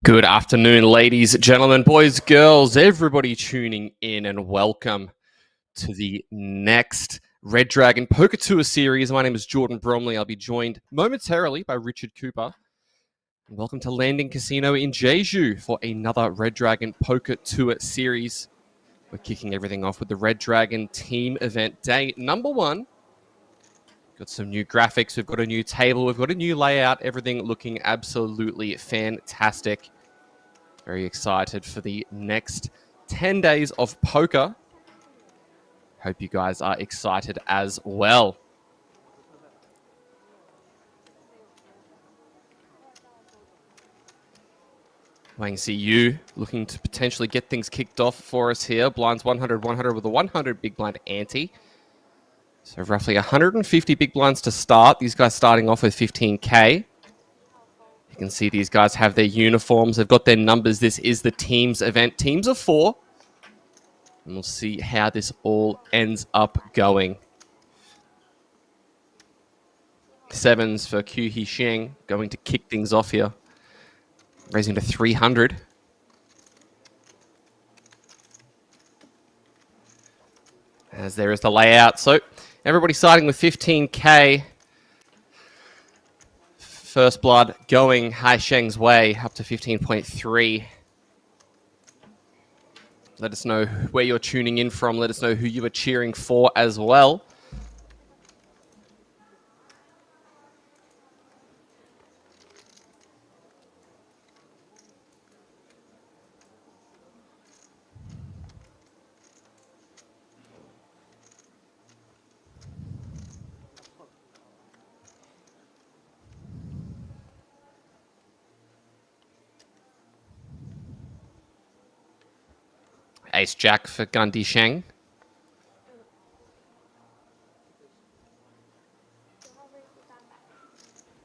Good afternoon, ladies, gentlemen, boys, girls, everybody tuning in, and welcome to the next Red Dragon Poker Tour series. My name is Jordan Bromley. I'll be joined momentarily by Richard Cooper. And welcome to Landing Casino in Jeju for another Red Dragon Poker Tour series. We're kicking everything off with the Red Dragon team event day number 1. Got some new graphics. We've got a new table. We've got a new layout. Everything looking absolutely fantastic. Very excited for the next 10 days of poker. Hope you guys are excited as well. I can see you looking to potentially get things kicked off for us here. Blinds 100, 100 with a 100 big blind ante. So roughly 150 big blinds to start. These guys starting off with 15K. You can see these guys have their uniforms. They've got their numbers. This is the teams event. Teams of 4. And we'll see how this all ends up going. 7s for Q He Sheng, going to kick things off here. Raising to 300. As there is the layout. So everybody starting with 15K. First blood going Hai Sheng's way up to 15.3. Let us know where you're tuning in from. Let us know who you are cheering for as well. ace jack for Gundy Sheng.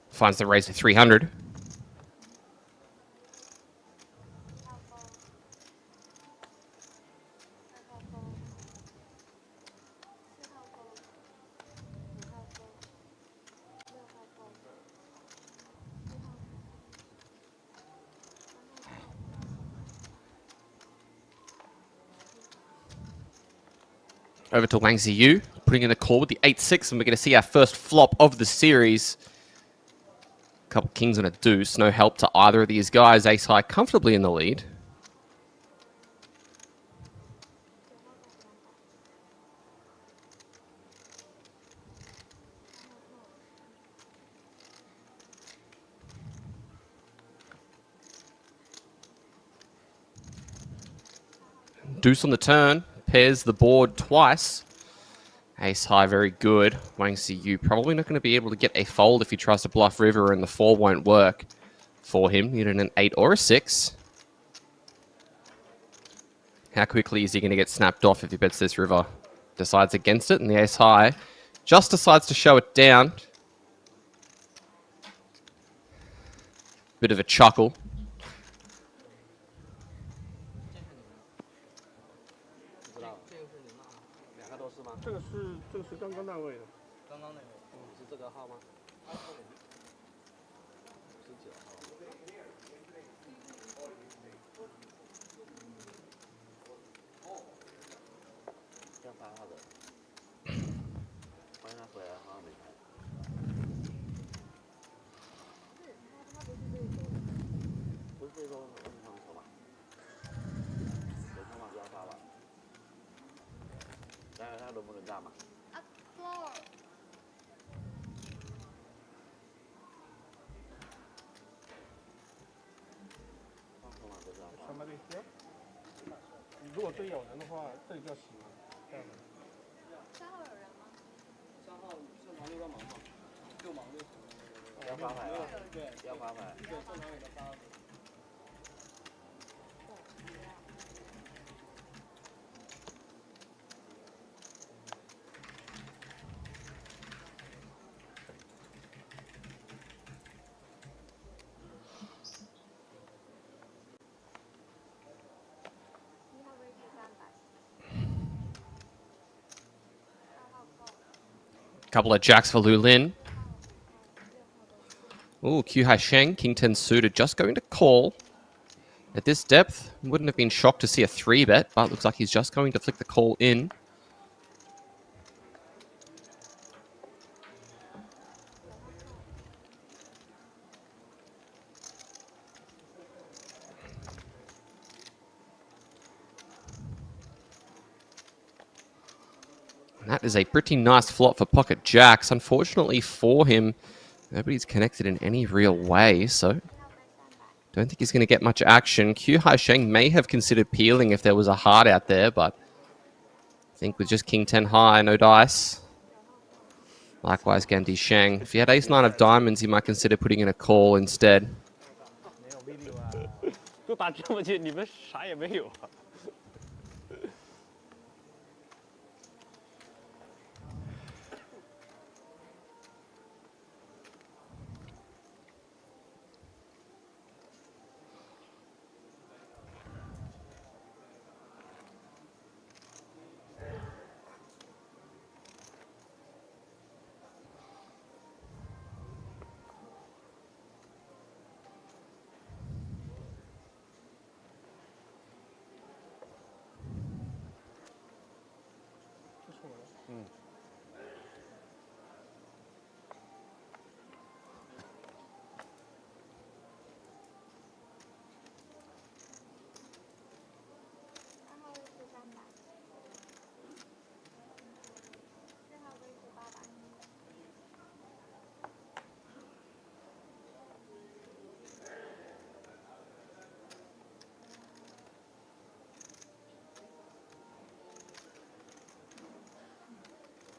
Finds the raise to 300. Over to Wang Ziyu, putting in the call with the 8-6, and we're going to see our first flop of the series. Couple kings and a deuce, no help to either of these guys. Ace high comfortably in the lead. Deuce on the turn, pairs the board twice. Ace high, very good. Wang Ziyu probably not going to be able to get a fold if he tries to bluff river, and the 4 won't work for him. Needed an 8 or a 6. How quickly is he going to get snapped off if he bets this river? Decides against it, and the ace high just decides to show it down. Bit of a chuckle. Couple of jacks for Lu Lin. Ooh, Q Hai Sheng, King 10 suited, just going to call. At this depth, wouldn't have been shocked to see a 3-bet, but looks like he's just going to flick the call in. And that is a pretty nice flop for pocket jacks. Unfortunately for him, nobody's connected in any real way, so don't think he's going to get much action. Q Hai Sheng may have considered peeling if there was a heart out there, but I think with just King 10 high, no dice. Likewise, Gundy Sheng. If he had ace 9 of diamonds, he might consider putting in a call instead.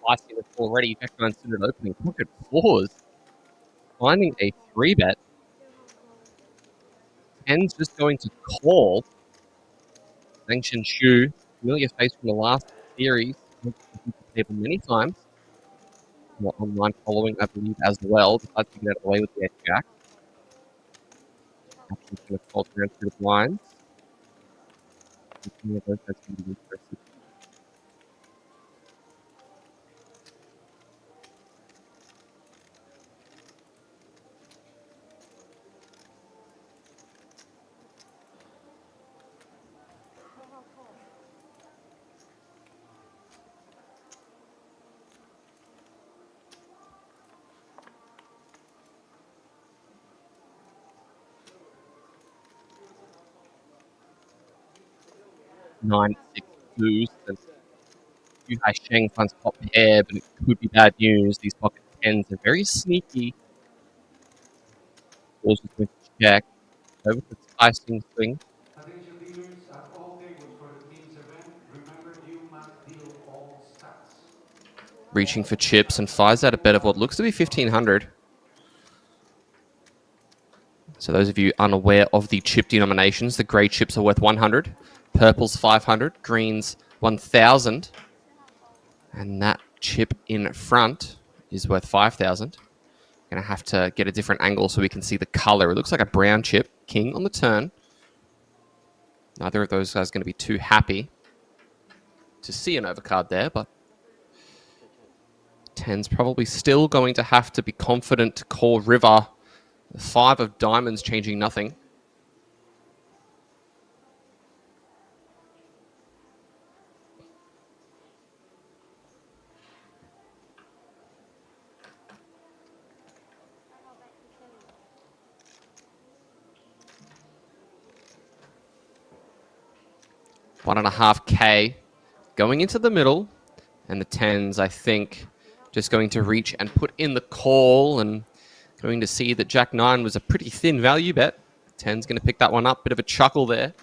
I see this already. Back considered opening pocket fours. Finding a 3-bet. 10's just going to call. Zheng Shu familiar face from the last series. I've been to the table many times. Not online following, I believe, as well. Decides to get away with the ace jack. Actually, going to fall through the blinds. That's going to be interesting. Nine, six, boost, and Yu Hai Sheng finds top pair, but it could be bad news. These pocket tens are very sneaky. Ball's just going to check. Over to Tyson swing. Attention dealers, at all tables for the team's event, remember you must deal all stacks. Reaching for chips and fires out a bet of what looks to be 1,500. So those of you unaware of the chip denominations, the grey chips are worth 100, purple's 500, green's 1,000, and that chip in front is worth 5,000. Gonna have to get a different angle so we can see the color. It looks like a brown chip, king on the turn. Neither of those guys going to be too happy to see an overcard there, but 10's probably still going to have to be confident to call river. The 5 of diamonds changing nothing. $1.5K going into the middle, and the 10s, I think, just going to reach and put in the call, and going to see that Jack 9 was a pretty thin value bet. 10's going to pick that one up. Bit of a chuckle there.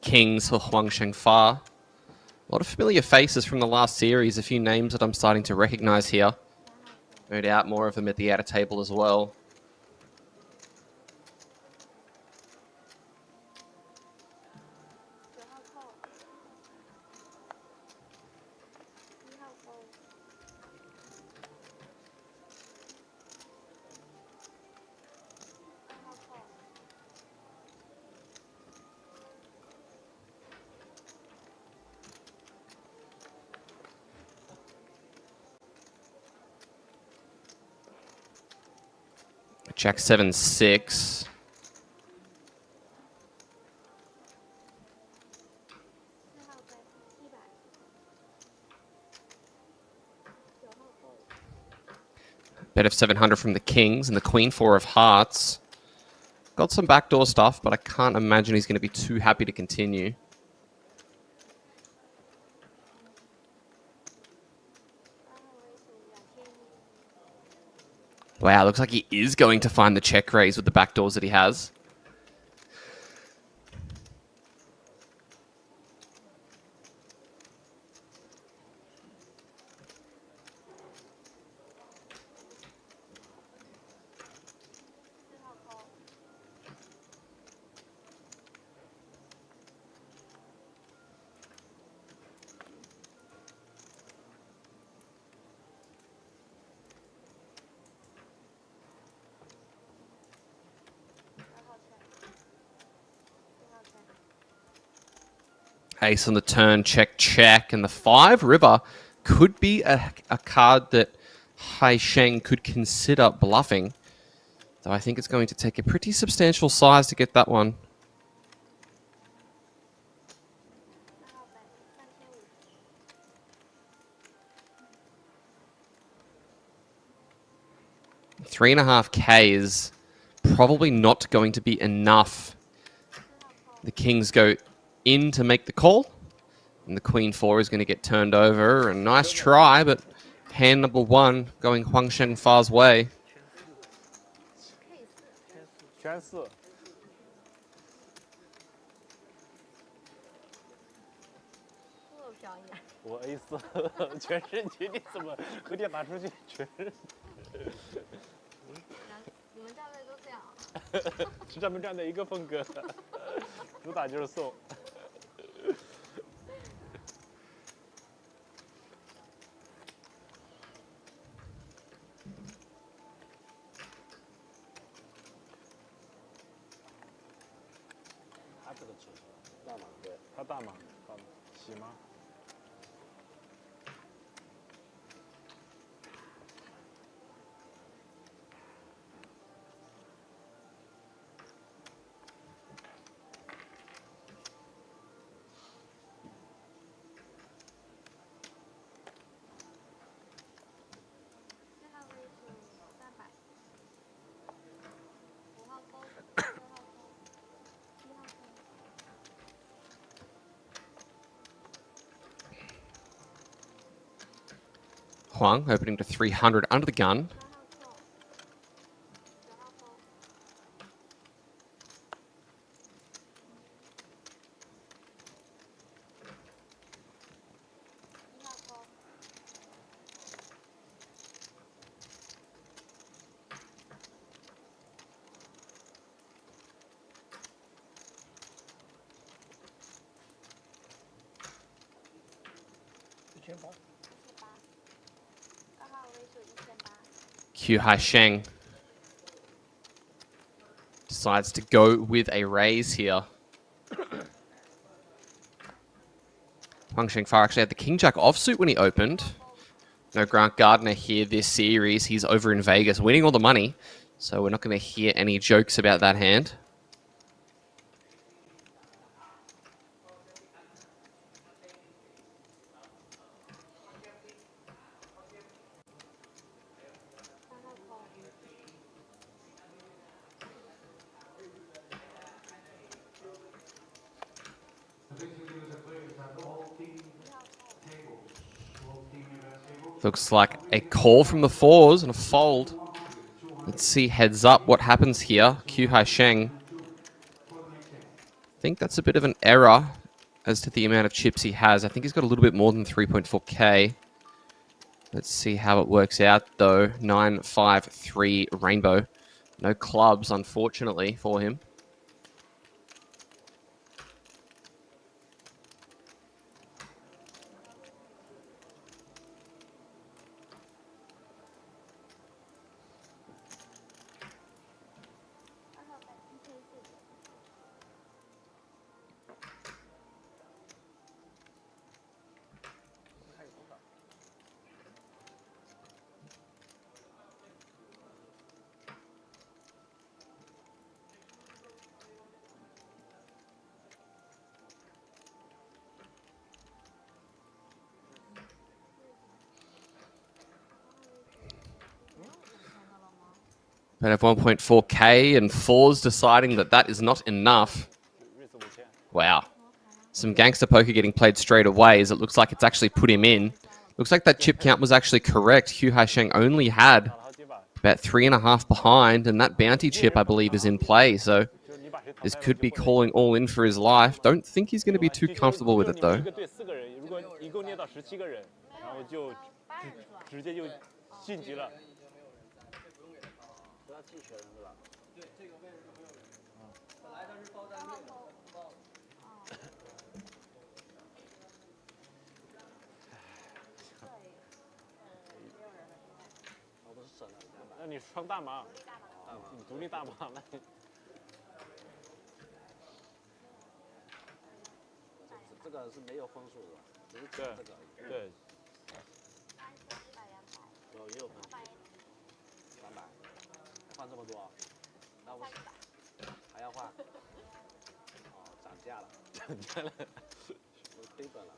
Kings for Huang Shengfa. A lot of familiar faces from the last series. A few names that I'm starting to recognize here. No doubt more of them at the outer table as well. Jack 7-6. Bet of 700 from the Kings and the Queen 4 of Hearts. Got some backdoor stuff, but I can't imagine he's going to be too happy to continue. Wow, looks like he is going to find the check raise with the backdoors that he has. Ace on the turn, check, check. And the 5 river could be a card that Hai Sheng could consider bluffing, though I think it's going to take a pretty substantial size to get that one. $3.5K is probably not going to be enough. The kings go in to make the call, and the queen 4 is going to get turned over. A nice try, but hand number 1 going Huang Shengfa's way. 全4。我 A4，全是你，你怎么和你打出去全是？你们战队都这样？是咱们战队一个风格，主打就是送。他这个球大码，对，他大码，洗吗？ Huang opening to 300 under the gun. Q Hai Sheng decides to go with a raise here. Huang Shengfa actually had the King Jack offsuit when he opened. No Grant Gardner here this series. He's over in Vegas winning all the money. So we're not going to hear any jokes about that hand. Looks like a call from the 4s and a fold. Let's see heads up what happens here. Q Hai Sheng. I think that's a bit of an error as to the amount of chips he has. I think he's got a little bit more than 3.4K. Let's see how it works out though. 9-5-3 rainbow. No clubs, unfortunately, for him. But have 1.4K and 4s deciding that that is not enough. Wow. Some gangster poker getting played straight away as it looks like it's actually put him in. Looks like that chip count was actually correct. Q Hai Sheng only had about 3.5 behind, and that bounty chip, I believe, is in play. So this could be calling all in for his life. Don't think he's going to be too comfortable with it, though. 换这么多，那我还要换。哦，涨价了，涨价了，我亏本了。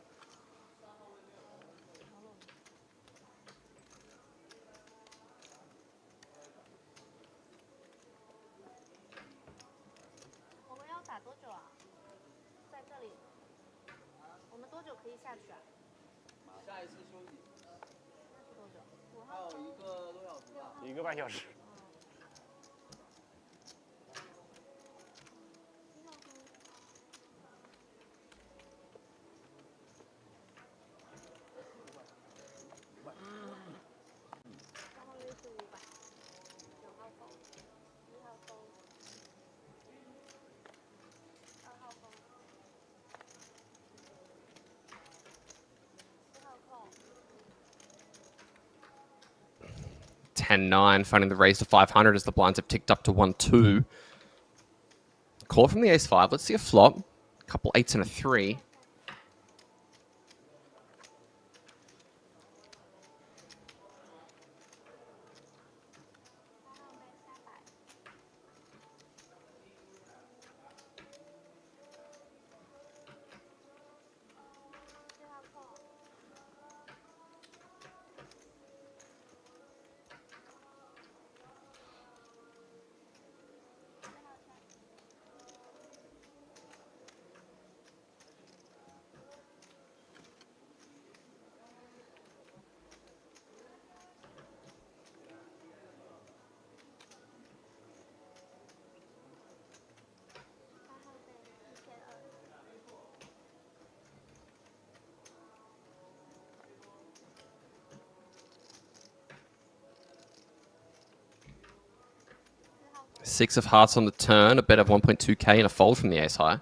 我们要打多久啊？在这里，我们多久可以下去啊？下一次休息，那是多久？还有1个多小时吧。1个半小时。然后约是500，9号风，1号风，2号风，4号空。 10-9, finding the raise to 500 as the blinds have ticked up to 1-2. Call from the ace-5. Let's see a flop. A couple 8s and a 3. Six of hearts on the turn, a bet of 1.2k and a fold from the ace high.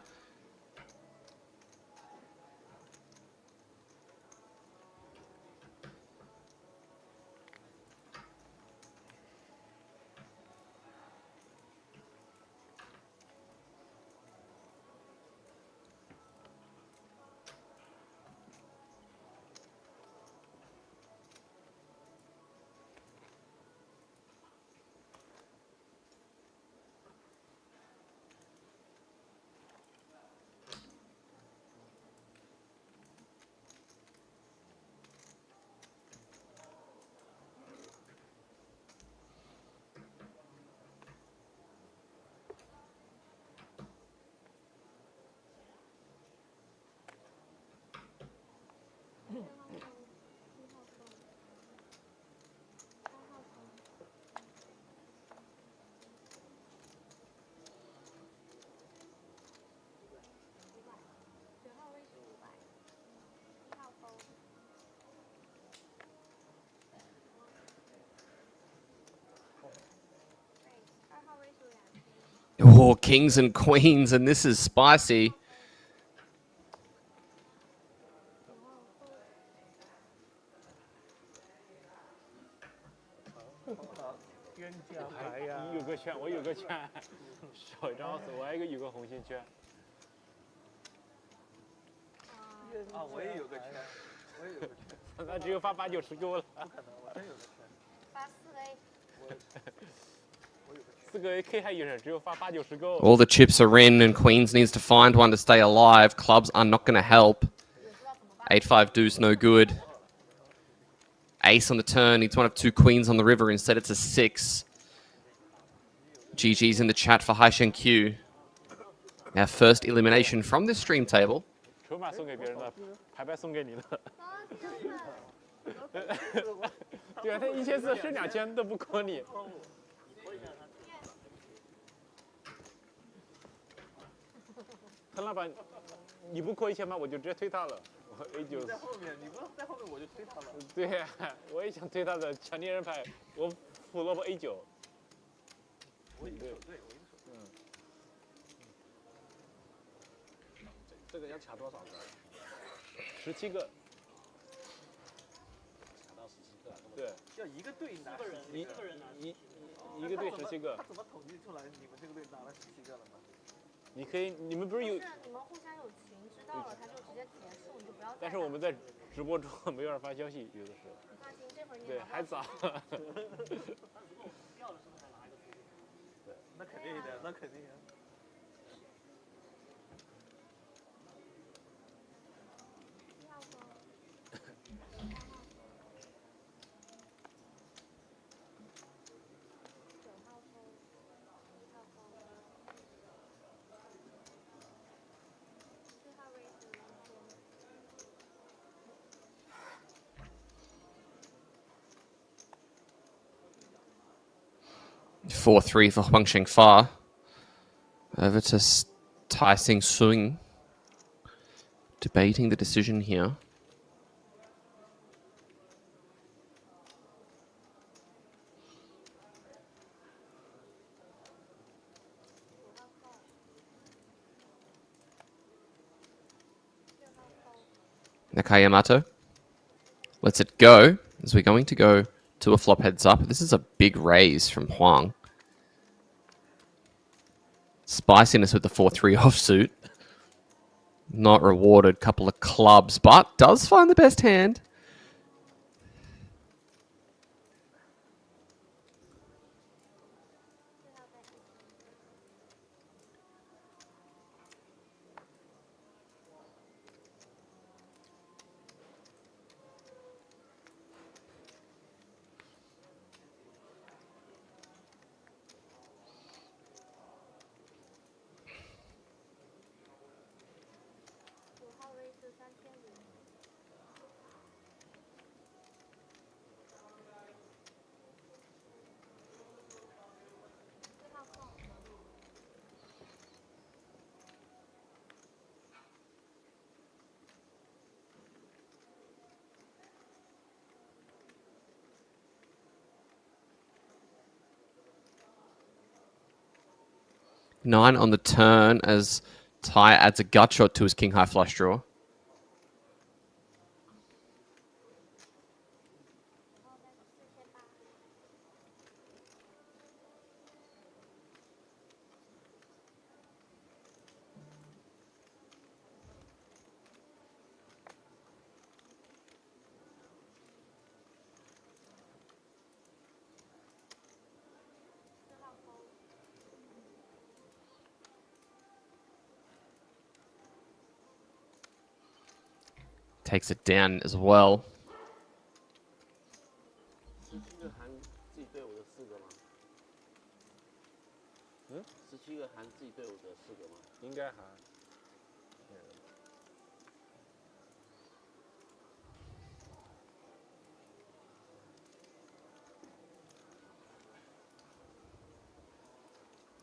Oh, kings and queens, and this is spicy.有个圈，我有个圈，少一张手，我还有个红心圈。啊，我也有个圈，我也有个圈。那只有发8、90够了。不可能，我真有个圈。发4A。4个 AK 还有人，只有发8、90够。All the chips are in, and queens needs to find one to stay alive. Clubs are not going to help. 8-5 deuce, no good. Ace on the turn, needs one of 2 queens on the river. Instead, it's a 6. GG's in the chat for Haishen Q. Our first elimination from this stream table. 筹码送给别人的，牌牌送给你的。对啊，他1400是2000都不扣你。陈老板，你不扣1000吗？我就直接推他了。我 A9。在后面，你不在后面我就推他了。对呀，我也想推他的强敌人牌，我辅萝卜 A9。我赢手对，我赢手。这个要卡多少个？17个。卡到17个。对。要一个队拿4个人，一个队17个。他怎么统计出来你们这个队拿了17个了吗？你可以，你们不是有？是你们互相有群知道了，他就直接结束，你就不要。但是我们在直播中没法发消息，有的时候。你放心，这会儿你对，还早。4-3 for Huang Shengfa. Over to Tai Sing Sung. Debating the decision here. Nakayamato lets it go as we're going to go to a flop heads up. This is a big raise from Huang. Spiciness with the 4-3 offsuit. Not rewarded. Couple of clubs, but does find the best hand. Nine on the turn as Tai adds a gut shot to his king high flush draw. Takes it down as well. 17个含自己队伍的4个吗？17个含自己队伍的4个吗？应该含。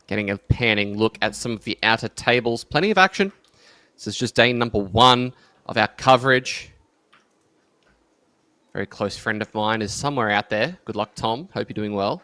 Getting a panning look at some of the outer tables. Plenty of action. This is just day number 1 of our coverage. Very close friend of mine is somewhere out there. Good luck, Tom. Hope you're doing well.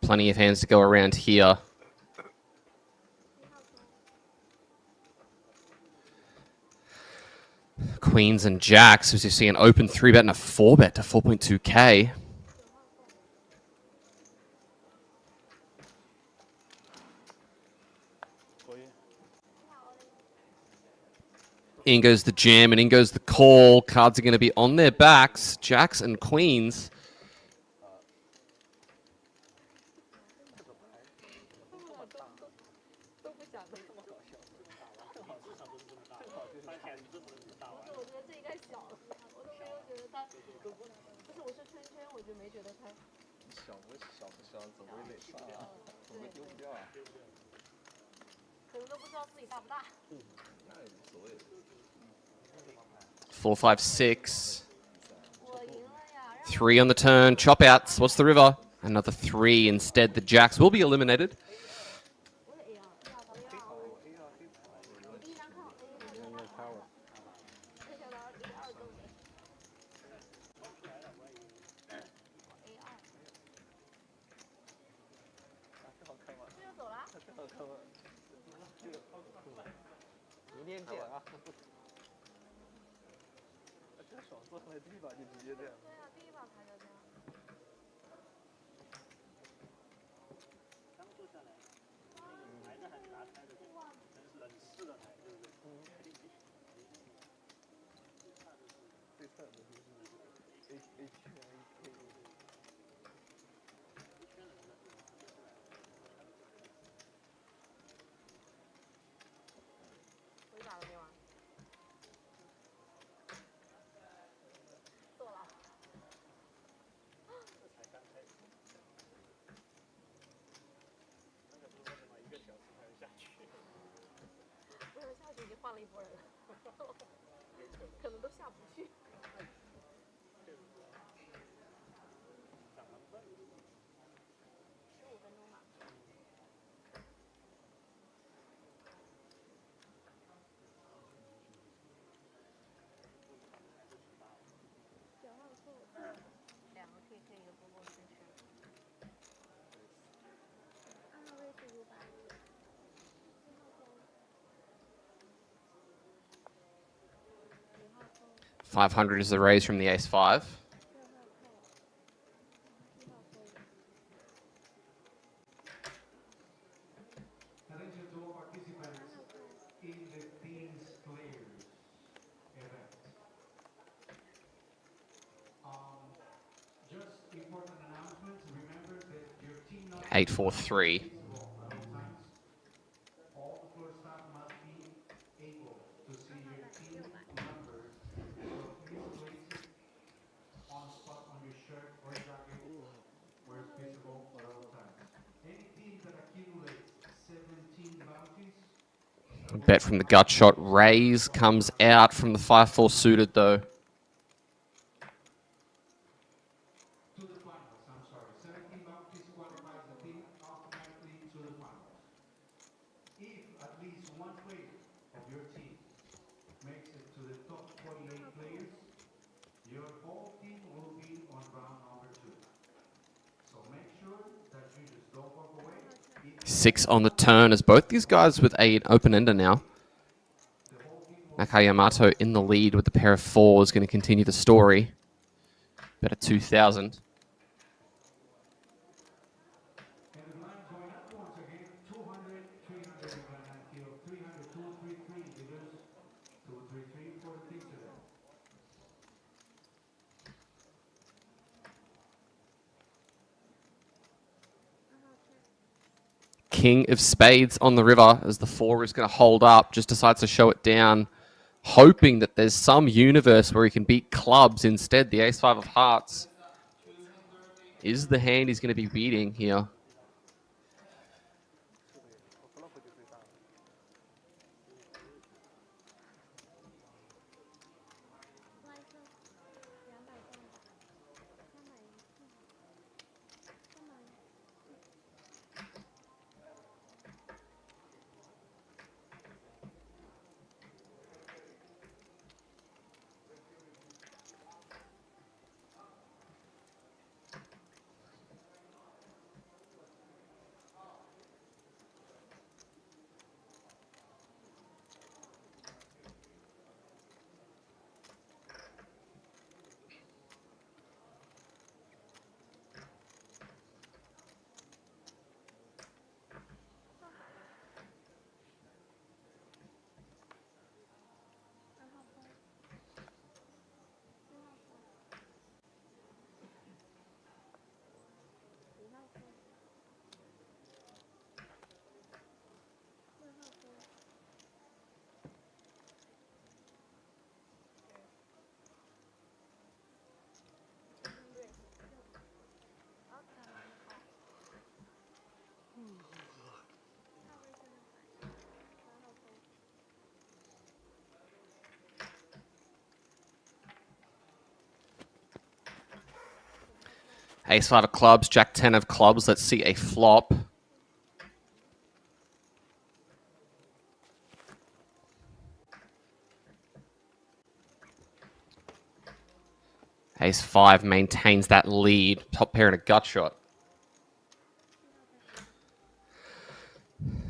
Plenty of hands to go around here. Queens and jacks, as you see an open 3-bet and a 4-bet to 4.2k. In goes the jam and in goes the call. Cards are going to be on their backs. Jacks and queens. Four, five, six. 3 on the turn. Chop outs. What's the river? Another 3 instead. The jacks will be eliminated. 这个手做上来第一把就直接这样。对啊，第一把牌就这样。刚坐下来，那个牌子还拿开的，真是冷式的牌，对不对？肯定没选。最菜的就是 A 圈 A K。我一把都没玩。坐了。这才刚开始。那个不是说什么1个小时才能下去？不是下去已经换了一拨人了，可能都下不去。长得笨。15分钟吧。2个 KK 一个波波圈圈。2号位是500。500 is the raise from the ace-5. Attention to all participants in the Teams Players event. Just important announcements. Remember that your team number 8-4-3. is visible at all times. All the floor staff must be able to see your team numbers. So please place it on a spot on your shirt or jacket where it's visible at all times. Any team that accumulates 17 bounties. Bet from the gut shot. Raise comes out from the 5-4 suited though. To the finals, I'm sorry. 17 bounties qualifies the team automatically to the finals. If at least one player of your team makes it to the top 48 players, your whole team will be on round number 2. So make sure that you just don't walk away. 6 on the turn as both these guys with an open-ender now. Nakayamato in the lead with the pair of 4s, going to continue the story. Bet at 2,000. And the line going up once again, 200, 300, we're gonna kill 300, 233, because 233 for the team today. King of spades on the river as the 4 is going to hold up, just decides to show it down, hoping that there's some universe where he can beat clubs. Instead, the ace-5 of hearts is the hand he's going to be beating here. Ace-5 of clubs, Jack-10 of clubs. Let's see a flop. Ace-5 maintains that lead. Top pair in a gut shot.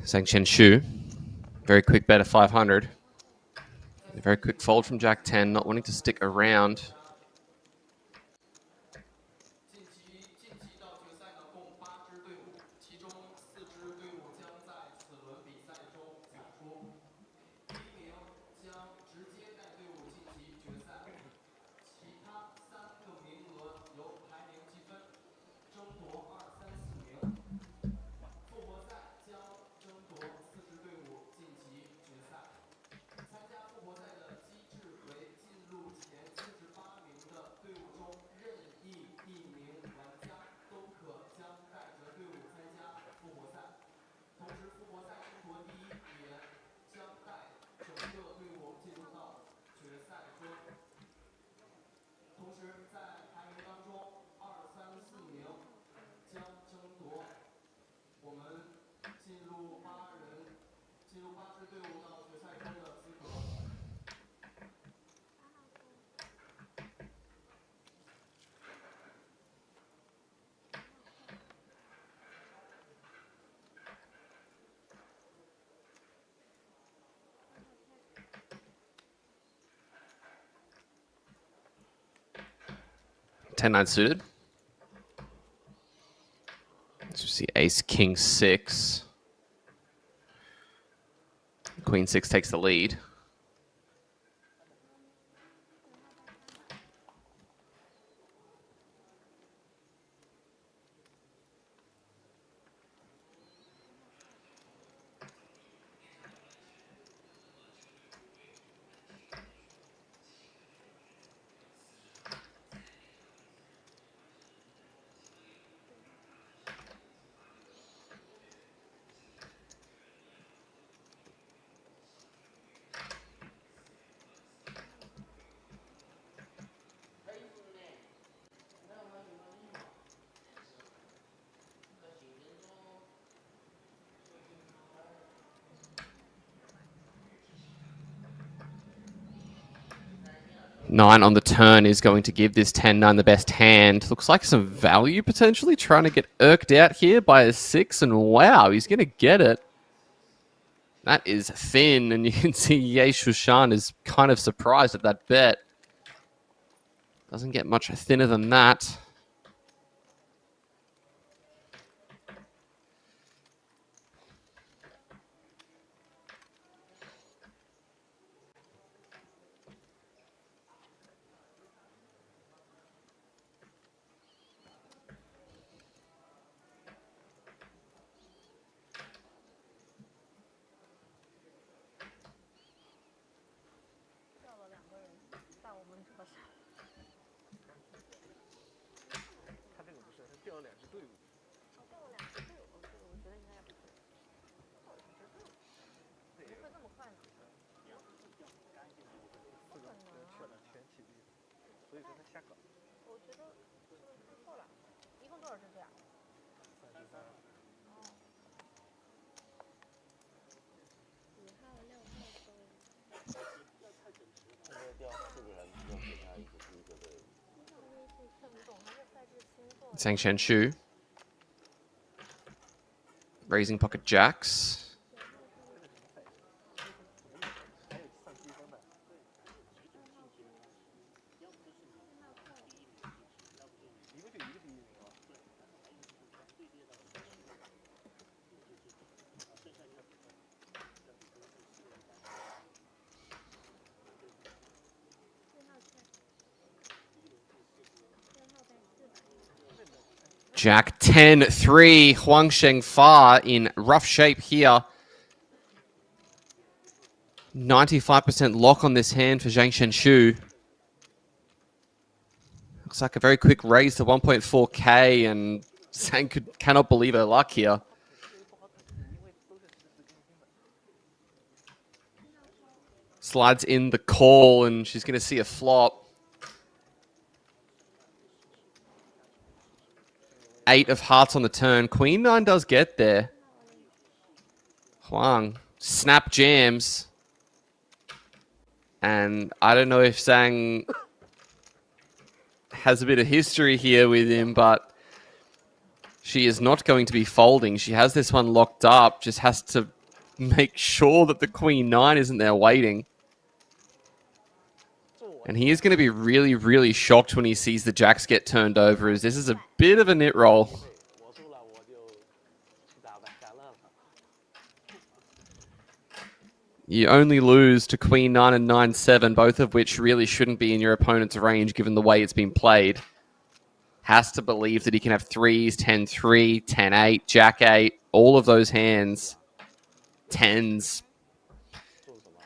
Zhang Chen Shu. Very quick bet of 500. A very quick fold from Jack 10, not wanting to stick around. 晋级到决赛的共8支队伍，其中4支队伍将在此轮比赛中选出。第1名将直接带队伍晋级决赛，其他3个名额由排名积分争夺2、3、4名。复活赛将争夺4支队伍晋级决赛。参加复活赛的机制为进入前48名的队伍中任意1名玩家都可将带着队伍参加复活赛。同时，复活赛争夺第1名将带整个队伍进入到决赛中。同时，在排名当中2、3、4名将争夺我们进入8支队伍到决赛中的资格。10-9 suited. Let's see ace, king 6. Queen 6 takes the lead. Nine on the turn is going to give this 10-9 the best hand. Looks like some value potentially, trying to get irked out here by a 6, and wow, he's going to get it. That is thin, and you can see Ye Shushan is kind of surprised at that bet. Doesn't get much thinner than that. Zhang Qianshu raising pocket jacks. Jack 10-3, Huang Shengfa in rough shape here. 95% lock on this hand for Zhang Qianshu. Looks like a very quick raise to 1.4k, and Zhang cannot believe her luck here. Slides in the call, and she's going to see a flop. 8 of hearts on the turn. Queen 9 does get there. Huang snap jams. And I don't know if Zhang has a bit of history here with him, but she is not going to be folding. She has this one locked up. Just has to make sure that the Queen 9 isn't there waiting. And he is going to be really, really shocked when he sees the jacks get turned over, as this is a bit of a nit roll. 我输了我就去打百家乐了。 You only lose to Queen 9 and 9-7, both of which really shouldn't be in your opponent's range given the way it's been played. Has to believe that he can have 3s, 10-3, 10-8, Jack 8, all of those hands. 10s. 中什么？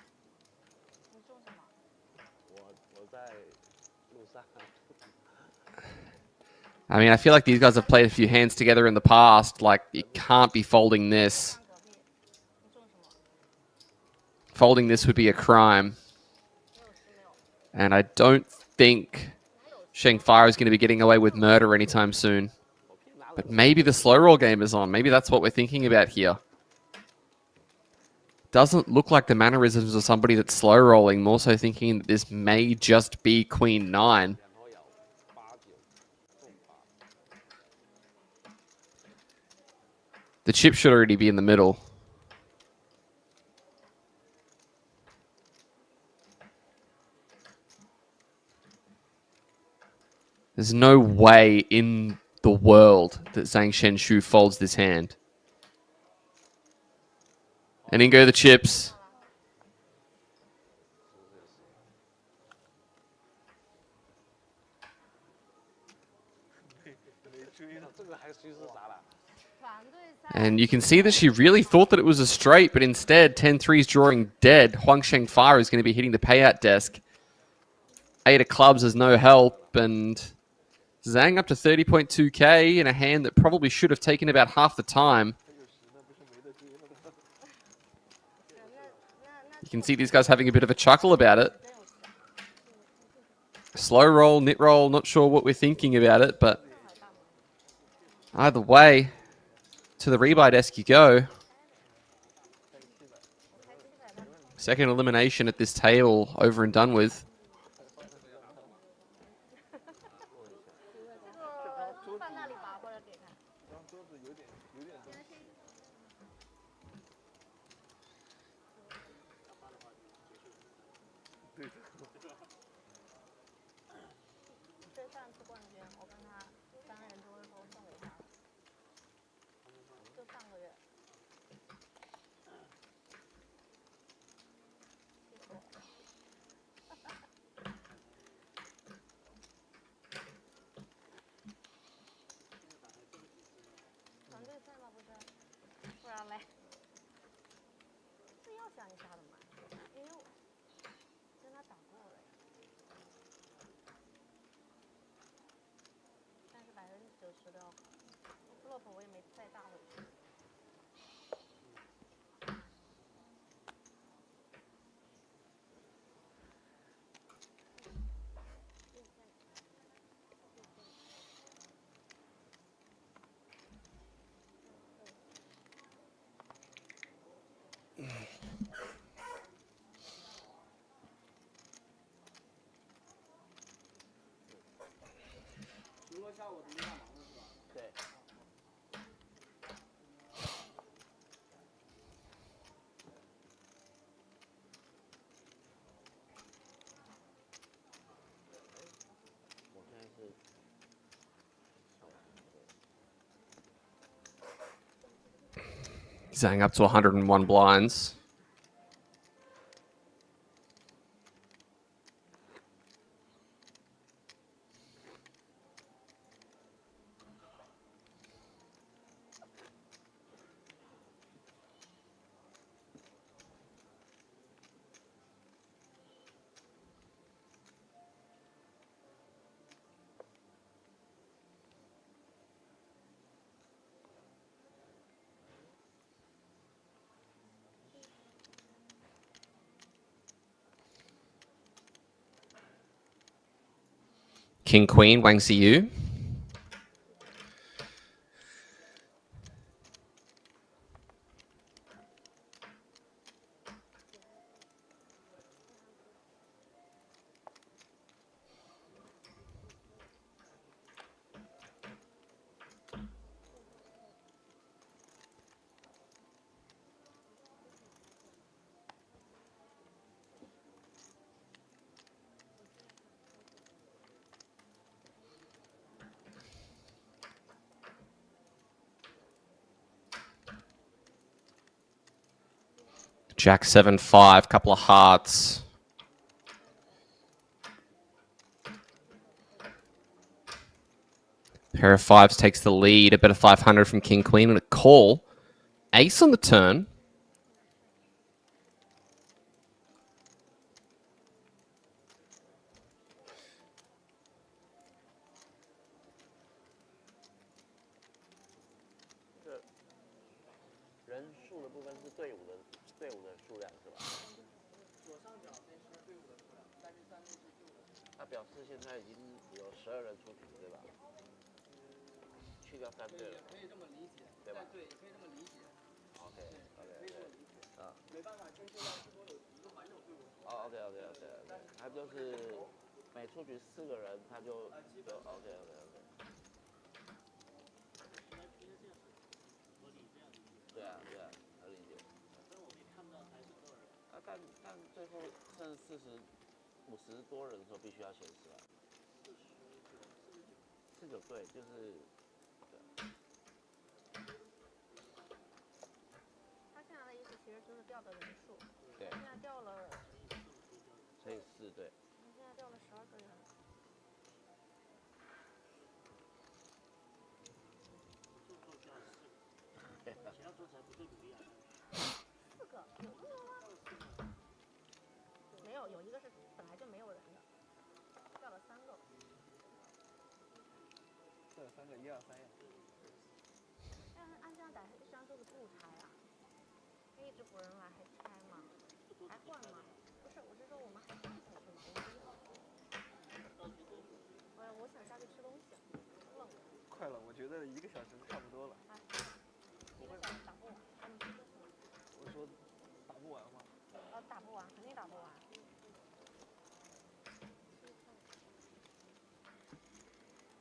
你中什么？我在路上。 I mean, I feel like these guys have played a few hands together in the past. Like, you can't be folding this. 隔壁，你中什么？ Folding this would be a crime. 没有十没有， And I don't think Sheng Fire is going to be getting away with murder anytime soon. 我偏拿了 But maybe the slow roll game is on. Maybe that's what we're thinking about here. Doesn't look like the mannerisms of somebody that's slow rolling. More so thinking that this may just be Queen 9. 两头摇8、9中8。 The chip should already be in the middle. There's no way in the world that Zhang Shenshu folds this hand. And in go the chips. 这个还虚是啥了？ 团队赛 And you can see that she really thought that it was a straight, but instead 10-3's drawing dead. Huang Sheng Fire is going to be hitting the payout desk. 8 of clubs is no help, and Zhang up to 30.2k in a hand that probably should have taken about half the time. 那 You can see these guys having a bit of a chuckle about it. 真有戏啊！ Slow roll, nit roll, not sure what we're thinking about it, but either way, to the rebuy desk you go. Second elimination at this table, over and done with. 这个放那里吧，或者给他。 桌子有点重。这上次冠军，我跟他3人桌的时候送给他的，就上个月。气死我了！团队赛吗？不是，不然嘞，这要想一下的嘛，因为我跟他打过了呀。 但是90%的 flop 我也没再大回去。如果下午准备干嘛呢？是吧？对。我现在是。 Zhang up to 101 blinds. King Queen, Wang Ziyu. Jack 7-5, couple of hearts. Pair of fives takes the lead. A better 500 from King Queen and a call. Ace on the turn.人数的部分是队伍的数量是吧？左上角那是队伍的数量，33那是队伍的数量。那表示现在已经有12人出局，对吧？去掉3队了。可以这么理解，对吧？对，也可以这么理解。OK，可以这么理解。啊。没办法，真正要是说有一个完整队伍。哦 ，OK，他就是每出局4个人，他就OK。对啊，合理解。但我没看到还是多少人。啊，但最后剩50多人的时候必须要显示啊。49对，就是。他现在的意思其实就是掉的人数，对。现在掉了乘以4，对。现在掉了12个人。其他桌才不对比例啊。4个，有这么多吗？没有，有一个是本来就没有人的，掉了3个。这3个1、2、3呀。但是按这样打，实际上就是不拆啊，因为一直补人来还拆吗？还换吗？不是，我是说我们还换下去吗？我想下去吃东西，冷。快了，我觉得1个小时差不多了。1个小时打不完，我说打不完吗？打不完，肯定打不完。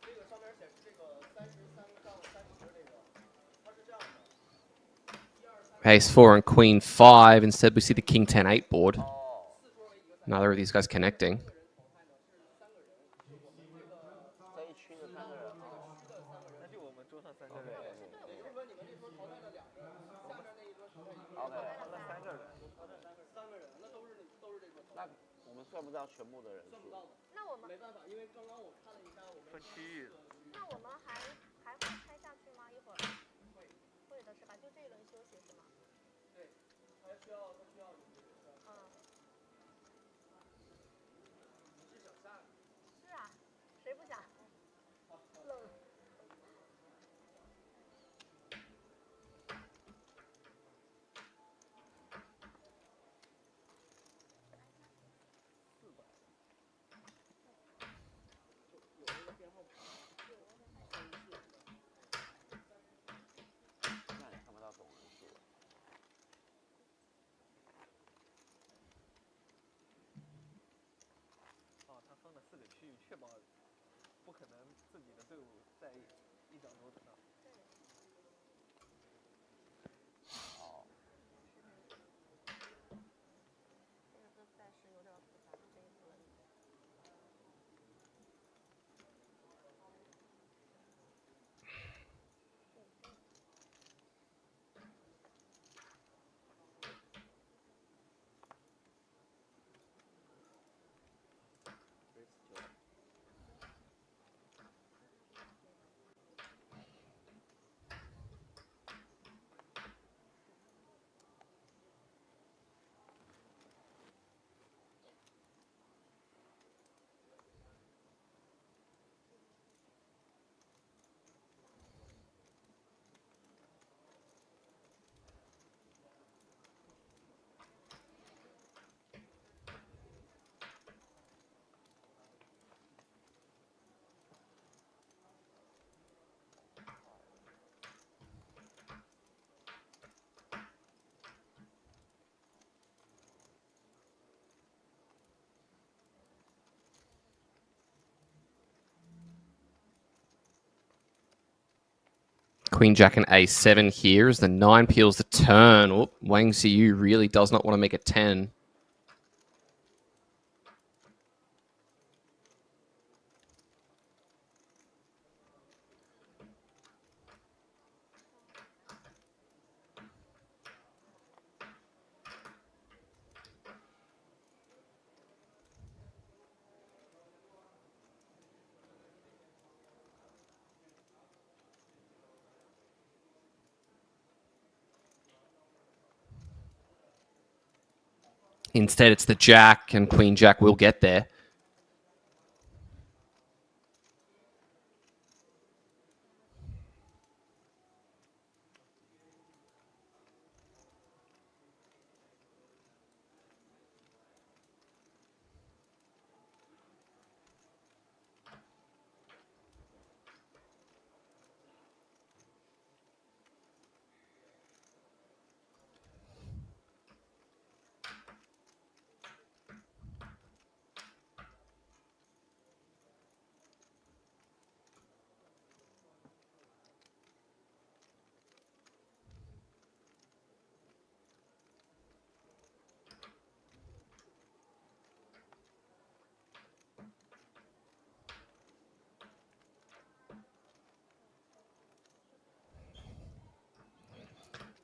这个上面显示这个33杠30这个，它是这样的。Ace 4 and Queen 5. Instead, we see the King 10-8 board. Neither of these guys connecting. 这一区的3个人。那就我们桌上3个人。也就是说你们这桌淘汰了2个，下面那一桌淘汰1个。OK，淘汰3个人。3个人，那都是这桌。那我们算不到全部的人数。算不到的。那我们没办法，因为刚刚我看了一下我们分区域。那我们还会拆下去吗？一会儿。会的是吧？就这一轮休息是吗？对，他需要有这个。你是想下？是啊，谁不想？冷。那也看不到总人数。他分了4个区域，确保不可能自己的队伍在一张桌子上。这个赛事有点复杂，这一轮。Queen, Jack, and Ace 7 here as the 9 peels the turn. Oh, Wang Ziyu really does not want to make it 10. Instead, it's the jack, and queen jack will get there.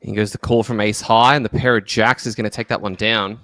Here goes the call from ace high, and the pair of jacks is going to take that one down.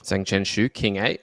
Zheng Chenshu, king 8.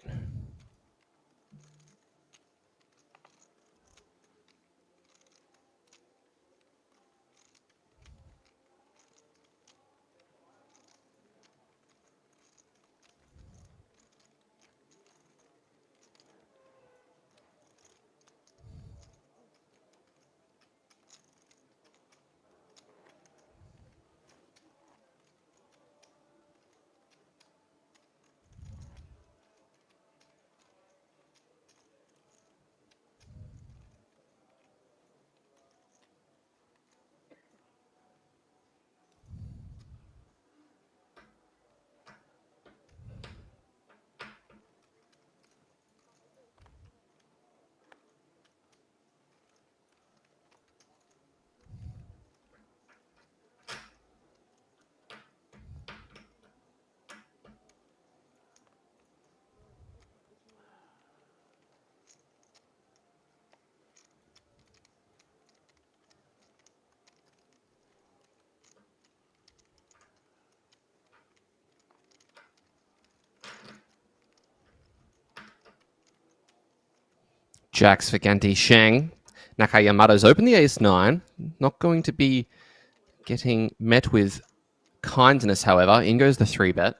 Jacks for Ganti Sheng. Nakayamada's open the ace-9. Not going to be getting met with kindness, however. In goes the 3-bet.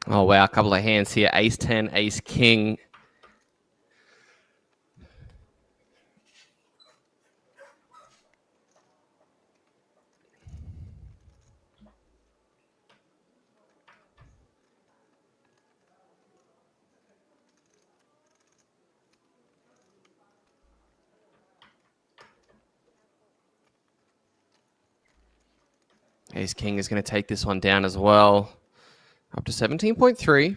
Oh, wow. A couple of hands here. Ace 10, ace king. Ace king is going to take this one down as well. Up to 17.3.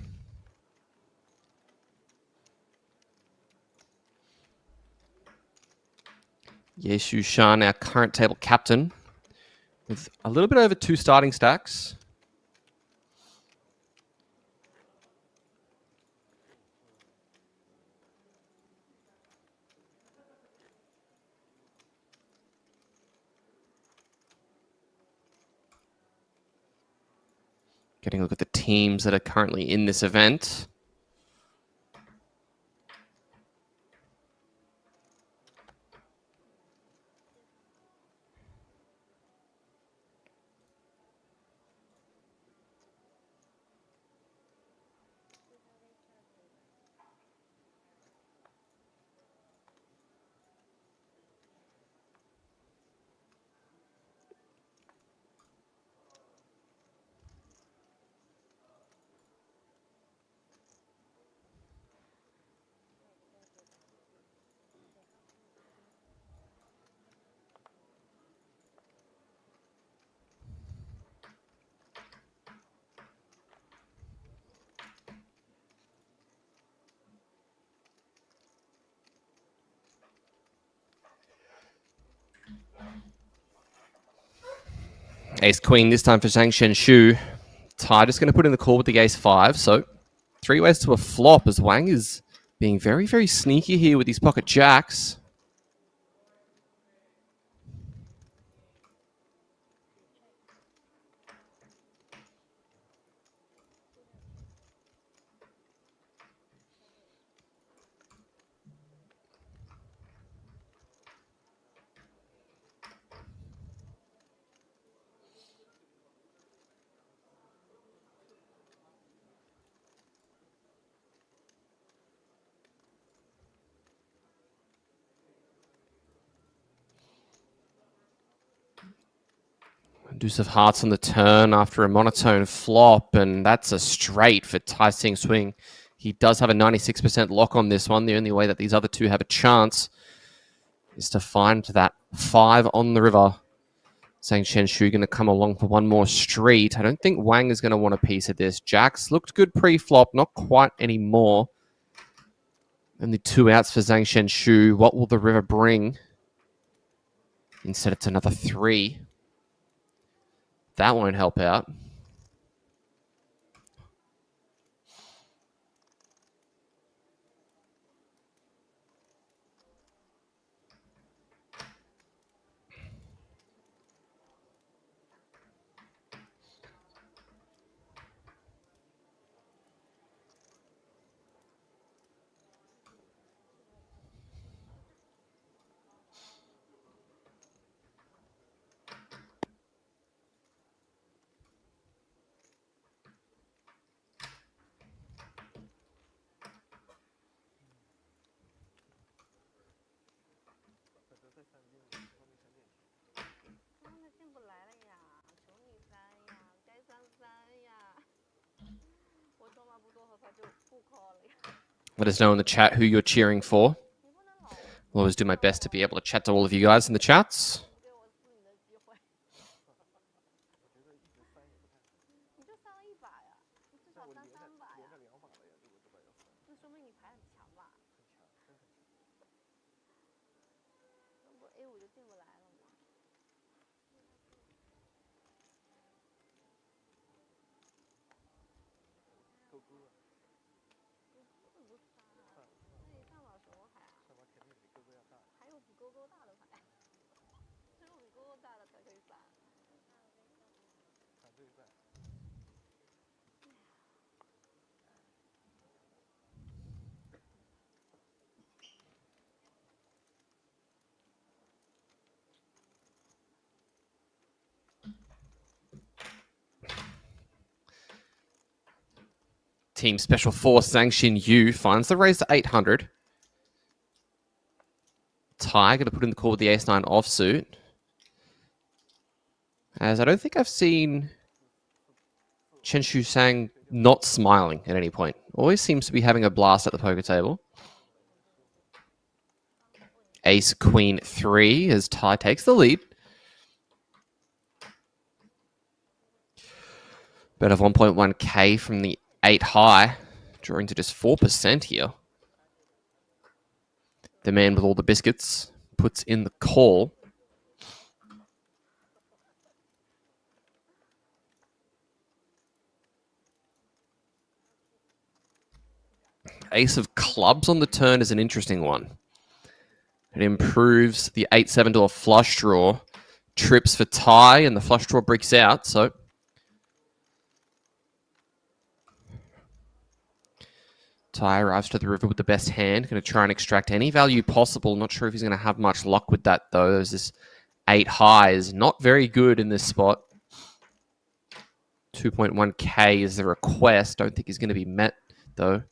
Yesu Shan, our current table captain, with a little bit over 2 starting stacks. Getting a look at the teams that are currently in this event. Ace queen this time for Zhang Shenshu. Tai just going to put in the call with the ace 5. So 3 ways to a flop as Wang is being very, very sneaky here with these pocket jacks. Deuce of hearts on the turn after a monotone flop, and that's a straight for Tai Sing Swing. He does have a 96% lock on this one. The only way that these other two have a chance is to find that 5 on the river. Zhang Shenshu going to come along for one more street. I don't think Wang is going to want a piece of this. Jacks looked good pre-flop, not quite anymore. Only 2 outs for Zhang Shenshu. What will the river bring? Instead, it's another 3. That won't help out. Let us know in the chat who you're cheering for. I'll always do my best to be able to chat to all of you guys in the chats. Team Special Force Zhang Xin Yu finds the raise to 800. Tai going to put in the call with the ace-9 offsuit. As I don't think I've seen Chen Shu Sang not smiling at any point. Always seems to be having a blast at the poker table. Ace Queen 3 as Tai takes the lead. Bet of 1.1k from the 8 high, drawing to just 4% here. The man with all the biscuits puts in the call. Ace of clubs on the turn is an interesting one. It improves the 8-7 to a flush draw. Trips for Tai, and the flush draw breaks out, so Tai arrives to the river with the best hand. Going to try and extract any value possible. Not sure if he's going to have much luck with that, though. There's this 8 high is not very good in this spot. 2.1k is the request. Don't think he's going to be met, though.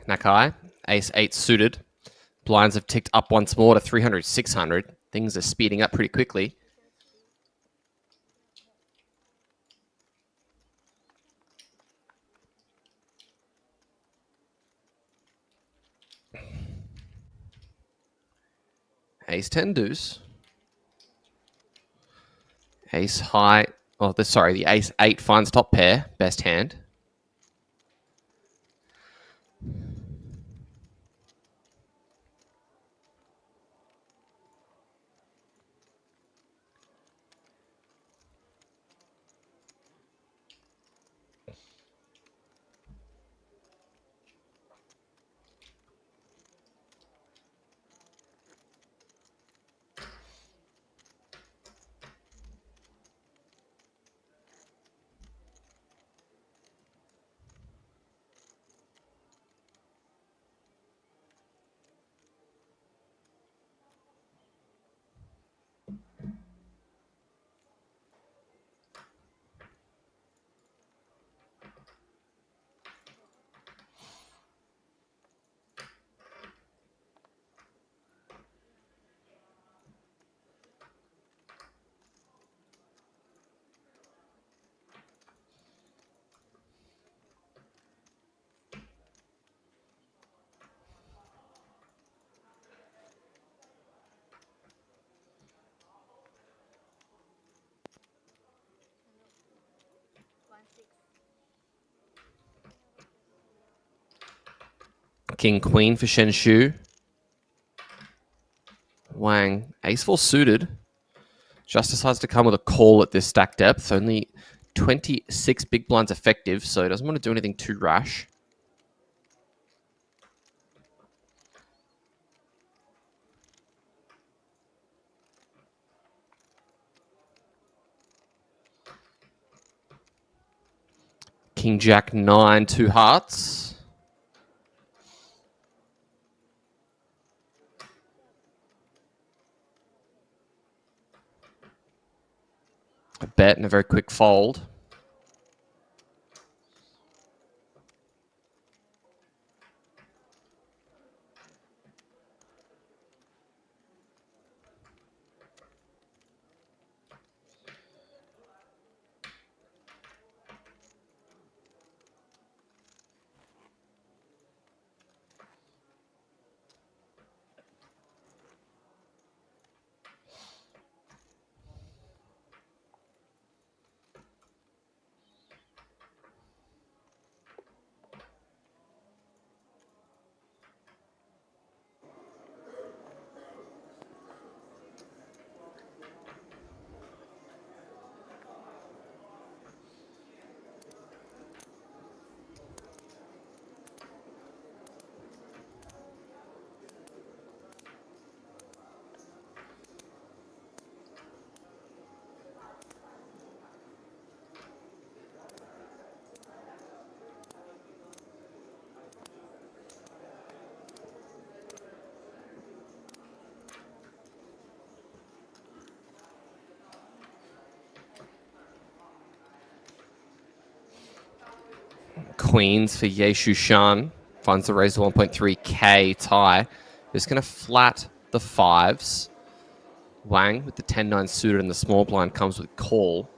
Nakai, ace-8 suited. Blinds have ticked up once more to 300, 600. Things are speeding up pretty quickly. Ace-10 deuce. Ace high. Oh, sorry, the ace-8 finds top pair. Best hand. King Queen for Shen Shu. Wang, ace-4 suited. Just decides to come with a call at this stack depth. Only 26 big blinds effective, so doesn't want to do anything too rash. King Jack 9, 2 hearts. A bet and a very quick fold. Queens for Yesu Shan. Finds the raise to 1.3k tie. Just going to flat the fives. Wang with the 10-9 suited and the small blind comes with call.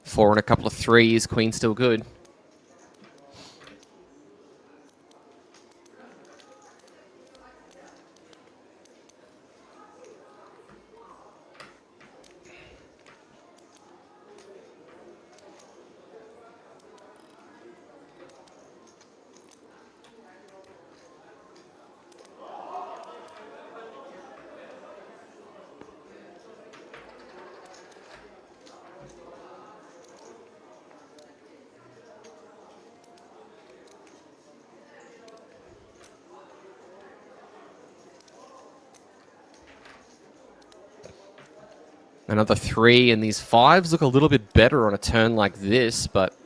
Four and a couple of threes. Queen still good. Another three, and these fives look a little bit better on a turn like this, but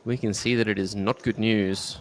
we can see that it is not good news.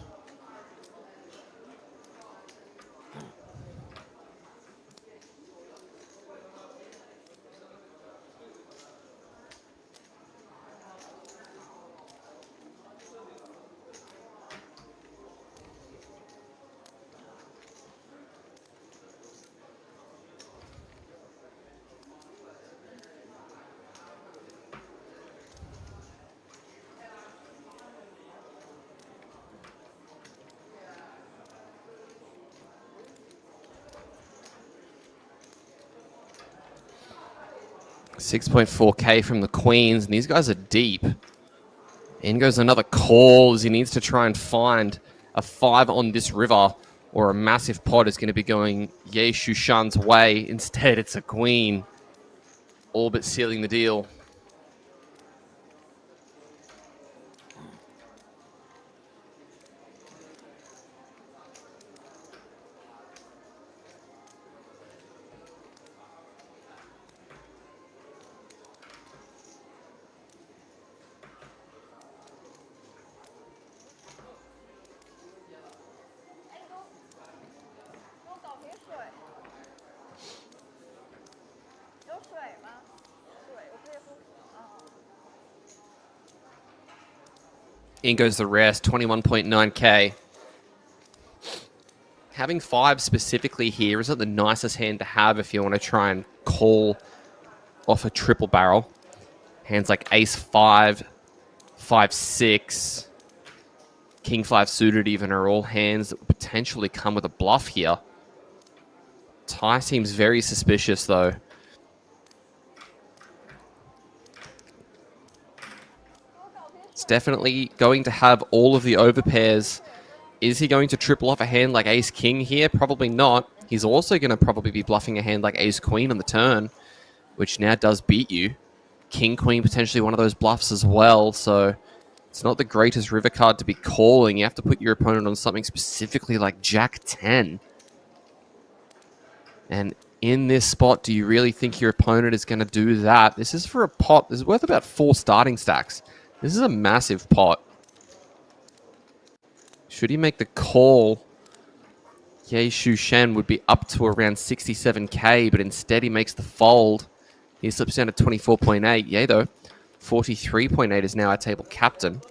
$6.4k from the queens, and these guys are deep. In goes another call as he needs to try and find a 5 on this river, or a massive pot is going to be going Ye Shushan's way. Instead, it's a queen, all but sealing the deal. In goes the rest, 21.9k. Having 5 specifically here isn't the nicest hand to have if you want to try and call off a triple barrel. Hands like ace 5, 5, 6, king 5 suited even are all hands that would potentially come with a bluff here. Tie seems very suspicious though. It's definitely going to have all of the overpairs. Is he going to triple off a hand like ace-king here? Probably not. He's also going to probably be bluffing a hand like ace-queen on the turn, which now does beat you. King-queen potentially one of those bluffs as well, so it's not the greatest river card to be calling. You have to put your opponent on something specifically like jack-10. And in this spot, do you really think your opponent is going to do that? This is for a pot. This is worth about 4 starting stacks. This is a massive pot. Should he make the call? Ye Shu Shen would be up to around 67k, but instead he makes the fold. He slips down to 24.8. Ye, though, 43.8 is now our table captain.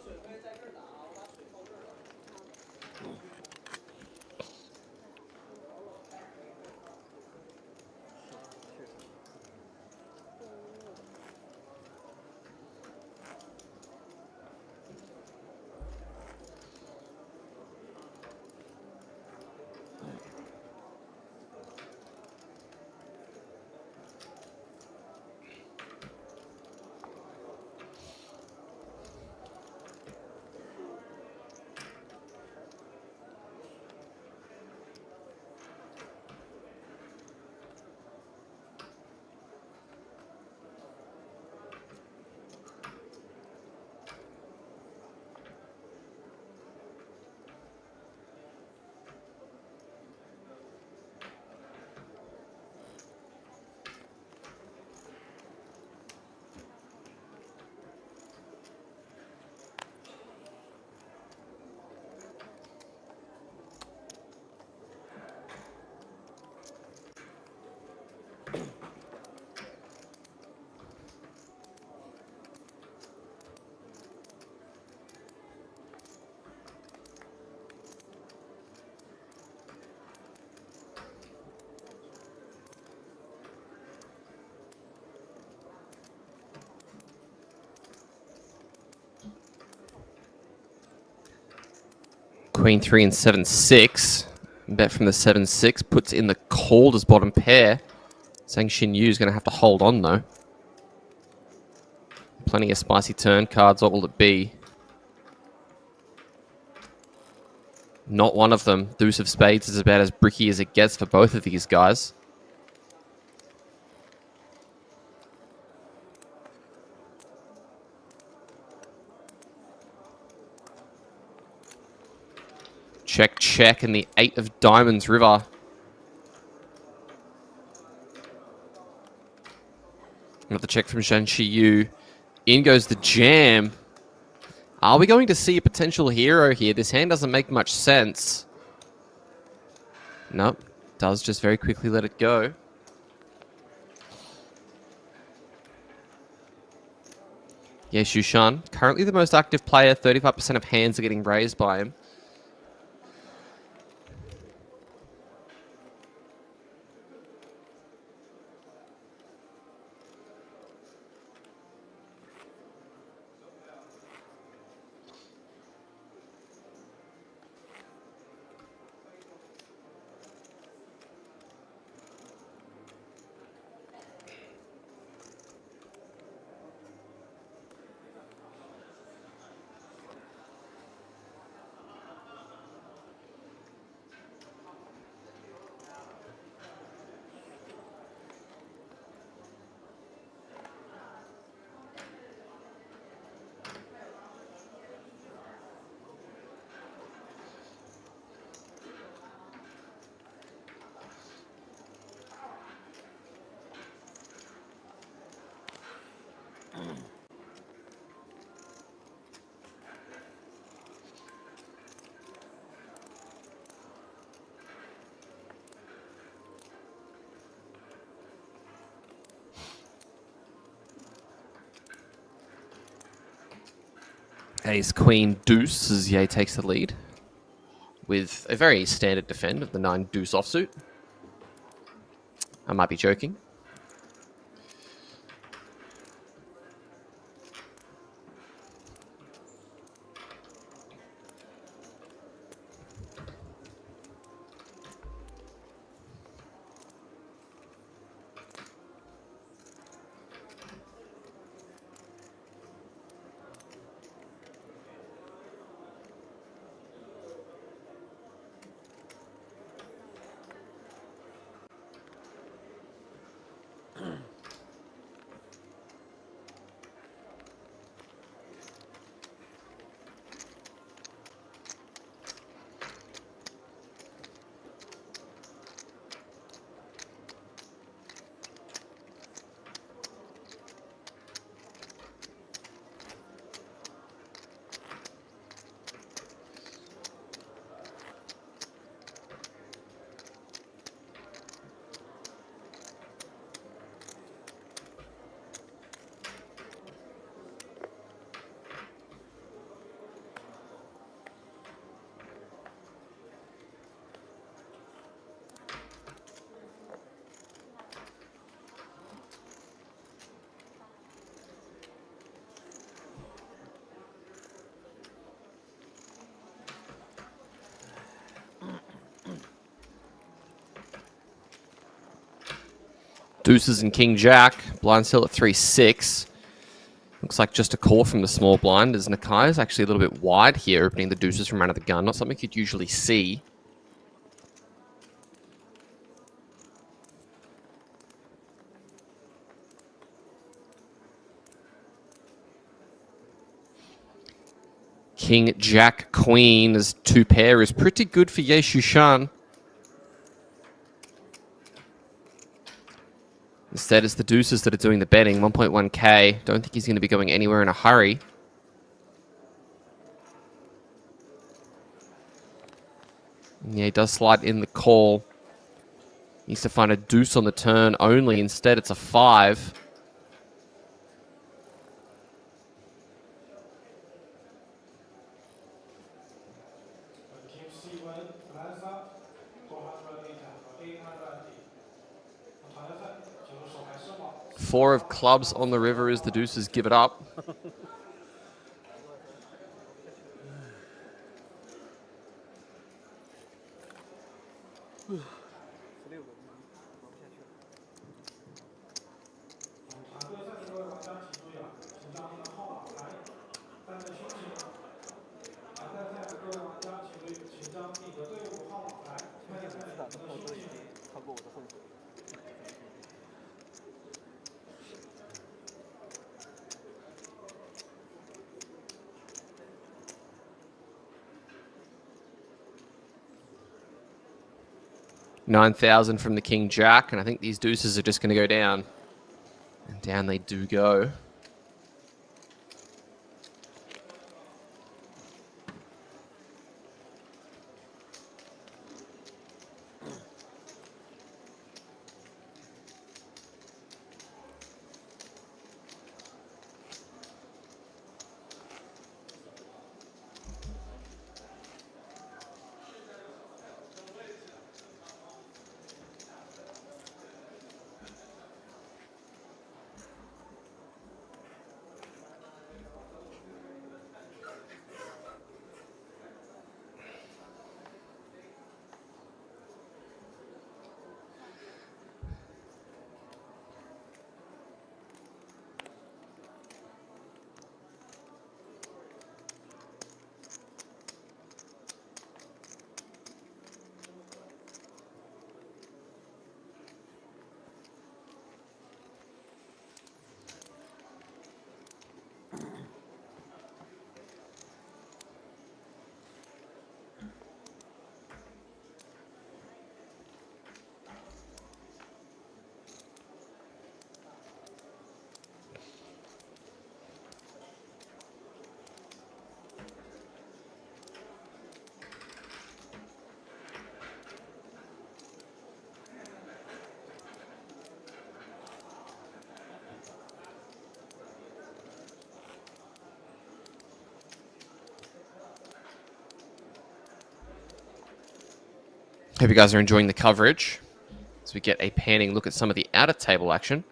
Queen 3 and 7-6. Bet from the 7-6 puts in the called as bottom pair. Zhang Xinyu is going to have to hold on, though. Plenty of spicy turn cards. What will it be? Not one of them. Deuce of Spades is about as bricky as it gets for both of these guys. Check, check, and the 8 of Diamonds river. Another check from Zhang Xiyu. In goes the jam. Are we going to see a potential hero here? This hand doesn't make much sense. Nope. Does just very quickly let it go. Ye Shushan, currently the most active player. 35% of hands are getting raised by him. Ace, Queen, Deuce as Ye takes the lead. With a very standard defend of the 9 Deuce offsuit. I might be joking. Deuces and King Jack. Blind still at 3-6. Looks like just a call from the small blind, as Nakai is actually a little bit wide here, opening the deuces from under the gun. Not something you'd usually see. King, Jack, Queen as 2 pair is pretty good for Ye Shushan. Instead, it's the deuces that are doing the betting. 1.1k. Don't think he's going to be going anywhere in a hurry. Yeah, he does slide in the call. Needs to find a deuce on the turn only. Instead, it's a 5. Four of clubs on the river as the deuces give it up. $9,000 from the King Jack, and I think these deuces are just going to go down. And down they do go. Hope you guys are enjoying the coverage as we get a panning look at some of the outer table action.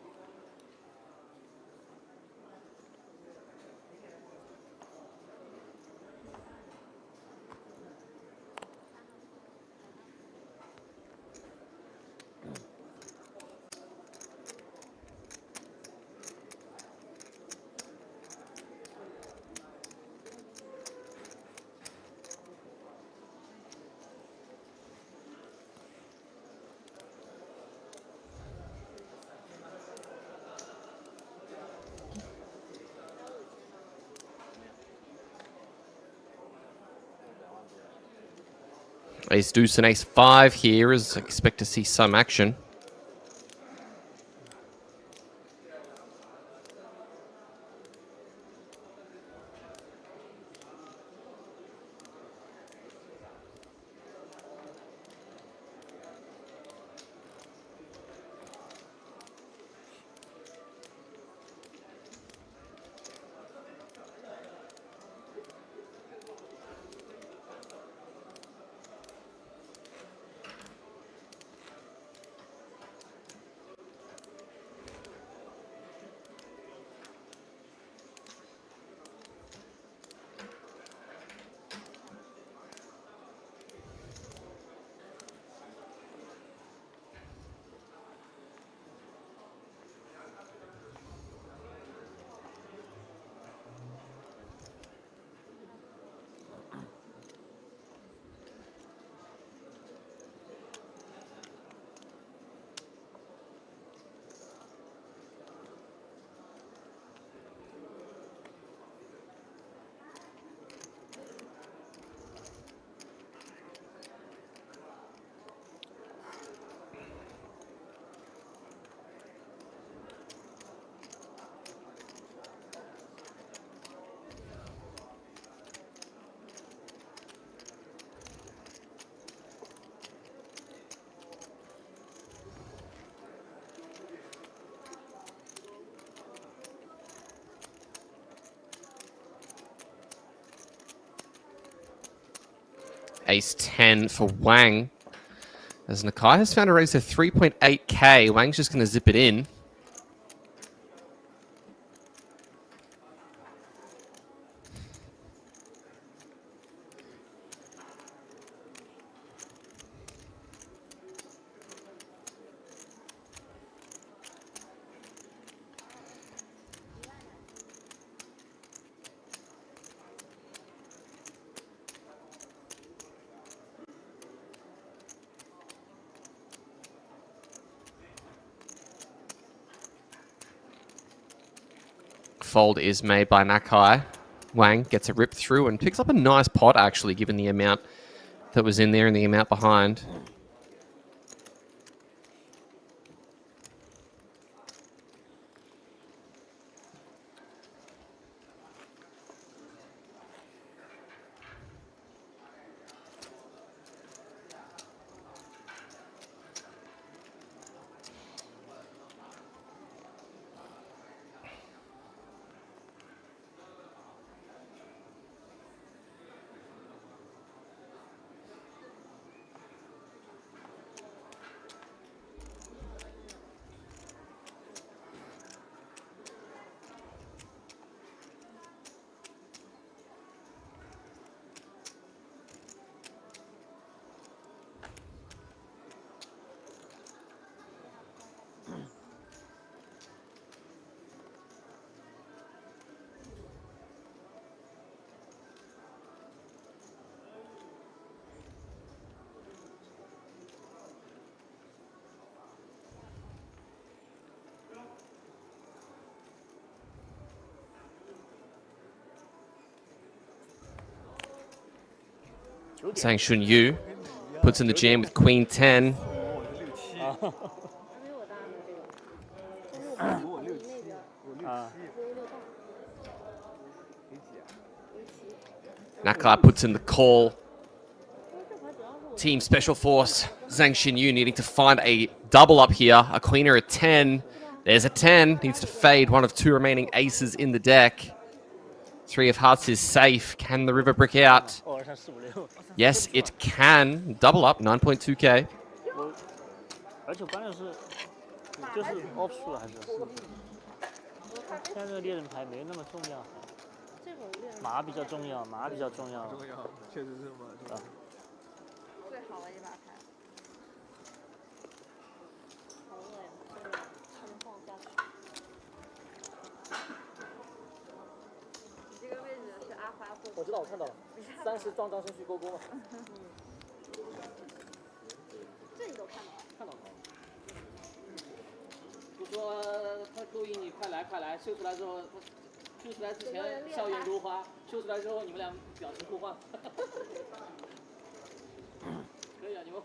Ace deuce and ace 5 here, as I expect to see some action. Ace-10 for Wang. As Nakai has found a raise to 3.8k. Wang's just going to zip it in. Fold is made by Nakai. Wang gets a rip through and picks up a nice pot, actually, given the amount that was in there and the amount behind. Sang Shun Yu puts in the jam with Queen 10. 我6七，啊， Nakai puts in the call. Team Special Force, Zhang Xinyu needing to find a double up here. A queen or a 10. There's a 10. Needs to fade one of two remaining aces in the deck. 3 of hearts is safe. Can the river brick out? 2、2、3、4、5、6。 Yes, it can. Double up, 9.2k. 而且关键是，就是 offsuit 还是现在这个猎人牌没那么重要，马比较重要，马比较重要。重要，确实是马重要。最好的一把牌。好恶呀，这个不能放下去。你这个位置是阿发或？我知道，我看到了，30撞张顺序勾勾嘛。这你都看到了？看到了。 就说他勾引你，快来快来，秀出来之后，秀出来之前笑颜如花，秀出来之后你们俩表情互换。可以啊，你们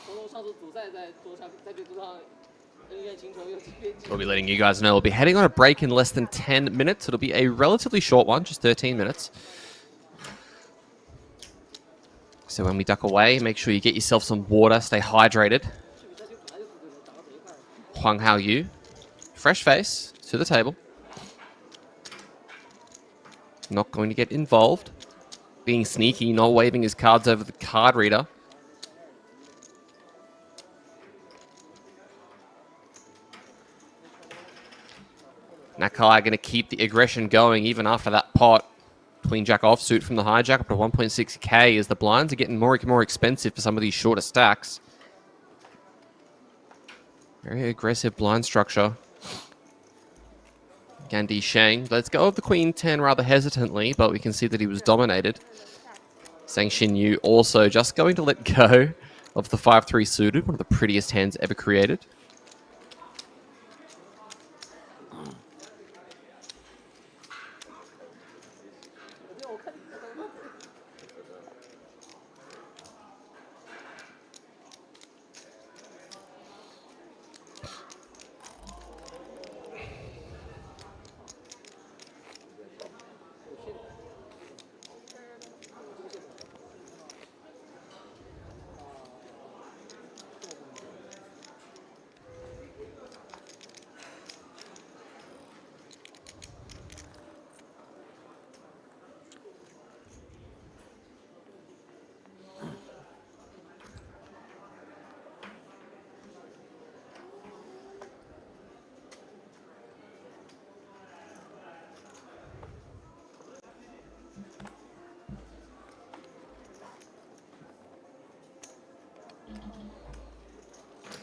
活动上次主赛在桌上，在这桌上恩怨情仇又 We'll be letting you guys know we'll be heading on a break in less than 10 minutes. It'll be a relatively short one, just 13 minutes. So when we duck away, make sure you get yourself some water, stay hydrated. Huang Hao Yu, fresh face to the table. Not going to get involved. Being sneaky, not waving his cards over the card reader. Nakai going to keep the aggression going even after that pot. Queen Jack offsuit from the hijack up to 1.6k as the blinds are getting more and more expensive for some of these shorter stacks. Very aggressive blind structure. Gandhi Shang lets go of the Queen 10 rather hesitantly, but we can see that he was dominated. Zhang Xinyu also just going to let go of the 5-3 suited, one of the prettiest hands ever created.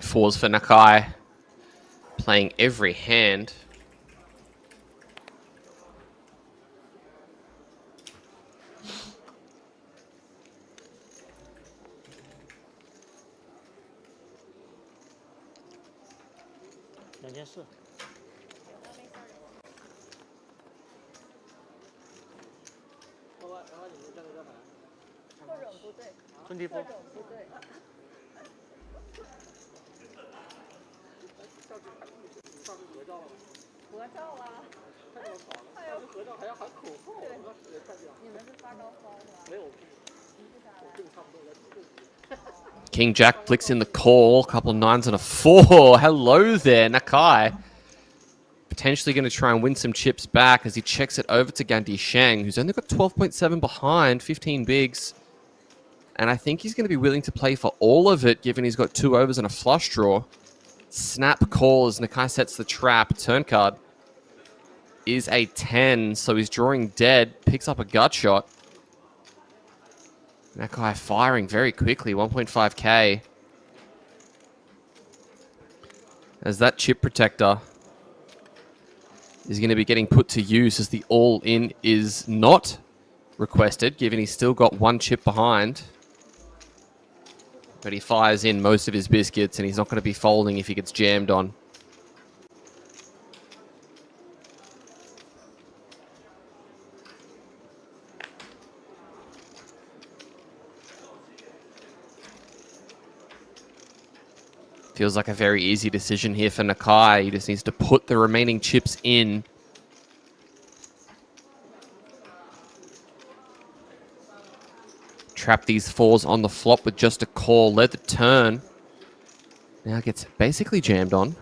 fours for Nakai. Playing every hand.2400。或者不对， 24。或者不对。合照啊！哎呦，合照还要喊口号，对，你们是发高烧是吧？没有，停不下来。King Jack flicks in the call. Couple nines and a 4. Hello there, Nakai. Potentially going to try and win some chips back as he checks it over to Gandhi Sheng, who's only got 12.7 behind, 15 bigs. And I think he's going to be willing to play for all of it, given he's got 2 overs and a flush draw. Snap call as Nakai sets the trap. Turn card is a 10, so he's drawing dead. Picks up a gut shot. Nakai firing very quickly, 1.5k. As that chip protector is going to be getting put to use as the all-in is not requested, given he's still got 1 chip behind. But he fires in most of his biscuits, and he's not going to be folding if he gets jammed on. Feels like a very easy decision here for Nakai. He just needs to put the remaining chips in. Trap these 4s on the flop with just a call. Let the turn. Now gets basically jammed on.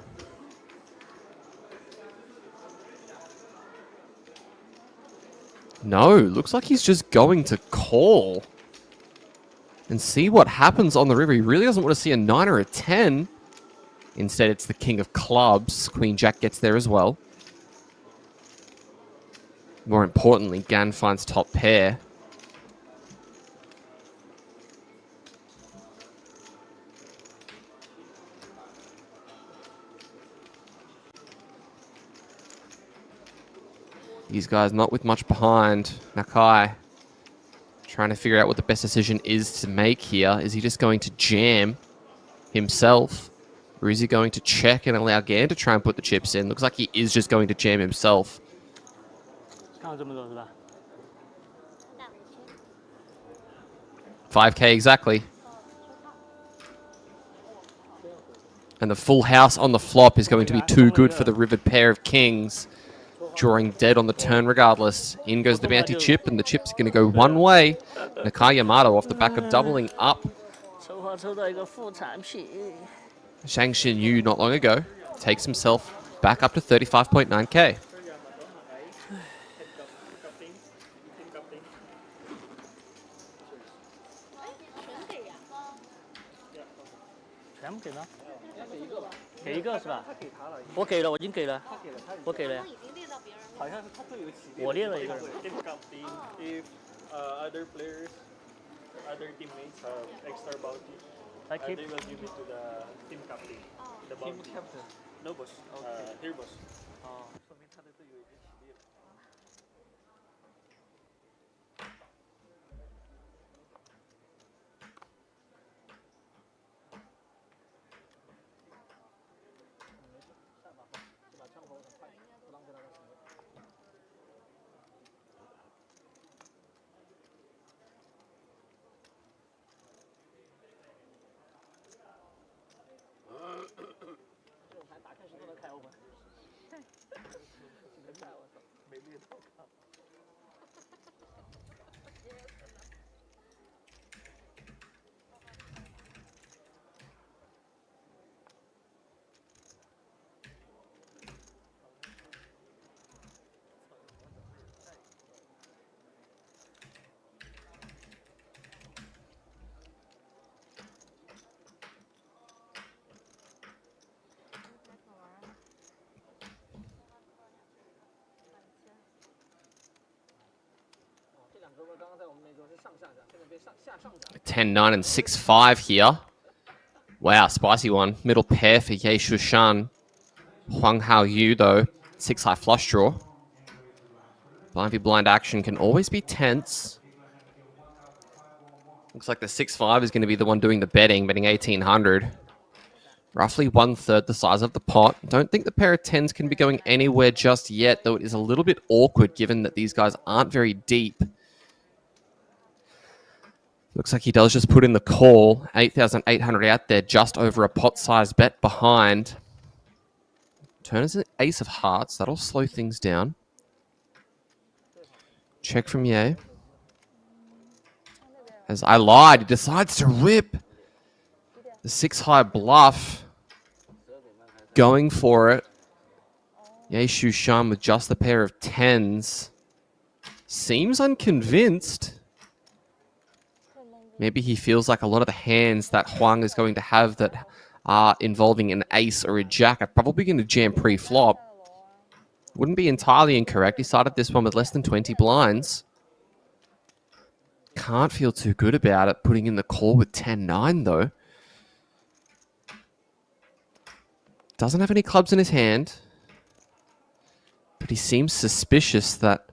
No, looks like he's just going to call. And see what happens on the river. He really doesn't want to see a 9 or a 10. Instead, it's the king of clubs. Queen Jack gets there as well. More importantly, Gan finds top pair. These guys not with much behind. Nakai trying to figure out what the best decision is to make here. Is he just going to jam himself? Or is he going to check and allow Gan to try and put the chips in? Looks like he is just going to jam himself. 5k exactly. And the full house on the flop is going to be too good for the rivered pair of kings. Drawing dead on the turn regardless. In goes the bounty chip, and the chip's going to go one way. Nakai Yamato off the back of doubling up. Shang Xin Yu not long ago takes himself back up to 35.9k. Other players, other teammates have extra bounty, they will give it to the team captain. The bounty. Team captain? No boss. Here boss. 说明他的队友已经起立了。10, 9, and 6, 5 here. Wow, spicy one. Middle pair for Ye Shushan. Huang Hao Yu, though. 6 high flush draw. Blind v blind action can always be tense. Looks like the 6-5 is going to be the one doing the betting 1800. Roughly 1/3 the size of the pot. Don't think the pair of 10s can be going anywhere just yet, though it is a little bit awkward given that these guys aren't very deep. Looks like he does just put in the call. 8,800 out there, just over a pot-sized bet behind. Turn is an ace of hearts. That'll slow things down. Check from Ye. As I lied, he decides to rip the 6-high bluff. Going for it. Ye Shushan with just the pair of 10s. Seems unconvinced. Maybe he feels like a lot of the hands that Huang is going to have that are involving an ace or a jack are probably going to jam pre-flop. Wouldn't be entirely incorrect. He started this one with less than 20 blinds. Can't feel too good about it, putting in the call with 10-9, though. Doesn't have any clubs in his hand. But he seems suspicious that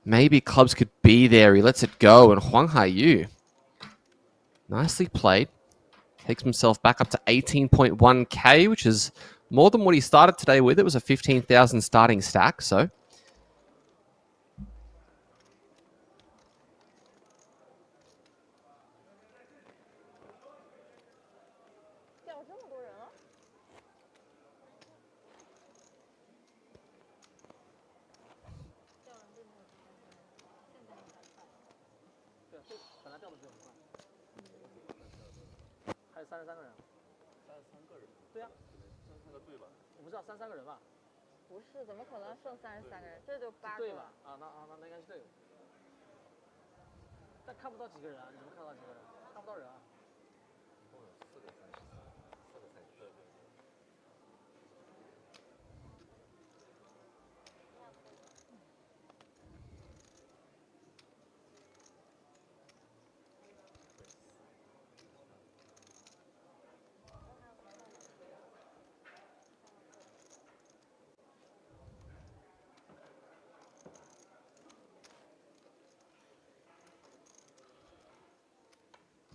maybe clubs could be there. He lets it go, and Huang Haiyu, nicely played. Takes himself back up to 18.1k, which is more than what he started today with. It was a 15,000 starting stack, so...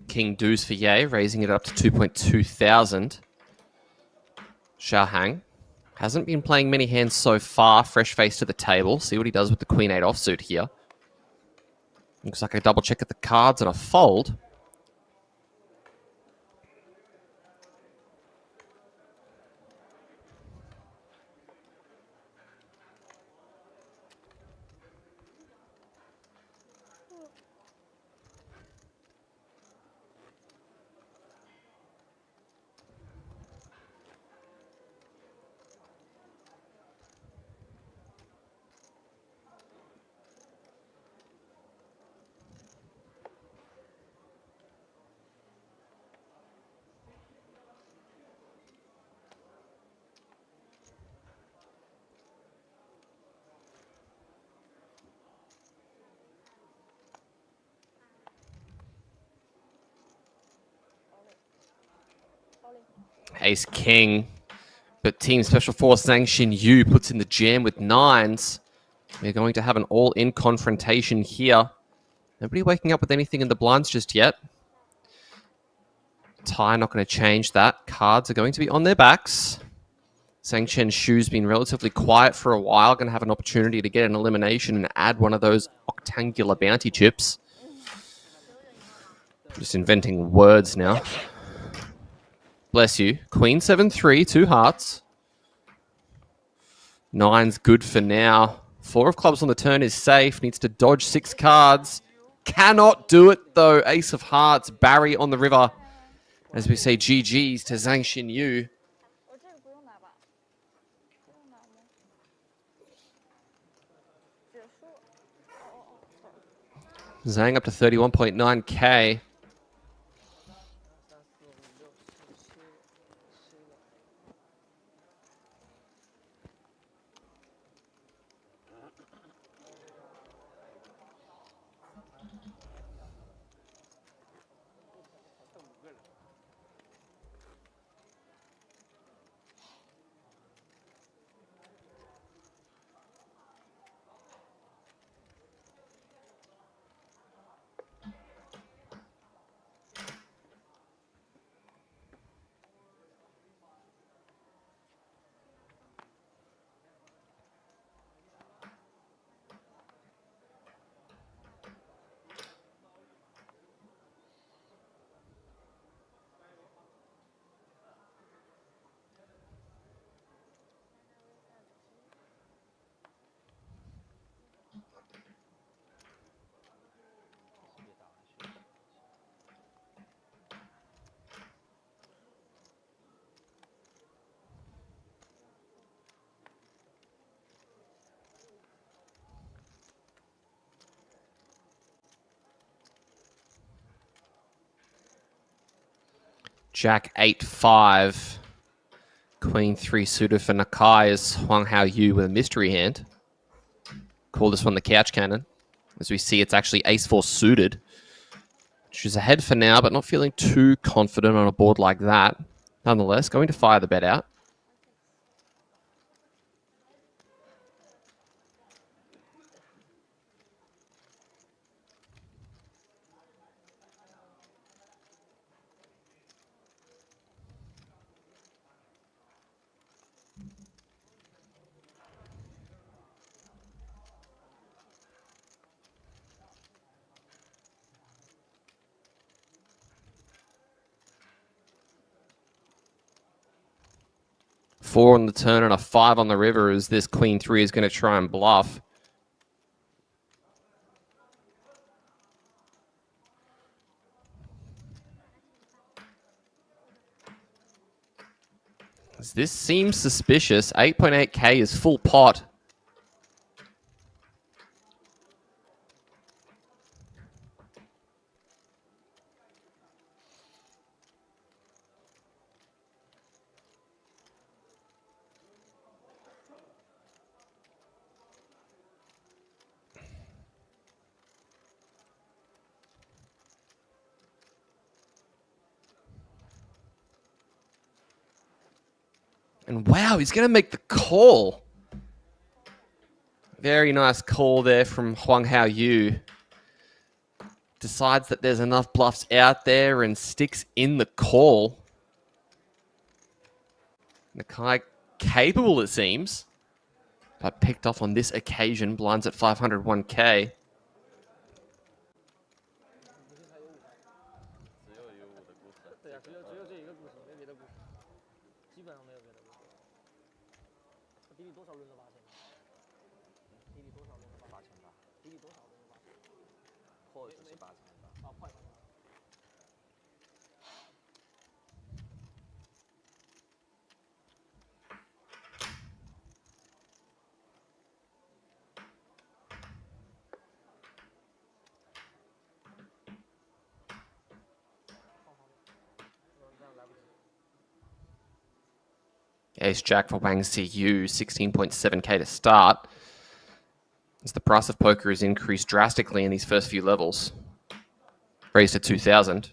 King Deuce for Ye, raising it up to 2,200. Xiao Hang hasn't been playing many hands so far. Fresh face to the table. See what he does with the Queen 8 offsuit here. Looks like a double check at the cards and a fold. Ace King. But Team Special Force Zhang Xin Yu puts in the jam with 9s. We're going to have an all-in confrontation here. Nobody waking up with anything in the blinds just yet. Tie not going to change that. Cards are going to be on their backs. Zhang Chen-Shu's been relatively quiet for a while. Going to have an opportunity to get an elimination and add one of those octangular bounty chips. Just inventing words now. Bless you. Queen 7-3, 2 hearts. 9's good for now. 4 of clubs on the turn is safe. Needs to dodge 6 cards. Cannot do it, though. Ace of hearts. Barry on the river. As we say, GG's to Zhang Xin-Yu. Zhang up to 31.9k. Jack 8-5. Queen 3 suited for Nakai is Huang Hao Yu with a mystery hand. Call this one the couch cannon. As we see, it's actually ace 4 suited. She's ahead for now, but not feeling too confident on a board like that. Nonetheless, going to fire the bet out. Four on the turn and a 5 on the river as this Queen 3 is going to try and bluff. This seems suspicious. 8.8k is full pot. And wow, he's going to make the call. Very nice call there from Huang Hao Yu. Decides that there's enough bluffs out there and sticks in the call. Nakai capable, it seems. But picked off on this occasion. Blinds at 501k. Ace Jack for Wang Ziyu, 16.7k to start. As the price of poker has increased drastically in these first few levels. Raised to 2,000.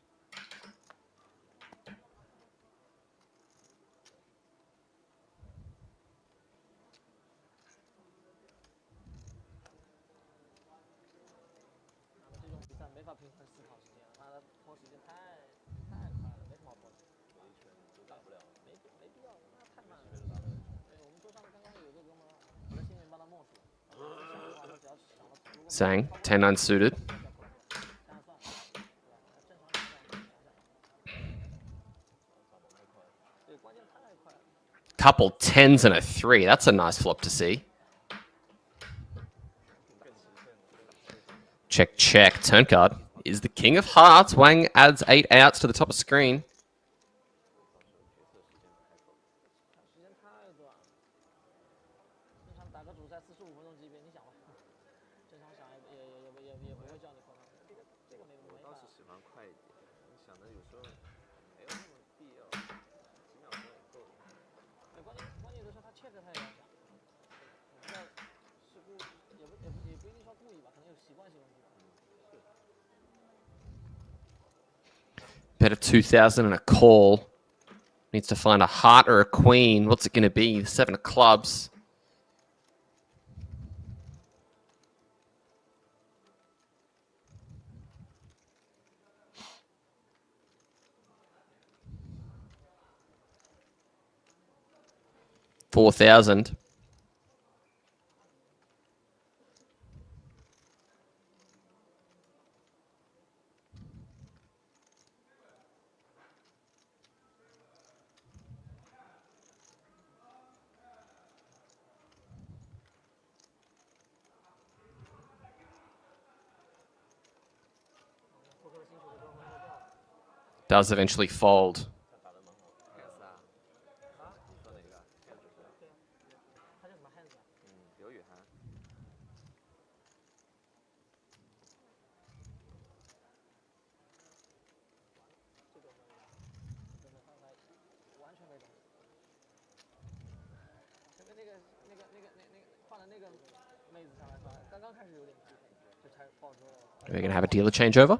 Sang, 10-9 suited. Couple 10s and a 3. That's a nice flop to see. Check, check. Turn card is the King of Hearts. Wang adds 8 outs to the top of screen. Bet of 2,000 and a call. Needs to find a heart or a queen. What's it going to be? 7 of clubs. $4,000. Does eventually fold. We're going to have a dealer changeover.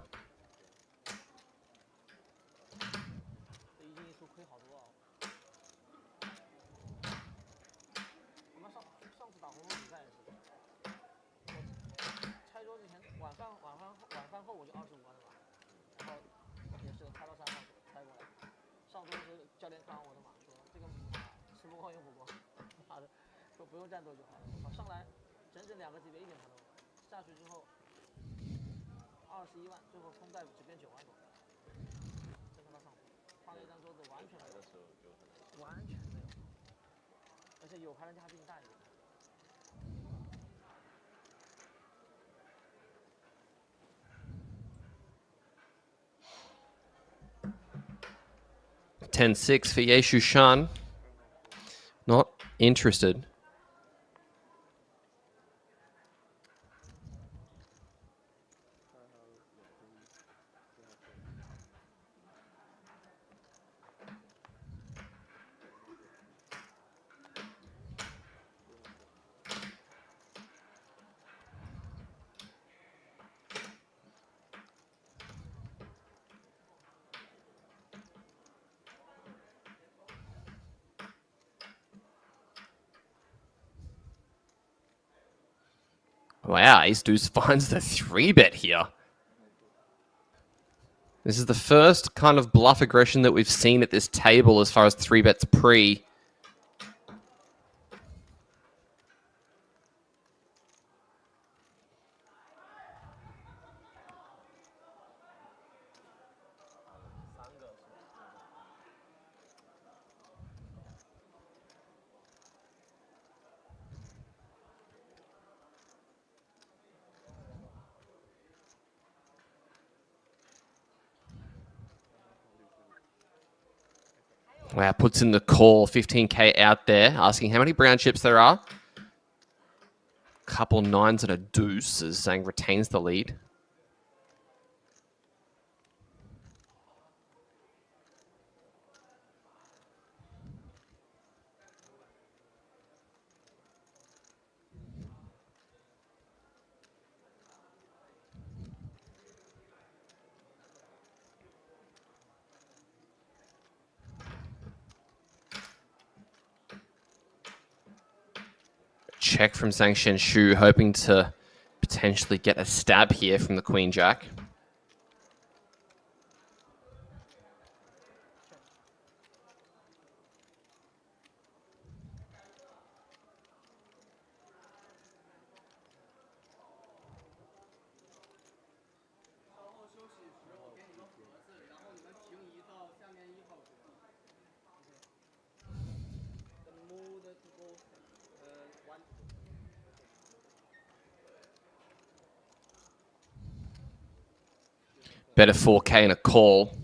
$10-6 for Yeshu Shan. Not interested. Wow, Ace Deuce finds the 3-bet here. This is the first kind of bluff aggression that we've seen at this table as far as 3-bets pre. Wow, puts in the call, 15K out there, asking how many brown chips there are. Couple nines and a deuce as Zhang retains the lead. Check from Zhang Shenshu, hoping to potentially get a stab here from the Queen Jack. Better 4K and a call.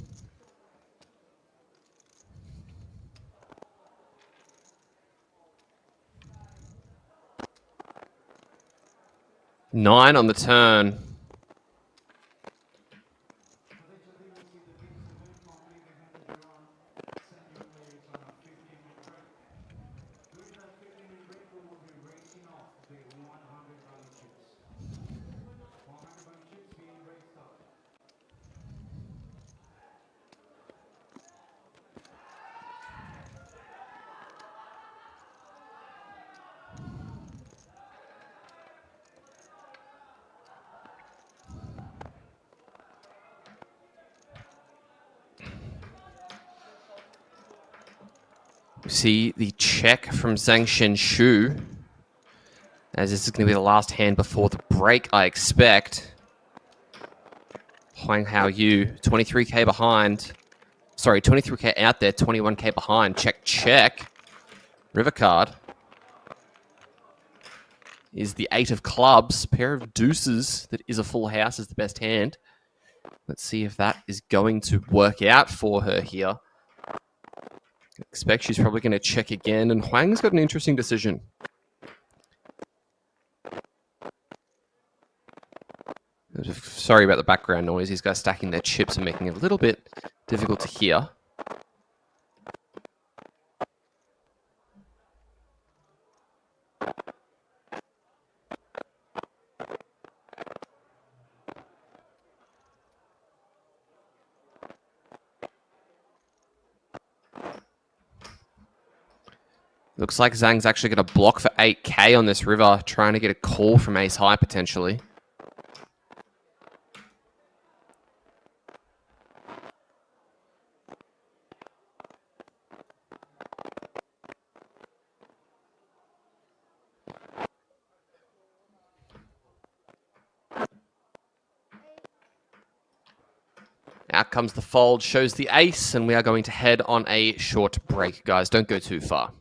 Nine on the turn. See the check from Zhang Shenshu. As this is going to be the last hand before the break, I expect. Huang Hao Yu, 23K behind. Sorry, 23K out there, 21K behind. Check, check. River card is the 8 of clubs. Pair of deuces that is a full house is the best hand. Let's see if that is going to work out for her here. I expect she's probably going to check again, and Huang's got an interesting decision. Sorry about the background noise. These guys stacking their chips and making it a little bit difficult to hear. Looks like Zhang's actually going to block for 8k on this river, trying to get a call from ace high potentially. Out comes the fold, shows the ace, and we are going to head on a short break, guys. Don't go too far.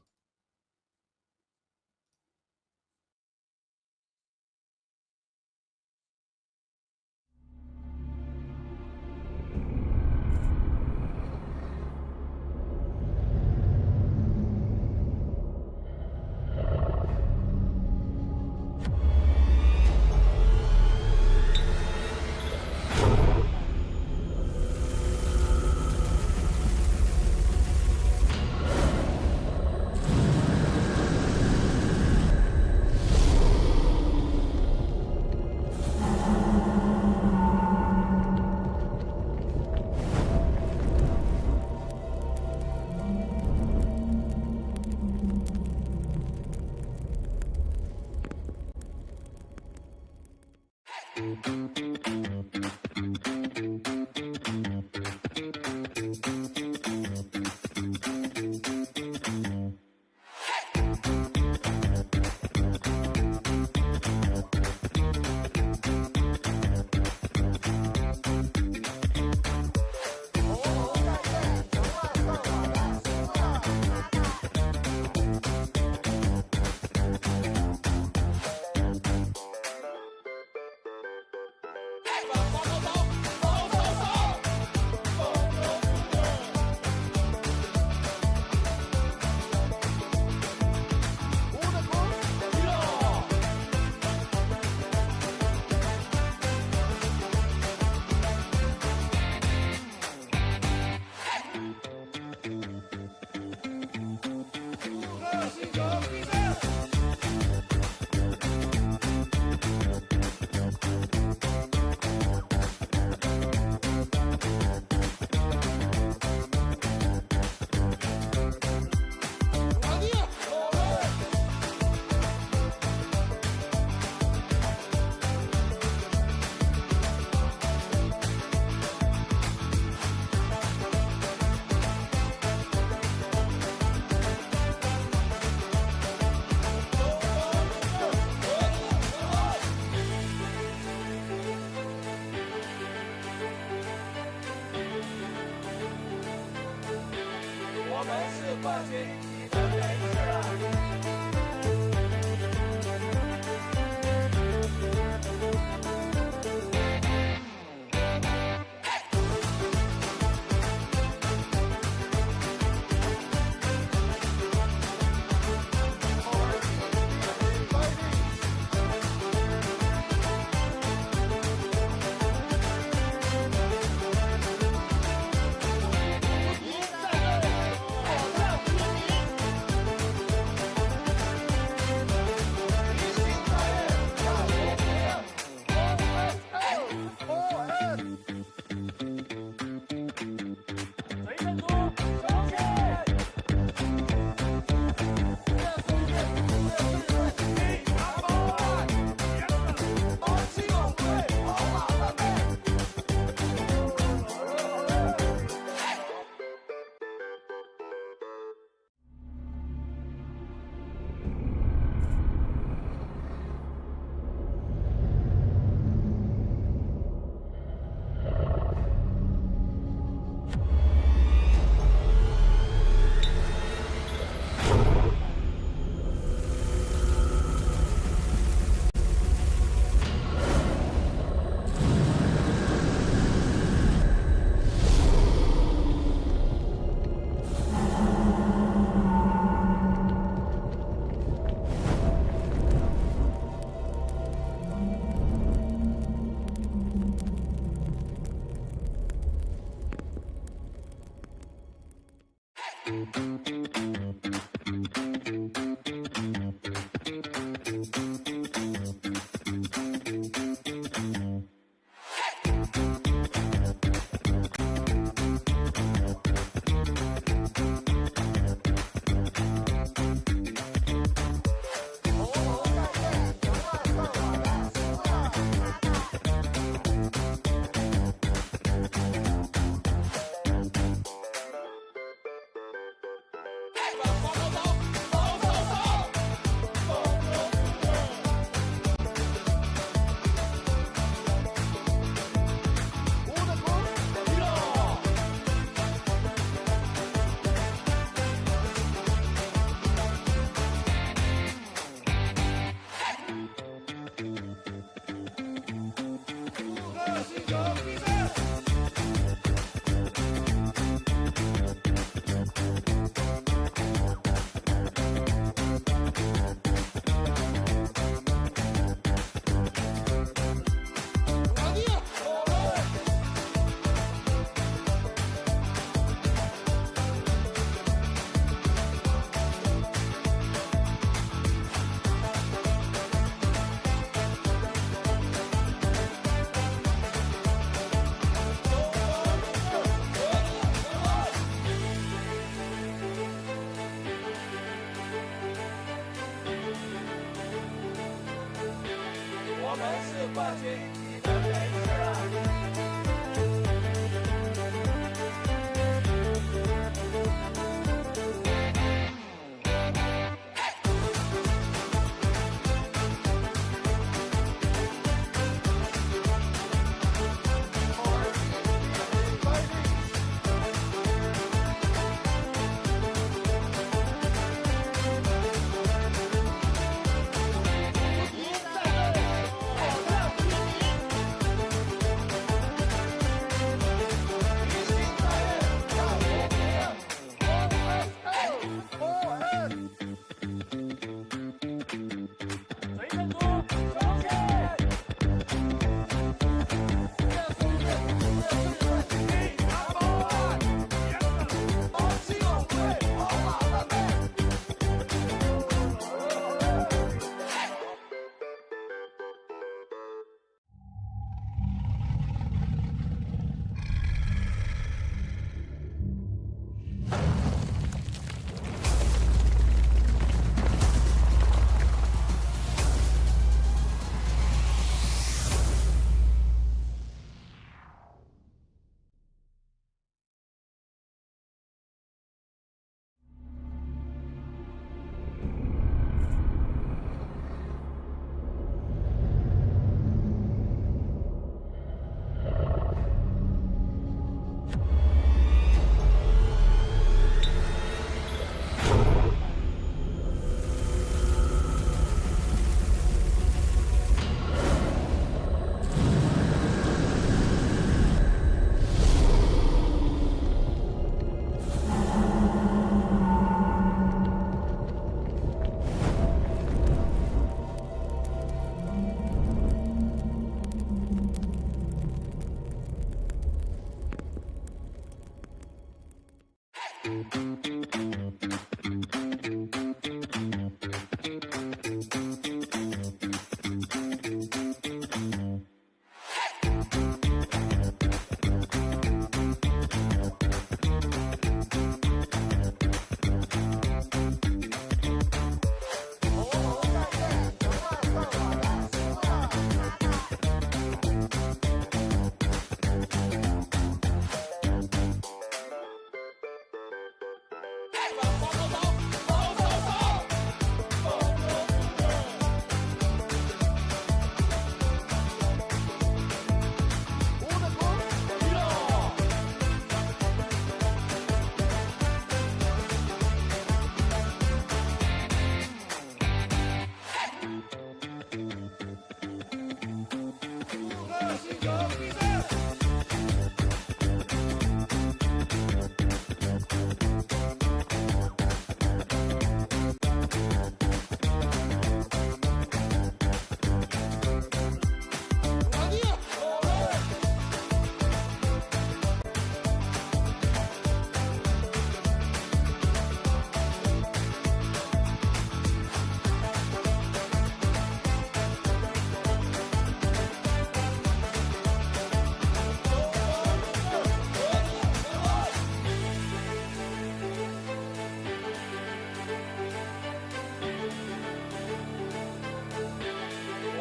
们是冠军，你的没事啊。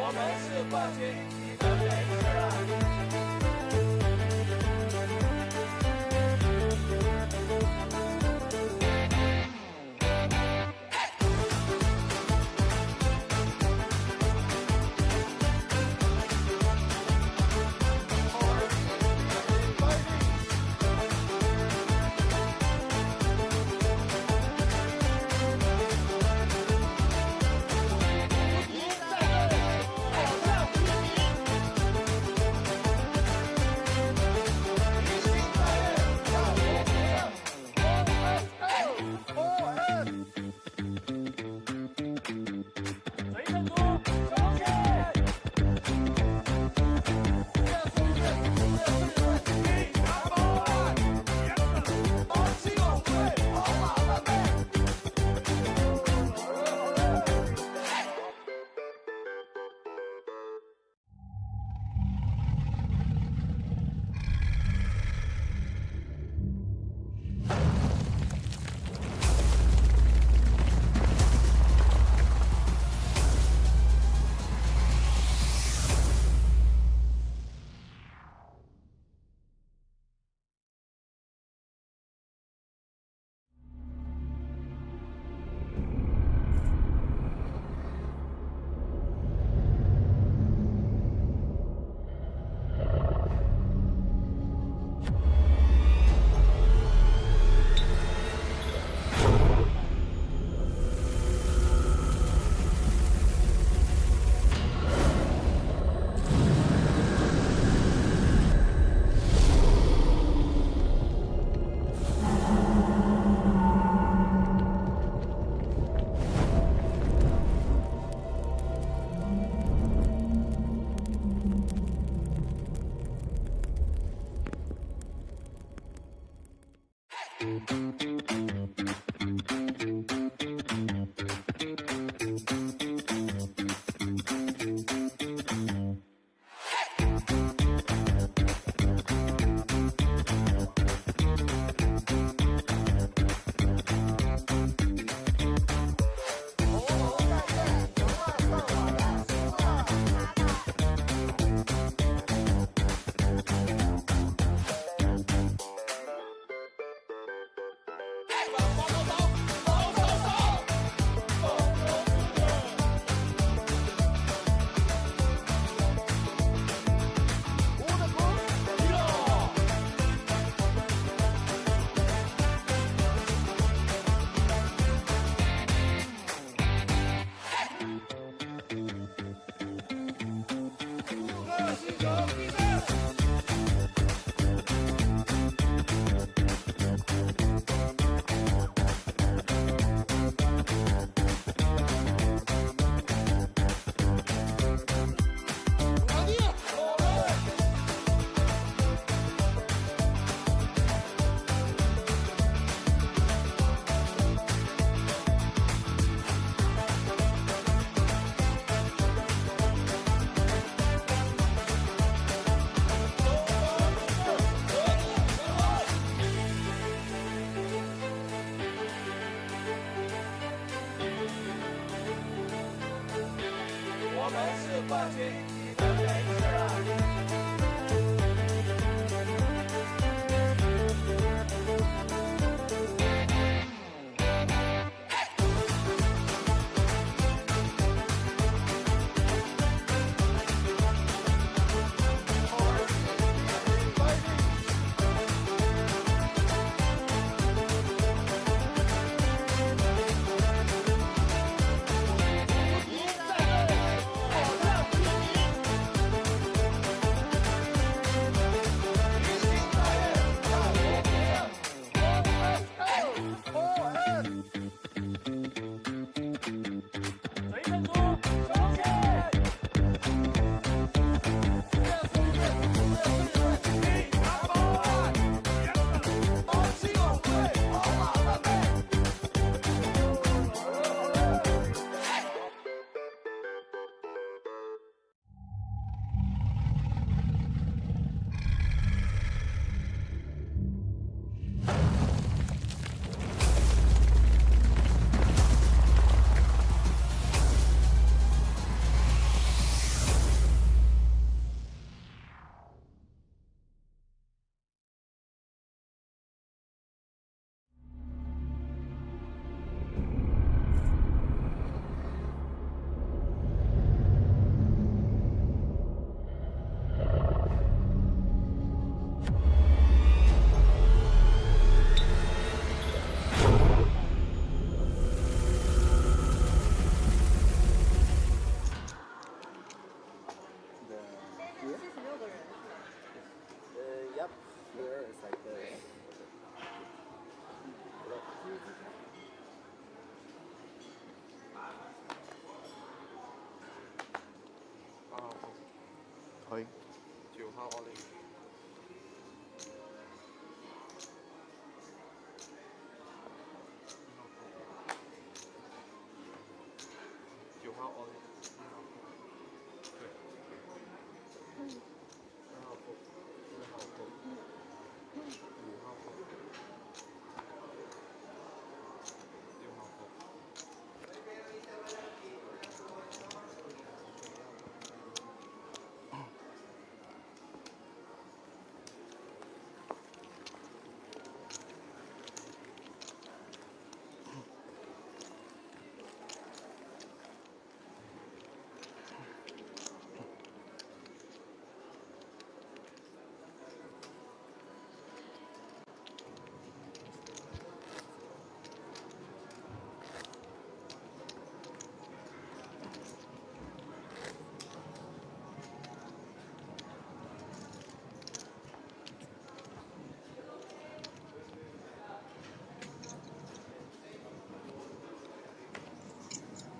我们是冠军，你的没事啊。Yep, here it's like this. Thôi, chiều how all in. Chiều how all in.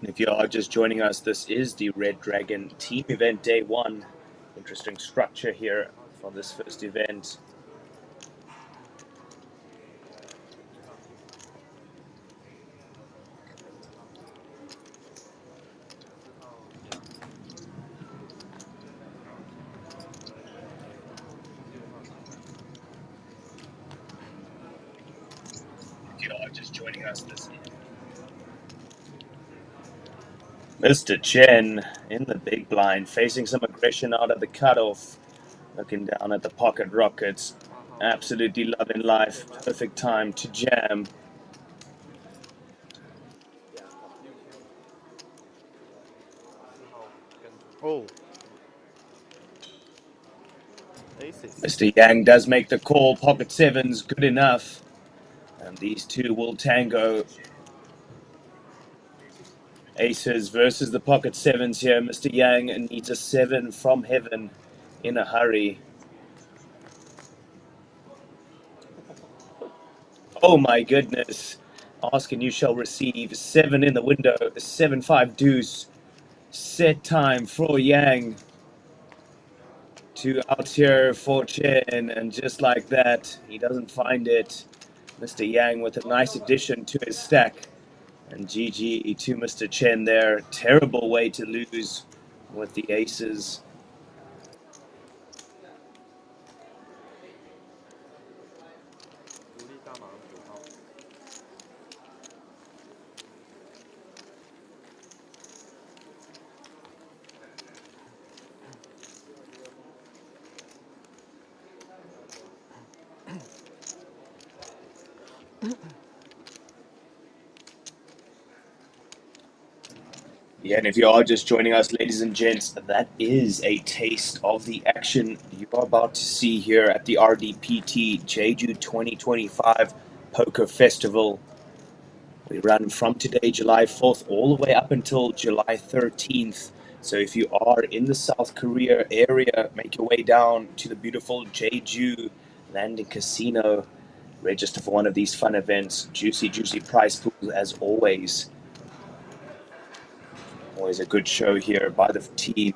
If you are just joining us, this is the Red Dragon team event day 1. Interesting structure here for this first event. If you are just joining us, this is Mr. Chen in the big blind, facing some aggression out of the cutoff. Looking down at the pocket rockets. Absolutely loving life. Perfect time to jam. Oh. Aces. Mr. Yang does make the call. Pocket sevens, good enough. And these two will tango. Aces versus the pocket sevens here. Mr. Yang needs a 7 from heaven in a hurry. Oh my goodness. Ask and you shall receive. 7 in the window. 7-5 deuce. Set time for Yang. 2 out here for Chen. And just like that, he doesn't find it. Mr. Yang with a nice addition to his stack. And GG to Mr. Chen there. Terrible way to lose with the aces. Yeah, and if you are just joining us, ladies and gents, that is a taste of the action you are about to see here at the RDPT Jeju 2025 Poker Festival. We run from today, July 4th, all the way up until July 13th. So if you are in the South Korea area, make your way down to the beautiful Jeju Landing Casino. Register for one of these fun events. Juicy, juicy prize pools as always. Always a good show here by the team.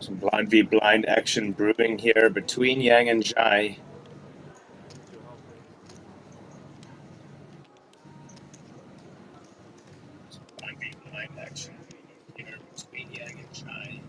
Some blind v blind action brewing here between Yang and Jai. Some blind v blind action here between Yang and Jai.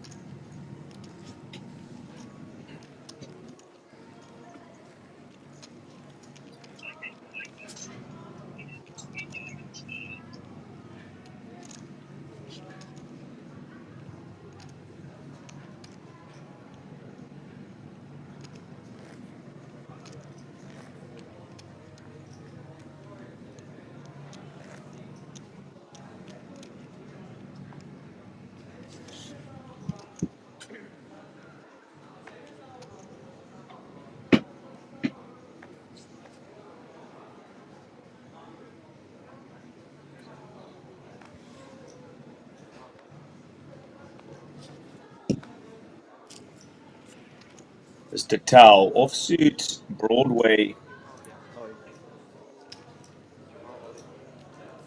Mr. Tao, offsuit, Broadway.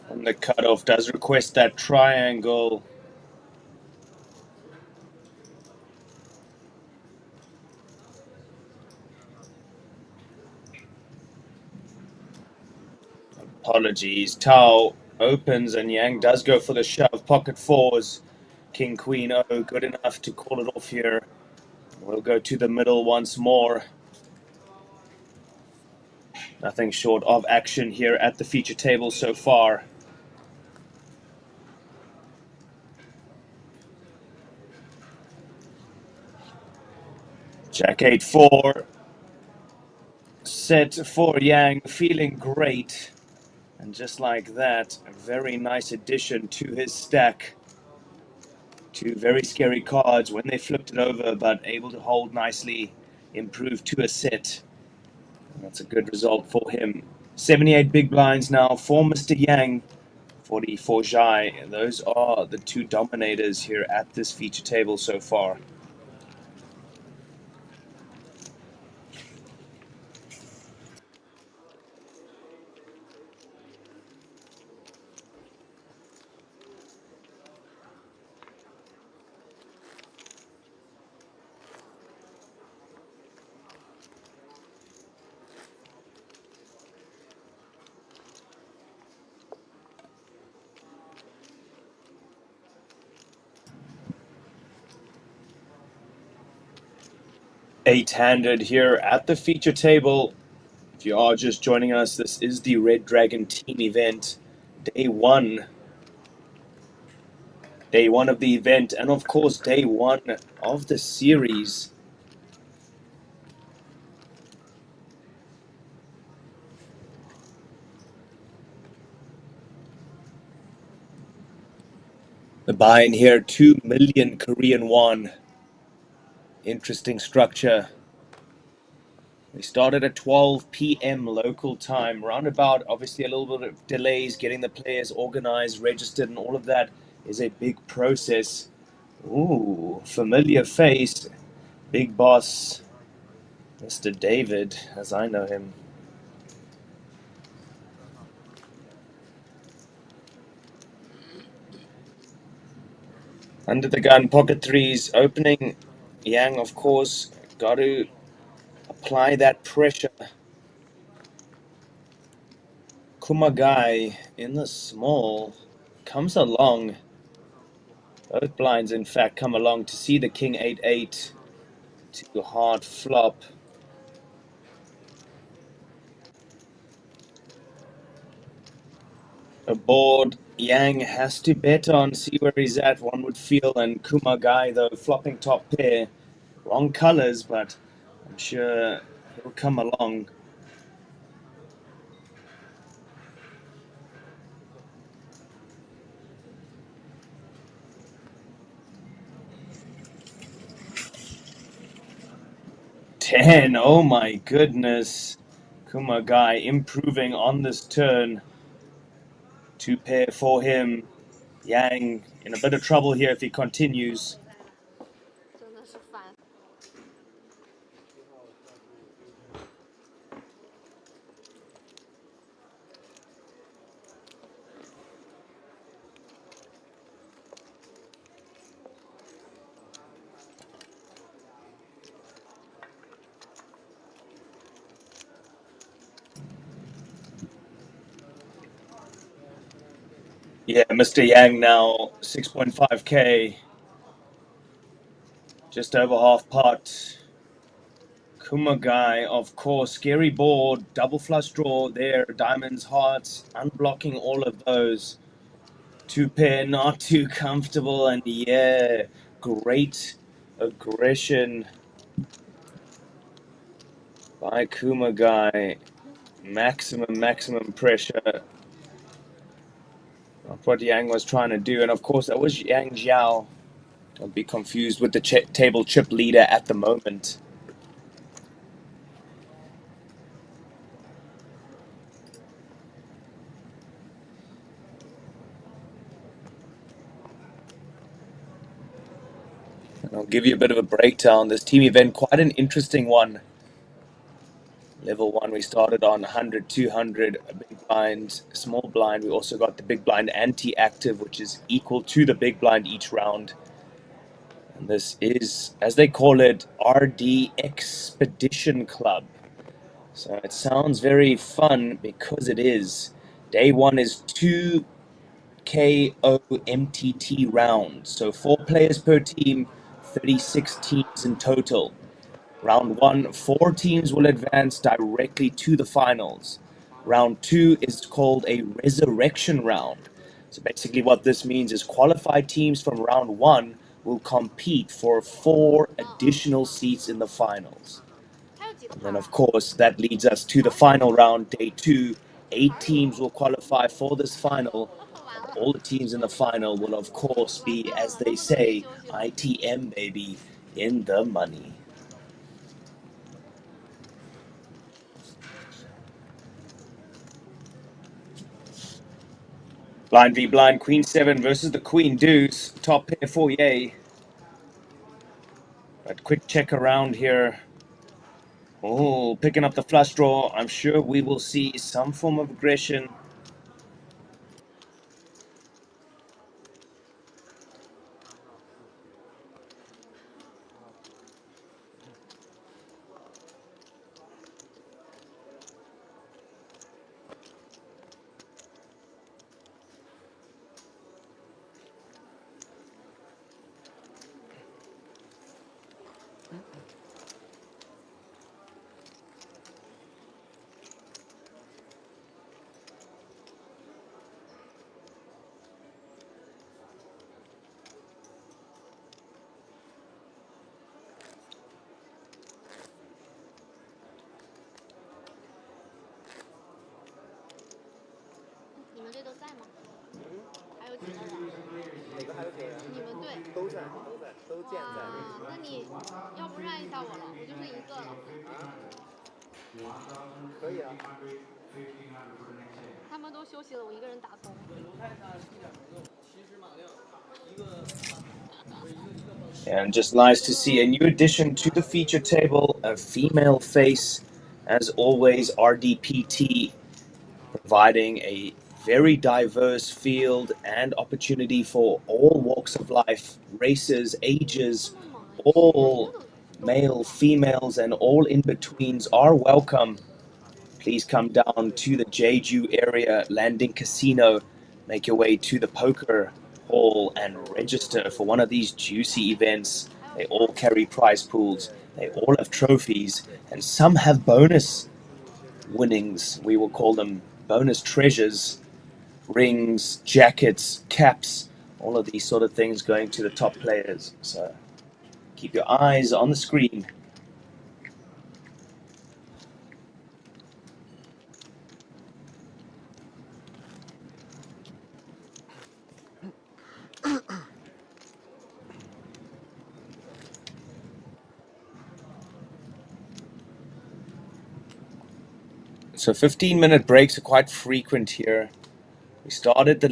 On the cutoff, does request that triangle. Apologies. Tao opens and Yang does go for the shove. Pocket fours. King, Queen, O, good enough to call it off here. We'll go to the middle once more. Nothing short of action here at the feature table so far. Jack 8-4. Set for Yang, feeling great. And just like that, a very nice addition to his stack. Two very scary cards when they flipped it over, but able to hold nicely, improve to a set. And that's a good result for him. 78 big blinds now for Mr. Yang, 40 for Jai. Those are the two dominators here at this feature table so far. 8-handed here at the feature table. If you are just joining us, this is the Red Dragon team event, day one. Day one of the event, and of course, day one of the series. The buy-in here, 2 million Korean won. Interesting structure. We started at 12 p.m. local time, roundabout. Obviously, a little bit of delays getting the players organized, registered, and all of that is a big process. Ooh, familiar face. Big boss, Mr. David, as I know him. Under the gun, pocket threes, opening. Yang, of course, got to apply that pressure. Kumagai in the small comes along. Both blinds, in fact, come along to see the king 8-8 to hard flop. A board Yang has to bet on, see where he's at, one would feel, and Kumagai, though, flopping top pair. Wrong colors, but I'm sure he'll come along. Ten, oh my goodness. Kumagai improving on this turn. Two pair for him. Yang in a bit of trouble here if he continues. Yeah, Mr. Yang now 6.5k. Just over half pot. Kumagai, of course, scary board, double flush draw there, diamonds, hearts, unblocking all of those. Two pair, not too comfortable, and yeah, great aggression by Kumagai. Maximum pressure. That's what Yang was trying to do, and of course that was Yang Zhao. Don't be confused with the table chip leader at the moment. And I'll give you a bit of a breakdown. This team event, quite an interesting one. Level 1, we started on 100, 200, a big blind, small blind. We also got the big blind anti-active, which is equal to the big blind each round. And this is, as they call it, RD Expedition Club. So it sounds very fun because it is. Day 1 is 2 KO MTT rounds. So 4 players per team, 36 teams in total. Round 1, 4 teams will advance directly to the finals. Round 2 is called a resurrection round. So basically what this means is qualified teams from round 1 will compete for 4 additional seats in the finals. And then of course that leads us to the final round, day 2. 8 teams will qualify for this final. And all the teams in the final will of course be, as they say, ITM baby, in the money. Blind v blind, Queen 7 versus the Queen Deuce. Top pair for Yay. But quick check around here. Oh, picking up the flush draw. I'm sure we will see some form of aggression. 都健在。哇，那你要不让一下我了，我就剩一个了。可以啊。他们都休息了，我一个人打工。And just nice to see a new addition to the feature table, a female face. As always, RDPT providing a very diverse field and opportunity for all walks of life, races, ages, all male, females, and all in-betweens are welcome. Please come down to the Jeju area landing casino, make your way to the poker hall and register for one of these juicy events. They all carry prize pools, they all have trophies, and some have bonus winnings. We will call them bonus treasures, rings, jackets, caps, all of these sort of things going to the top players. So keep your eyes on the screen. So 15-minute breaks are quite frequent here. We started the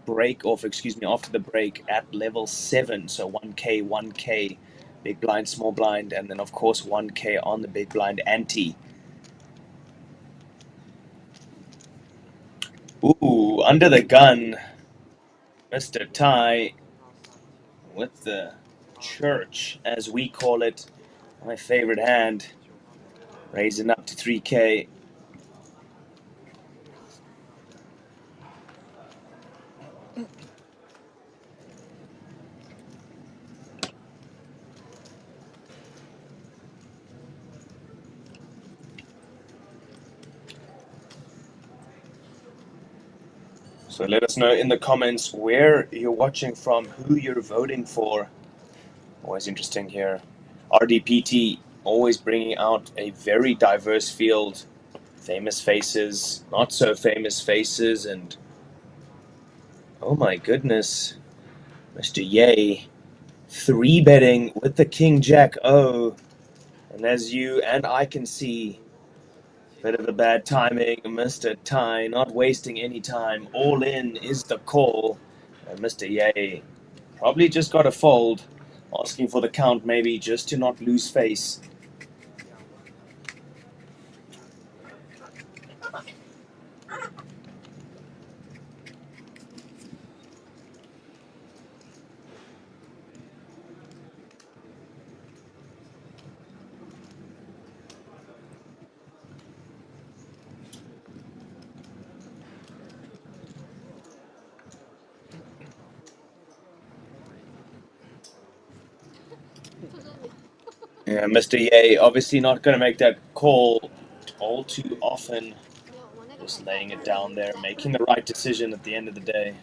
break off, after the break at level 7, so 1K, 1K, big blind, small blind, and then of course 1K on the big blind ante. Ooh, under the gun, Mr. Tai with the church, as we call it, my favorite hand, raising up to 3K. So let us know in the comments where you're watching from, who you're voting for. Always interesting here. RDPT always bringing out a very diverse field. Famous faces, not so famous faces, and oh my goodness, Mr. Yay, 3-betting with the King Jack O. And as you and I can see, bit of a bad timing, Mr. Tai not wasting any time. All in is the call. And Mr. Yay probably just got a fold, asking for the count maybe just to not lose face. Yeah, Mr. Ye obviously not going to make that call all too often. Just laying it down there, making the right decision at the end of the day.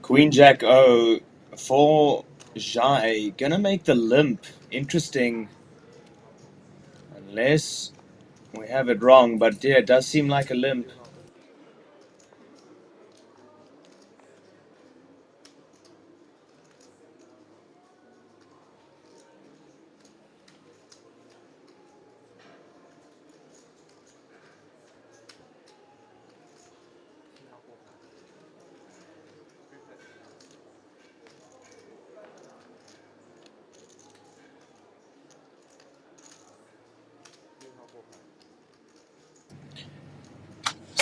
Queen Jack O for Jai. Gonna make the limp. Interesting. Unless we have it wrong, but yeah, it does seem like a limp.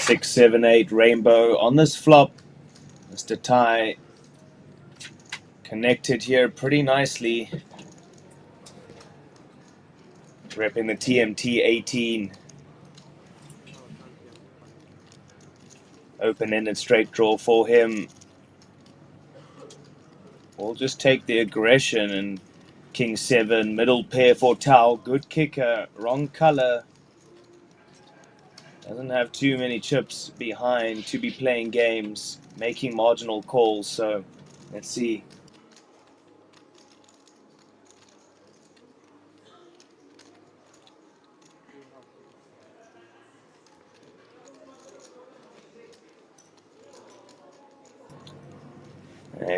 6, 7, 8 rainbow on this flop. Mr. Tai connected here pretty nicely. Repping the TMT 18. Open-ended straight draw for him. We'll just take the aggression and King 7, middle pair for Tao. Good kicker, wrong color. Doesn't have too many chips behind to be playing games, making marginal calls, so let's see.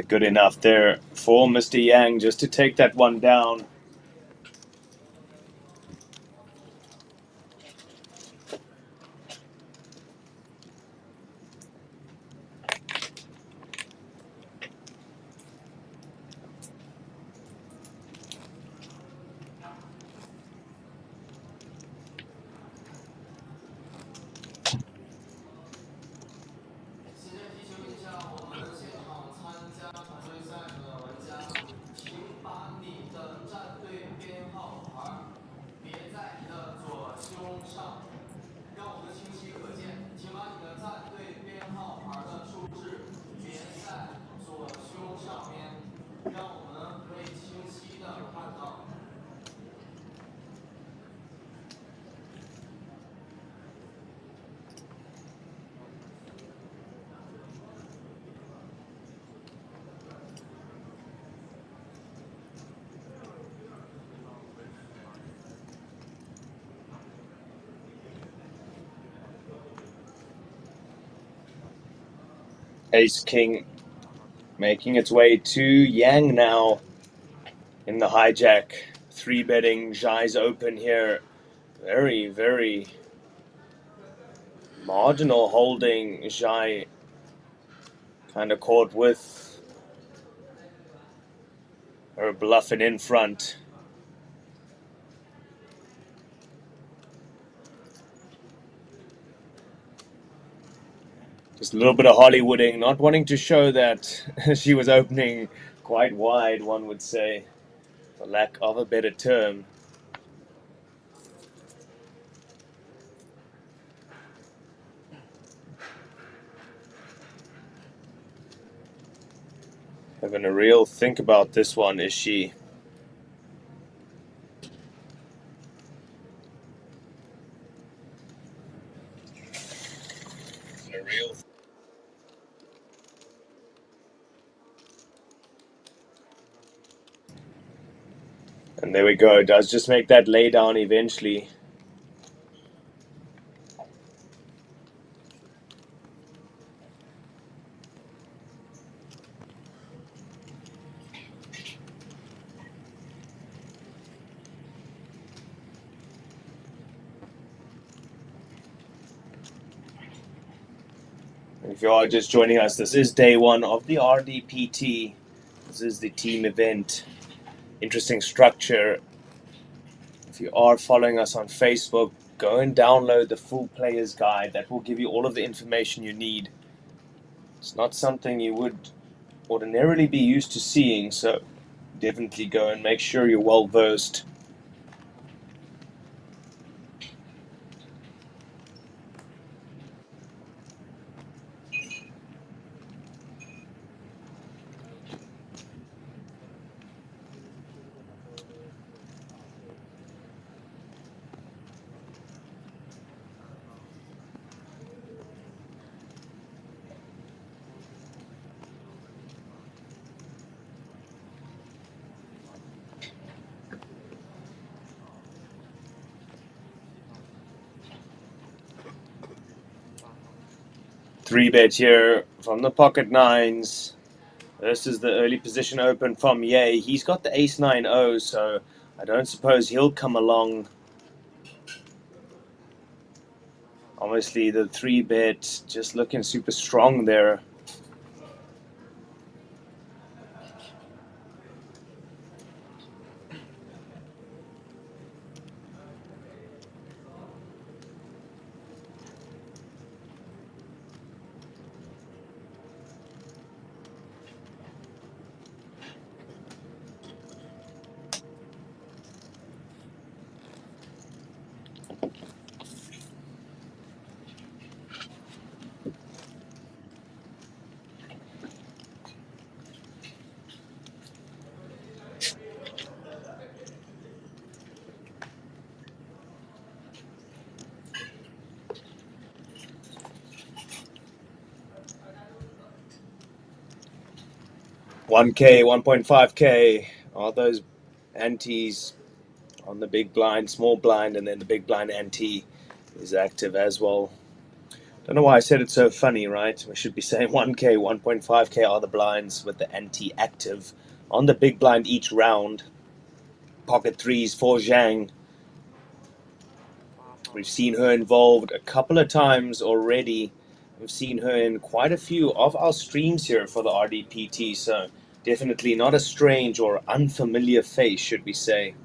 Good enough there for Mr. Yang just to take that one down. Ace King making its way to Yang now in the hijack. 3-betting, Zhai's open here. Very, very marginal holding. Zhai kind of caught with her bluffing in front. Just a little bit of Hollywooding, not wanting to show that she was opening quite wide, one would say, for lack of a better term. Having a real think about this one, is she? And there we go. It does just make that lay down eventually. If you are just joining us, this is day one of the RDPT. This is the team event. Interesting structure. If you are following us on Facebook, go and download the full player's guide. That will give you all of the information you need. It's not something you would ordinarily be used to seeing, so definitely go and make sure you're well versed. Three bet here from the pocket nines. This is the early position open from Ye. He's got the ace 9-0, so I don't suppose he'll come along. Obviously, the 3-bet just looking super strong there. 1K, 1.5K. Are those antes on the big blind, small blind, and then the big blind ante is active as well. Don't know why I said it so funny, right? We should be saying 1K, 1.5K are the blinds with the ante active on the big blind each round. Pocket threes for Zhang. We've seen her involved a couple of times already. We've seen her in quite a few of our streams here for the RDPT, so definitely not a strange or unfamiliar face, should we say.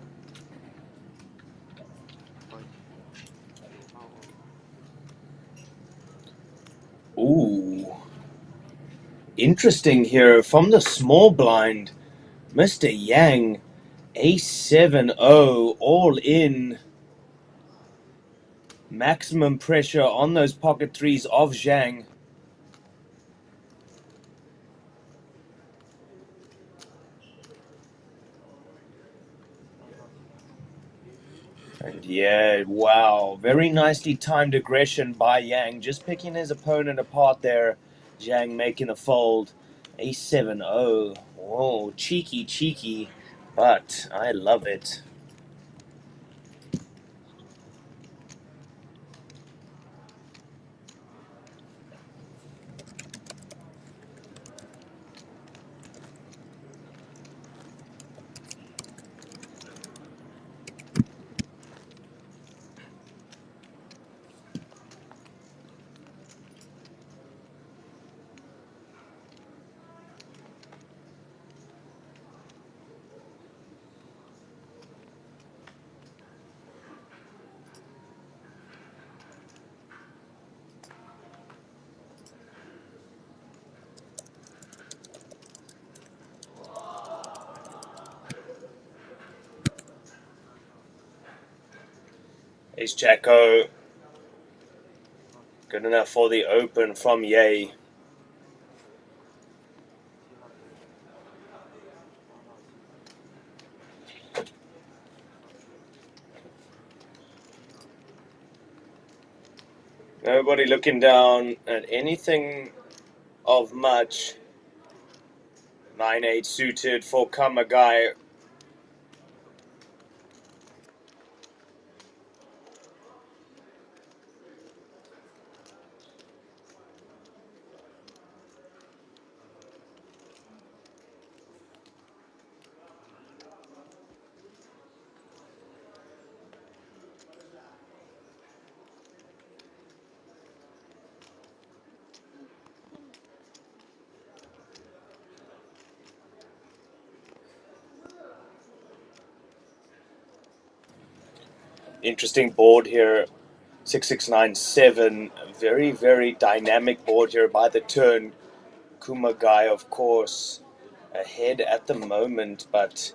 Ooh. Interesting here from the small blind. Mr. Yang, A7-0, all in. Maximum pressure on those pocket threes of Zhang. And yeah, wow. Very nicely timed aggression by Yang. Just picking his opponent apart there. Zhang making a fold. A7-0. Whoa, cheeky, cheeky. But I love it. Ace Jacko. Good enough for the open from Ye. Nobody looking down at anything of much. 9-8 suited for Kamagai. Interesting board here. 6697. Very, very dynamic board here by the turn. Kumagai, of course, ahead at the moment, but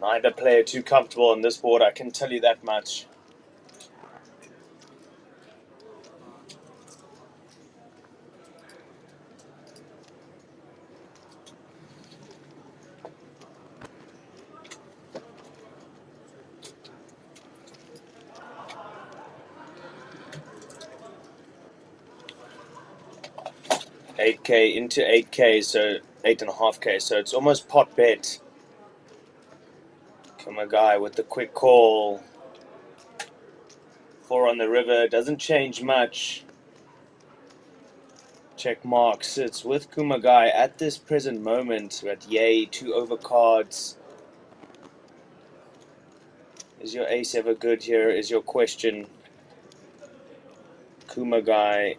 neither player too comfortable on this board, I can tell you that much. $8K into $8K, so 8.5K, so it's almost pot bet. Kumagai with the quick call. 4 on the river, doesn't change much. Check mark sits with Kumagai at this present moment. We're at Yay, 2 overcards. Is your ace ever good here, is your question. Kumagai.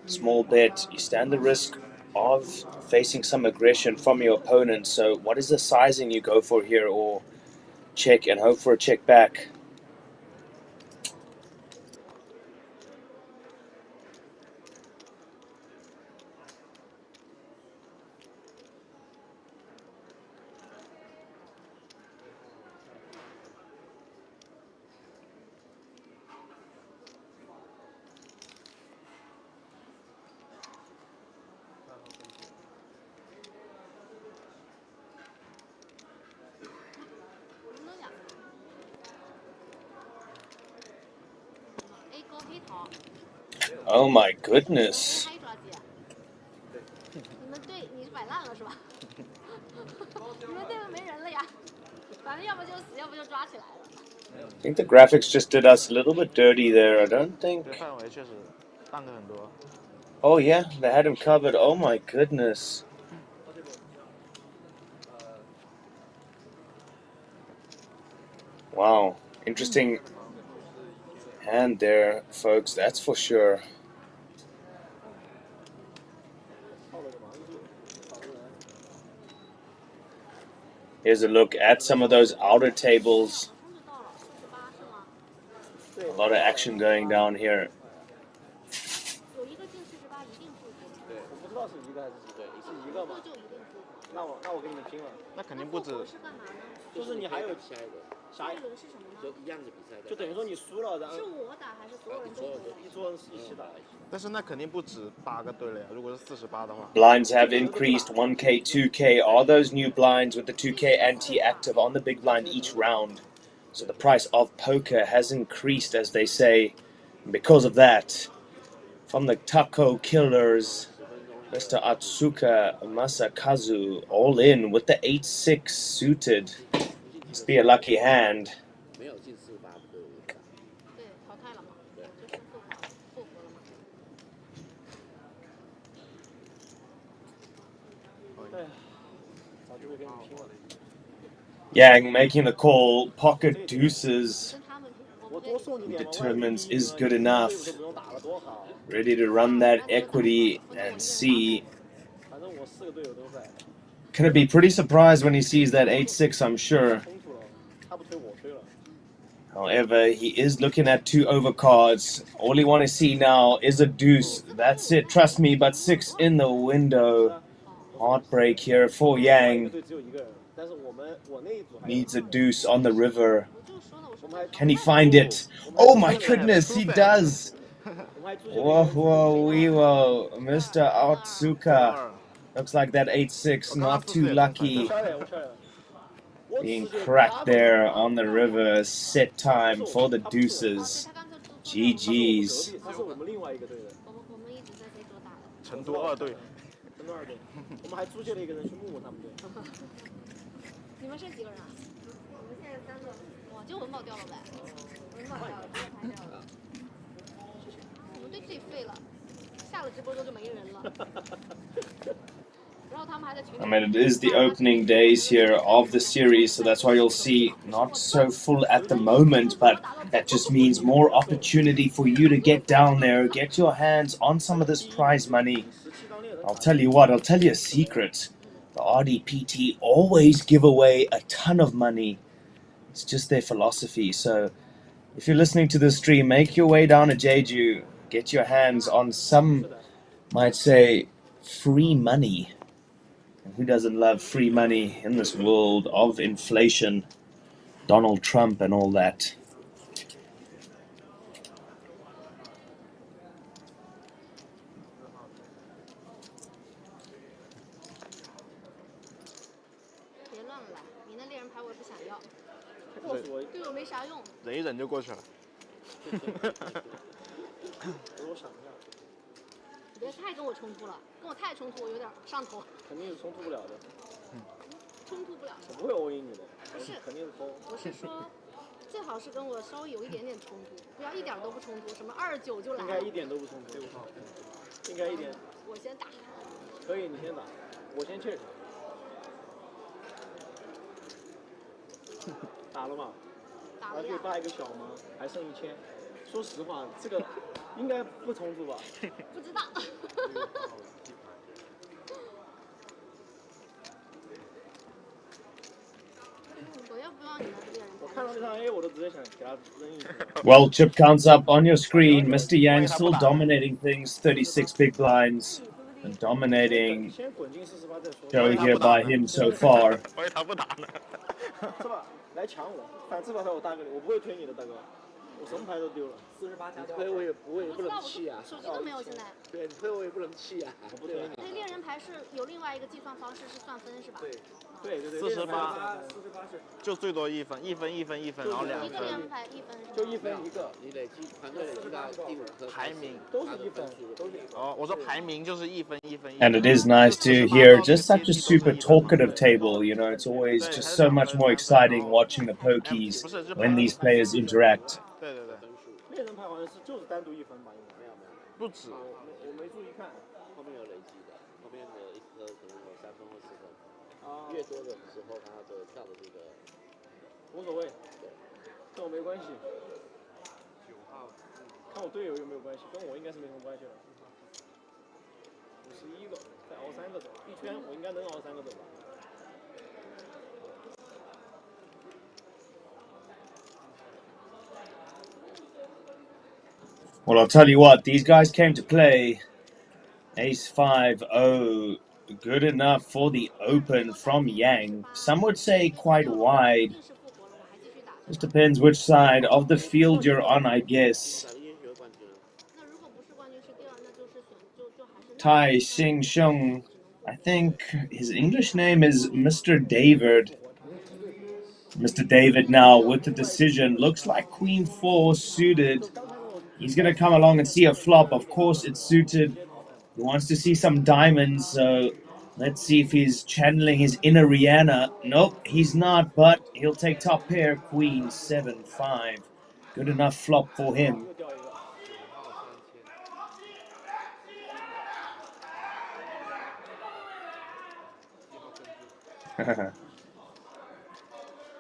Small bet, you stand the risk of facing some aggression from your opponent, so what is the sizing you go for here, or check and hope for a check back? Oh my goodness. 队你是摆烂了是吧？你们队伍没人了呀，反正要不就死，要不就抓起来了。 I think the graphics just did us a little bit dirty there. I don't think. 这范围确实淡的很多。 Oh yeah, they had him covered. Oh my goodness. Wow, interesting hand there, folks. That's for sure. Here's a look at some of those outer tables. A lot of action going down here. 有一个进48一定复活。对，我不知道是一个还是几对，是一个吗？就一定复活。那我给你们拼了。那肯定不止。是干嘛呢？就是你还有下一轮是什么呢？就一样的比赛，就等于说你输了，然后是我打还是所有人都回来？一桌人是一起打。但是那肯定不止8个队了呀，如果是48的话。 Blinds have increased 1K, 2K. Are those new blinds with the 2K anti-active on the big blind each round? So the price of poker has increased, as they say. And because of that, from the Taco Killers, Mr. Atsuka Masakazu all in with the 8-6 suited. Must be a lucky hand. 没有进48的队伍。对，淘汰了嘛，就是复活了嘛。哎呀，早就会给你拼了。 Yang making the call, pocket deuces. 跟他们，我多送你点嘛。 Determines is good enough. 队伍都不用打了，多好。 Ready to run that equity and see. 反正我4个队友都在。 Gonna be pretty surprised when he sees that 8-6, I'm sure. 冲突了，他不推我推了。 However, he is looking at 2 overcards. All he want to see now is a deuce. That's it, trust me, but 6 in the window. Heartbreak here for Yang. 队只有一个人，但是我那一组还有 Needs a deuce on the river. 我就说了，我说 Can he find it? Oh my goodness, he does! Whoa, whoa, wee, whoa. Mr. Atsuka. Looks like that 8-6 not too lucky. 我挑了。 Being cracked there on the river. Set time for the deuces. GG's. 他是我们另外一个队的。我们一直在非洲打的。成都2队。成都2队。我们还租借了一个人去木木他们队。你们剩几个人啊？我们现在3个。哇，就文保掉了呗。文保掉了，直接排掉了。我们队最废了，下了直播之后就没人了。然后他们还在群里。 I mean, it is the opening days here of the series, so that's why you'll see not so full at the moment, but that just means more opportunity for you to get down there, get your hands on some of this prize money. I'll tell you what, I'll tell you a secret. The RDPT always give away a ton of money. It's just their philosophy. So if you're listening to this stream, make your way down to Jeju, get your hands on some, might say, free money. And who doesn't love free money in this world of inflation, Donald Trump and all that? 别乱来，你那猎人牌我也不想要，告诉我，对我没啥用。忍一忍就过去了。给我想一下。你别太跟我冲突了，跟我太冲突，我有点上头。肯定是冲突不了的。冲突不了。我不会欧赢你的。不是，肯定是偷。我是说，最好是跟我稍微有一点点冲突，不要一点都不冲突，什么29就来了。应该一点都不冲突。应该一点。我先打。可以，你先打，我先 check。打了吗？打了呀。还可以大一个小吗？还剩1000。说实话，这个应该不冲突吧？不知道。我要不要你的猎人？我看到这张 A， 我都直接想给他扔一瓶。Well, chip counts up on your screen. Mr. Yang still dominating things. 36 big blinds. And dominating 先滚进48再说。 show here by him so far. 我以为他不打呢。是吧？来抢我，反制吧，我大哥，我不会推你的，大哥。我什么牌都丢了。48加掉。推我也不能弃啊。手机都没有现在。对，你推我也不能弃啊。我不推你。那猎人牌是有另外一个计算方式，是算分是吧？对。对。48是。就最多1分，1分，然后2分。一个猎人牌1分是吧？就1分一个，你累积团队累积到第5颗。排名都是1分，都是。哦，我说排名就是1分。And it is nice to hear just such a super talkative table. You know, it's always just so much more exciting watching the pokies when these players interact. 对。猎人牌好像就是单独1分吧，应该。没有。不止。我没注意看。后面有累积的，后面的一颗可能有3分或4分。越多的时候，它的跳的这个。无所谓。对。跟我没关系。9号。看我队友有没有关系，跟我应该是没什么关系了。51个，再熬3个走，一圈我应该能熬3个走吧。Well, I'll tell you what, these guys came to play. Ace 5, oh, good enough for the open from Yang. Some would say quite wide. Just depends which side of the field you're on, I guess. Tai Xing Sheng, I think his English name is Mr. David. Mr. David now with the decision. Looks like Queen 4 suited. He's going to come along and see a flop. Of course, it's suited. He wants to see some diamonds, so let's see if he's channeling his inner Rihanna. Nope, he's not, but he'll take top pair. Queen 7-5. Good enough flop for him.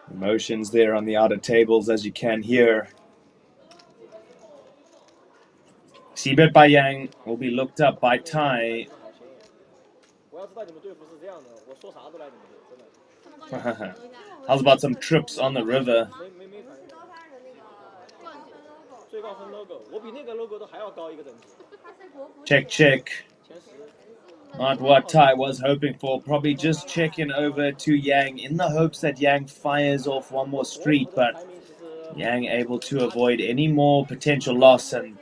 Emotions there on the outer tables, as you can hear. C-bet by Yang will be looked up by Tai. How's about some trips on the river? Check, check. Not what Tai was hoping for. Probably just checking over to Yang in the hopes that Yang fires off one more street, but Yang able to avoid any more potential loss. And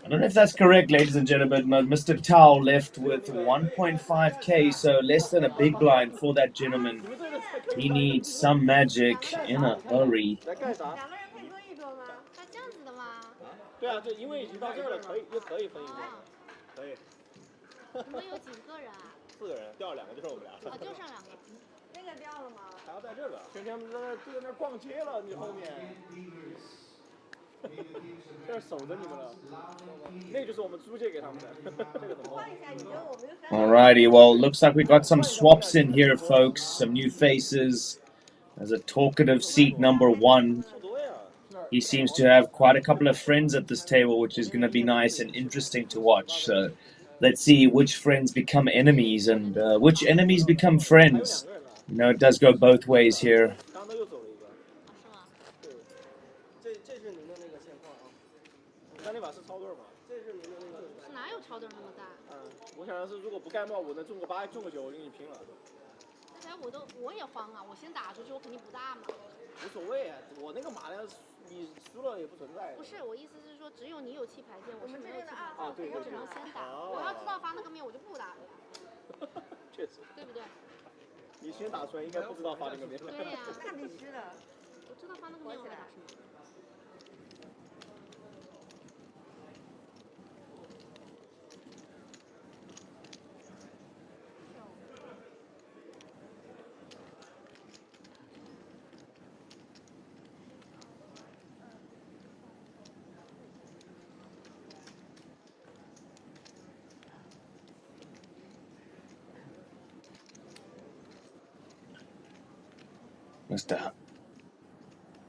I don't know if that's correct, ladies and gentlemen, but Mr. Tao left with 1.5k, so less than a big blind for that gentleman. He needs some magic in a hurry. Alrighty, well, looks like we got some swaps in here, folks. Some new faces. There's a talkative seat number 1. He seems to have quite a couple of friends at this table, which is going to be nice and interesting to watch. So let's see which friends become enemies and which enemies become friends. You know, it does go both ways here.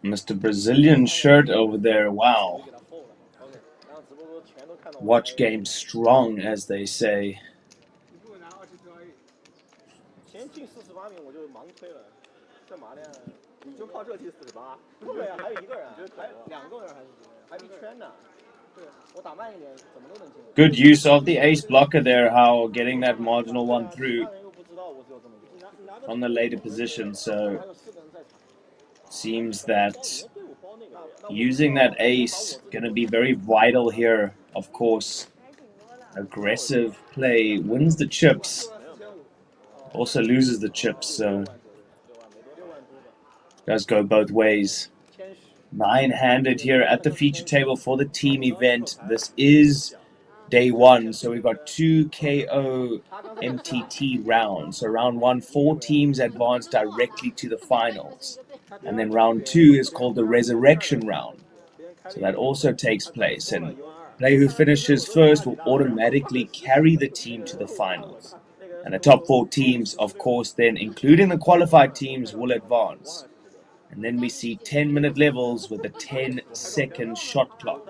Mr. Brazilian shirt over there, wow. Watch game strong, as they say. Good use of the ace blocker there, how getting that marginal one through from the later position, so seems that using that ace, going to be very vital here, of course. Aggressive play, wins the chips, also loses the chips, so does go both ways. 9-handed here at the feature table for the team event. This is day 1, so we've got 2 KO MTT rounds. So round 1, 4 teams advance directly to the finals. And then round 2 is called the resurrection round. So that also takes place, and player who finishes first will automatically carry the team to the finals. And the top 4 teams, of course, then including the qualified teams, will advance. And then we see 10-minute levels with a 10-second shot clock.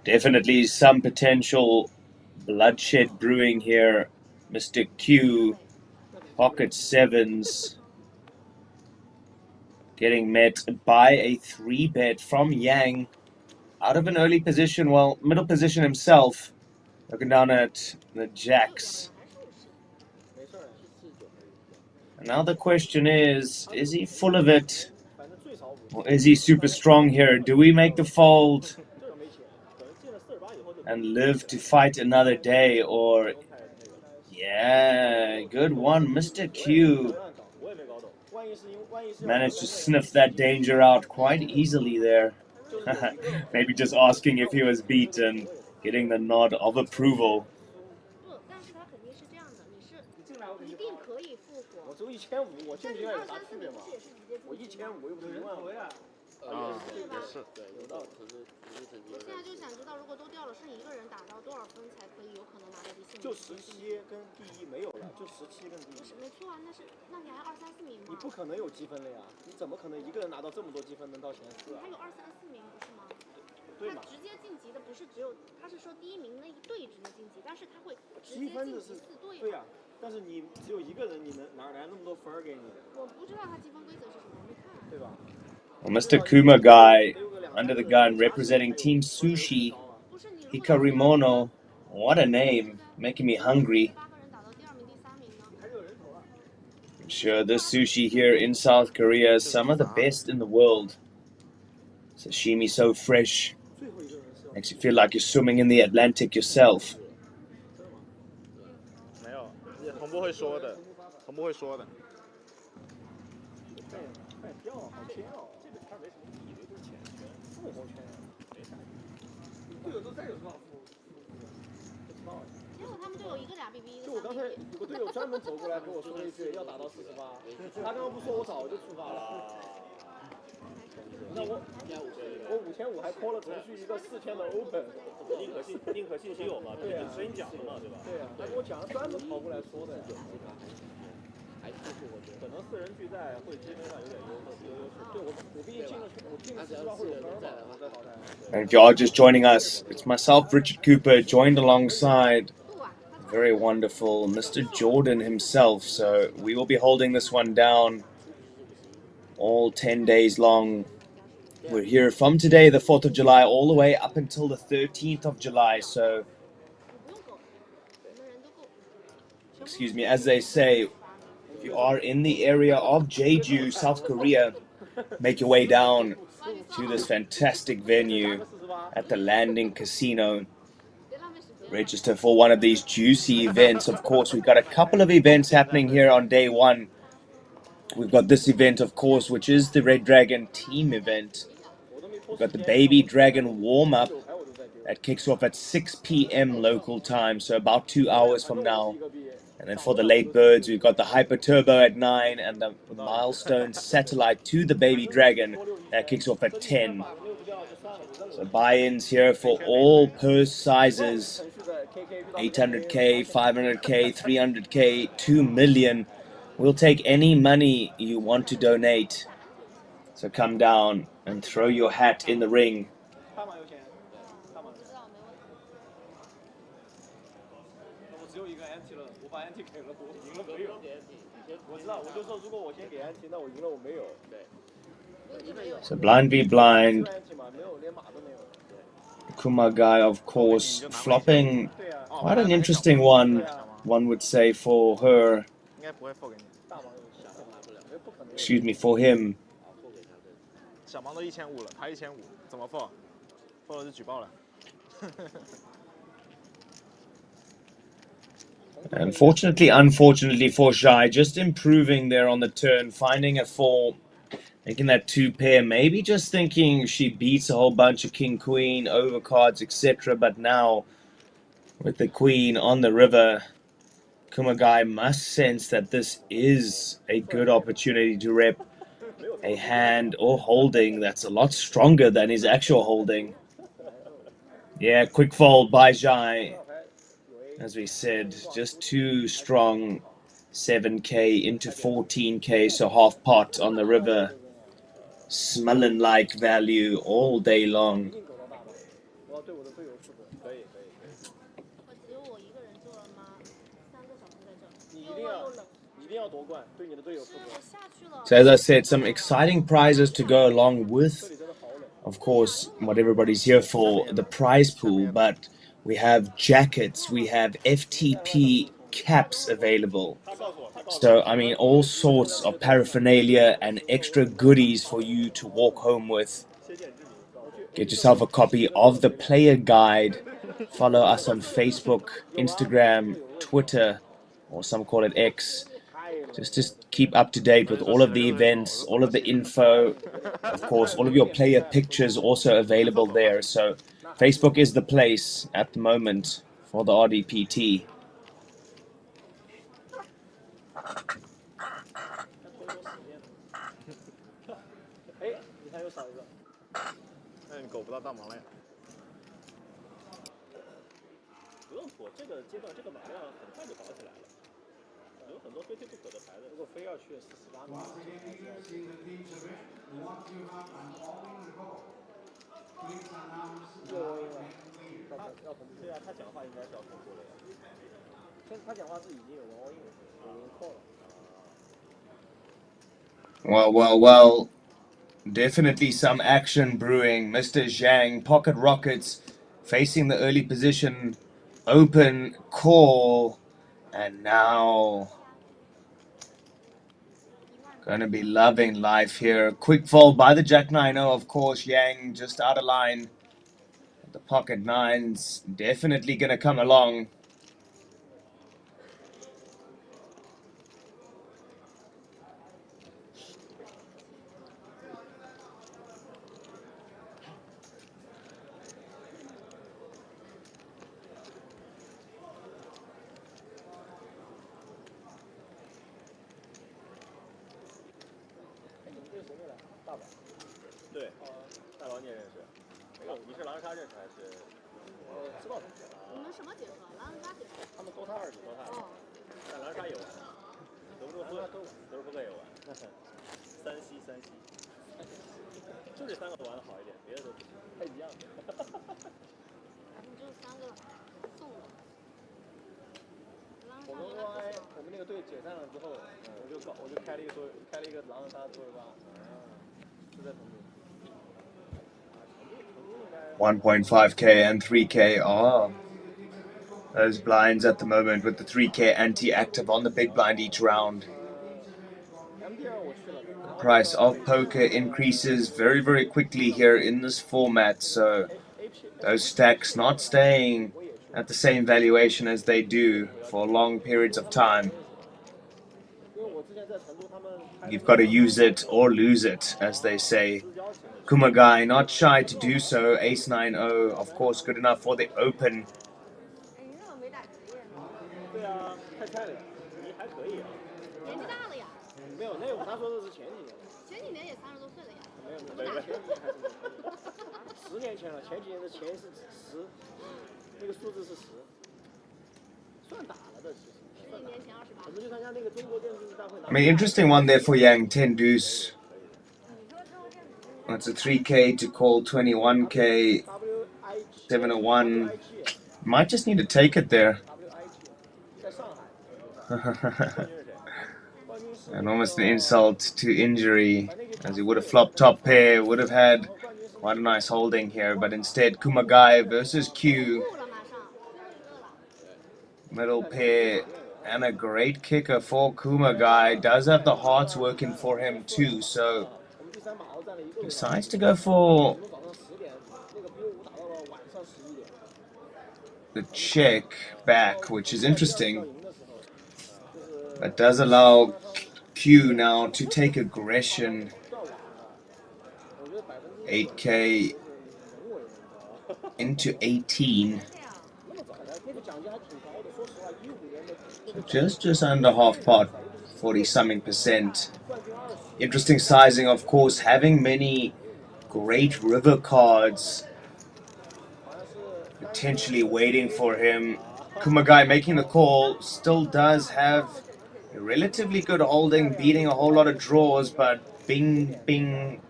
Definitely some potential bloodshed brewing here. Mr. Q, pocket 7s, getting met by a 3-bet from Yang. Out of an early position, well, middle position himself. Looking down at the jacks. And now the question is he full of it? Or is he super strong here? Do we make the fold and live to fight another day? Or, yeah, good one. Mr. Q managed to sniff that danger out quite easily there. Maybe just asking if he was beat and getting the nod of approval. 但是你只有一个人，你能哪来那么多分给你？我不知道他积分规则是什么，没看。对吧？ Well, Mr. Kuma guy under the gun representing Team Sushi, Hikarimono. What a name, making me hungry. I'm sure the sushi here in South Korea is some of the best in the world. Sashimi so fresh, makes you feel like you're swimming in the Atlantic yourself. 很不会说的，很不会说的。队友都再有多少副？不知道。结果他们队友一个俩 BB， 就我刚才有个队友专门走过来跟我说了一句要打到48，他刚刚不说我早就出发了。那我5500还 call 了程序一个4000的 open， 宁可信其有嘛，对啊，所以你讲的嘛，对吧？对啊，他跟我讲，专门跑过来说的。可能4人聚在会积分上有点优势。对，我毕竟进了40万会有分嘛，我在淘汰。And if you are just joining us, it's myself, Richard Cooper, joined alongside very wonderful Mr. Jordan himself. So we will be holding this one down all 10 days long. We're here from today, the 4th of July, all the way up until the 13th of July. So, excuse me, as they say, if you are in the area of Jeju, South Korea, make your way down to this fantastic venue at the Landing Casino. Register for one of these juicy events. Of course, we've got a couple of events happening here on day 1. We've got this event, of course, which is the Red Dragon team event. We've got the Baby Dragon warm-up that kicks off at 6 p.m. local time, so about 2 hours from now. And then for the late birds, we've got the Hyper Turbo at 9 and the Milestone Satellite to the Baby Dragon that kicks off at 10. So buy-ins here for all purse sizes, 800k, 500k, 300k, 2 million. We'll take any money you want to donate. So come down and throw your hat in the ring. So blind v blind. Kuma guy, of course, flopping quite an interesting one. one would say for her. 应该不会 fold 给你。大盲不可能。 Excuse me, for him. 小盲都1500了，他1500，怎么 fold？fold 就举报了。Unfortunately for Zhai, just improving there on the turn, finding a 4, making that 2 pair, maybe just thinking she beats a whole bunch of king, queen, overcards, etc. But now, with the queen on the river, Kumagai must sense that this is a good opportunity to rep a hand or holding that's a lot stronger than his actual holding. Yeah, quick fold by Zhai. As we said, just too strong. 7k into 14k, so half pot on the river. Smullen like value all day long. 我只有我一个人做了吗？3个小时在这，你一定要夺冠，对你的队友负责。我下去了。 So as I said, some exciting prizes to go along with, of course, what everybody's here for, the prize pool, but we have jackets, we have FTP caps available. So, I mean, all sorts of paraphernalia and extra goodies for you to walk home with. Get yourself a copy of the player guide. Follow us on Facebook, Instagram, Twitter, or some call it X. Just keep up to date with all of the events, all of the info. Of course, all of your player pictures also available there. So Facebook is the place at the moment for the RDPT. 你看又少一个，那你狗不到大盲了呀？不用拖，这个阶段这个马量很快就搞起来了，有很多非推不可的牌的。如果非要去48码，对啊，他讲话应该是要通过的呀。他讲话是已经有人 all in 了，有人 call 了。Well. Definitely some action brewing. Mr. Zhang, pocket rockets, facing the early position, open, call, and now gonna be loving life here. Quick fold by the Jack 9-0, of course. Yang just out of line. The pocket nines definitely gonna come along. $1.5k and 3k are those blinds at the moment, with the 3k anti-active on the big blind each round. The price of poker increases very, very quickly here in this format, so those stacks not staying at the same valuation as they do for long periods of time. You've got to use it or lose it, as they say. Kumagai not shy to do so. Ace 9-0, of course, good enough for the open. I mean, interesting one there for Yang, 10 deuce. That's a 3k to call 21k, 701. Might just need to take it there. And almost an insult to injury, as he would have flopped top pair, would have had quite a nice holding here, but instead Kumagai versus Q. middle pair and a great kicker for Kumagai. Does have the hearts working for him too, so decides to go for the check back, which is interesting. That does allow Q now to take aggression. 8k into 18. So just under half pot, 40-something percent. Interesting sizing, of course, having many great river cards potentially waiting for him. Kumagai making the call, still does have a relatively good holding, beating a whole lot of draws, but bing, bing,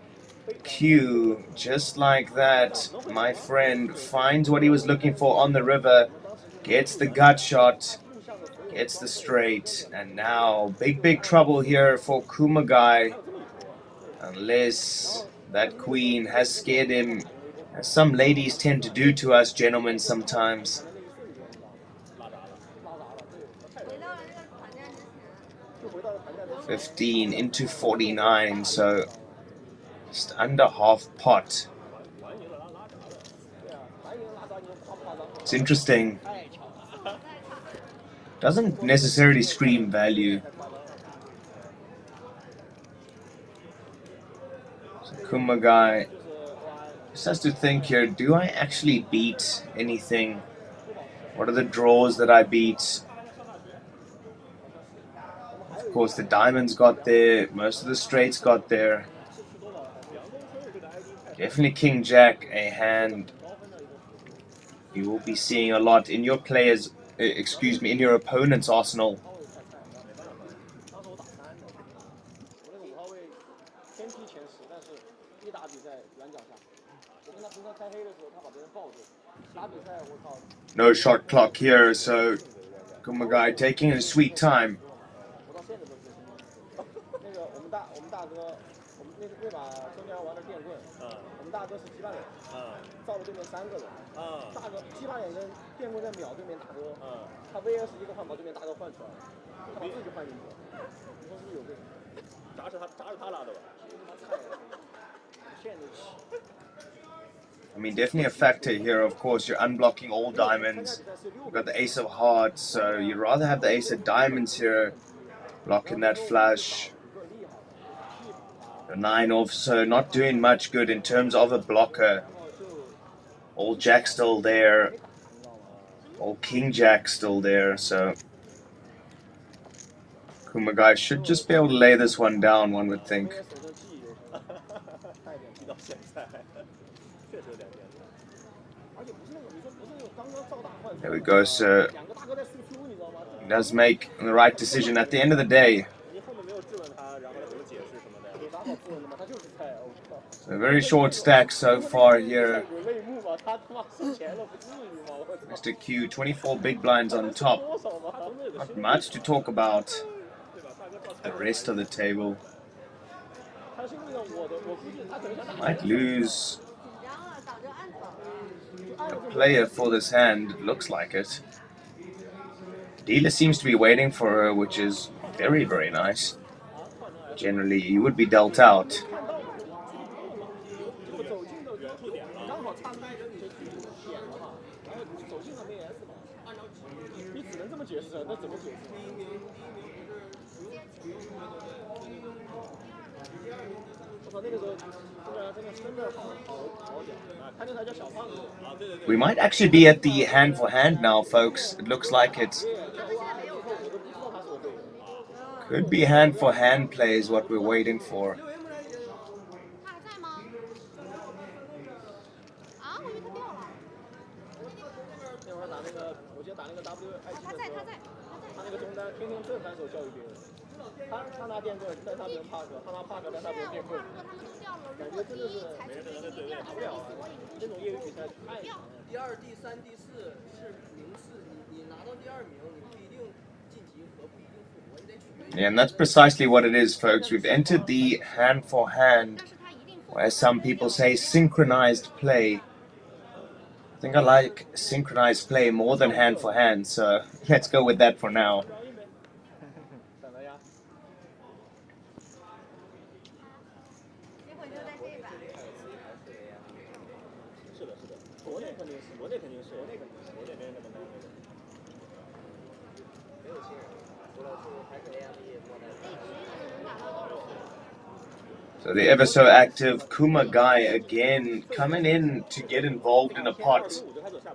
Q, just like that, my friend finds what he was looking for on the river, gets the gut shot, gets the straight, and now big trouble here for Kumagai, unless that queen has scared him, as some ladies tend to do to us gentlemen sometimes. 15 into 49, so just under half pot. It's interesting. Doesn't necessarily scream value. So Kumagai just has to think here, do I actually beat anything? What are the draws that I beat? Of course, the diamonds got there, most of the straights got there. Definitely King Jack, a hand you will be seeing a lot in your players, in your opponent's arsenal. No shot clock here, so Kumagai taking his sweet time. I mean, definitely a factor here, of course. You're unblocking all diamonds. You've got the ace of hearts, so you'd rather have the ace of diamonds here, blocking that flush. The 9 off, so not doing much good in terms of a blocker. All Jack still there. All King Jack still there, so Kumagai should just be able to lay this one down, one would think. There we go, so he does make the right decision at the end of the day. So a very short stack so far here. Mr. Q, 24 big blinds on top. Not much to talk about. The rest of the table might lose a player for this hand, it looks like it. Dealer seems to be waiting for her, which is very nice. Generally, you would be dealt out. We might actually be at the hand for hand now, folks. It looks like it. Could be hand for hand play is what we're waiting for. Yeah, and that's precisely what it is, folks. We've entered the hand for hand, or as some people say, synchronized play. think I like synchronized play more than hand for hand, so let's go with that for now. 结果就在这一把。是的，是的，国内肯定是，国内肯定是，国内肯定是，国内没人那么难。没有新人，除了是还是 AME 过来。 So the ever so active Kuma guy again coming in to get involved in a pot.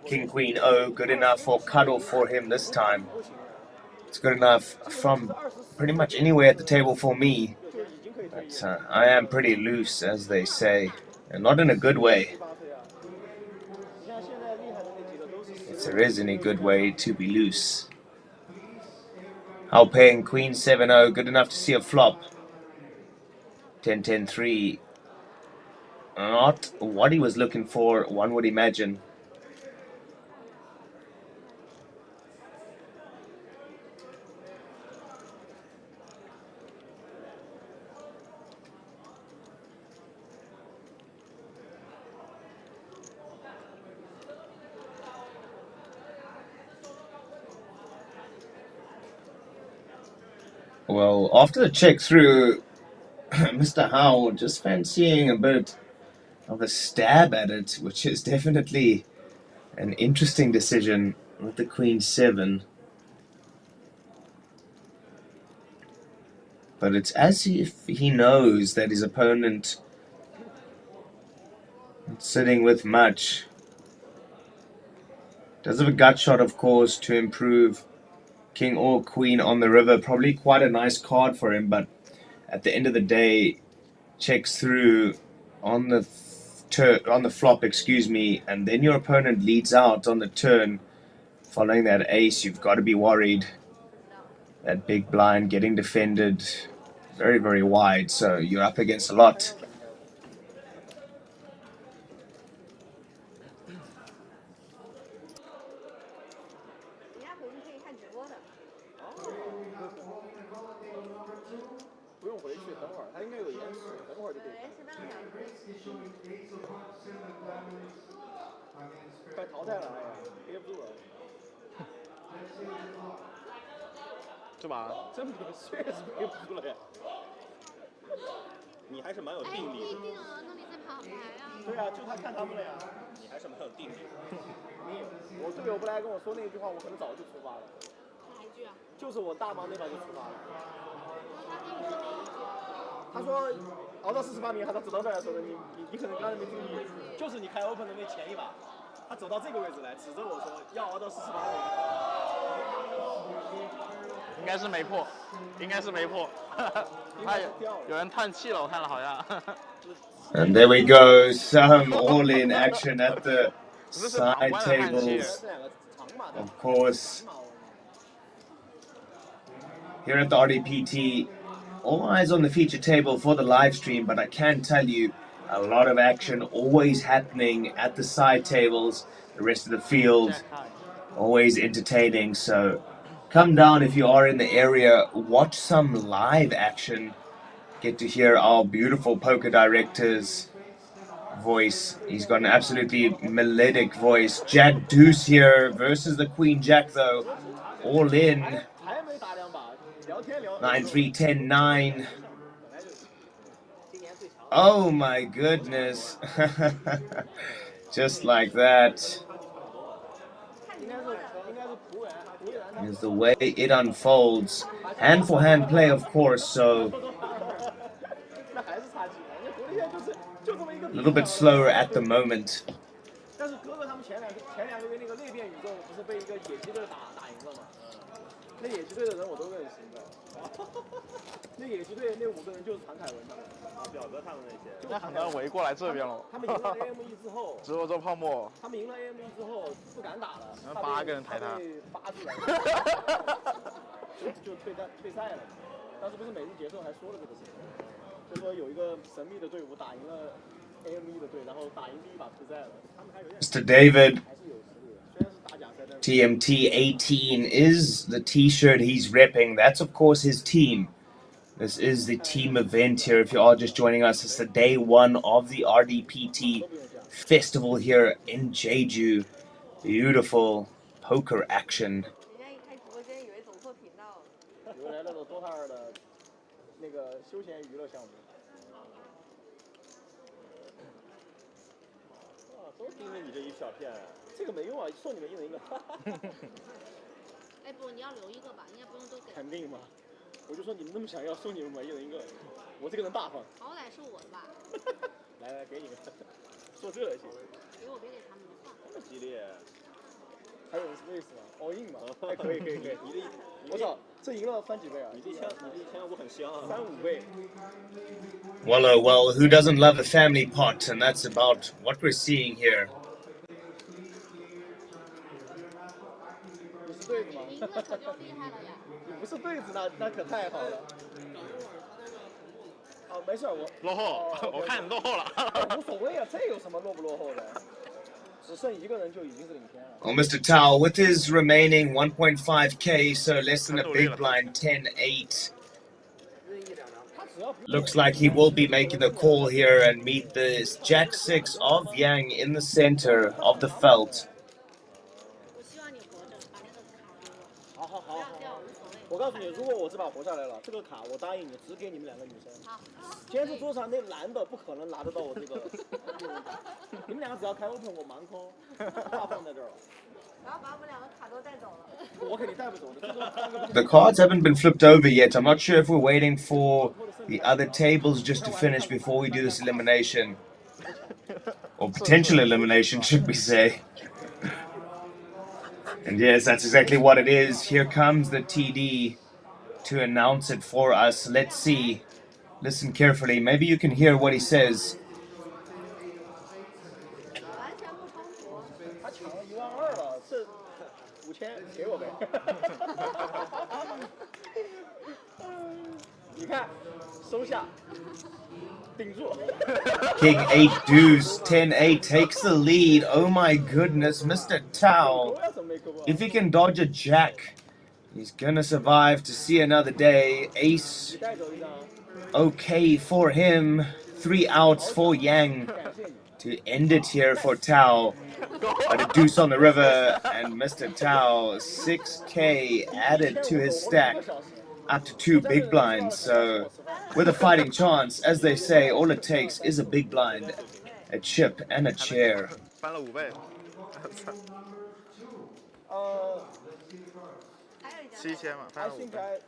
King Queen O, good enough for cuddle for him this time. It's good enough from pretty much anywhere at the table for me. But I am pretty loose, as they say, and not in a good way. If there is any good way to be loose. How paying Queen 7-0, good enough to see a flop. 10-10-3. Not what he was looking for, one would imagine. Well, after the check through, Mr. Howe just fancying a bit of a stab at it, which is definitely an interesting decision with the Queen 7. But it's as if he knows that his opponent is sitting with much. Does have a gut shot, of course, to improve King or Queen on the river. Probably quite a nice card for him, but at the end of the day, checks through on the flop, excuse me, and then your opponent leads out on the turn. Following that ace, you've got to be worried. That big blind getting defended very, very wide, so you're up against a lot. And there we go, some all-in action at the side tables. Of course, here at the RDPT, all eyes on the feature table for the live stream, but I can tell you a lot of action always happening at the side tables. The rest of the field always entertaining, so come down if you are in the area, watch some live action. Get to hear our beautiful poker director's voice. He's got an absolutely melodic voice. Jack Deuce here versus the Queen Jack, though. All in. 9-3-10-9. Oh my goodness. Just like that. Is the way it unfolds. Hand for hand play, of course, so a little bit slower at the moment. Mr. David, TMT 18 is the t-shirt he's repping. That's, of course, his team. This is the team event here. If you are just joining us, it's the day one of the RDPT festival here in Jeju. Beautiful poker action. 人家一开直播间以为走错频道了。以为来了多哈尔的那个休闲娱乐项目。哇，都盯着你这一小片，这个没用啊，送你们一人一个。哎不，你要留一个吧，应该不用都给。肯定嘛，我就说你们那么想要，送你们一人一个。我这个人大方。好歹是我的吧。来来，给你们。说这行。给我别给他们算了。这么激烈。还有类似吗 ？all in 嘛？哎，可以可以可以。我操，这赢了翻几倍啊？你这一千我很香啊，3-5倍。Well, who doesn't love a family pot? And that's about what we're seeing here. 你是对子吗？赢了可就厉害了呀。你不是对子，那可太好了。哦，没事，我落后，我看你落后了。无所谓啊，这有什么落不落后的？只剩一个人就已经是领先了。Well, Mr. Tao, with his remaining 1.5k, so less than a big blind, 10-8. Looks like he will be making the call here and meet this Jack-6 of Yang in the center of the felt. 我希望你活着，把那个卡给我。好，不要掉，无所谓。我告诉你，如果我这把活下来了，这个卡我答应你，只给你们2个女生。好。今天是桌上那男的不可能拿得到我这个。你们2个只要开 open， 我盲空，大放在这儿了。然后把我们2个卡都带走了。我肯定带不走的。The cards haven't been flipped over yet. I'm not sure if we're waiting for the other tables just to finish before we do this elimination. Or potential elimination, should we say. And yes, that's exactly what it is. Here comes the TD to announce it for us. Let's see. Listen carefully. Maybe you can hear what he says. 完全不冲突。他抢了12000了，这5000给我呗。你看，收下，顶住。King 8 deuce, 10-8 takes the lead. Oh my goodness, Mr. Tao. If he can dodge a jack, he's gonna survive to see another day. Ace, okay for him. 3 outs for Yang to end it here for Tao. But a deuce on the river, and Mr. Tao, 6k added to his stack. Up to 2 big blinds, so with a fighting chance, as they say, all it takes is a big blind, a chip, and a chair. 翻了5倍。7000嘛，翻 I 了5 think 倍。 I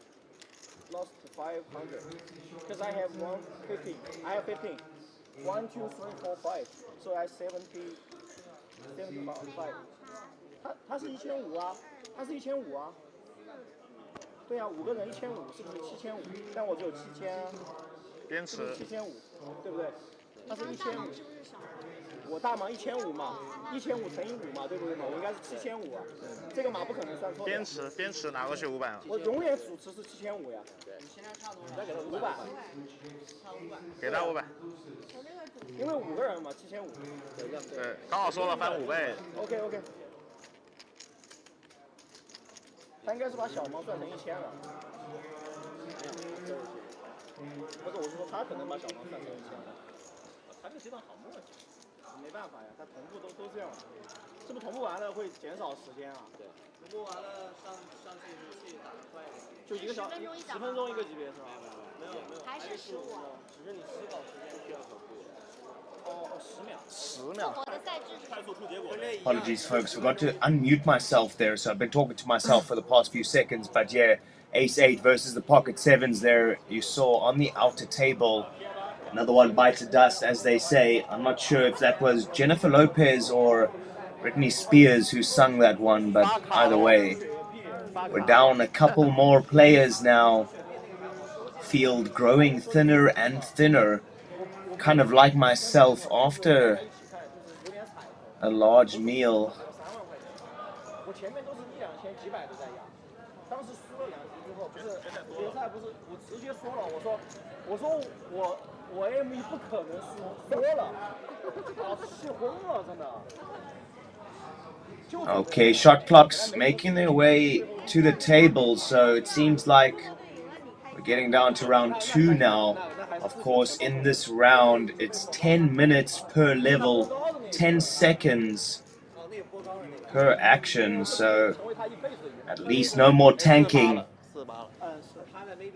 lost 500 because I have 115. I have 15. 1, 2, 3, 4, 5. So I 75. 他是1500啊，他是1500啊。对啊，5个人1500，是不是7500？但我只有7000啊。边池。7500，对不对？他是1500。我大盲1500嘛，1500乘以5嘛，对不对嘛？我应该是7500啊。这个码不可能算错。边池拿过去500啊。我永远主持是7500呀。对。你现在差多少？再给他500。差500。给他500。因为5个人嘛，7500。对，刚好说了翻5倍。OK。他应该是把小盲算成1000了。不是，我是说他可能把小盲算成1000了。他这个阶段好默契，没办法呀，他同步都这样，是不是同步完了会减少时间啊？对，同步完了上去打得快一点，就1个小时10分钟一个级别是吧？没有，还是15。只是你思考时间需要同步。10秒。Apologies, folks. Forgot to unmute myself there, so I've been talking to myself for the past few seconds. But yeah, Ace 8 versus the Pocket 7s there. You saw on the outer table. Another one bites the dust, as they say. I'm not sure if that was Jennifer Lopez or Britney Spears who sung that one, but either way, we're down a couple more players now. Field growing thinner and thinner. Kind of like myself after a large meal. 我前面都是1-2000几百的在压，当时输了2局之后，不是决赛不是我直接说了，我说我 M1 不可能输，说了，啊气昏了真的。Okay, shot clocks making their way to the table, so it seems like we're getting down to round 2 now. Of course, in this round, it's 10 minutes per level, 10 seconds. per action, so at least no more tanking. 48了。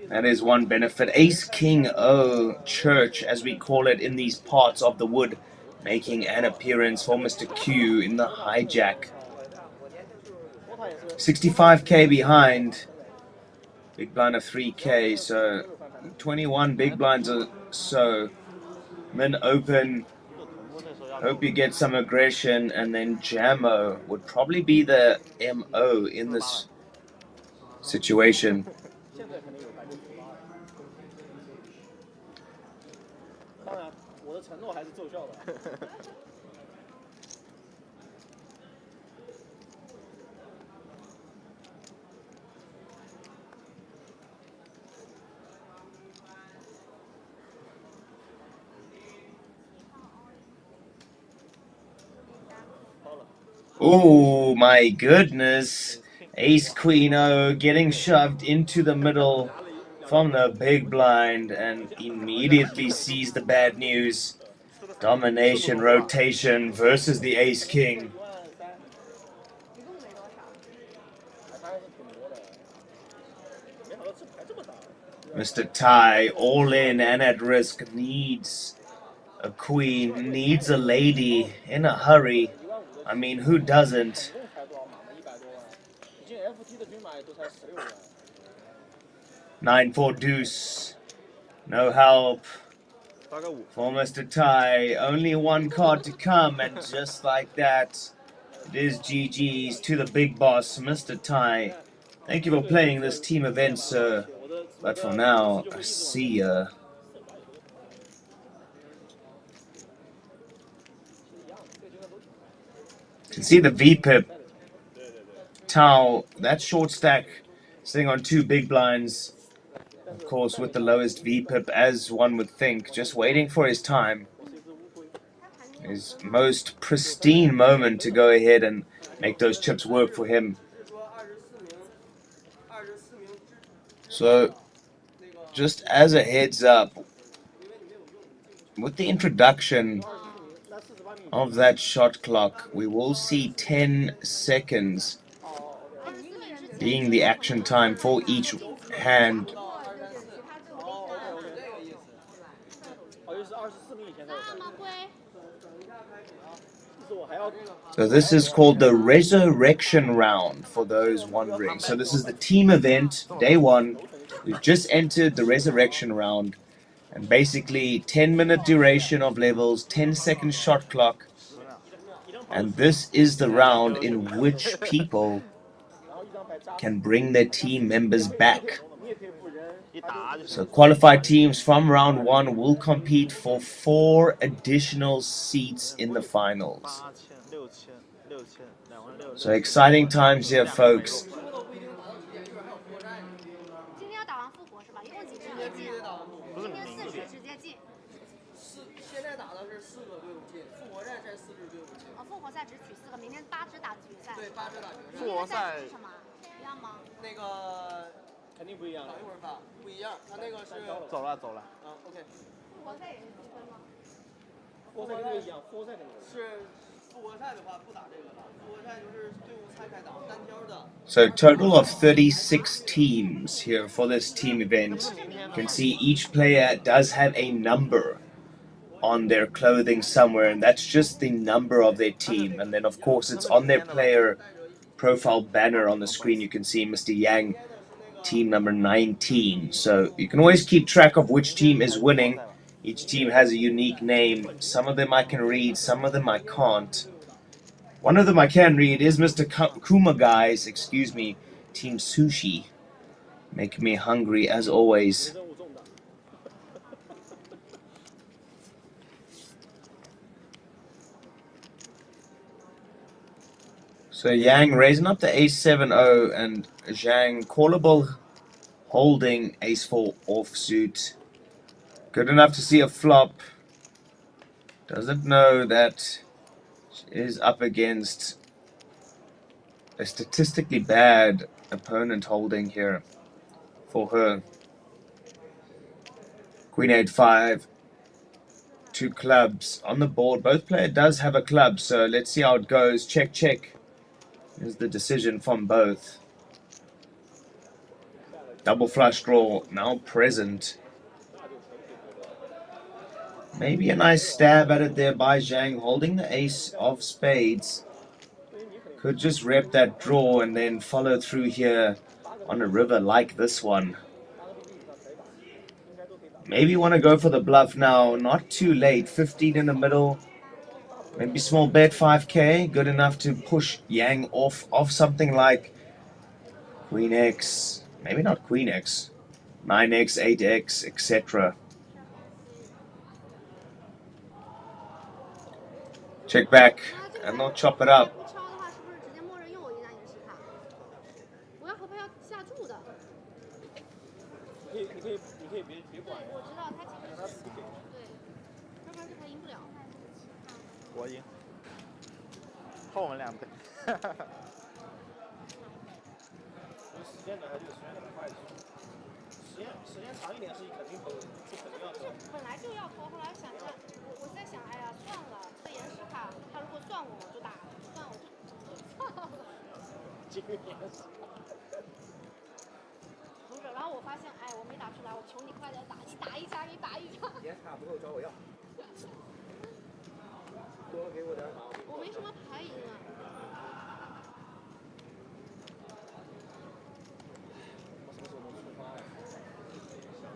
That is one benefit. Ace King O Church, as we call it in these parts of the wood, making an appearance for Mr. Q in the hijack. 65k behind. Big blind of 3k, so 21 big blinds or so. Min open. Hope you get some aggression, and then Jammo would probably be the MO in this situation. Oh my goodness. Ace Queen O getting shoved into the middle from the big blind and immediately sees the bad news. Domination rotation versus the Ace King. Mr. Tai all in and at risk, needs a queen, needs a lady in a hurry. I mean, who doesn't? 9-4 deuce. No help for Mr. Tai. Only one card to come, and just like that, it is GG's to the big boss, Mr. Tai. Thank you for playing this team event, sir. But for now, see ya. You can see the VPIP. Tau, that short stack, sitting on 2 big blinds. Of course, with the lowest VPIP, as one would think, just waiting for his time. His most pristine moment to go ahead and make those chips work for him. So, just as a heads up, with the introduction of that shot clock, we will see 10 seconds being the action time for each hand. So this is called the resurrection round, for those wondering. So this is the team event, day 1. We've just entered the resurrection round, and basically 10-minute duration of levels, 10-second shot clock, and this is the round in which people can bring their team members back. So qualified teams from round 1 will compete for 4 additional seats in the finals. So exciting times here, folks. 今天要打完复活是吧？一共几支直接进？今天4支直接进。现在打的是4个队伍进，复活赛才4支队伍进。复活赛只取4个，明天8支打决赛。对，8支打决赛。复活赛是什么？一样吗？那个肯定不一样。等一会儿发，不一样。他那个是走了。啊 ，OK。复活赛也是积分吗？复活赛不一样，复活赛是复活赛的话不打这个的，复活赛就是队伍拆开打，单挑的。So total of 36 teams here for this team event. You can see each player does have a number on their clothing somewhere, and that's just the number of their team. And then of course it's on their player profile banner on the screen. You can see Mr. Yang, team number 19. So you can always keep track of which team is winning. Each team has a unique name. Some of them I can read, some of them I can't. One of them I can read is Mr. Kuma Guys, excuse me, Team Sushi. Make me hungry as always. So Yang raising up the ace-7-0 and Zhang callable holding ace-4 offsuit. Good enough to see a flop. Doesn't know that she is up against a statistically bad opponent holding here for her. Queen 8-5. 2 clubs on the board. Both player does have a club, so let's see how it goes. Check, check. Here's the decision from both. Double flush draw now present. Maybe a nice stab at it there by Zhang, holding the ace of spades. Could just rep that draw and then follow through here on a river like this one. Maybe want to go for the bluff now. Not too late. 15 in the middle. Maybe small bet 5k. Good enough to push Yang off something like Queen X. Maybe not Queen X. 9x, 8x, etc. Check back and they'll chop it up. 不敲的话，是不是直接默认又有一家银石卡？我要和他要下注的。你可以别管呀。我知道他其实是对，要不然这牌赢不了。我赢，后我们2倍。时间短还是时间短快一些。时间长一点是肯定投，是肯定要投。本来就要投，后来想着，我在想，哎呀，算了，这岩石卡，他如果算我，我就打；不算我就算了。这个岩石。不是，然后我发现，哎，我没打出来，我求你快点打，你打一下，你打一下。岩石卡不够找我要。多给我点卡。我没什么牌赢啊。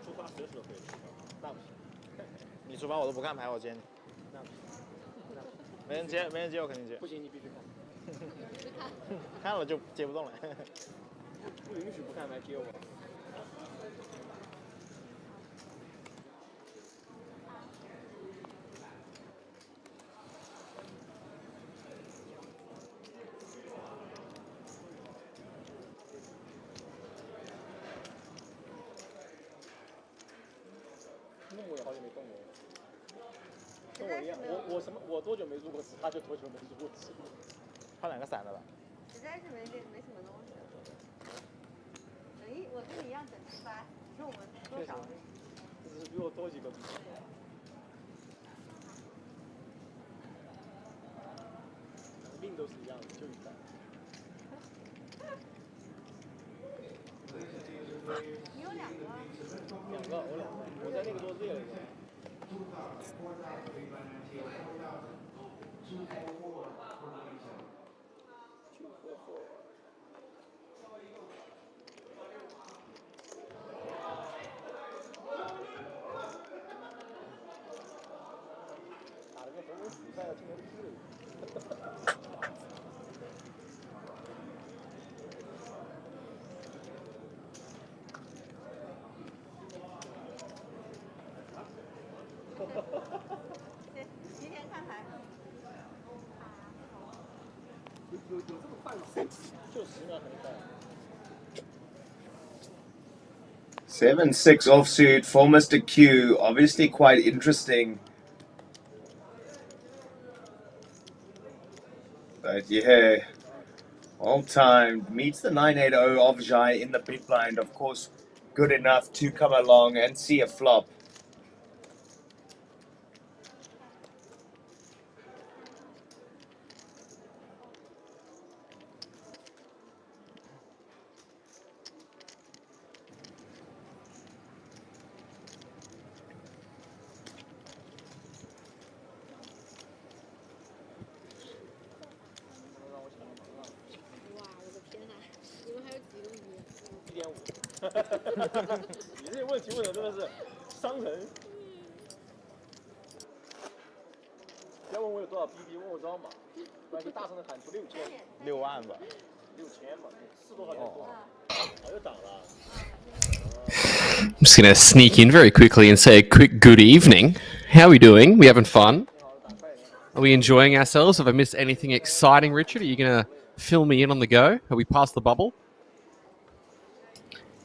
出发随时都可以出发，那不行。你出发我都不看牌，我接你。那不行。没人接我肯定接。不行，你必须看。看了就接不动了。不允许不看牌接我。弄我也好久没动过。跟我一样，我多久没入过池，他就多久没入过池。换2个散的吧。实在是没什么东西。哎，我跟你一样等出发，只是我们多少？这是比我多几个。命都是一样的，就一单。你有2个？我在那个桌子列了一个。打了个红人比赛要进行制。提前看牌。有这么快吗？就10秒很快。7-6 offsuit for Mr. Q. Obviously quite interesting. But yeah, all timed. Meets the 980 of Jai in the big blind. Of course, good enough to come along and see a flop.1.5。你这问题问的真的是伤人。不要问我有多少 BB， 问我多少码，不然就大声的喊出6000。6万吧。6000嘛，4多少钱多？早就涨了。I'm just going to sneak in very quickly and say a quick good evening. How are we doing? We having fun? Are we enjoying ourselves? Have I missed anything exciting, Richard? Are you going to fill me in on the go? Are we past the bubble?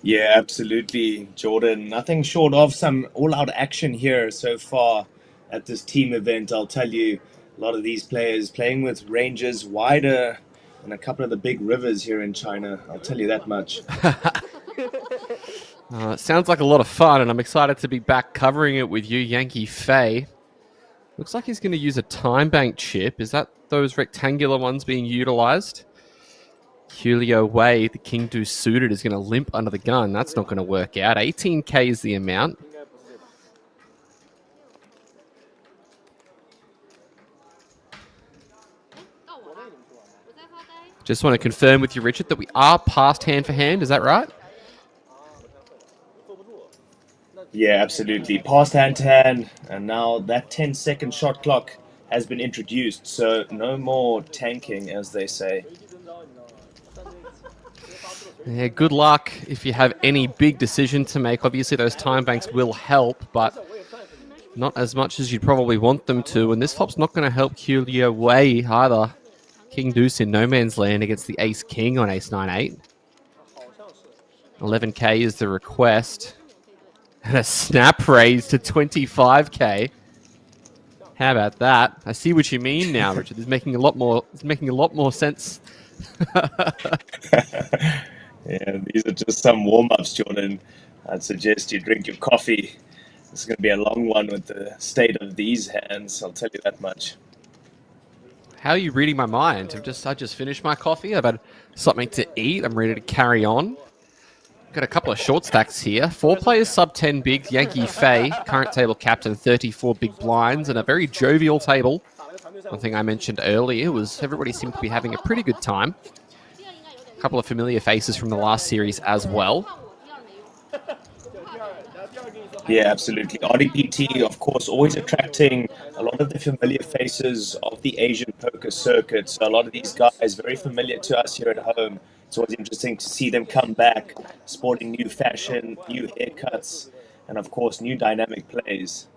Yeah, absolutely, Jordan. Nothing short of some all-out action here so far at this team event. I'll tell you, a lot of these players playing with ranges wider than a couple of the big rivers here in China. I'll tell you that much. It sounds like a lot of fun, and I'm excited to be back covering it with you, Yankee Faye. Looks like he's going to use a time bank chip. Is that those rectangular ones being utilized? Julio Way, the king deuce suited, is going to limp under the gun. That's not going to work out. 18K is the amount. Just want to confirm with you, Richard, that we are past hand for hand. Is that right? Yeah, absolutely. Past hand to hand, and now that 10-second shot clock has been introduced, so no more tanking, as they say. Yeah, good luck if you have any big decision to make. Obviously, those time banks will help, but not as much as you'd probably want them to. And this flop's not going to help Julio Way either. King deuce in no man's land against the ace king on ace 9-8. 11K is the request. And a snap raise to 25K. How about that? I see what you mean now, Richard. It's making a lot more sense. Yeah, these are just some warm-ups, Jordan. I'd suggest you drink your coffee. This is going to be a long one with the state of these hands, I'll tell you that much. How are you reading my mind? I just finished my coffee. I've had something to eat. I'm ready to carry on. Got a couple of short stacks here. 4 players sub 10 bigs. Yankee Fei, current table captain, 34 big blinds, and a very jovial table. One thing I mentioned earlier was everybody seemed to be having a pretty good time. A couple of familiar faces from the last series as well. Yeah, absolutely. RDPT, of course, always attracting a lot of the familiar faces of the Asian poker circuit. So a lot of these guys very familiar to us here at home. It's always interesting to see them come back, sporting new fashion, new haircuts, and of course, new dynamic plays.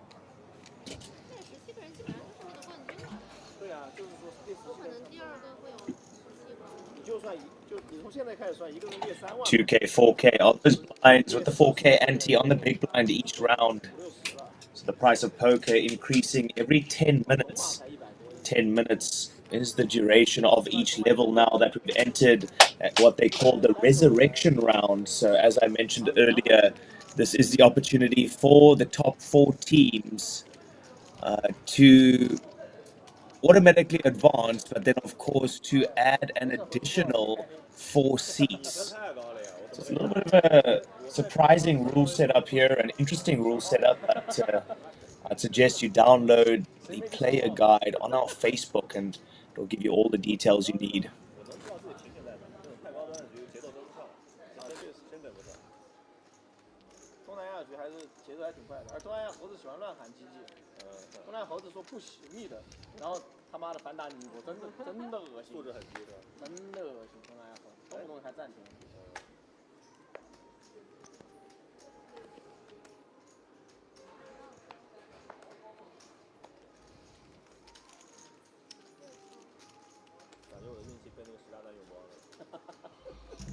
$2K, $4K, all those blinds with the 4K ante on the big blind each round. So the price of poker increasing every 10 minutes. 10 minutes is the duration of each level now that we've entered at what they call the resurrection round. So as I mentioned earlier, this is the opportunity for the top 4 teams to automatically advance, but then of course to add an additional 4 seats. So it's a little bit of a surprising rule setup here, an interesting rule setup, but I'd suggest you download the player guide on our Facebook and it'll give you all the details you need.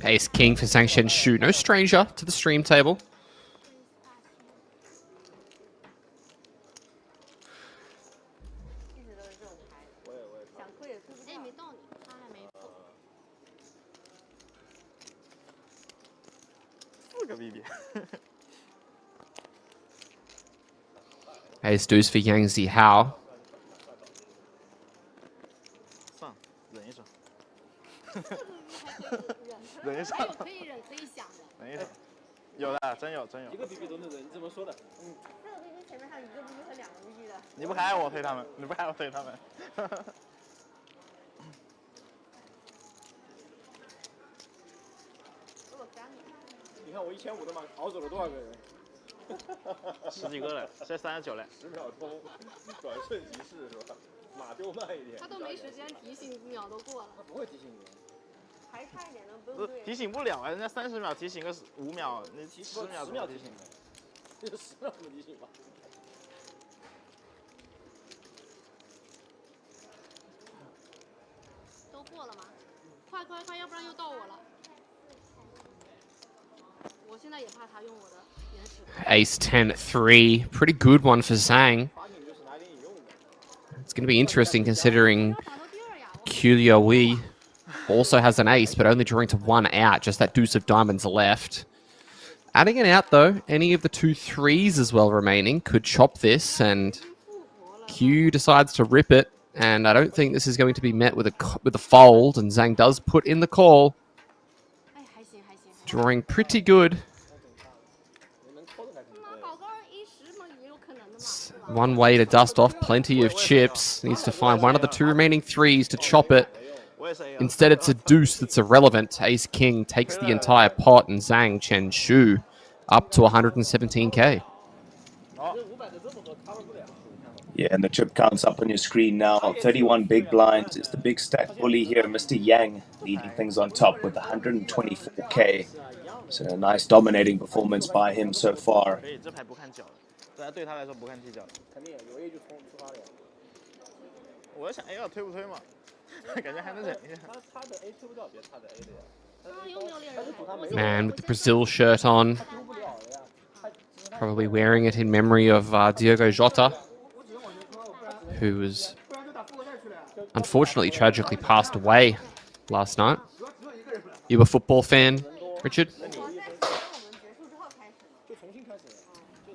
Ace king for Sang Shu. No stranger to the stream table. Ace deuce for Yang Zihao. 忍一下，可以忍，可以想的。忍一下，有的，真有。一个 BB 都能忍，你怎么说的？这个 BB 前面还有一个 BB 和2个 BB 的。你不开我推他们，你不开我推他们。你看我1500的嘛，熬走了多少个人？10几个了，现在39了。10秒钟，转瞬即逝是吧？马丢慢一点。他都没时间提醒，5秒都过了。他不会提醒你。 还差一点呢，不用对。提醒不了啊，人家30秒提醒个5秒，你10秒提醒，这就10秒怎么提醒吧？都过了吗？快，要不然又到我了。我现在也怕他用我的延时。Ace 10-3. Pretty good one for Zhang. It's going to be interesting considering Julio Wei also has an ace, but only drawing to 1 out. Just that deuce of diamonds left. Adding it out, though, any of the 2 3s as well remaining could chop this, and Q decides to rip it. And I don't think this is going to be met with a fold, and Zhang does put in the call. Drawing pretty good. One way to dust off plenty of chips. Needs to find one of the two remaining threes to chop it. Instead, it's a deuce that's irrelevant. Ace King takes the entire pot, and Zhang Chen Shu up to 117k. Yeah, and the chip count's up on your screen now. 31 big blinds is the big stack bully here. Mr. Yang leading things on top with 124k. So a nice dominating performance by him so far. 对啊，对他来说不看技巧。肯定有 A 就出发了呀。我在想 A 要推不推嘛，感觉还能忍一下。他的 A 推不掉，别他的 A 的呀。Man with the Brazil shirt on. Probably wearing it in memory of Diogo Jota, who was unfortunately tragically passed away last night. You a football fan, Richard?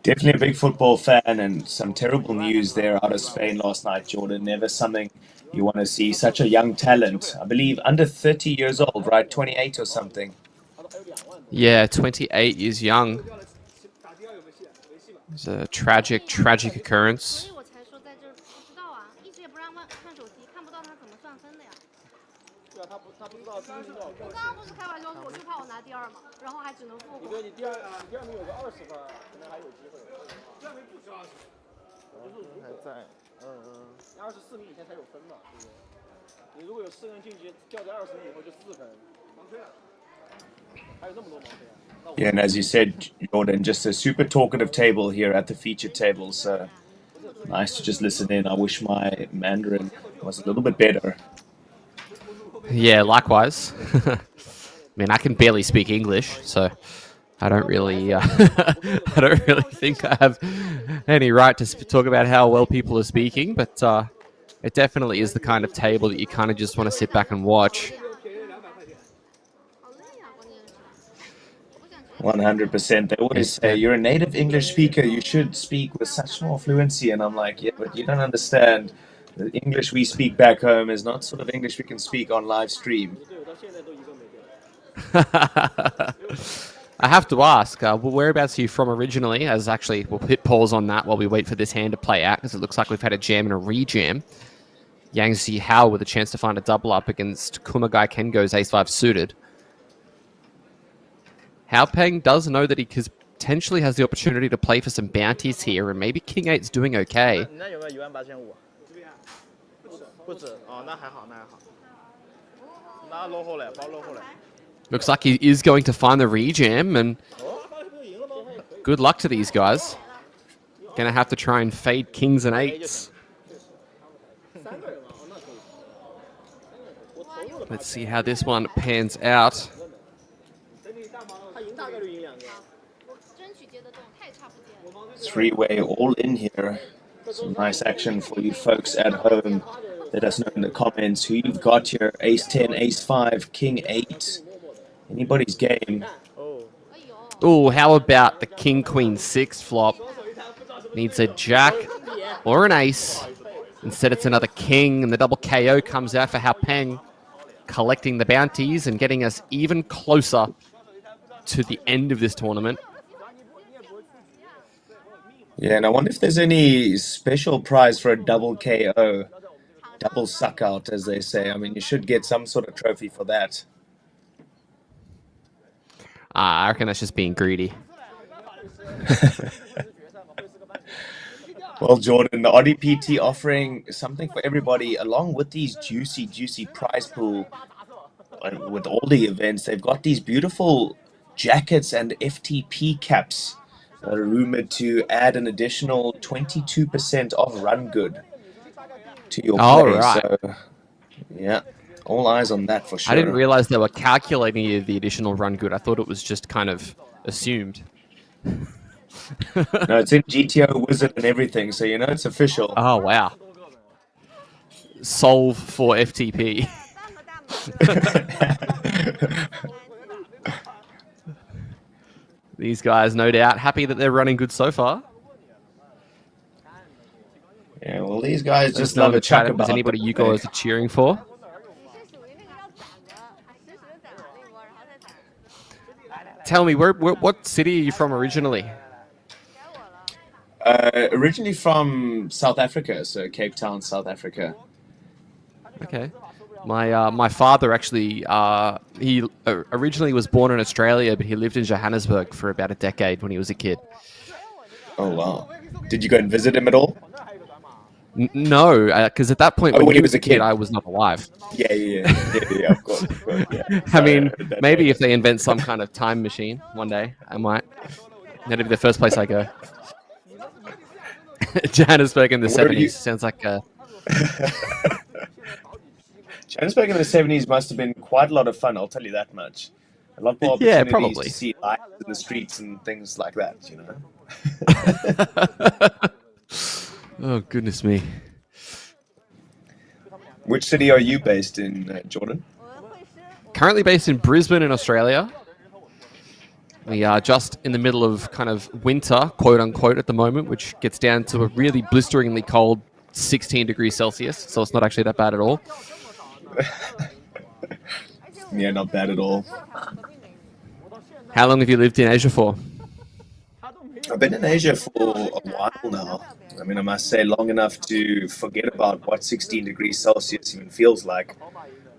Definitely a big football fan, and some terrible news there out of Spain last night, Jordan. Never something you want to see. Such a young talent. I believe under 30 years old, right? 28 or something. Yeah, 28 years young. It's a tragic, tragic occurrence. Yeah, and as you said, Jordan, just a super talkative table here at the feature table. So nice to just listen in. I wish my Mandarin was a little bit better. Yeah, likewise. I mean, I can barely speak English, so I don't really, I don't really think I have any right to talk about how well people are speaking. But it definitely is the kind of table that you kind of just want to sit back and watch. 100%. They always say, you're a native English speaker, you should speak with such more fluency. And I'm like, yeah, but you don't understand. The English we speak back home is not sort of English we can speak on live stream. I have to ask, whereabouts are you from originally? As actually, we'll hit pause on that while we wait for this hand to play out, because it looks like we've had a jam and a re-jam. Yang Zi Hao with a chance to find a double up against Kumagai Kengo's ace-5 suited. Hao Peng does know that he potentially has the opportunity to play for some bounties here, and maybe King 8's doing okay. 你那有没有18500？不止哦，那还好，那还好。那落后了，包落后了。 Looks like he is going to find the rejam, and good luck to these guys. Gonna have to try and fade kings and eights. Let's see how this one pans out. Three-way all in here. Some nice action for you folks at home. Let us know in the comments who you've got here. Ace 10, Ace 5, King 8. Anybody's game. Oh, how about the King Queen 6 flop? Needs a jack or an ace. Instead, it's another king, and the double KO comes out for Hao Peng, collecting the bounties and getting us even closer to the end of this tournament. Yeah, and I wonder if there's any special prize for a double KO. Double suck out, as they say. I mean, you should get some sort of trophy for that. I reckon that's just being greedy. Well, Jordan, the RDPT offering something for everybody, along with these juicy, juicy prize pool. With all the events, they've got these beautiful jackets and FTP caps that are rumored to add an additional 22% of run good to your play. Right. So, yeah, all eyes on that for sure. I didn't realize they were calculating the additional run good. I thought it was just kind of assumed. No, it's in GTO Wizard and everything, so you know it's official. Oh, wow. Solve for FTP. These guys, no doubt, happy that they're running good so far. Yeah, well, these guys just love love a a chat chat. about Was anybody you them. guys are cheering for? tell me, what city are you from originally? Originally from South Africa, so Cape Town, South Africa. Okay. My father actually, he originally was born in Australia, but he lived in Johannesburg for about a decade when he was a kid. Oh, wow. Did you go and visit him at all? No, because at that point, Oh, when he was a kid, I was not alive. Yeah, of course. Yeah. I mean, maybe if they invent some kind of time machine one day, I might. That'd be the first place I go. Johannesburg in the 70s. Sounds like a... Johannesburg in the 70s must have been quite a lot of fun, I'll tell you that much. A lot more opportunities probably. to see lights in the streets and things like that, you know. Oh, goodness me. Which city are you based in, Jordan? Currently based in Brisbane in Australia. We are just in the middle of kind of winter, quote unquote, at the moment, which gets down to a really blisteringly cold 16 degrees Celsius. So it's not actually that bad at all. Yeah, not bad at all. How long have you lived in Asia for? I've been in Asia for a while now. I mean, I must say long enough to forget about what 16 degrees Celsius even feels like.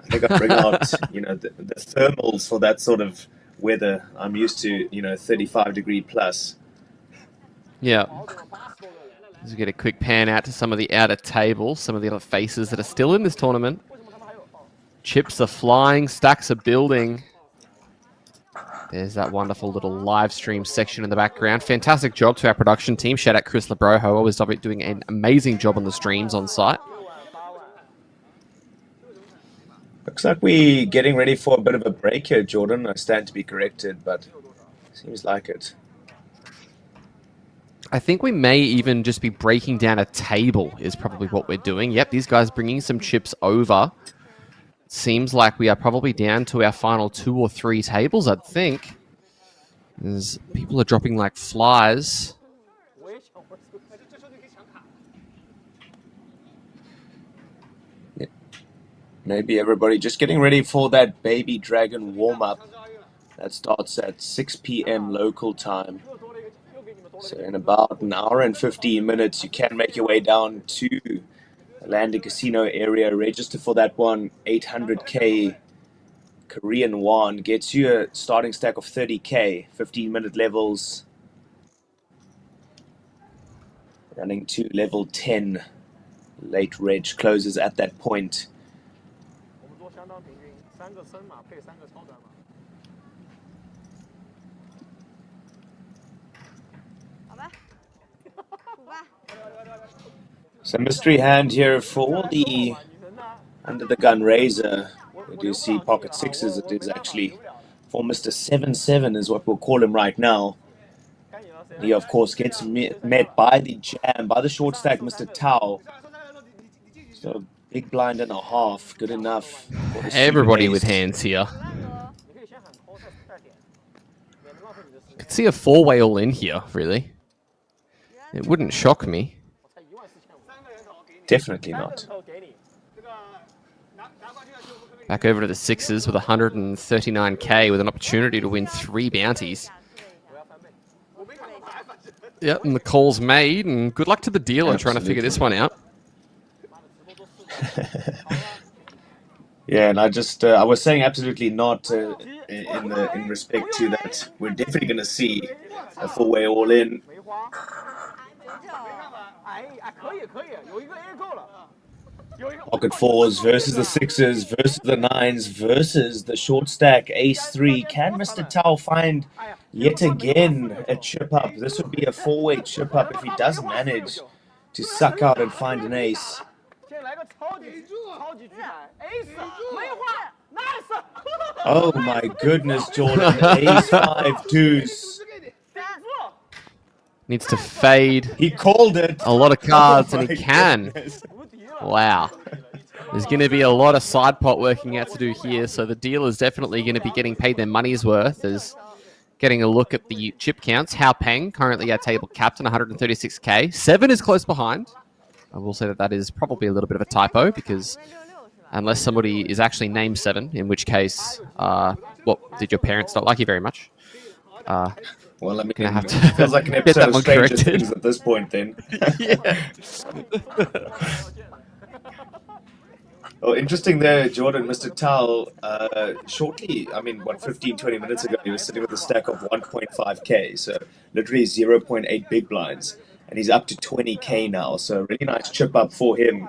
I think I bring out, you know, the thermals for that sort of weather. I'm used to, you know, 35 degree plus. Yeah. Let's get a quick pan out to some of the outer tables, some of the other faces that are still in this tournament. Chips are flying, stacks are building. There's that wonderful little live stream section in the background. Fantastic job to our production team. Shout out Chris Labrojo, always doing an amazing job on the streams on site. Looks like we're getting ready for a bit of a break here, Jordan. I stand to be corrected, but seems like it. I think we may even just be breaking down a table is probably what we're doing. Yep, these guys bringing some chips over. Seems like we are probably down to our final 2 or 3 tables, I'd think. As people are dropping like flies. Maybe everybody just getting ready for that Baby Dragon warm-up. That starts at 6 p.m. local time. So in about an hour and 15 minutes, you can make your way down to the Landing Casino area. Register for that one. 800k Korean won gets you a starting stack of 30k. 15-minute levels. Running to level 10. Late reg closes at that point. So mystery hand here for the under the gun razor. We do see pocket sixes. It is actually for Mr. 7-7 is what we'll call him right now. He of course gets met by the jam, by the short stack, Mr. Tao. So big blind and a half, good enough. Everybody with hands here. Could see a 4-way all in here, really. It wouldn't shock me. Definitely not. Back over to the sixes with 139k with an opportunity to win 3 bounties. Yep, and the call's made, and good luck to the dealer trying to figure this one out. Yeah, and I just I was saying absolutely not in respect to that. We're definitely going to see a 4-way all in. Pocket 4s versus the 6s versus the 9s versus the short stack ace 3. Can Mr. Tao find yet again a chip up? This would be a 4-way chip up if he does manage to suck out and find an ace. Oh my goodness, Jordan. Ace 5 deuce. Needs to fade. He called it. A lot of cards, Oh and he my can. goodness. Wow. There's going to be a lot of side pot working out to do here, so the dealer's definitely going to be getting paid their money's worth. As getting a look at the chip counts. Hao Peng, currently our table captain, 136k. 7 is close behind. I will say that that is probably a little bit of a typo, because unless somebody is actually named 7, in which case, well, did your parents not like you very much? Well, I mean, Gonna have it to feels like an get episode that of one Stranger corrected. Things at this point, then. Yeah. Well, interesting there, Jordan, Mr. Tal, shortly, I mean, what, 15, 20 minutes ago, he was sitting with a stack of 1.5k, so literally 0.8 big blinds, and he's up to 20k now, so really nice chip up for him.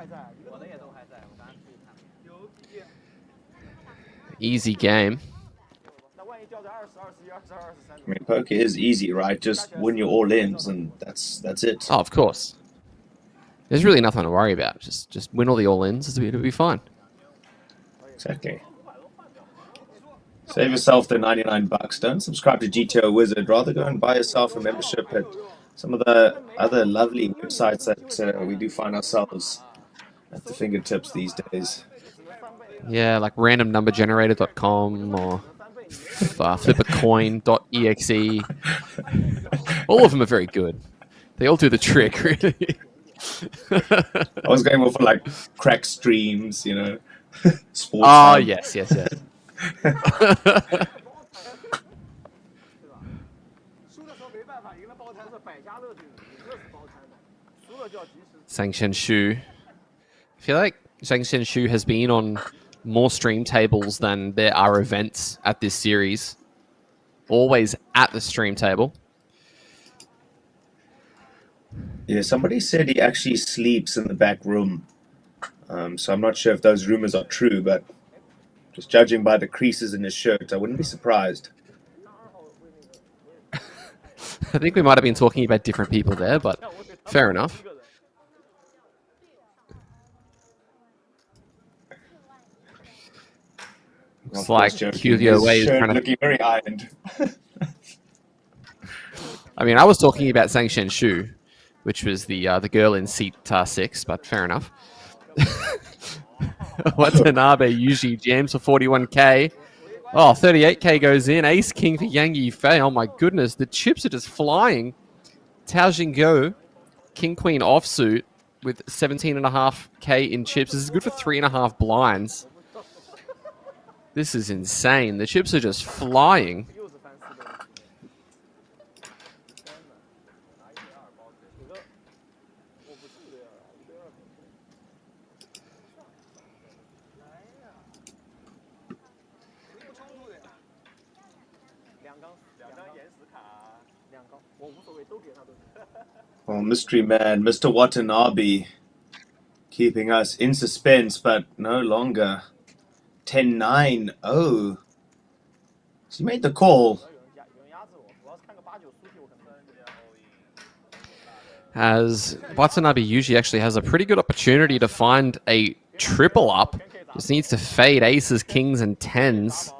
Easy game. I mean, poker is easy, right? Just win your all-ins, and that's it. Oh, of course. There's really nothing to worry about. Just win all the all-ins. It'll be fine. Exactly. Save yourself the 99 bucks. Don't subscribe to GTO Wizard. Rather go and buy yourself a membership at some of the other lovely websites that we do find ourselves at the fingertips these days. Yeah, like randomnumbergenerator.com or flippercoin.exe. All of them are very good. They all do the trick, really. I was going more for like crack streams, you know, sports. Oh, yes. Sang Shen Shu. I feel like Sang Shen Shu has been on more stream tables than there are events at this series. Always at the stream table. Yeah, somebody said he actually sleeps in the back room. So I'm not sure if those rumors are true, but just judging by the creases in his shirt, I wouldn't be surprised. I think we might have been talking about different people there, but fair enough. Looks like Julio Way is trying to... looking very ironed. I mean, I was talking about Sang Shen Shu, which was the girl in seat 6, but fair enough. Watanabe usually jams for 41k. Oh, 38k goes in. Ace King for Yang Yifei. Oh my goodness, the chips are just flying. Tao Jinggo, King Queen offsuit with 17.5k in chips. This is good for 3.5 blinds. This is insane. The chips are just flying. Well, mystery man, Mr. Watanabe, keeping us in suspense, but no longer. 10-9. Oh. So he made the call. As Watanabe usually actually has a pretty good opportunity to find a triple up. Just needs to fade aces, kings, and tens.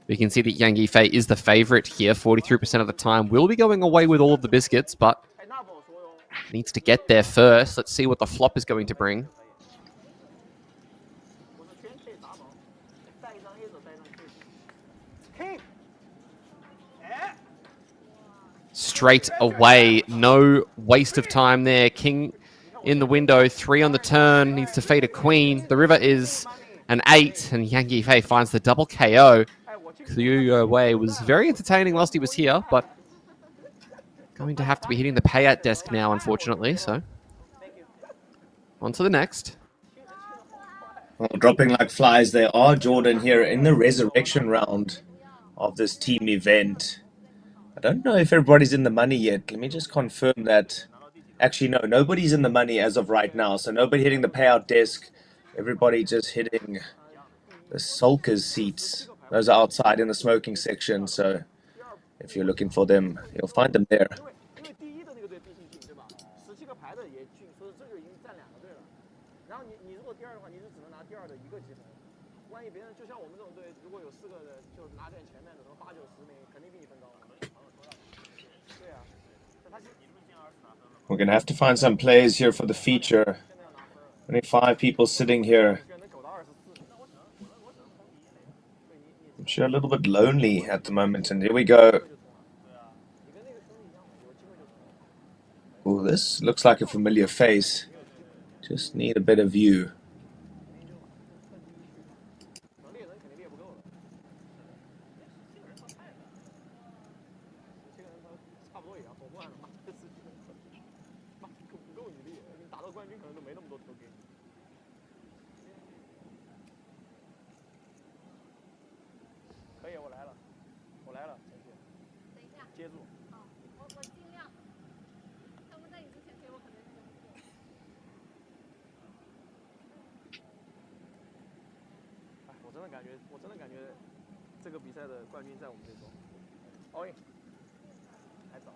We can see that Yang Yifei is the favorite here. 43% of the time will be going away with all of the biscuits, but needs to get there first. Let's see what the flop is going to bring. Straight away, no waste of time there. King in the window, 3 on the turn, needs to fade a queen. The river is an 8, and Yang Yifei finds the double KO. Julio Way was very entertaining whilst he was here, but going to have to be hitting the payout desk now, unfortunately. So, on to the next. Well, dropping like flies they are, Jordan, here in the resurrection round of this team event. I don't know if everybody's in the money yet. Let me just confirm that. Actually, no, nobody's in the money as of right now. So nobody hitting the payout desk. Everybody just hitting the sulkers seats. Those are outside in the smoking section. So if you're looking for them, you'll find them there. We're going to have to find some players here for the feature. Only 5 people sitting here. I'm sure a little bit lonely at the moment. And here we go. Oh, this looks like a familiar face. Just need a better view. 活惯了嘛，这事情妈不够你力，你打到冠军可能都没那么多头给你。可以，我来了，我来了，陈旭。等一下。接住。好，我尽量。他们在你之前给我可能是接不住。哎，我真的感觉这个比赛的冠军在我们这周。all in。还早。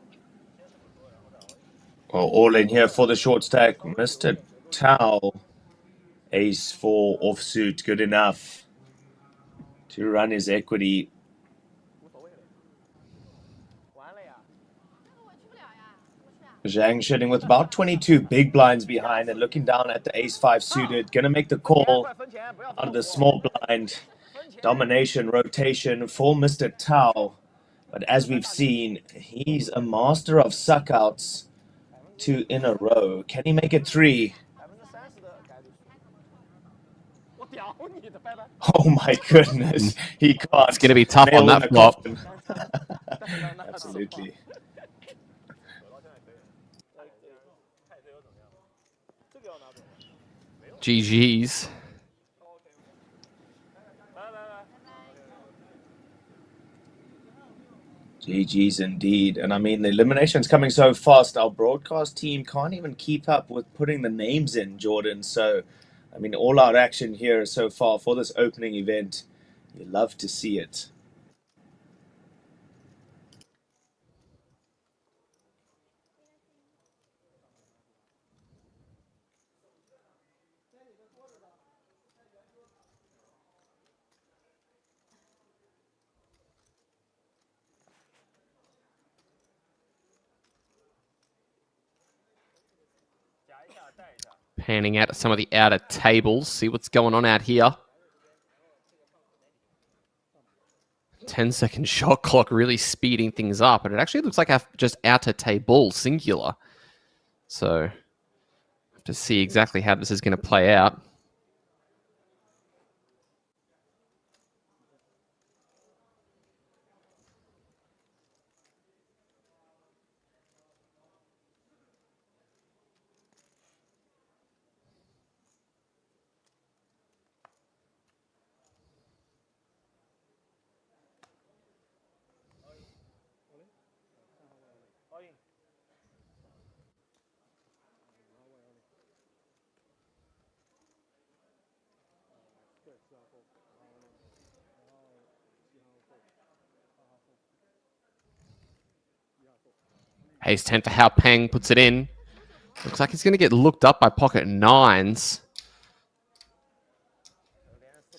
Well, all in here for the short stack. Mr. Tao, ace 4 offsuit, good enough to run his equity. 无所谓了。完了呀。 Zhang shitting with about 22 big blinds behind and looking down at the ace 5 suited. Gonna make the call out of the small blind. Domination rotation for Mr. Tao. But as we've seen, he's a master of suckouts. 2 in a row. Can he make it 3? Oh my goodness. He can't. It's going to be tough on that flop. Absolutely. GG's. GG's indeed. And I mean, the elimination's coming so fast. Our broadcast team can't even keep up with putting the names in, Jordan. So, I mean, all out action here so far for this opening event. You love to see it. Panning out some of the outer tables. See what's going on out here. 10-second shot clock really speeding things up. And it actually looks like just outer table singular. So, have to see exactly how this is going to play out. Ace 10 for Hao Peng puts it in. Looks like he's going to get looked up by pocket nines.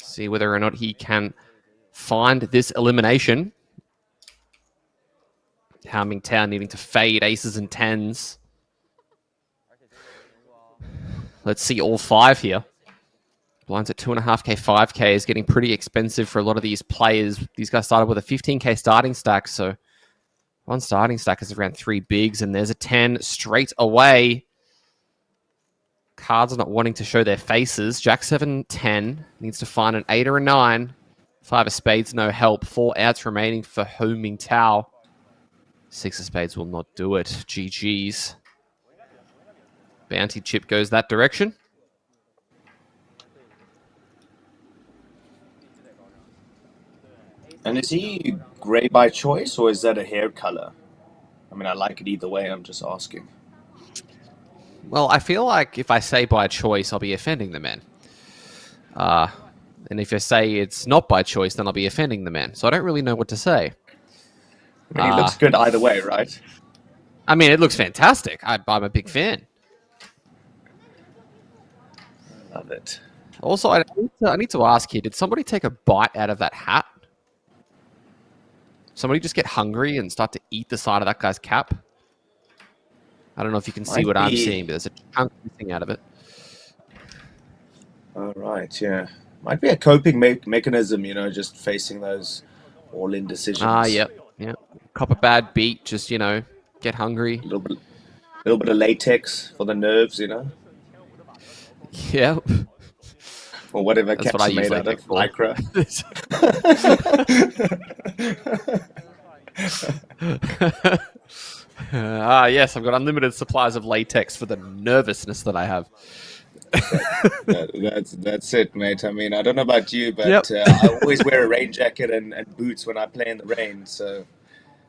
See whether or not he can find this elimination. Hao Mingtao needing to fade aces and tens. Let's see all 5 here. Blinds at 2.5k, 5k is getting pretty expensive for a lot of these players. These guys started with a 15k starting stack, so one starting stack is around 3 bigs, and there's a 10 straight away. Cards are not wanting to show their faces. Jack 7, 10 needs to find an 8 or a 9. 5 of spades, no help. 4 outs remaining for Hao Mingtao. 6 of spades will not do it. GG's. Bounty chip goes that direction. And is he grey by choice, or is that a hair color? I mean, I like it either way. I'm just asking. Well, I feel like if I say by choice, I'll be offending the man. And if I say it's not by choice, then I'll be offending the man. So I don't really know what to say. I mean, he looks good either way, right? I mean, it looks fantastic. I'm a big fan. Love it. Also, I need to ask here, did somebody take a bite out of that hat? Somebody just get hungry and start to eat the side of that guy's cap? I don't know if you can see what I'm seeing, but there's a chunk missing out of it. All right, yeah. Might be a coping mechanism, you know, just facing those all-in decisions. Yep. Cop a bad beat, just, you know, get hungry. A little bit of latex for the nerves, you know? Yeah. Or whatever That's caps what I are made out of. Lycra. Yes, I've got unlimited supplies of latex for the nervousness that I have. That's it, mate. I mean, I don't know about you, but Yep. I always wear a rain jacket and boots when I play in the rain. So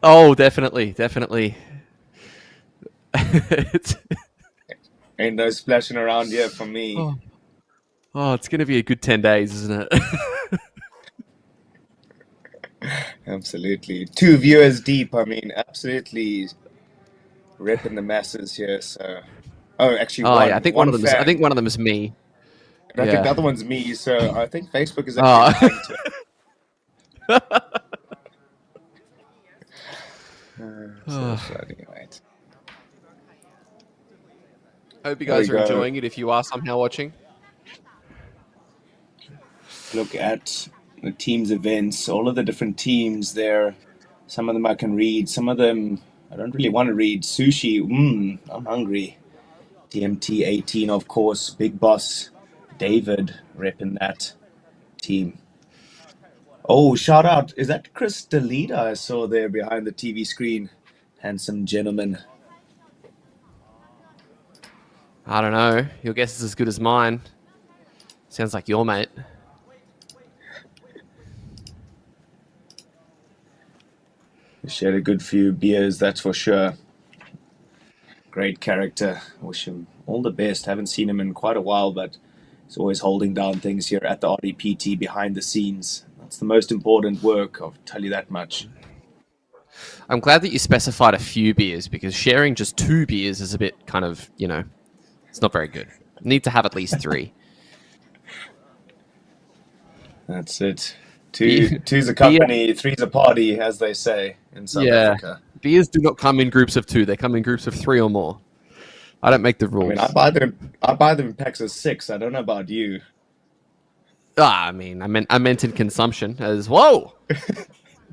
Oh, definitely. It's, ain't no splashing around here for me. it's going to be a good 10 days, isn't it? Absolutely. 2 viewers deep. I mean, absolutely ripping the masses here. So, actually, one. Yeah. I think one one of them. I think one of them is me. And I think the Yeah. other one's me. So I think Facebook is actually lying to it. So funny, right? Hope you There guys we are go. enjoying it if you are somehow watching. Look at the team's events, all of the different teams there. Some of them I can read, some of them I don't really want to read. Sushi, I'm hungry. DMT 18, of course, Big Boss, David repping that team. Oh, shout out. Is that Chris Delita I saw there behind the TV screen? Handsome gentleman. I don't know. Your guess is as good as mine. Sounds like your mate. Shared a good few beers, that's for sure. Great character. Wish him all the best. Haven't seen him in quite a while, but he's always holding down things here at the RDPT behind the scenes. That's the most important work, I'll tell you that much. I'm glad that you specified a few beers, because sharing just 2 beers is a bit kind of, it's not very good. You need to have at least 3. That's it. Two's a company, three's a party, as they say in South Africa. Beers do not come in groups of 2. They come in groups of 3 or more. I don't make the rules. I mean, I buy them in packs of 6. I don't know about you. I meant in consumption as whoa.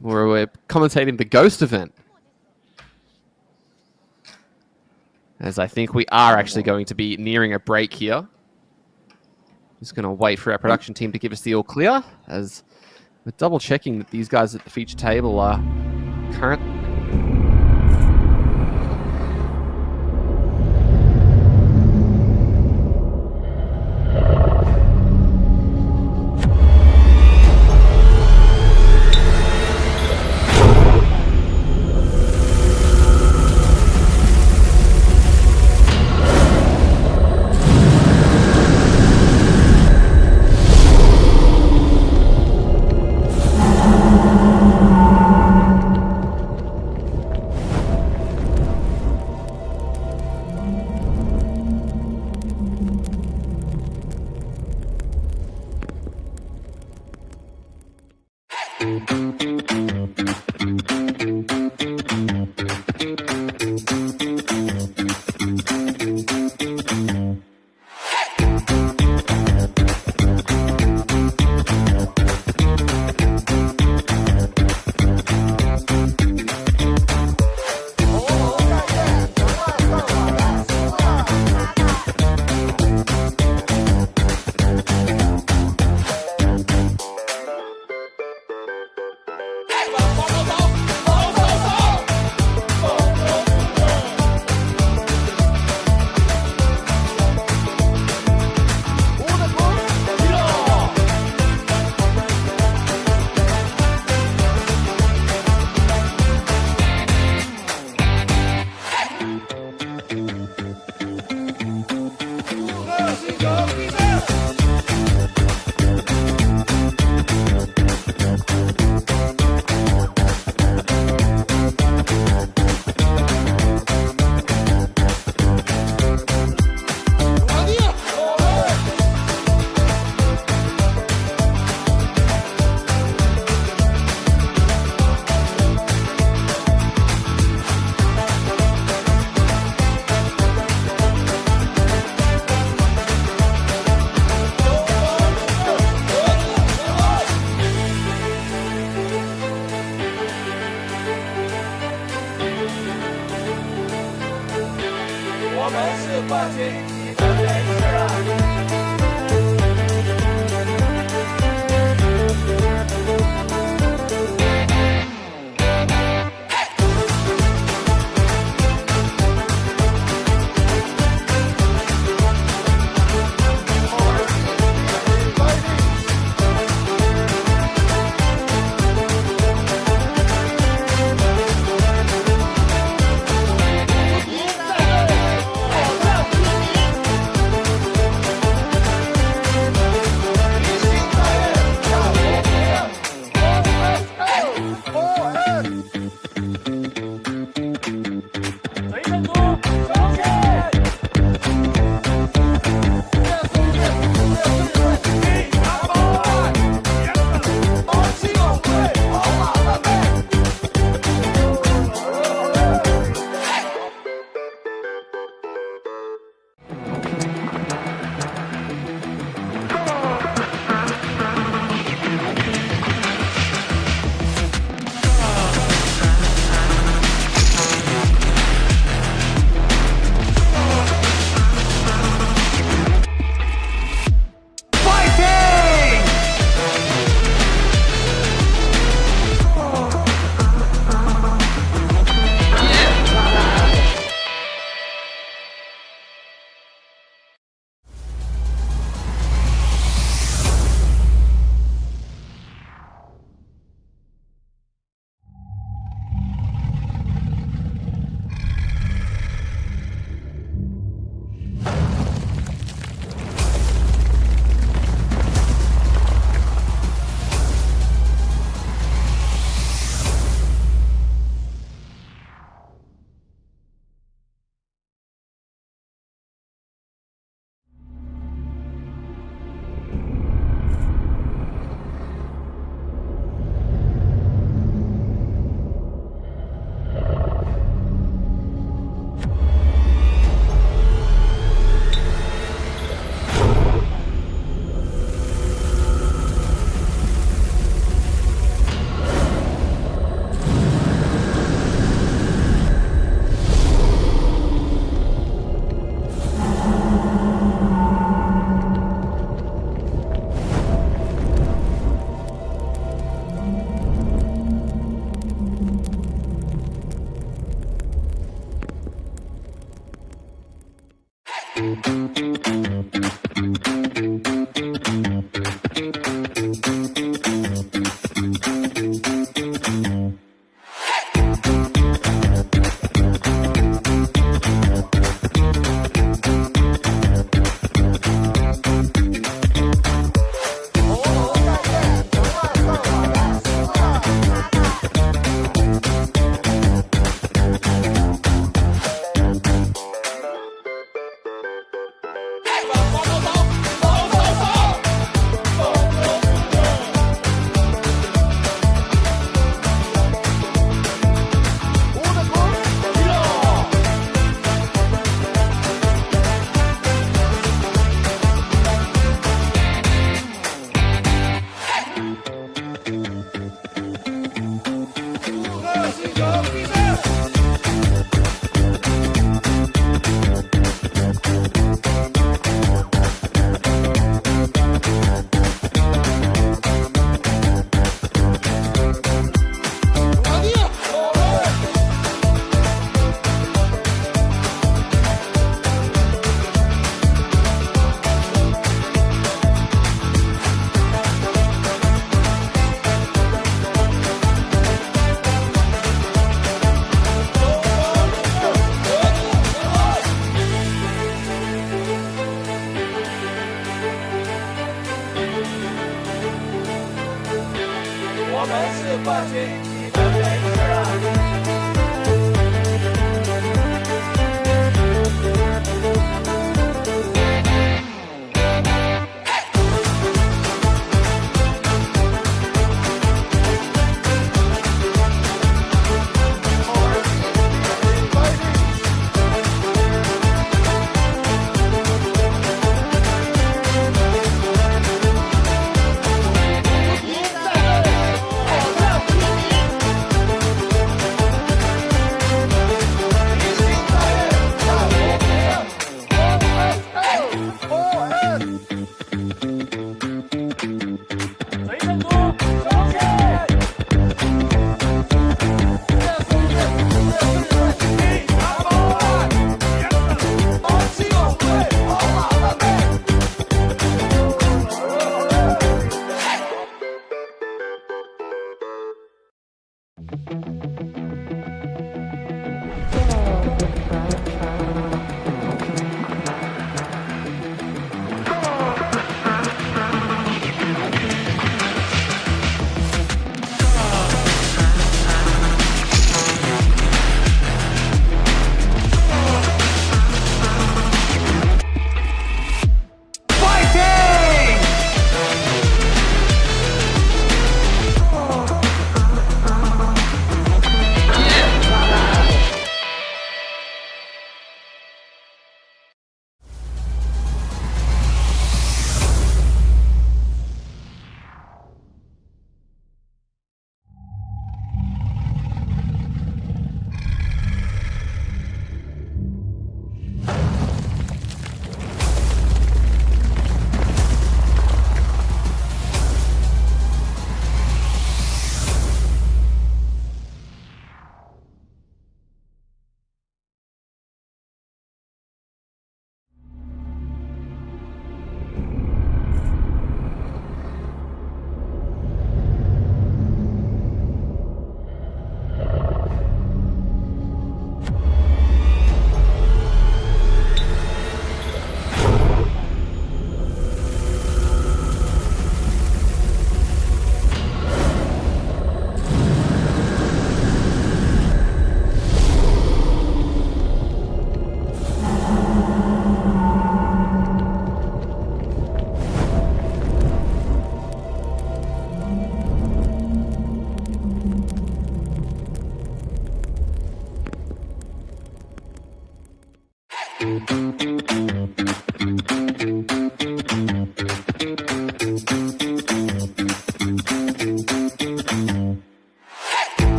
We're commentating the Ghost event. As I think we are actually going to be nearing a break here. Just going to wait for our production team to give us the all clear, as we're double checking that these guys at the feature table are current.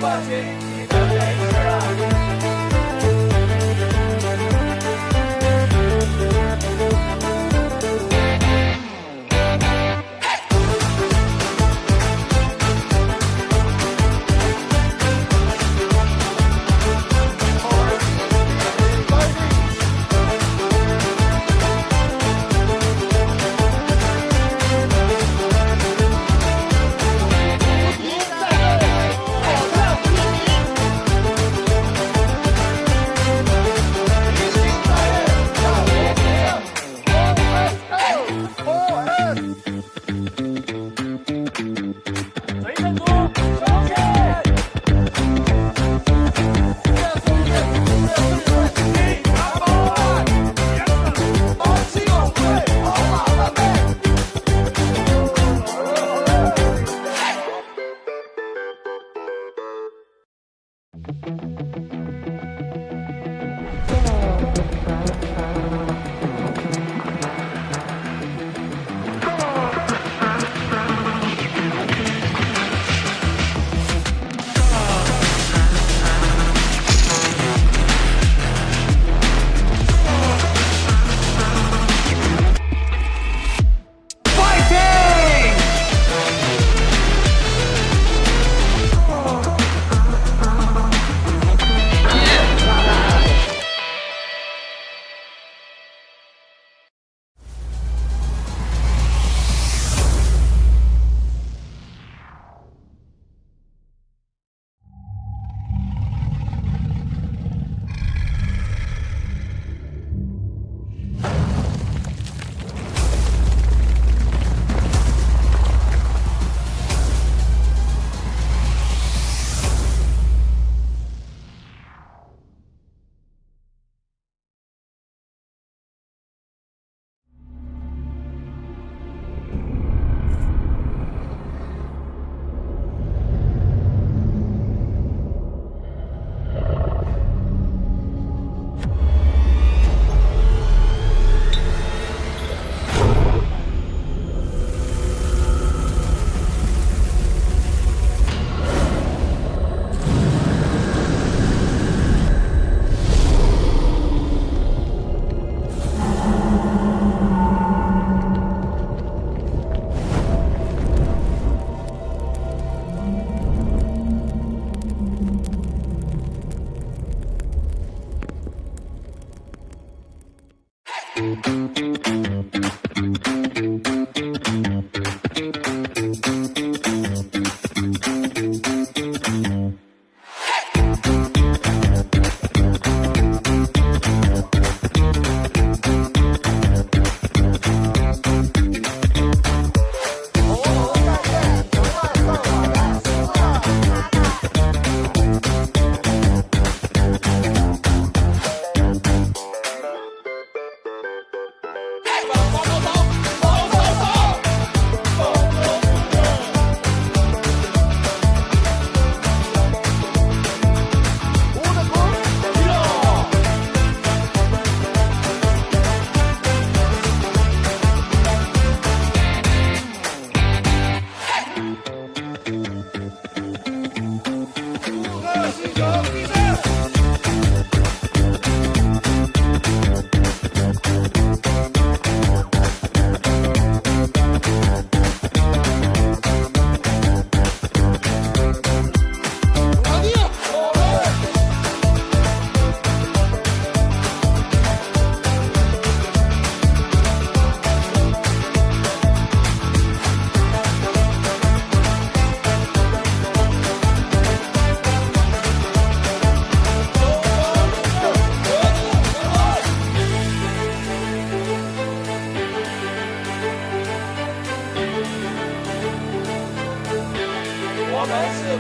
冠军，你的没事啊。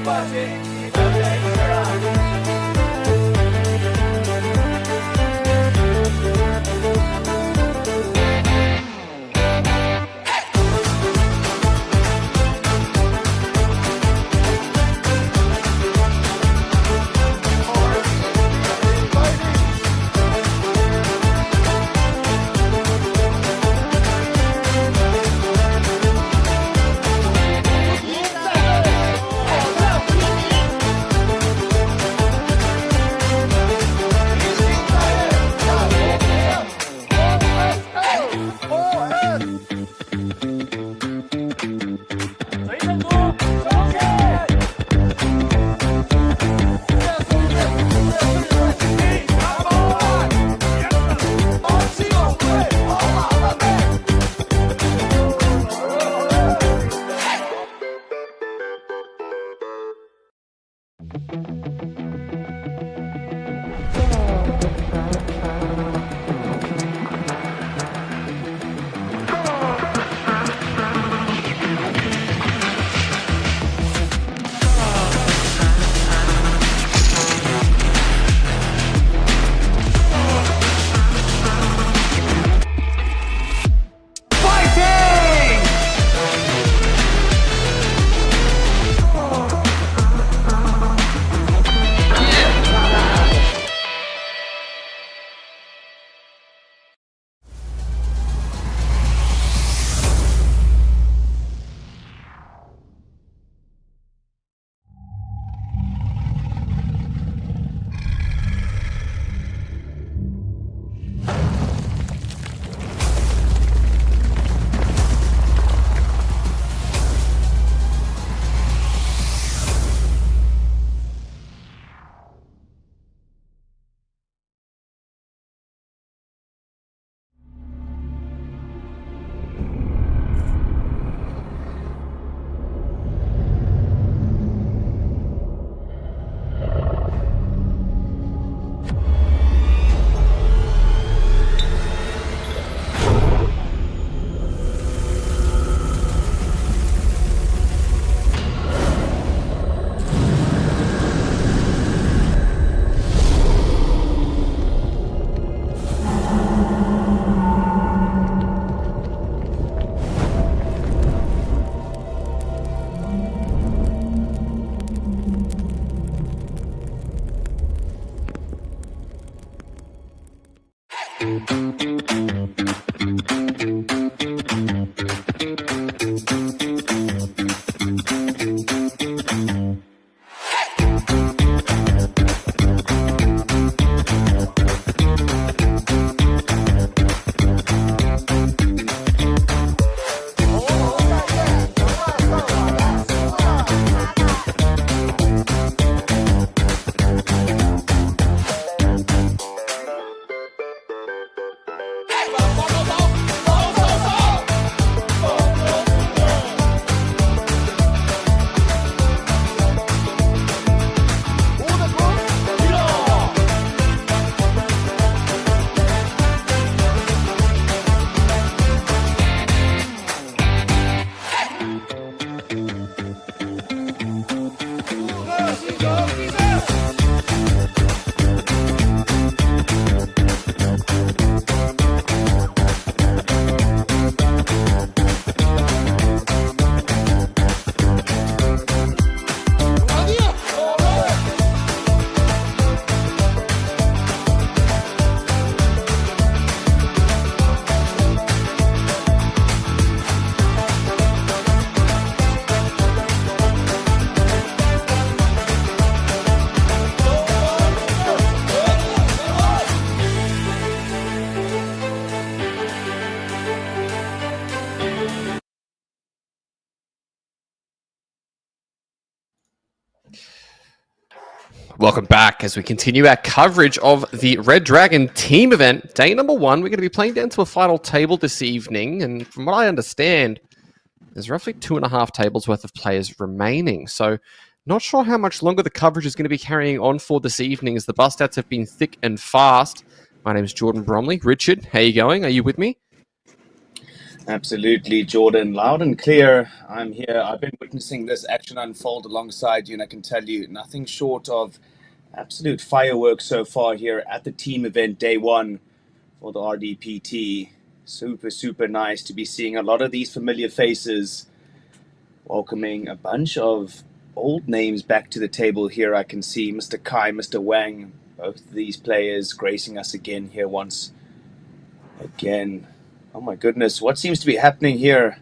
冠军，你的没事啊。Welcome back as we continue our coverage of the Red Dragon team event. Day number 1, we're going to be playing down to a final table this evening, and from what I understand, there's roughly 2.5 tables worth of players remaining. So not sure how much longer the coverage is going to be carrying on for this evening, as the bust outs have been thick and fast. My name is Jordan Bromley. Richard, how you going? Are you with me? Absolutely, Jordan. Loud and clear. I'm here. I've been witnessing this action unfold alongside you, and I can tell you nothing short of absolute fireworks so far here at the team event day 1 for the RDPT. Super, super nice to be seeing a lot of these familiar faces, welcoming a bunch of old names back to the table here. I can see Mr. Kai, Mr. Wang, both of these players gracing us again here once again. Oh my goodness, what seems to be happening here?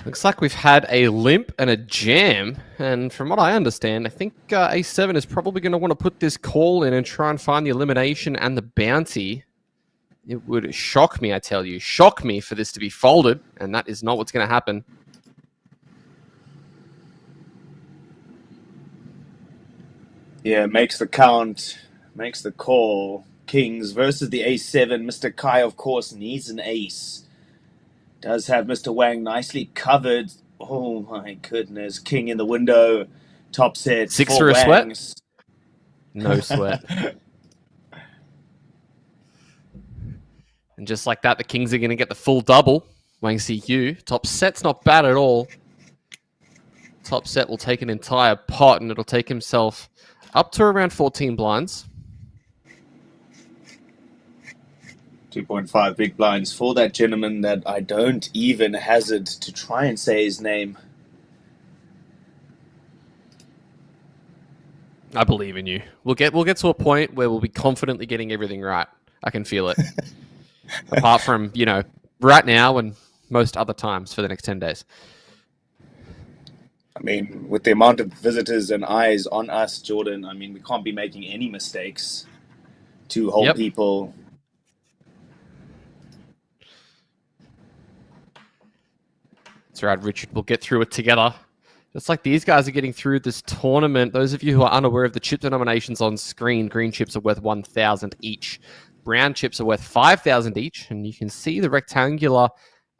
Looks like we've had a limp and a jam, and from what I understand, I think A7 is probably going to want to put this call in and try and find the elimination and the bounty. It would shock me, I tell you, shock me for this to be folded, and that is not what's going to happen. Yeah, makes the count, makes the call. Kings versus the A7. Mr. Kai, of course, needs an ace. Does have Mr. Wang nicely covered. Oh my goodness. King in the window. Top set. 6 for a Wangs. sweat? No sweat. And just like that, the Kings are going to get the full double. Wang CU. Top set's not bad at all. Top set will take an entire pot, and it'll take himself up to around 14 blinds. 2.5 big blinds for that gentleman that I don't even hazard to try and say his name. I believe in you. We'll get to a point where we'll be confidently getting everything right. I can feel it. Apart from, right now and most other times for the next 10 days. I mean, with the amount of visitors and eyes on us, Jordan, I mean, we can't be making any mistakes. 2 whole people. That's right, Richard. We'll get through it together. Just like these guys are getting through this tournament. Those of you who are unaware of the chip denominations on screen, green chips are worth 1,000 each. Brown chips are worth 5,000 each. And you can see the rectangular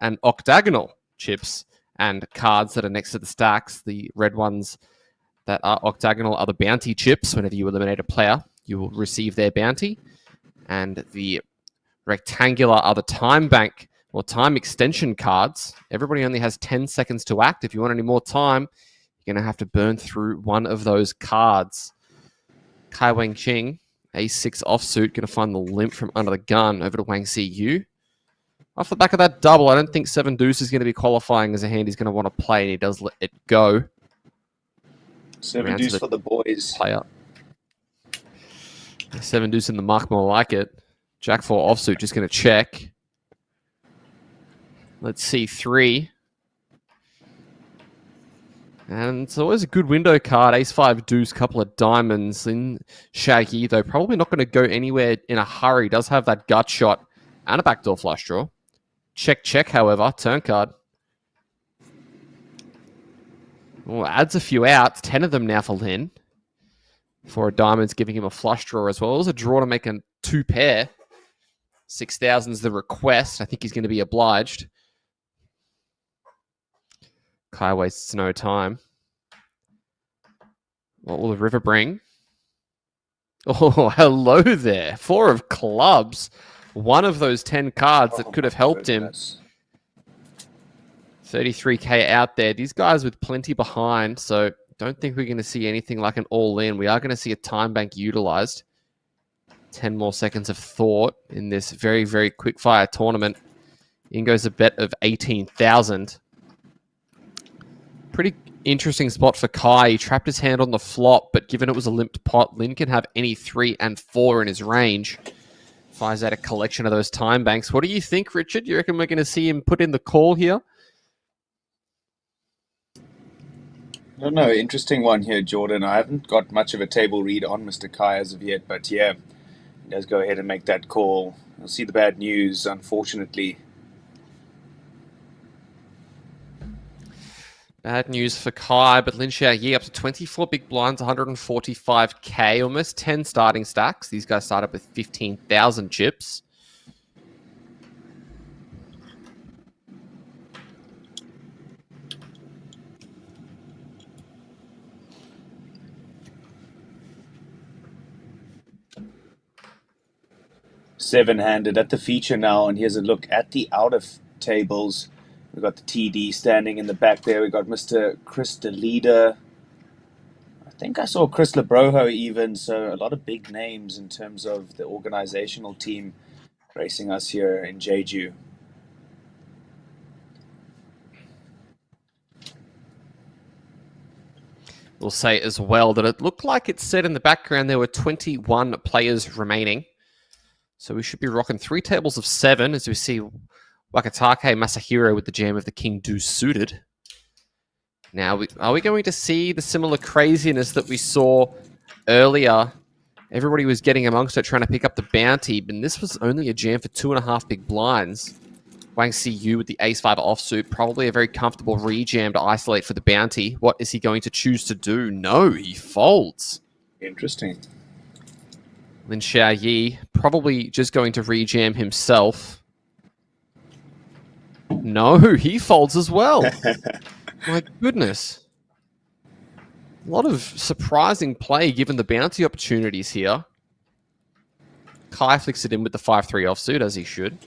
and octagonal chips and cards that are next to the stacks. The red ones that are octagonal are the bounty chips. Whenever you eliminate a player, you will receive their bounty. And the rectangular are the time bank or time extension cards. Everybody only has 10 seconds to act. If you want any more time, you're going to have to burn through one of those cards. Kai Wang Qing, A6 offsuit, going to find the limp from under the gun over to Wang CU. Off the back of that double, I don't think 7 deuce is going to be qualifying as a hand he's going to want to play, and he does let it go. 7 deuce for the boys. Player. 7 deuce in the muck, more like it. Jack 4 offsuit, just going to check. Let's see, 3. And it's always a good window card. Ace 5 deuce, couple of diamonds in Shaggy, though probably not going to go anywhere in a hurry. Does have that gut shot and a backdoor flush draw. Check, check, however. Turn card. Oh, adds a few outs. 10 of them now for Lin. 4 diamonds, giving him a flush draw as well. It was a draw to make a 2 pair. 6,000 is the request. I think he's going to be obliged. Kai wastes no time. What will the river bring? Oh, hello there. 4 of clubs. One of those 10 cards that could have helped him. 33k out there. These guys with plenty behind, so don't think we're going to see anything like an all-in. We are going to see a time bank utilized. 10 more seconds of thought in this very, very quick-fire tournament. In goes a bet of 18,000. Pretty interesting spot for Kai. He trapped his hand on the flop, but given it was a limped pot, Lin can have any 3 and 4 in his range. Fires out a collection of those time banks. What do you think, Richard? You reckon we're going to see him put in the call here? I don't know. Interesting one here, Jordan. I haven't got much of a table read on Mr. Kai as of yet, but yeah, he does go ahead and make that call. I'll see the bad news, unfortunately. Bad news for Kai, but Lin Xiaoyi up to 24 big blinds, 145k, almost 10 starting stacks. These guys start up with 15,000 chips. Seven-handed at the feature now, and here's a look at the out of tables. We've got the TD standing in the back there. We've got Mr. Chris DeLeader. I think I saw Chris Lebroho even, so a lot of big names in terms of the organizational team racing us here in Jeju. We'll say as well that it looked like it said in the background there were 21 players remaining. So we should be rocking 3 tables of 7 as we see Wakatake Masahiro with the jam of the King Deuce suited. Now, are we going to see the similar craziness that we saw earlier? Everybody was getting amongst it, trying to pick up the bounty, but this was only a jam for 2.5 big blinds. Wang Siyu with the ace-5 offsuit, probably a very comfortable rejam to isolate for the bounty. What is he going to choose to do? No, he folds. Interesting. Lin Xiaoyi probably just going to rejam himself. No, he folds as well. My goodness. A lot of surprising play given the bounty opportunities here. Kai flicks it in with the 5-3 offsuit, as he should.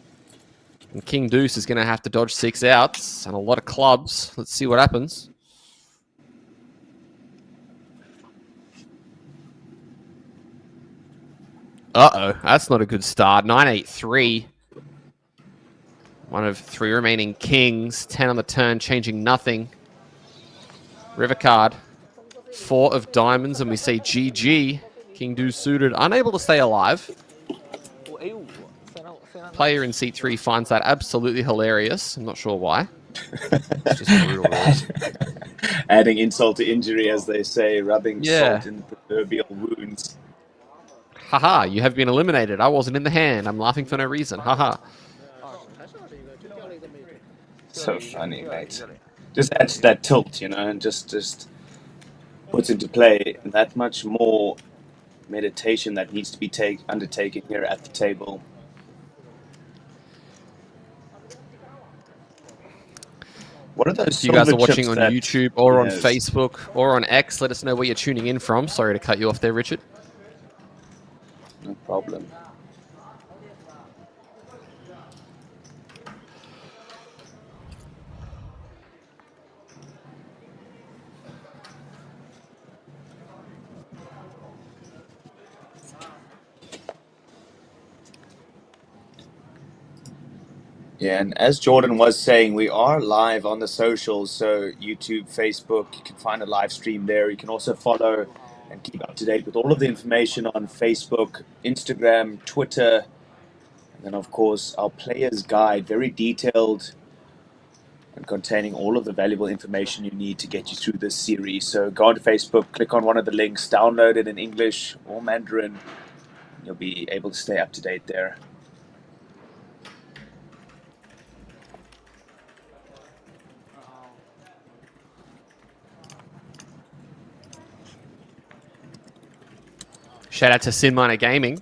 And King Deuce is going to have to dodge 6 outs and a lot of clubs. Let's see what happens. Uh-oh, that's not a good start. 9-8-3. One of 3 remaining kings. 10 on the turn, changing nothing. River card. 4 of diamonds, and we say GG. King Deuce suited, unable to stay alive. Player in seat 3 finds that absolutely hilarious. I'm not sure why. It's just brutal, really. Adding insult to injury, as they say, rubbing Yeah. salt in the proverbial wounds. Haha, you have been eliminated. I wasn't in the hand. I'm laughing for no reason. Haha. So funny, mate. Just adds to that tilt, you know, and just puts into play that much more meditation that needs to be undertaken here at the table. What are those? If you guys are silver watching chips on that- YouTube or on Yes. Facebook or on X, let us know where you're tuning in from. Sorry to cut you off there, Richard. No problem. Yeah, and as Jordan was saying, we are live on the socials, so YouTube, Facebook, you can find a live stream there. You can also follow and keep up to date with all of the information on Facebook, Instagram, Twitter, and then of course our player's guide, very detailed and containing all of the valuable information you need to get you through this series. So go onto Facebook, click on one of the links, download it in English or Mandarin, and you'll be able to stay up to date there. Shout out to Sin Miner Gaming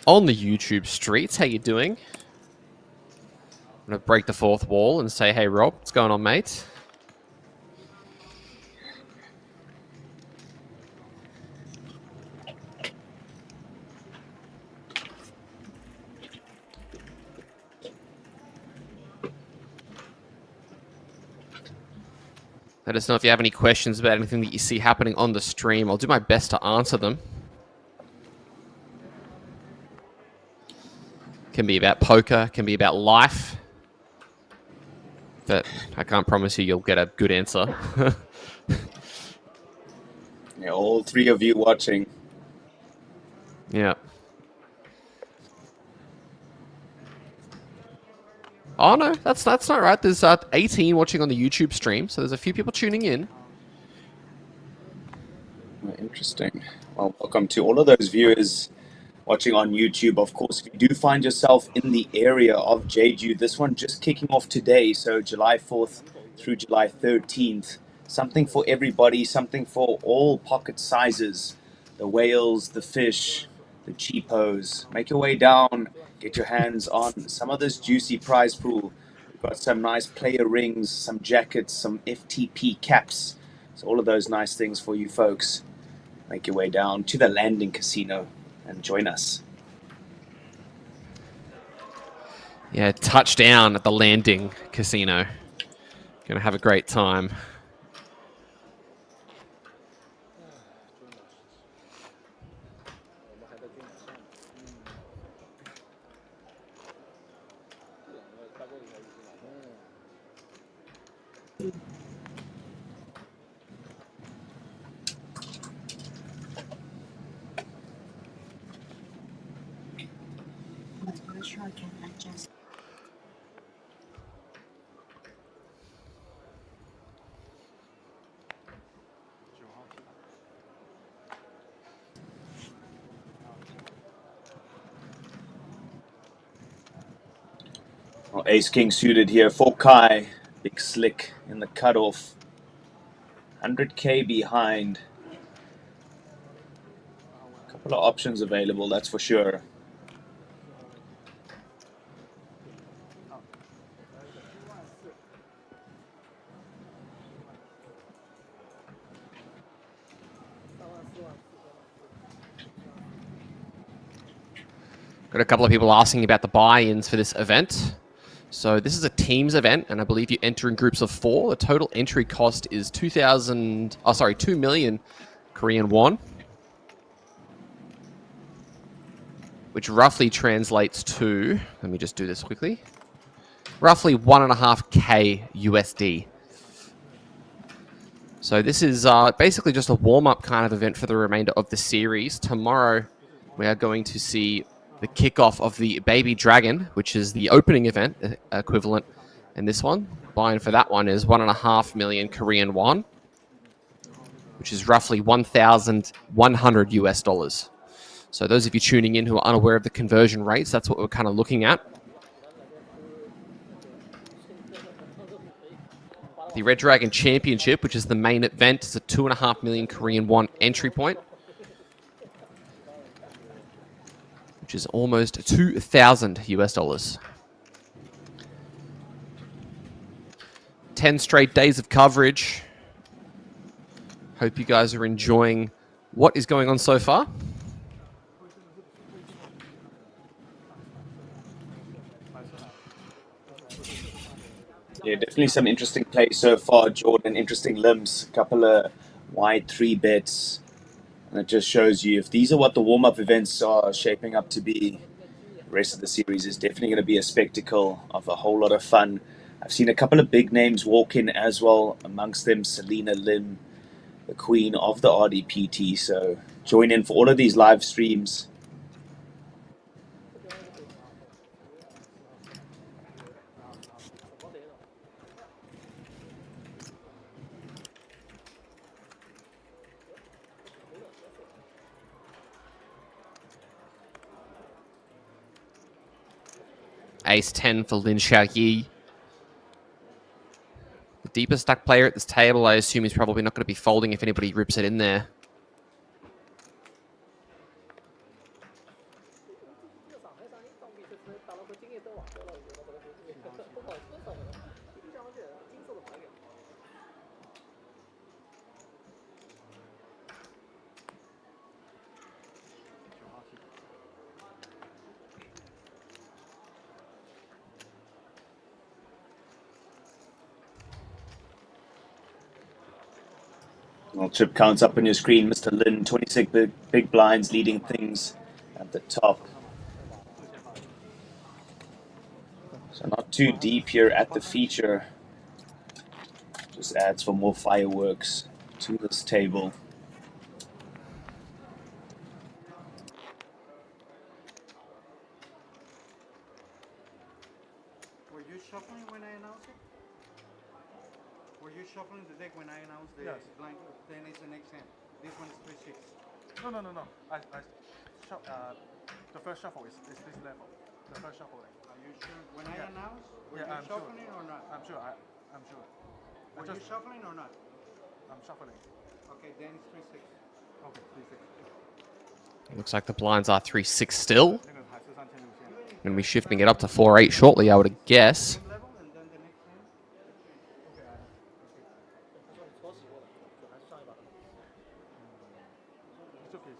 on the YouTube streets. How you doing? I'm going to break the 4th wall and say, hey, Rob, what's going on, mate? Let us know if you have any questions about anything that you see happening on the stream. I'll do my best to answer them. Can be about poker, can be about life. But I can't promise you'll get a good answer. Yeah, all 3 of you watching. Yeah. Oh, no, that's not right. There's 18 watching on the YouTube stream, so there's a few people tuning in. Interesting. Well, welcome to all of those viewers watching on YouTube. Of course, if you do find yourself in the area of Jeju, this one just kicking off today, so July 4th through July 13th. Something for everybody, something for all pocket sizes. The whales, the fish, the cheapos. Make your way down, get your hands on some of this juicy prize pool. We've got some nice player rings, some jackets, some FTP caps. So all of those nice things for you folks. Make your way down to the landing casino and join us. Yeah, touchdown at the landing casino. Gonna have a great time. Well, Ace King suited here for Kai. Big slick in the cutoff. 100k behind. A couple of options available, that's for sure. Got a couple of people asking about the buy-ins for this event. So this is a teams event, and I believe you enter in groups of 4. The total entry cost is 2 million Korean won, which roughly translates to, let me just do this quickly, roughly 1.5k USD. So this is basically just a warm-up kind of event for the remainder of the series. Tomorrow, we are going to see the kickoff of the Baby Dragon, which is the opening event equivalent. And this one, buy-in for that one is 1.5 million Korean won, which is roughly 1,100 US dollars. So those of you tuning in who are unaware of the conversion rates, that's what we're kind of looking at. The Red Dragon Championship, which is the main event, is a 2.5 million Korean won entry point, which is almost 2,000 US dollars. 10 straight days of coverage. Hope you guys are enjoying what is going on so far. Yeah, definitely some interesting plays so far, Jordan. Interesting limbs, a couple of wide 3 bets. And it just shows you if these are what the warm-up events are shaping up to be, the rest of the series is definitely going to be a spectacle of a whole lot of fun. I've seen a couple of big names walk in as well, amongst them Selena Lim, the queen of the RDPT. So join in for all of these live streams. Ace 10 for Lin Xiaoyi. The deeper stack player at this table, I assume he's probably not going to be folding if anybody rips it in there. Well, chip counts up on your screen, Mr. Lin, 26 big blinds leading things at the top. So not too deep here at the feature. Just adds for more fireworks to this table. Were you shuffling when I announced it? Were you shuffling the deck when I announced the blind? Then it's the next hand. This one is 3-6. No. The first shuffle is this level. The first shuffle. Are you sure? When I announced, were you I'm shuffling sure. or not? I'm sure. I'm sure. Were you shuffling or not? I'm shuffling. Okay, then it's 3-6. Okay, 3-6. Looks like the blinds are 3-6 still. 那个还是3600。Going to be shifting it up to 4-8 shortly, I would guess. Level and then the next hand. It's okay.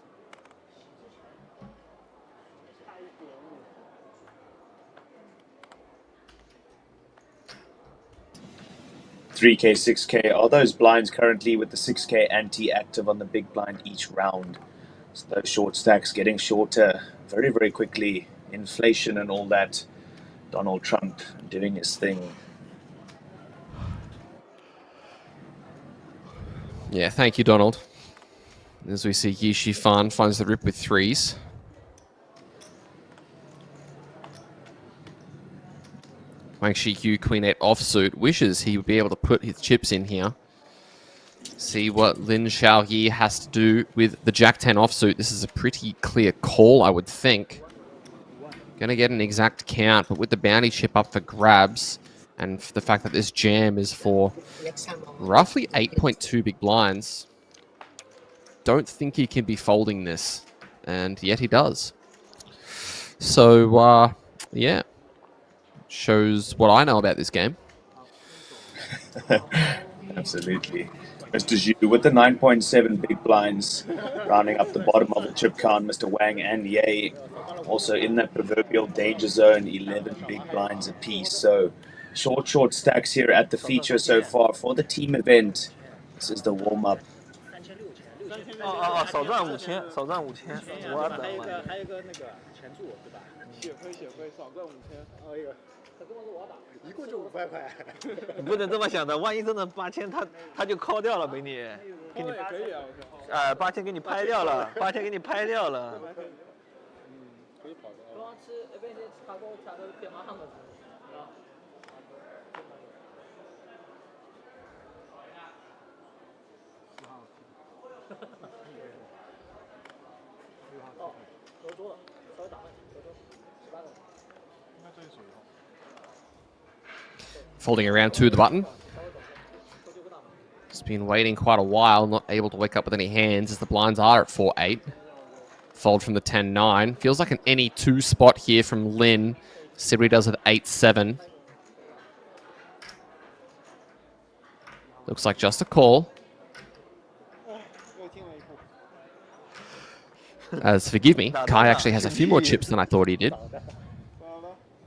3K, 6K. Are those blinds currently with the 6K anti-active on the big blind each round? So those short stacks getting shorter very, very quickly. Inflation and all that. Donald Trump doing his thing. Yeah, thank you, Donald. As we see, Yishi Fan finds the rip with 3s. Wang Shiyu, Queen 8 offsuit, wishes he would be able to put his chips in here. See what Lin Xiaoyi has to do with the Jack 10 offsuit. This is a pretty clear call, I would think. Gonna get an exact count, but with the bounty chip up for grabs, and the fact that this jam is for roughly 8.2 big blinds, don't think he can be folding this, and yet he does. So, yeah. Shows what I know about this game. Absolutely. Mr. Zhu with the 9.7 big blinds, rounding up the bottom of the chip count. Mr. Wang and Ye also in that proverbial danger zone, 11 big blinds apiece. So short stacks here at the feature so far for the team event. This is the warm-up. 少赚5000，少赚5000，我的妈！还有一个那个前注对吧？血亏少赚5000，还有一个。他跟我说我打，一共就500块。你不能这么想的，万一真的8000，他就call掉了，给你，给你，可以啊，8000给你拍掉了，8000给你拍掉了。可以跑的。刚刚吃那边吃卡锅吃的变麻烦了。哦，合桌了，稍微打慢，合桌18个。应该这一手以后。 Folding around to the button. It's been waiting quite a while, not able to wake up with any hands as the blinds are at 4-8. Fold from the 10-9. Feels like an any 2 spot here from Lin. See what he does with 8-7. Looks like just a call. As forgive me, Kai actually has a few more chips than I thought he did.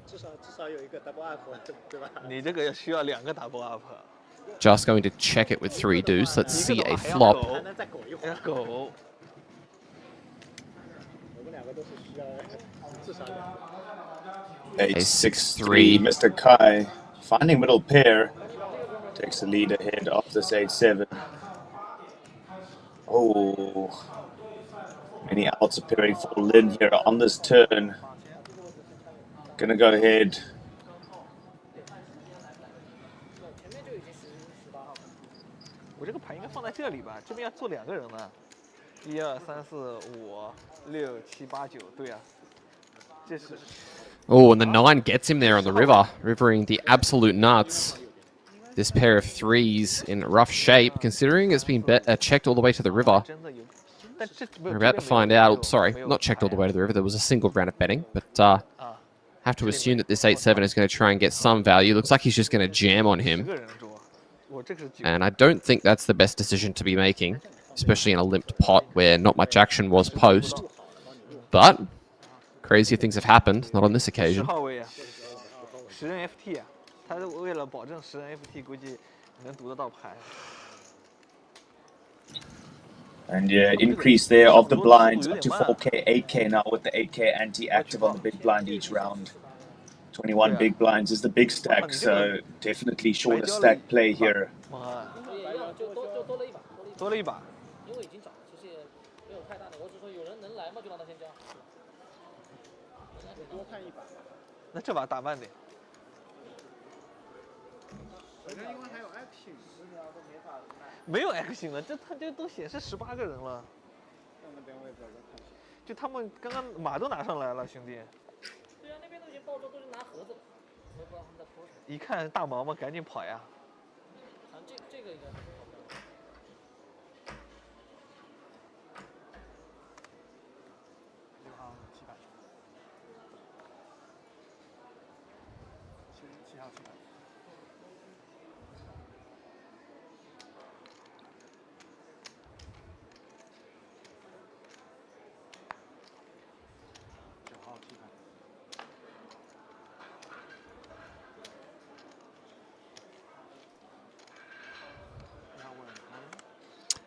至少有一个 double up， 对吧？你这个需要2个 double up。 Just going to check it with 3 deuce. Let's see a flop. 狗。我们2个都是需要至少。 8-6-3. Mr. Kai finding middle pair. Takes the lead ahead of this 8-7. Oh. Many outs appearing for Lin here on this turn. Gonna go ahead. 我这个牌应该放在这里吧？这边要坐2个人呢。1、2、3、4、5、6、7、8、9，对呀、啊。这是。Oh, and the 9 gets him there on the river, rivering the absolute nuts. This pair of 3s in rough shape, considering it's been checked all the way to the river. We're about to find out. Oops, sorry, not checked all the way to the river. There was a single round of betting, but have to assume that this 8-7 is going to try and get some value. Looks like he's just going to jam on him. And I don't think that's the best decision to be making, especially in a limped pot where not much action was post. But crazier things have happened, not on this occasion. 10人 FT 啊，他为了保证10人 FT， 估计能读得到牌。 And yeah, increase there of the blinds up to 4K, 8K now with the 8K anti-active on the big blind each round. 21 big blinds is the big stack, so definitely shorter stack play here. 多了一把。因为已经涨，其实也没有太大的，我只说有人能来嘛，就让他先交。多看一把。那这把打慢点。因为还有 action。 没有 action 了，他这都显示18个人了。那边我也不知道看。就他们刚刚马都拿上来了，兄弟。对啊，那边都已经报桌，都是拿盒子了，我也不知道他们在拖什么。一看大毛毛，赶紧跑呀！这个应该是跑不了。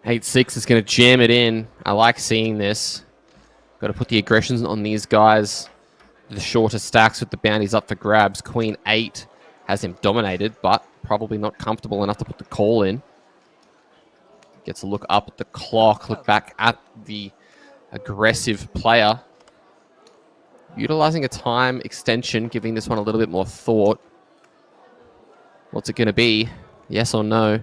8-6 is going to jam it in. I like seeing this. Got to put the aggressions on these guys. The shorter stacks with the bounties up for grabs. Queen 8 has him dominated, but probably not comfortable enough to put the call in. Gets a look up at the clock, look back at the aggressive player. Utilizing a time extension, giving this one a little bit more thought. What's it going to be? Yes or no?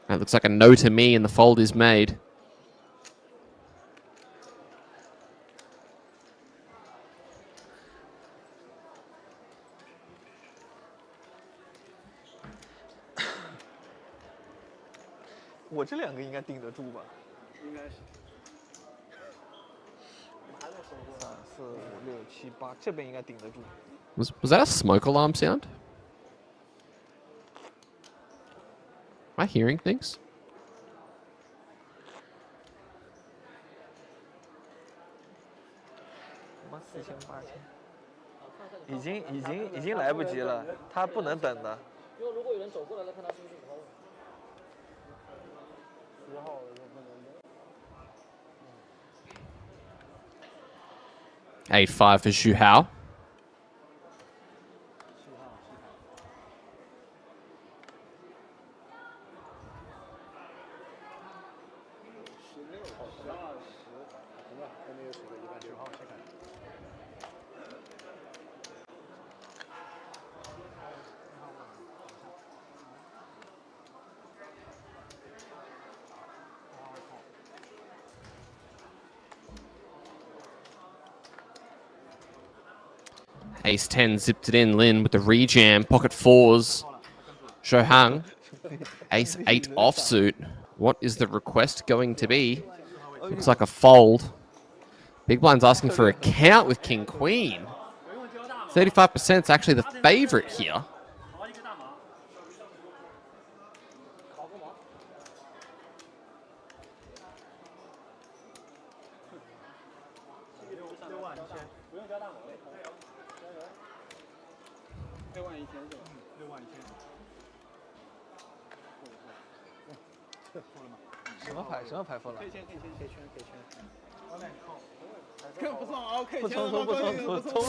That looks like a no to me, and the fold is made.我这两个应该顶得住吧？应该是。3、4、5、6、7、8，这边应该顶得住。Was that a smoke alarm sound? Am I hearing things? 已经来不及了，他不能等的。因为如果有人走过来了，看他是不是10号位。10号有可能。 8-5 for Xu Hao. Ace-10 zipped it in. Lin with the rejam. Pocket 4s. Shohang. Ace-8 offsuit. What is the request going to be? Looks like a fold. Big Blind's asking for a count with King-Queen. 35% is actually the favorite here.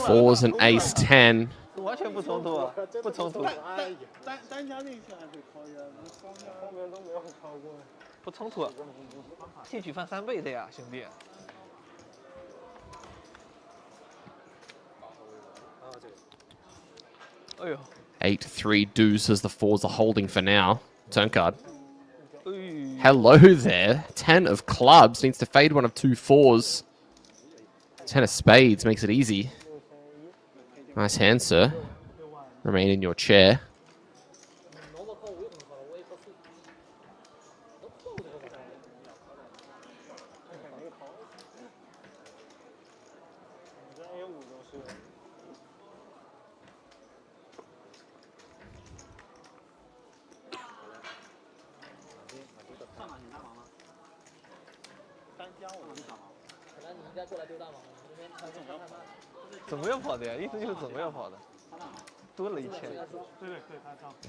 Fours and Ace-10. 完全不冲突啊，不冲突。单家那一下还可以靠一下，双家后面都没有超过。不冲突，进取翻3倍的呀，兄弟。哎呦。 8-3 deuce as the fours are holding for now. Turn card. Hello there. 10 of clubs needs to fade one of 2 fours. 10 of spades makes it easy. Nice hand, sir. Remain in your chair.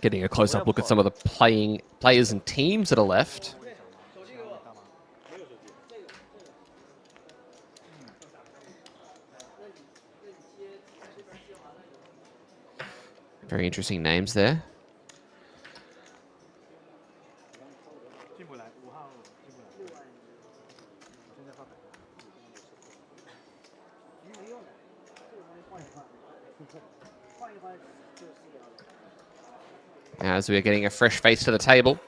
Getting a close-up look at some of the players and teams that are left. Very interesting names there. As we are getting a fresh face to the table.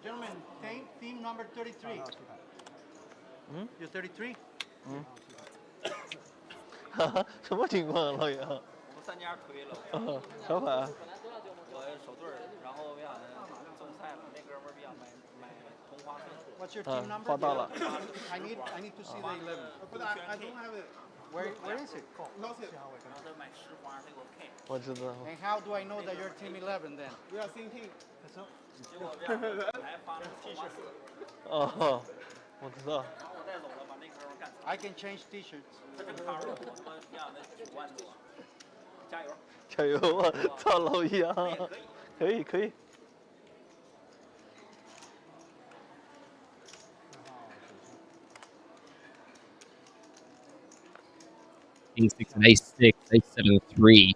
Gentlemen, theme number 33. You're 33? 什么情况，老杨？我们3家推了。小反。我守队，然后我想种菜了，那哥们儿比较买同花顺。What's your team number? 画到了。I need to see the 11. But I don't have it. Where is it? Lost it. 然后再买10花，这个 OK。我知道。 And how do I know that you're team 11 then? We are same team. 结果来发了同花顺。哦，我知道。然后我带走了，把那哥们儿干死。 I can change t-shirts. 他这个卡我他妈让他9万多，加油！加油啊！操老杨，可以可以。 King 6 and ace 6, ace 7 and 3.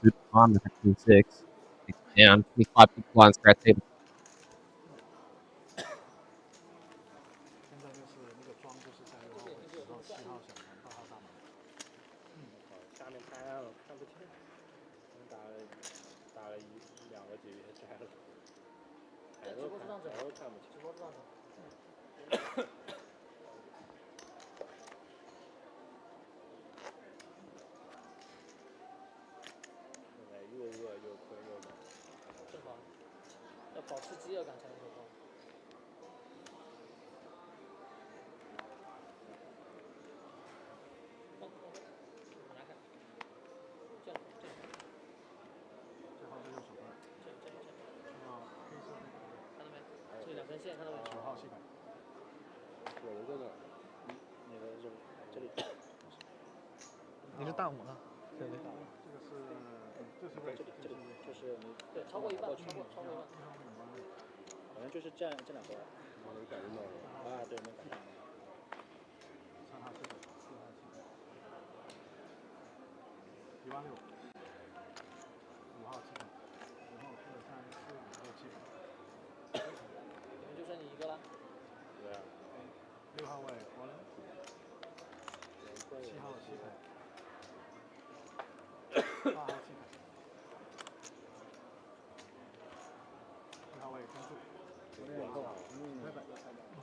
Good time with King 6. Six down, 25 big blinds, scratch table. 现在就是那个庄就是在6号位10号、7号小门8号大门。下面拆了，看不清。打了2个级别拆了，海都看不清。直播这样子。又饿又困又冷，正好要保持饥饿感才能成功。我来看，这样最后是右手边。黑色看到没？这2根线看到没？9号西北。有一个呢，那个这里。你是大母啊？这个是这里就是你对超过一半，超过一半，好像就是这2个。我能感应到了。啊，对，能感应到。3号西北，4号西北，1万6。5号西北，然后2、3、4、5、6、7。你们就剩你一个了。对啊。6号位活人。7号西北。8号西北。1号位跟住。我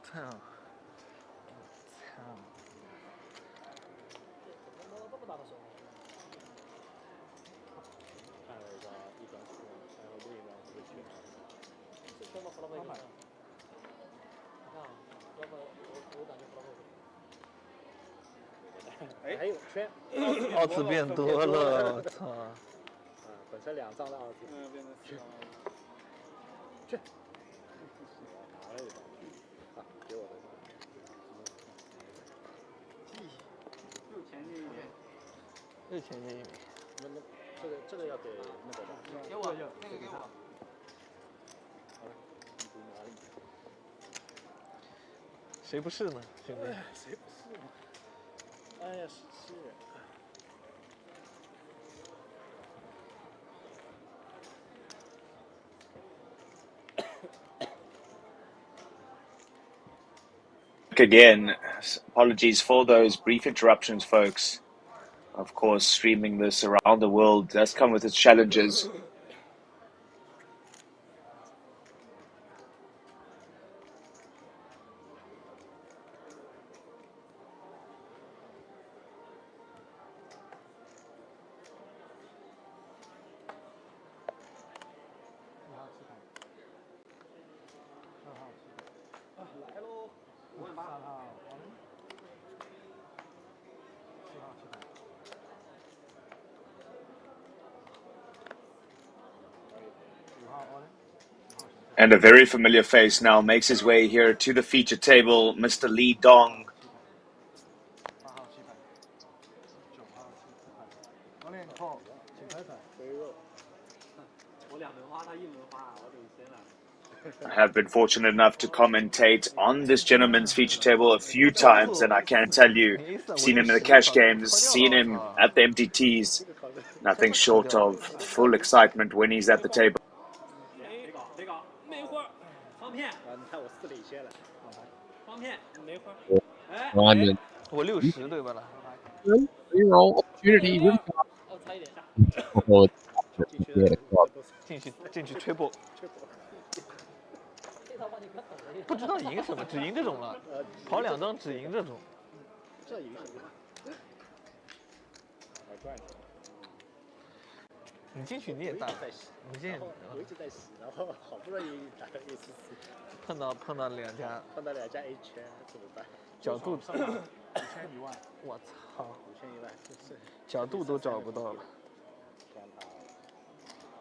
操！怎么摸到这么大的手？看了一张4，然后另一张是圈。是圈吗？弗拉贝。你看啊，要不我感觉弗拉贝。哎，还有圈。奥兹变多了，我操！本身2张的奥兹。变成4张。圈。拿了一张。啊，给我的。又前进一遍。又前进一米。那这个要给那个吧？给我，那个给我。好了，你读哪里？谁不是呢？兄弟。谁不是呢？哎呀，17人。Again, apologies for those brief interruptions, folks. Of course, streaming this around the world does come with its challenges. And a very familiar face now makes his way here to the feature table, Mr. Lee Dong. I have been fortunate enough to commentate on this gentleman's feature table a few times, and I can tell you, I've seen him in the cash games, seen him at the MTTs, nothing short of full excitement when he's at the table. 我60对吧啦？Reroll opportunity.进去吹波。不知道赢什么，只赢这种了，跑2张只赢这种。这赢什么？来转。你进去你也大，你进去我一直在洗，然后好不容易打了一次死，碰到2家，碰到2家 A 圈怎么办？角度5000、1万，我操，5000、1万，就是角度都找不到了。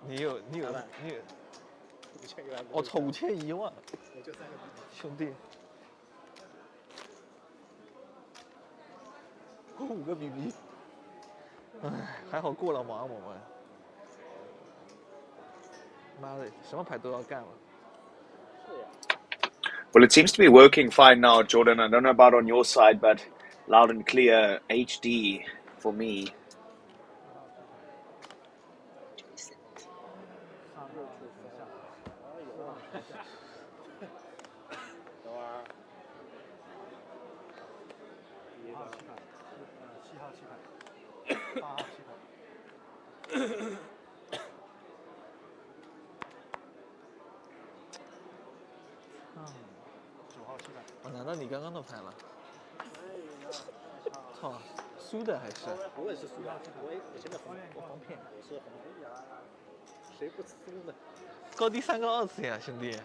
你有5000、1万，我操，5000、1万，我就3个兄弟，5个BB，唉，还好过了嘛，我们。妈的，什么牌都要干了。 Well, it seems to be working fine now, Jordan. I don't know about on your side, but loud and clear HD for me. ”9号700。我拿到你刚刚的牌了。操，输的还是？我也是输的，我现在防骗，我是防骗，谁不输呢？高低3个2次呀，兄弟。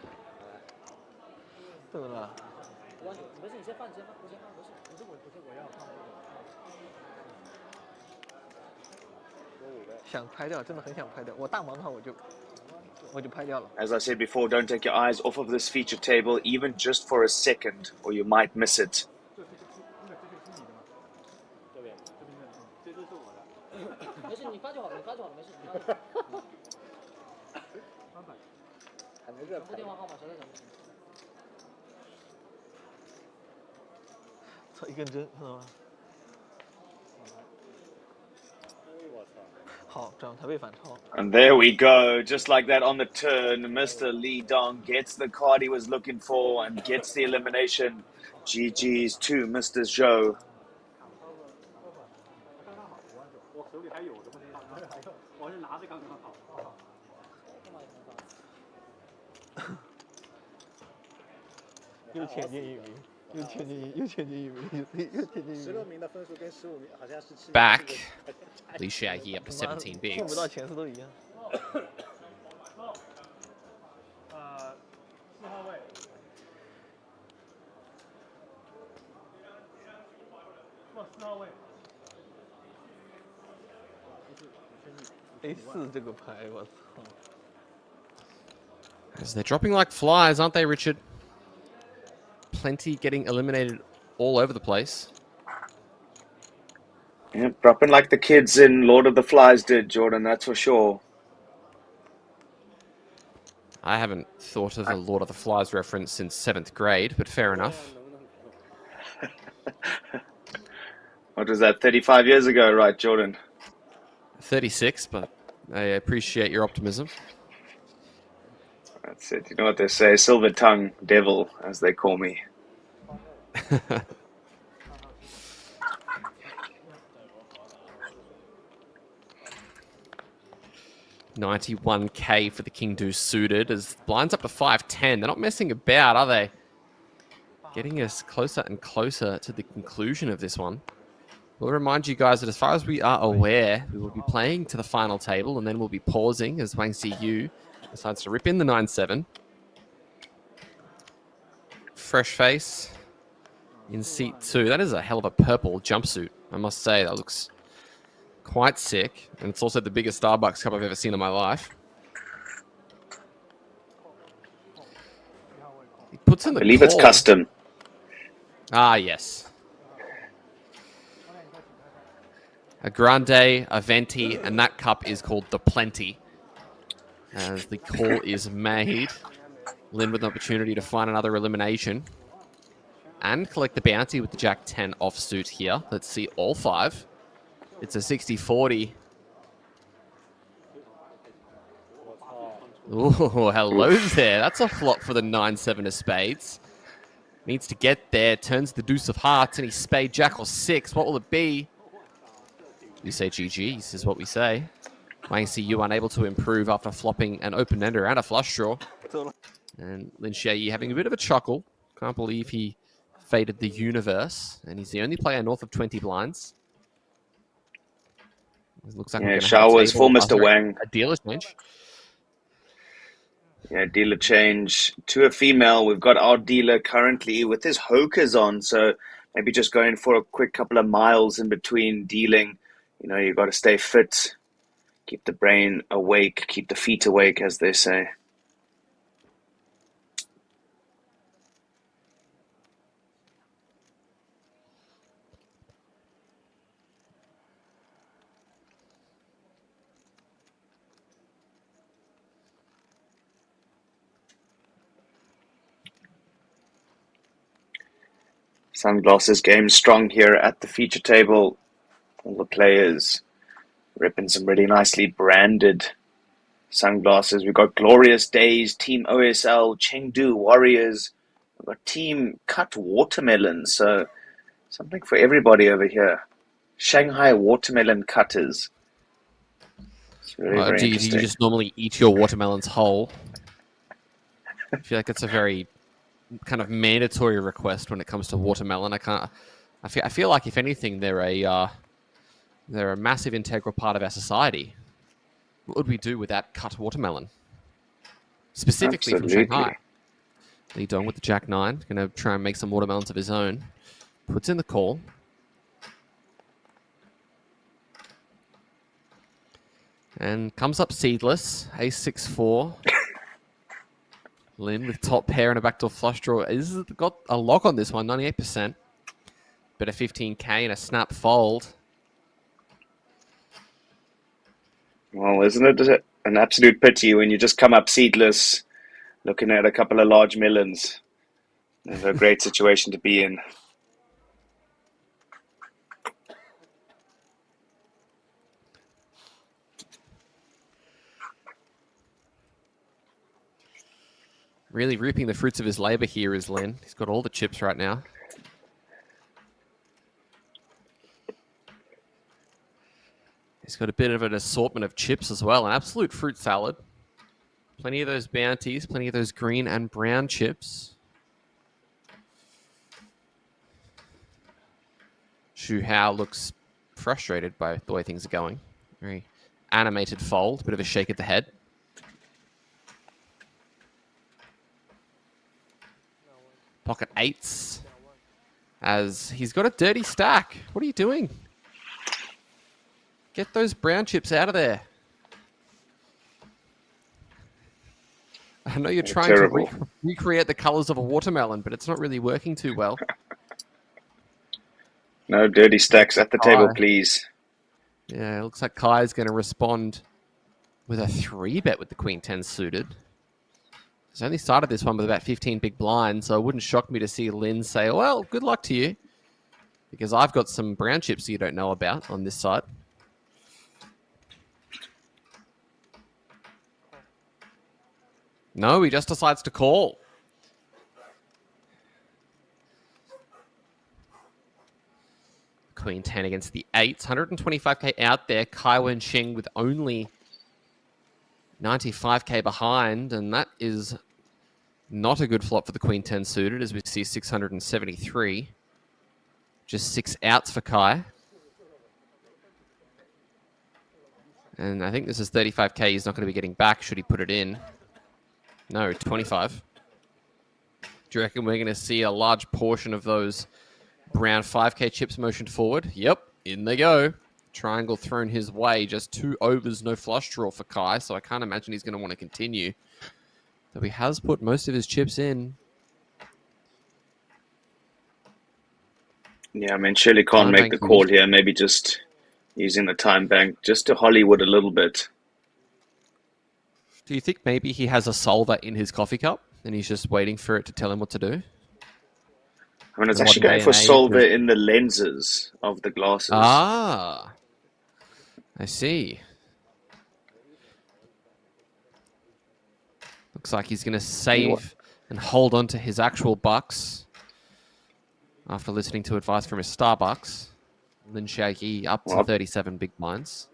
怎么了？没事，你先放，我先我要放。想拍掉，真的很想拍掉。我大盲的话我就拍掉了。 As I said before, don't take your eyes off of this feature table, even just for a second, or you might miss it. 这就是我的。没事，你发就好了，没事，你发。还能热牌。电话号码谁在讲？操，一根针，看到吗？我操！ 好，这样他被反超。 And there we go, just like that on the turn, Mr. Lee Dong gets the card he was looking for and gets the elimination. GG's to Mr. Zhou. 我手里还有的，我是拿着刚刚好。又前进1名，又前进1名，16名的分数跟15名好像是7。 Back. Lee Shaggy up to 17 bigs. 碰不到前4都一样。4号位。4号位。 A4这个牌，我操！ As they're dropping like flies, aren't they, Richard? Plenty getting eliminated all over the place. Yeah, dropping like the kids in Lord of the Flies did, Jordan, that's for sure. I haven't thought of a Lord of the Flies reference since 7th grade, but fair enough. What was that, 35 years ago, right, Jordan? 36, but I appreciate your optimism. That's it. You know what they say, silver tongue devil, as they call me. 91k for the King Deuce suited as blinds up to 510. They're not messing about, are they? Getting us closer and closer to the conclusion of this one. We'll remind you guys that as far as we are aware, we will be playing to the final table and then we'll be pausing as Wang Yu decides to rip in the 9-7. Fresh face in seat 2. That is a hell of a purple jumpsuit, I must say. That looks quite sick. And it's also the biggest Starbucks cup I've ever seen in my life. He puts in the I believe call. it's custom. Ah, yes. A grande, a venti, and that cup is called the Plenty. As the call is made. Lin with an opportunity to find another elimination. And collect the bounty with the Jack-10 offsuit here. Let's see all 5. It's a 60-40. Ooh, hello there. That's a flop for the 9-7 of spades. Needs to get there. Turns the deuce of hearts, and he's spade jack or 6. What will it be? We say GG's is what we say. Wang Yu unable to improve after flopping an open-ender and a flush draw. And Lin Xiaoyi having a bit of a chuckle. Can't believe he faded the universe. And he's the only player north of 20 blinds. It looks like we're going to have a showers for table, Mr. Wang. a dealer change. Yeah, dealer change to a female. We've got our dealer currently with his hokers on, so maybe just going for a quick couple of miles in between dealing. You know, you've got to stay fit, keep the brain awake, keep the feet awake, as they say. Sunglasses game strong here at the feature table. All the players ripping some really nicely branded sunglasses. We've got Glorious Days, Team OSL, Chengdu Warriors. We've got Team Cut Watermelon. So something for everybody over here. Shanghai Watermelon Cutters. It's very, very Do interesting. you just normally eat your watermelons whole? I feel like it's a very kind of mandatory request when it comes to watermelon. I feel like if anything, they're a massive integral part of our society. What would we do without cut watermelon? Specifically Absolutely. from Shanghai. Li Dong with the Jack 9. Going to try and make some watermelons of his own. Puts in the call. And comes up seedless. Ace 6-4. Lin with top pair and a backdoor flush draw. He's got a lock on this one, 98%. But a 15k and a snap fold. Well, isn't it an absolute pity when you just come up seedless, looking at a couple of large melons? It's a great situation to be in. Really reaping the fruits of his labor here is Lin. He's got all the chips right now. He's got a bit of an assortment of chips as well. An absolute fruit salad. Plenty of those bounties, plenty of those green and brown chips. Xu Hao looks frustrated by the way things are going. Very animated fold, bit of a shake at the head. Pocket eights. As he's got a dirty stack. What are you doing? Get those brown chips out of there. I know you're trying to recreate the colors of a watermelon, but it's not really working too well. No dirty stacks at the table, please. Yeah, it looks like Kai is going to respond with a 3-bet with the Queen 10 suited. He's only started this one with about 15 big blinds, so it wouldn't shock me to see Lin say, well, good luck to you, because I've got some brown chips you don't know about on this side. No, he just decides to call. Queen 10 against the 8s. 125k out there. Kai Wenqing with only 95k behind, and that is not a good flop for the Queen 10 suited, as we see 673. Just 6 outs for Kai. And I think this is 35k he's not going to be getting back should he put it in. No, 25. Do you reckon we're going to see a large portion of those brown 5k chips motioned forward? Yep, in they go. Triangle thrown his way. Just 2 overs, no flush draw for Kai, so I can't imagine he's going to want to continue. Though he has put most of his chips in. Yeah, I mean, surely can't make the call here. Maybe just using the time bank just to Hollywood a little bit. Do you think maybe he has a solver in his coffee cup and he's just waiting for it to tell him what to do? I mean, it's actually going for solver in the lenses of the glasses. Ah, I see. Looks like he's going to save and hold on to his actual bucks after listening to advice from his Starbucks. Lin Xiaoyi up to 37 big blinds.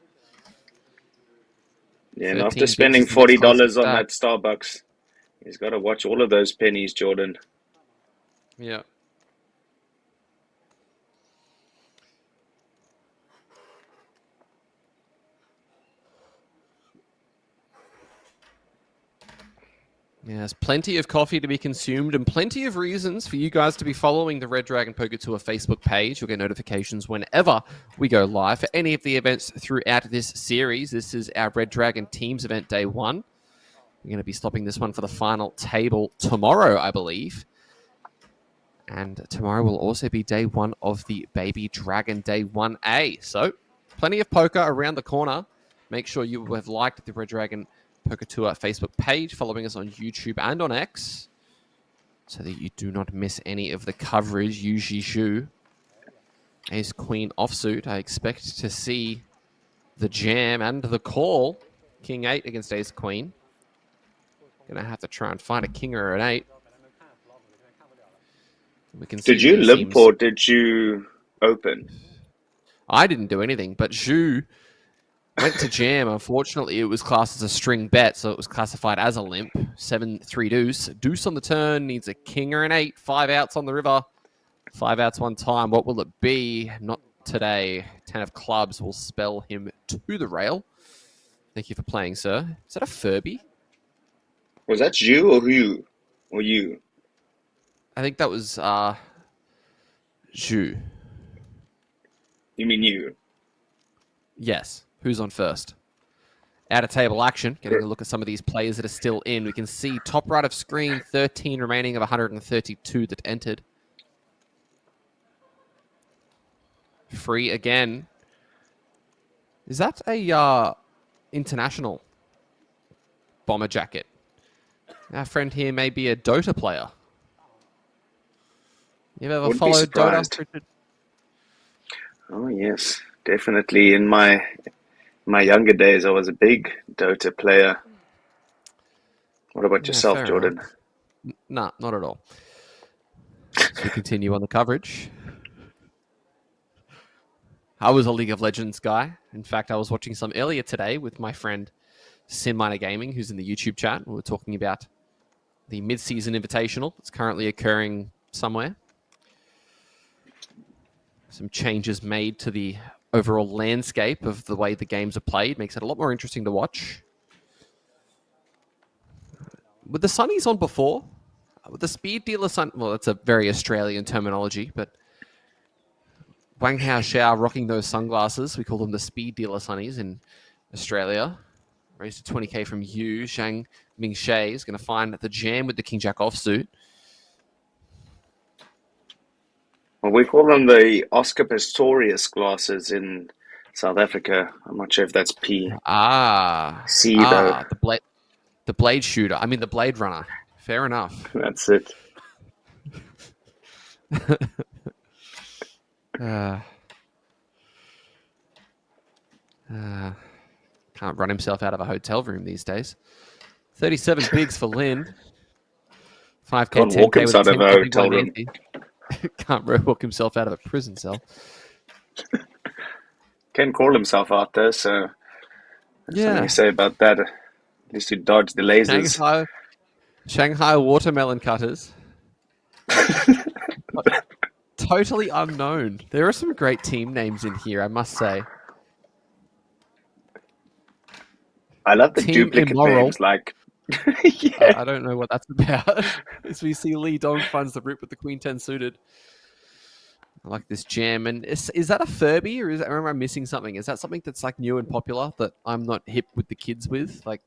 Yeah, and after spending $40 on that Starbucks, He's got to watch all of those pennies, Jordan. Yeah. Yes, plenty of coffee to be consumed and plenty of reasons for you guys to be following the Red Dragon Poker Tour Facebook page. You'll get notifications whenever we go live for any of the events throughout this series. This is our Red Dragon Teams event day 1. We're going to be stopping this one for the final table tomorrow, I believe. And tomorrow will also be day 1 of the Baby Dragon day 1A. So plenty of poker around the corner. Make sure you have liked the Red Dragon Poker Tour Facebook page, following us on YouTube and on X, so that you do not miss any of the coverage. Yu Jeju, Ace Queen offsuit. I expect to see the jam and the call. King 8 against Ace Queen. Gonna have to try and find a king or an 8. We can see Did you Lee limp seems... or did you open? I didn't do anything, but Zhu went to jam. Unfortunately, it was classed as a string bet, so it was classified as a limp. 7-3 deuce. Deuce on the turn, needs a king or an 8. 5 outs on the river. 5 outs one time. What will it be? Not today. 10 of clubs will spell him to the rail. Thank you for playing, sir. Is that a Furby? Was that you or who? Or you? I think that was Zhu. You mean you? Yes. Who's on first? Out of table action. Getting a look at some of these players that are still in. We can see top right of screen, 13 remaining of 132 that entered. Free again. Is that a international bomber jacket? Our friend here may be a Dota player. You've ever Wouldn't be followed surprised. Dota, Richard? Oh yes, definitely. In my younger days, I was a big Dota player. What about yourself, fair Jordan? enough. Nah, not at all. So we continue on the coverage. I was a League of Legends guy. In fact, I was watching some earlier today with my friend Sim Miner Gaming, who's in the YouTube chat. We were talking about the mid-season invitational. It's currently occurring somewhere. Some changes made to the overall landscape of the way the games are played. Makes it a lot more interesting to watch. Were the Sunnies on before? With the speed dealer Sun... Well, that's a very Australian terminology, but Wang Hao Xiao rocking those sunglasses. We call them the speed dealer Sunnies in Australia. Raised to 20k from Yu. Zhang Mingxie is going to find the jam with the King Jack offsuit. Well, we call them the Oscar Pistorius glasses in South Africa. I'm not sure if that's P. C though. The blade shooter. I mean, the Blade Runner. Fair enough. That's it. Can't run himself out of a hotel room these days. 37 bigs for Lin. 5k, Can't 10k walk with a inside of 10 a big hotel blind room. ante. Can't walk himself out of a prison cell. Can call himself out there, so there's something Yeah. to say about that. At least to dodge the lasers. Shanghai watermelon cutters. Totally unknown. There are some great team names in here, I must say. I love the Team duplicate Immoral. names, like yeah. I don't know what that's about. As we see Li Dong funds the root with the Queen 10 suited. I like this jam. And is that a Furby, or am I missing something? Is that something that's like new and popular that I'm not hip with the kids with? Like,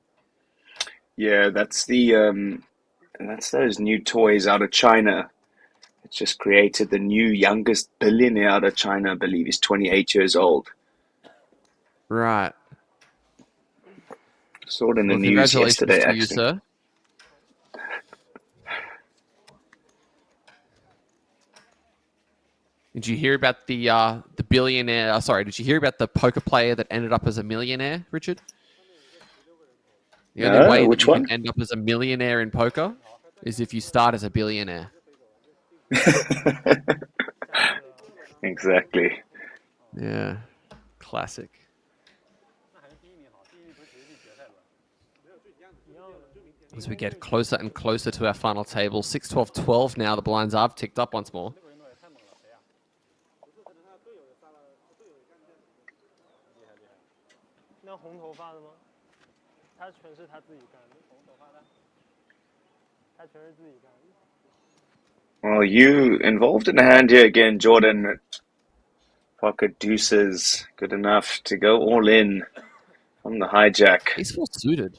Yeah, that's that's those new toys out of China. It's just created the new youngest billionaire out of China, I believe he's 28 years old. right. Saw it in the Well, news congratulations yesterday, to you, actually. sir. Did you hear about the billionaire? Sorry, did you hear about the poker player that ended up as a millionaire, Richard? The only way that Which you one? can end up as a millionaire in poker is if you start as a billionaire. Exactly. Yeah, classic. As we get closer and closer to our final table, 6, 12, 12 now, the blinds have ticked up once more. 那红头发的吗？他全是他自己干的，红头发的，他全是自己干的。 Well, you involved in a hand here again, Jordan. Pocket deuces, good enough to go all in on the hijack. Ace 4 suited.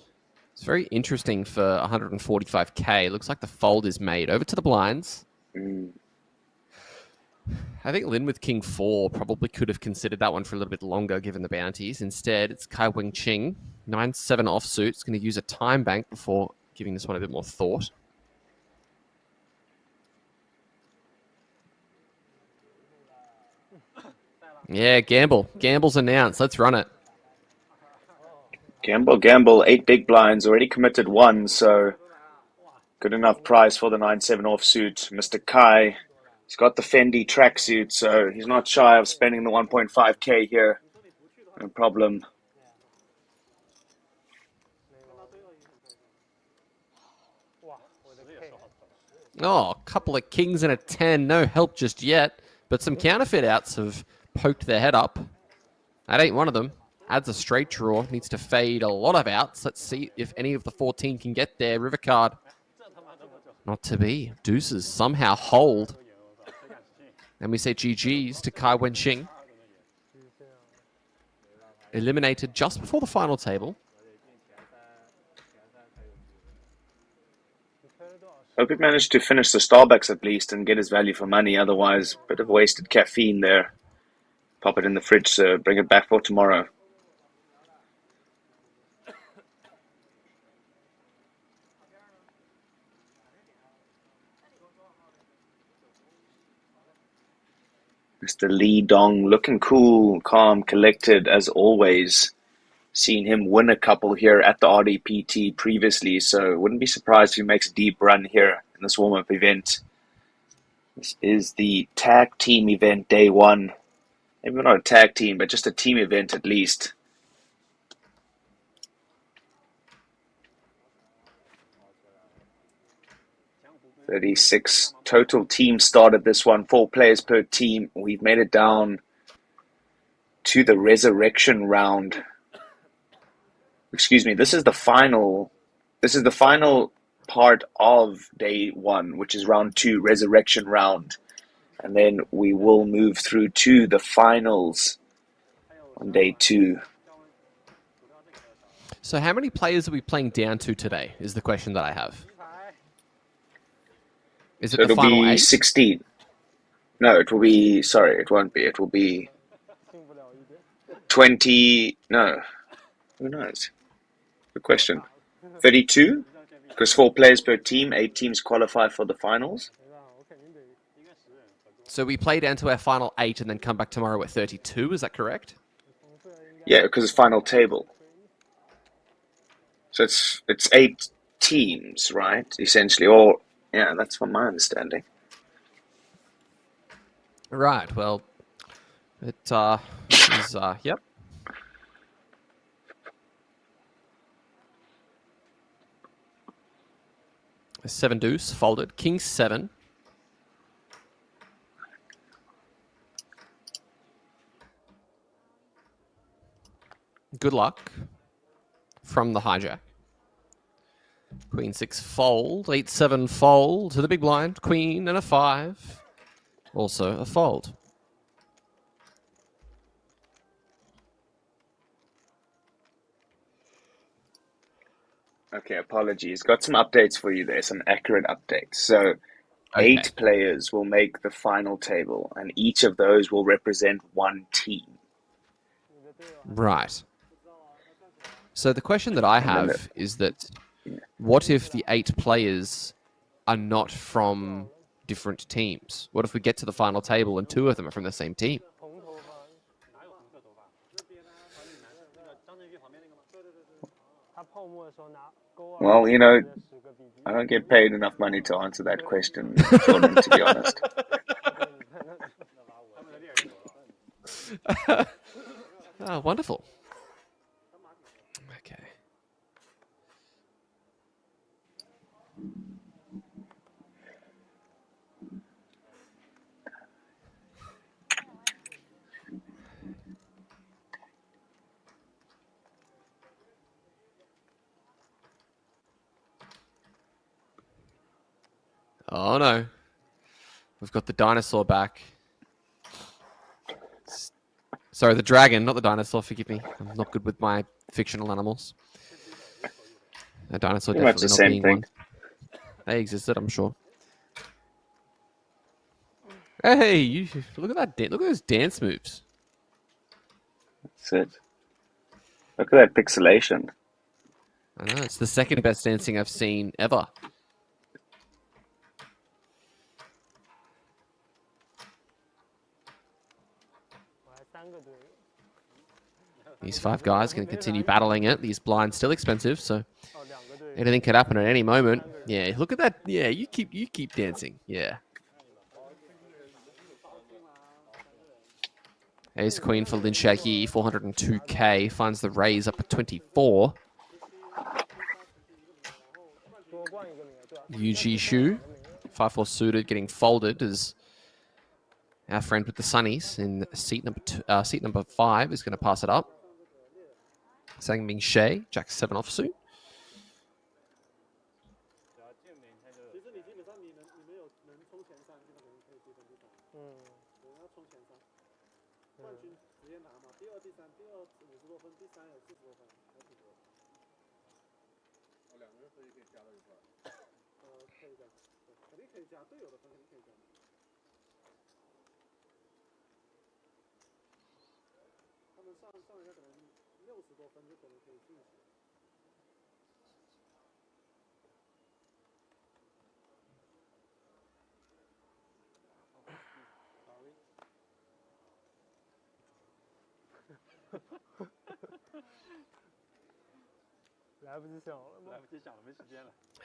It's very interesting for 145k. Looks like the fold is made. Over to the blinds. I think Lin with King 4 probably could have considered that one for a little bit longer given the bounties. Instead, it's Kai Wing Ching. 9-7 offsuit. It's going to use a time bank before giving this one a bit more thought. Yeah, gamble. Gamble's announced. Let's run it. Gamble, 8 big blinds, already committed 1, so good enough price for the 9-7 offsuit. Mr. Kai, he's got the Fendi tracksuit, so he's not shy of spending the 1.5k here. No problem. Oh, a couple of kings and a 10. No help just yet, but some counterfeit outs have poked their head up. That ain't one of them. Adds a straight draw. Needs to fade a lot of outs. Let's see if any of the 14 can get there. River card. Not to be. Deuces somehow hold. And we say GG's to Kai Wenxing. Eliminated just before the final table. Hope he managed to finish the Starbucks at least and get his value for money. Otherwise, bit of wasted caffeine there. Pop it in the fridge, so bring it back for tomorrow. Mr. Lee Dong looking cool, calm, collected as always. Seen him win a couple here at the RDPT previously, so wouldn't be surprised if he makes a deep run here in this warm-up event. This is the tag team event day 1. Maybe not a tag team, but just a team event at least. $36 total teams started this one, 4 players per team. We've made it down to the resurrection round. Excuse me, this is the final part of day 1, which is round 2, resurrection round. And then we will move through to the finals on day 2. So how many players are we playing down to today is the question that I have. Is it So the it'll final be 8? 16. No, it will be, sorry, it won't be. It will be 20, no, who knows? Good question. 32, because 4 players per team, 8 teams qualify for the finals. So we play down to our final 8 and then come back tomorrow at 32, is that correct? Yeah, because it's final table. So it's 8 teams, right? Essentially, or yeah, that's from my understanding. Right, well, it is, yep. A 7 deuce, folded. King 7. Good luck from the hijack. Queen 6 fold, 8-7 fold to the big blind. Queen and a 5. Also a fold. Okay, apologies. Got some updates for you there, some accurate updates. So, Okay. 8 players will make the final table, and each of those will represent 1 team. Right. So the question that I have is that what if the 8 players are not from different teams? What if we get to the final table and 2 of them are from the same team? Well, you know, I don't get paid enough money to answer that question, Jordan, to be honest. Oh, wonderful. Okay. Oh no. We've got the dinosaur back. Sorry, the dragon, not the dinosaur. Forgive me. I'm not good with my fictional animals. A dinosaur Pretty much definitely the not same being thing. one. They existed, I'm sure. Hey, look at that! Look at those dance moves. That's it. Look at that pixelation. I know it's the second best dancing I've seen ever. These 5 guys are going to continue battling it. These blinds still expensive, so anything could happen at any moment. Yeah, look at that. Yeah, you keep dancing. Yeah. Ace Queen for Lin Shahi, 402k, finds the raise up at 24. Yu Ji Shu, 5-4 suited, getting folded as our friend with the sunnies in seat number 5 is going to pass it up. Second being Shay, Jack 7 offsuit.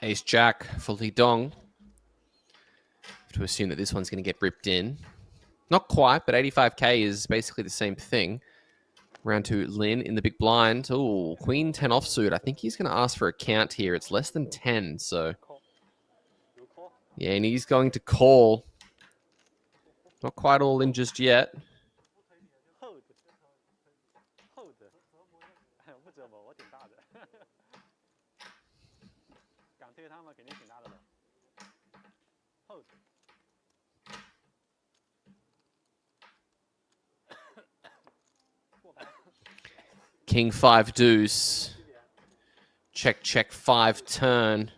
Ace Jack for Li Dong. To assume that this one's going to get ripped in. Not quite, but 85k is basically the same thing. Round to Lin in the big blind. Oh, Queen 10 offsuit. I think he's going to ask for a count here. It's less than 10, so... Yeah, and he's going to call. Not quite all in just yet. King 5 deuce. Check, check, 5 turn.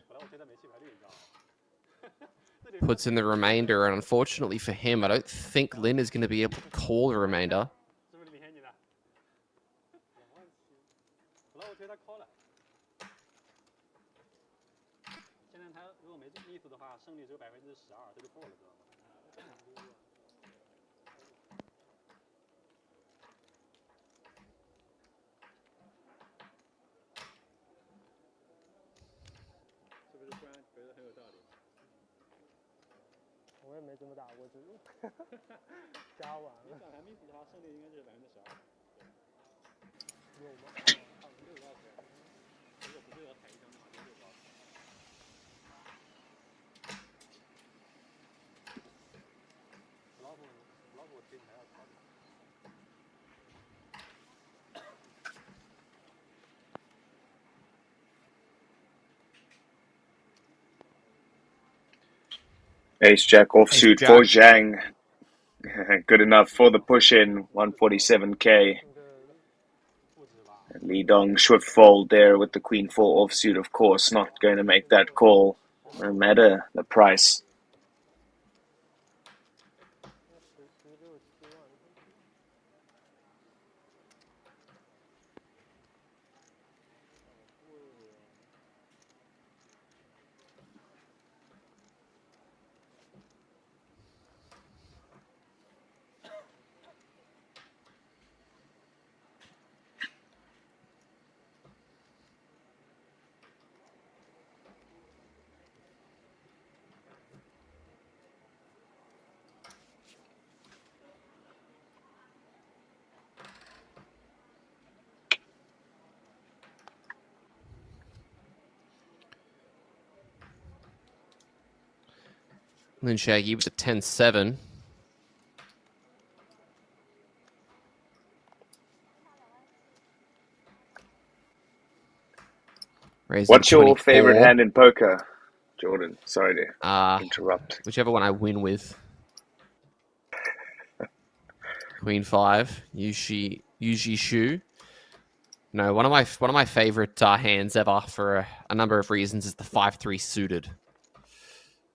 Puts in the remainder, and unfortunately for him, I don't think Lin is going to be able to call the remainder. Ace Jack offsuit Ace for Jack. Zhang. Good enough for the push in, 147k. Li Dong should fold there with the Queen 4 offsuit, of course. Not going to make that call, no matter the price. Lin Shaggy with the 10-7. Raising What's your favorite 24. hand in poker? Jordan, sorry to interrupt. Whichever one I win with. Queen 5, Yuji Shu. No, one of my favorite hands ever for a number of reasons is the 5-3 suited.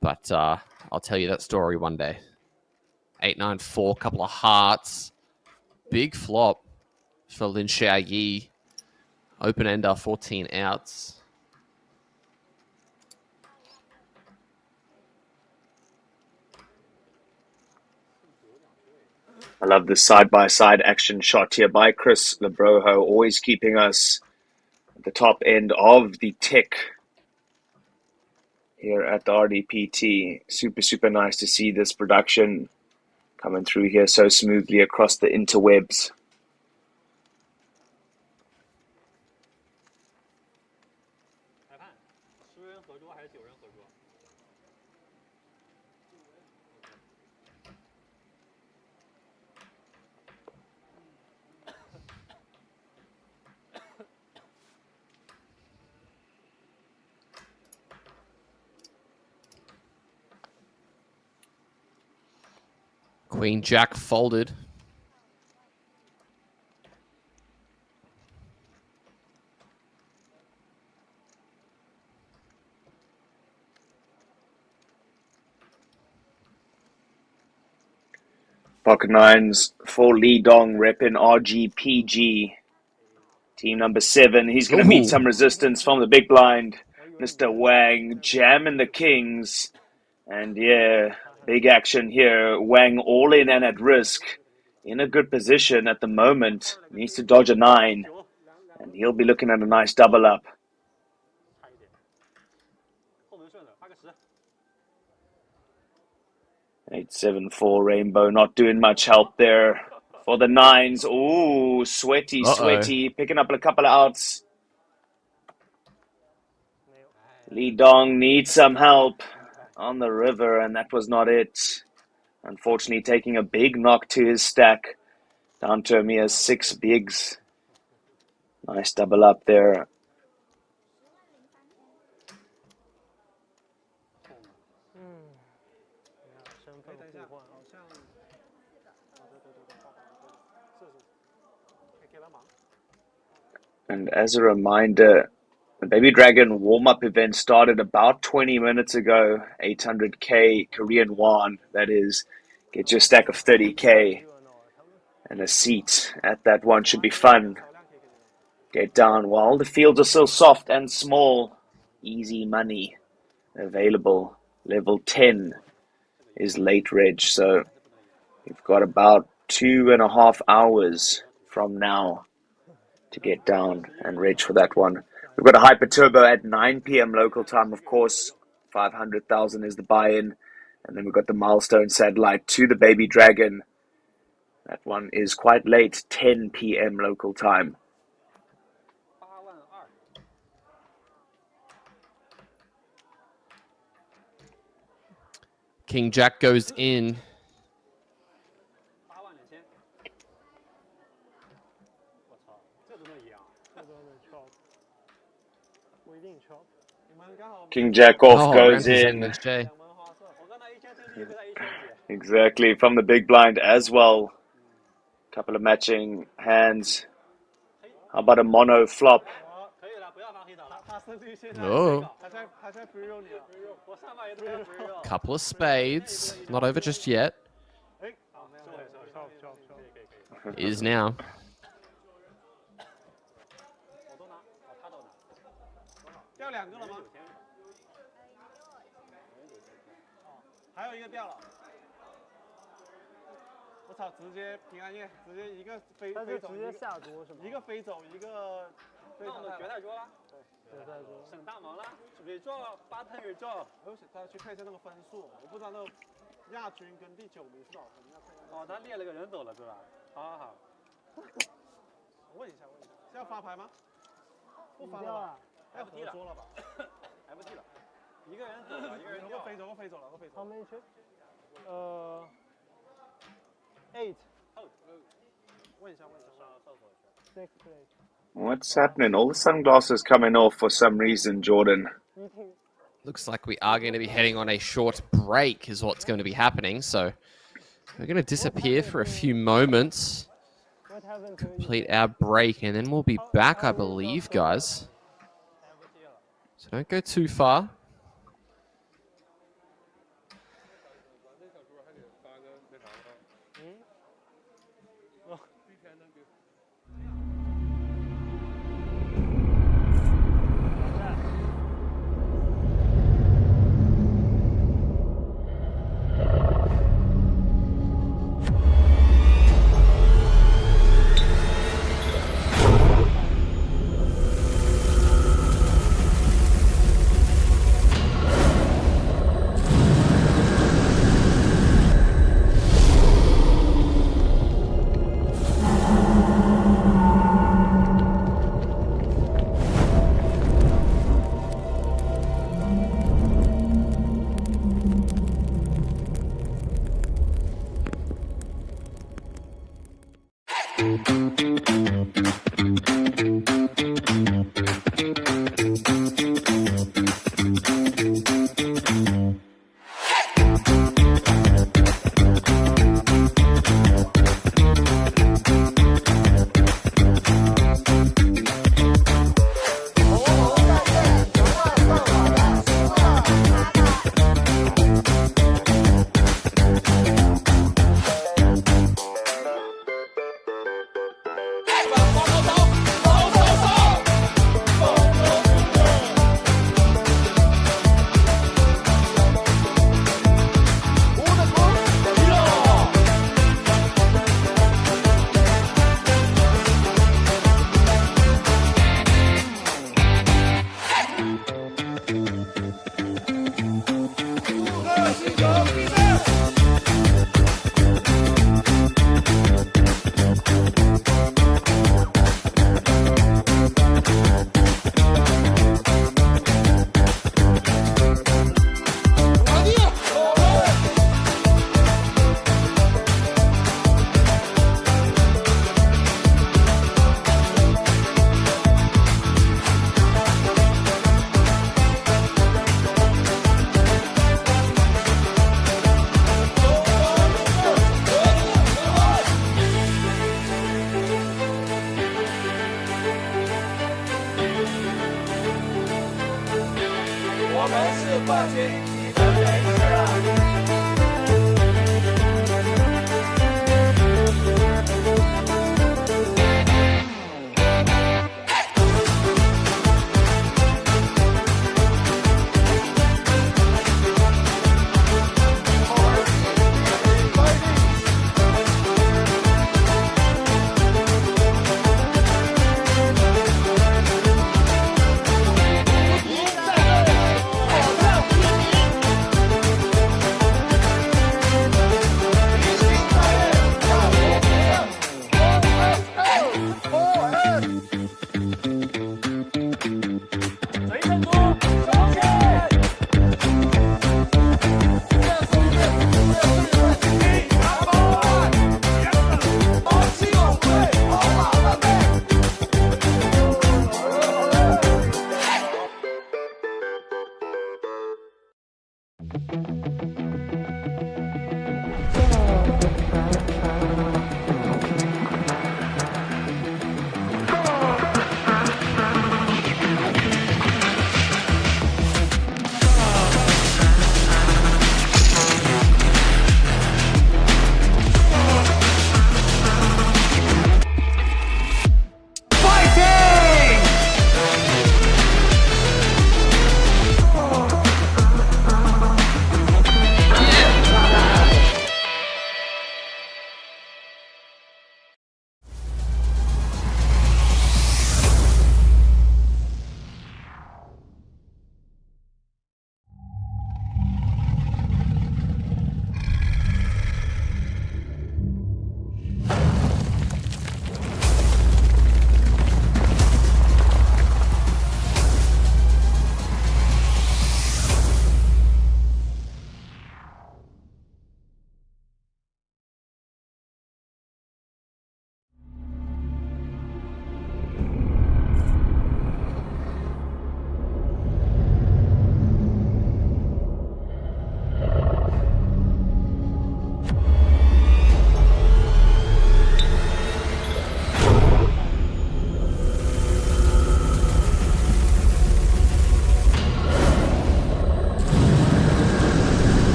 But I'll tell you that story one day. 8-9-4, couple of hearts, big flop for Lin Xiaoyi. Open ender, 14 outs. I love this side-by-side action shot here by Chris Lebroho, always keeping us at the top end of the tick here at the RDPT. Super, super nice to see this production coming through here so smoothly across the interwebs. Queen Jack folded. Pocket nines for Li Dong repping RGPG. Team number 7. He's going to meet some resistance from the big blind. Mr. Wang jamming the kings. And yeah, big action here. Wang all in and at risk. In a good position at the moment. Needs to dodge a 9. And he'll be looking at a nice double up. 8-7-4 Rainbow, not doing much help there for the 9s. Ooh, sweaty, picking up a couple of outs. Li Dong needs some help on the river, and that was not it. Unfortunately, taking a big knock to his stack, down to a mere 6 bigs. Nice double up there. And as a reminder, the Baby Dragon warm-up event started about 20 minutes ago. 800k Korean won, that is. Get your stack of 30k. And a seat at that one should be fun. Get down while the fields are still soft and small. Easy money available. Level 10 is late reg, so we've got about 2.5 hours from now to get down and reg for that one. We've got a Hyper Turbo at 9 p.m. local time, of course. 500,000 is the buy-in. And then we've got the Milestone Satellite to the Baby Dragon. That one is quite late, 10 p.m. local time. King Jack goes in. King Jack off goes Ramsey's in. Lin Shay. Exactly, from the big blind as well. Couple of matching hands. How about a mono flop? Oh. Couple of spades. Not over just yet. Is now. What's happening? All the sunglasses coming off for some reason, Jordan. looks like we are going to be heading on a short break is what's going to be happening. So we're going to disappear for a few moments, complete our break, and then we'll be back, I believe, guys. So don't go too far.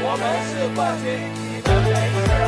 我们是冠军，你们没事啊。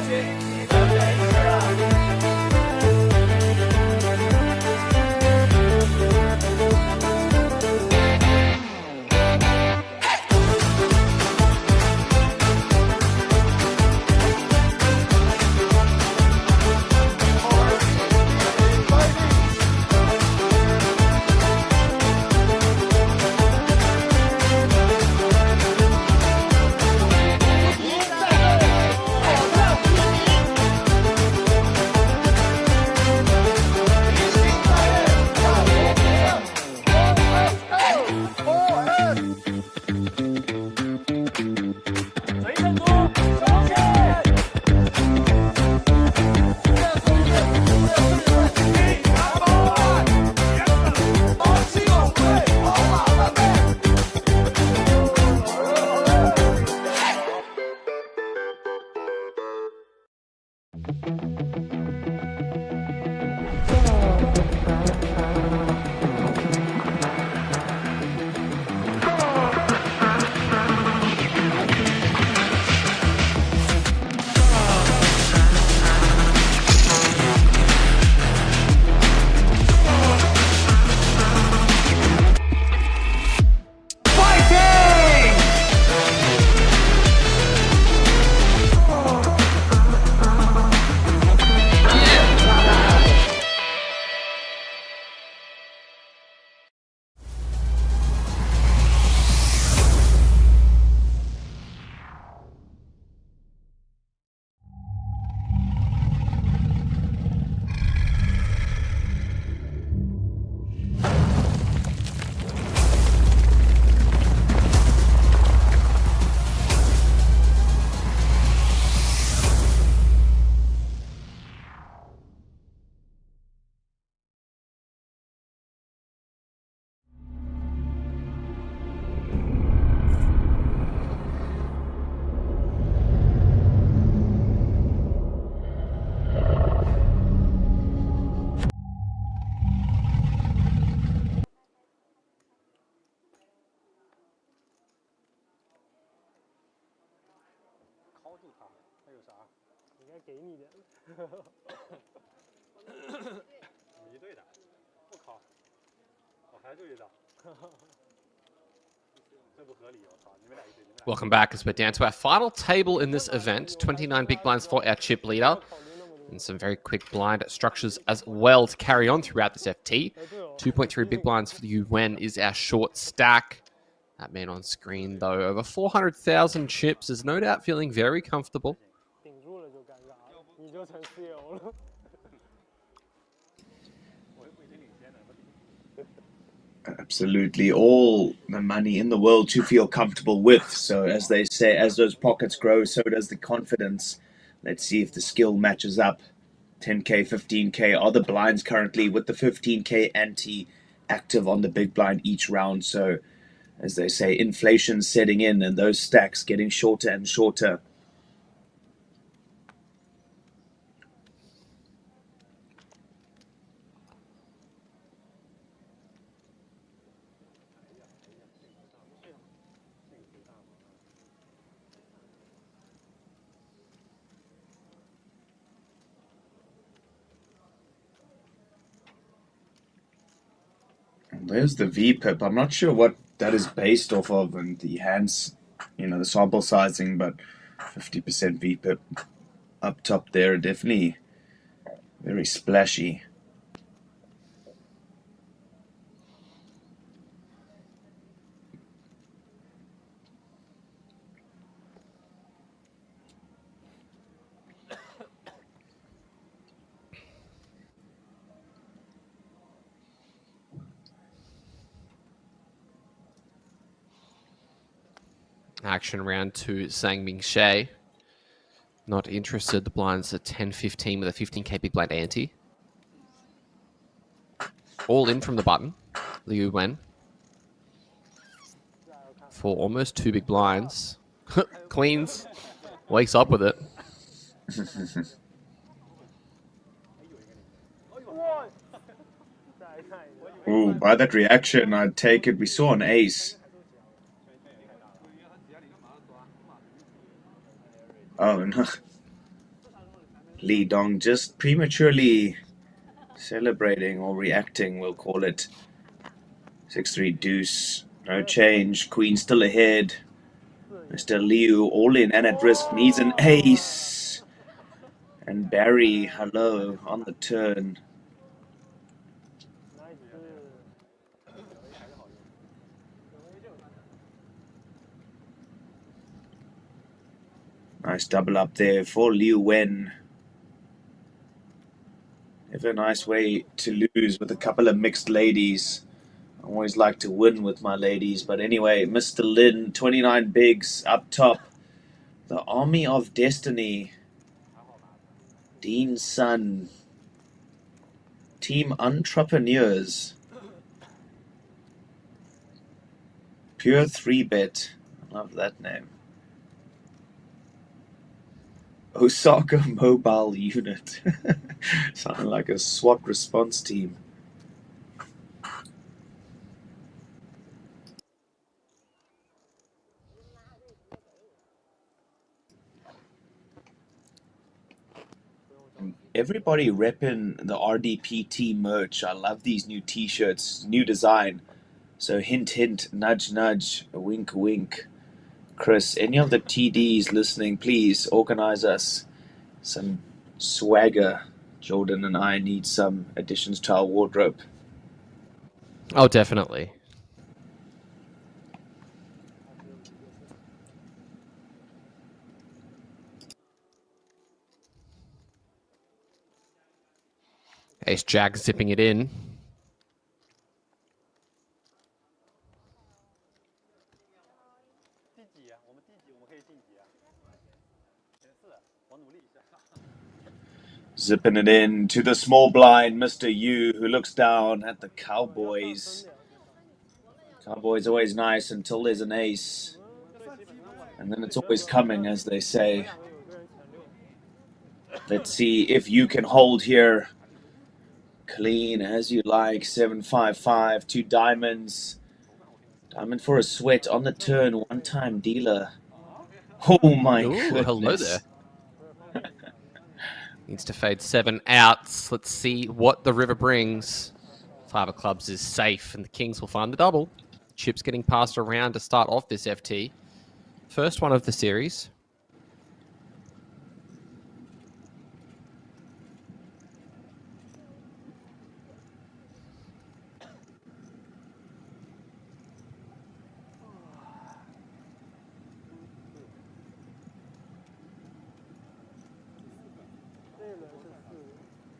给你的。你一对的，我靠，我还对的，这不合理，我操，你们俩一对，你们俩。Welcome back as we're down to our final table in this event. 29 big blinds for our chip leader. And some very quick blind structures as well to carry on throughout this FT. 2.3 big blinds for the UN is our short stack. That man on screen, though, over 400,000 chips, is no doubt feeling very comfortable. Absolutely all the money in the world to feel comfortable with. So as they say, as those pockets grow, so does the confidence. Let's see if the skill matches up. 10k, 15k are the blinds currently, with the 15k ante active on the big blind each round. So as they say, inflation setting in and those stacks getting shorter and shorter. There's the VPIP. I'm not sure what that is based off of, and the hands, you know, the sample sizing, but 50% VPIP up top there, definitely very splashy. Action round to Sang-Ming Shea. Not interested. The blinds are 10-15 with a 15k big blind ante. All in from the button. Liu Wen. For almost 2 big blinds. Cleans. Wakes up with it. Ooh, by that reaction, I'd take it. We saw an ace. Oh, no. Li Dong just prematurely celebrating or reacting, we'll call it. 6-3 deuce. No change. Queen still ahead. Mr. Liu all in and at risk. Needs an ace. And Barry, hello, on the turn. Nice double up there for Liu Wen. Never a nice way to lose with a couple of mixed ladies. I always like to win with my ladies. But anyway, Mr. Lin, 29 bigs up top. The Army of Destiny. Dean's son. Team Entrepreneurs. Pure 3-bet. I love that name. Osaka Mobile Unit. Sounding like a SWAT response team. Everybody repping the RDPT merch. I love these new t-shirts, new design. So hint, hint, nudge, nudge, wink, wink. Chris, any of the TDs listening, please organize us some swagger. Jordan and I need some additions to our wardrobe. Oh, definitely. Ace Jack zipping it in. Zipping it in to the small blind, Mr. Yu, who looks down at the Cowboys. Cowboys always nice until there's an ace. And then it's always coming, as they say. Let's see if you can hold here. Clean as you like. 7-5-5. 2 diamonds. Diamond for a sweat on the turn. One-time dealer. Oh my goodness. Hello there. Needs to fade 7 outs. Let's see what the river brings. 5 of clubs is safe, and the Kings will find the double. Chips getting passed around to start off this FT. First one of the series.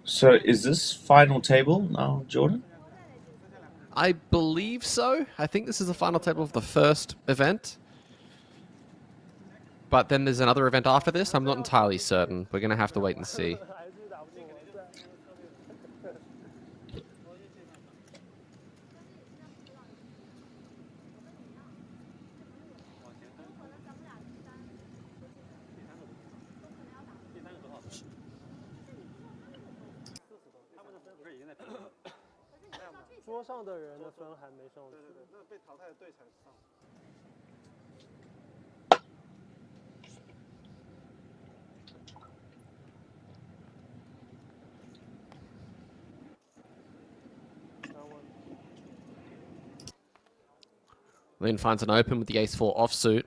So is this final table now, Jordan? I believe so. I think this is the final table of the first event. But then there's another event after this. I'm not entirely certain. We're going to have to wait and see. Lin finds an open with the ace-4 offsuit.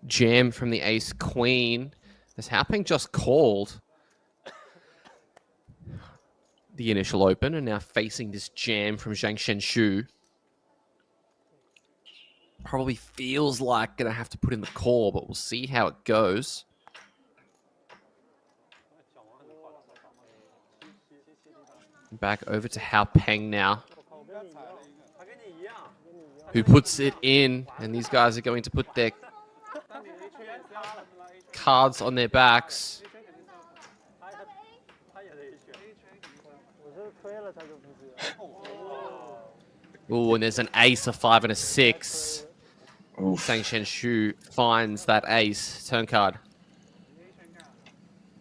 Jam from the ace-queen. This Haoping just called the initial open and now facing this jam from Zhang Shenshu. Probably feels like going to have to put in the call, but we'll see how it goes. Back over to Haoping now, who puts it in, and these guys are going to put their cards on their backs. Oh, and there's an ace, a 5, and a 6. Sang Shenshu finds that ace turn card.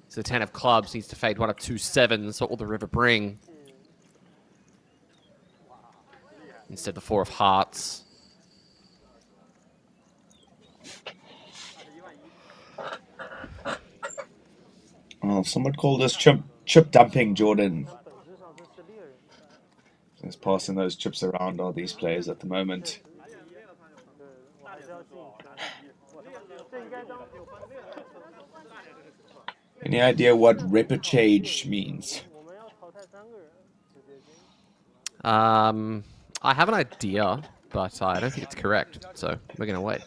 So the 10 of clubs needs to fade 1 of 2 sevens. What will the river bring? Instead, the 4 of hearts. Well, some would call this chip dumping, Jordan. Just passing those chips around are these players at the moment. Any idea what repechage means? I have an idea, but I don't think it's correct. So we're going to wait.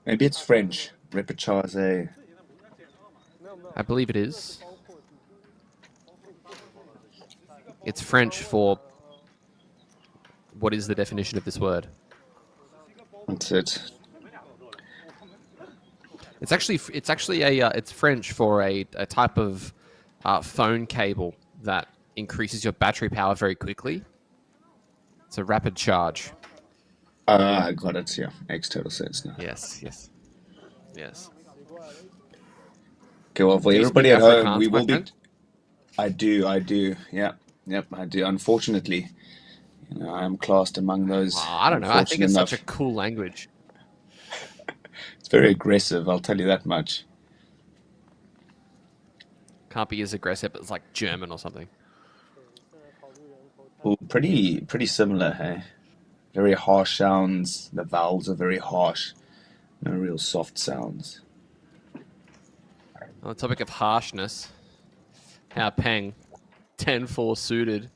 Maybe it's French. Repechage. I believe it is. It's French for what is the definition of this word? That's it. It's actually it's French for a type of phone cable that increases your battery power very quickly. It's a rapid charge. I got it. Yeah, makes total sense now. Yes. Okay, well, for everybody at home, we will be. I do. Yep, I do. Unfortunately, I am classed among those. I don't know. I think it's such a cool language. It's very aggressive, I'll tell you that much. Can't be as aggressive as like German or something. Well, pretty similar, hey? Very harsh sounds. The vowels are very harsh. No real soft sounds. On the topic of harshness, Hao Peng, 10-4 suited.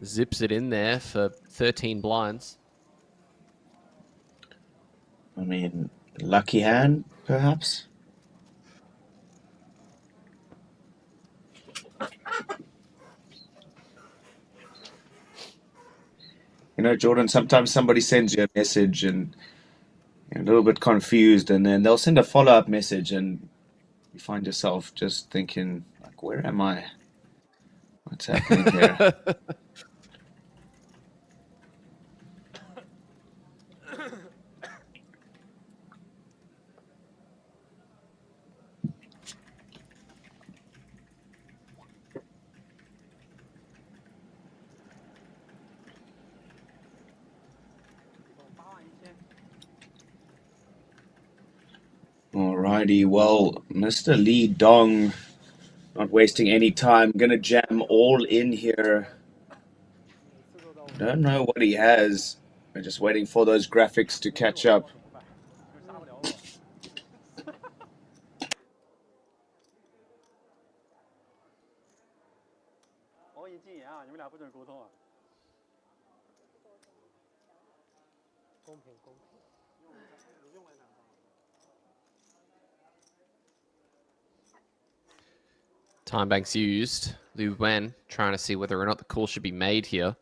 Zips it in there for 13 blinds. I mean, lucky hand, perhaps? Jordan, sometimes somebody sends you a message and you're a little bit confused, and then they'll send a follow-up message and you find yourself just thinking, like, where am I? What's happening here? Alrighty, well, Mr. Lee Dong, not wasting any time, gonna jam all in here. Don't know what he has. I'm just waiting for those graphics to catch up. Time banks used. Liu Wen trying to see whether or not the call should be made here.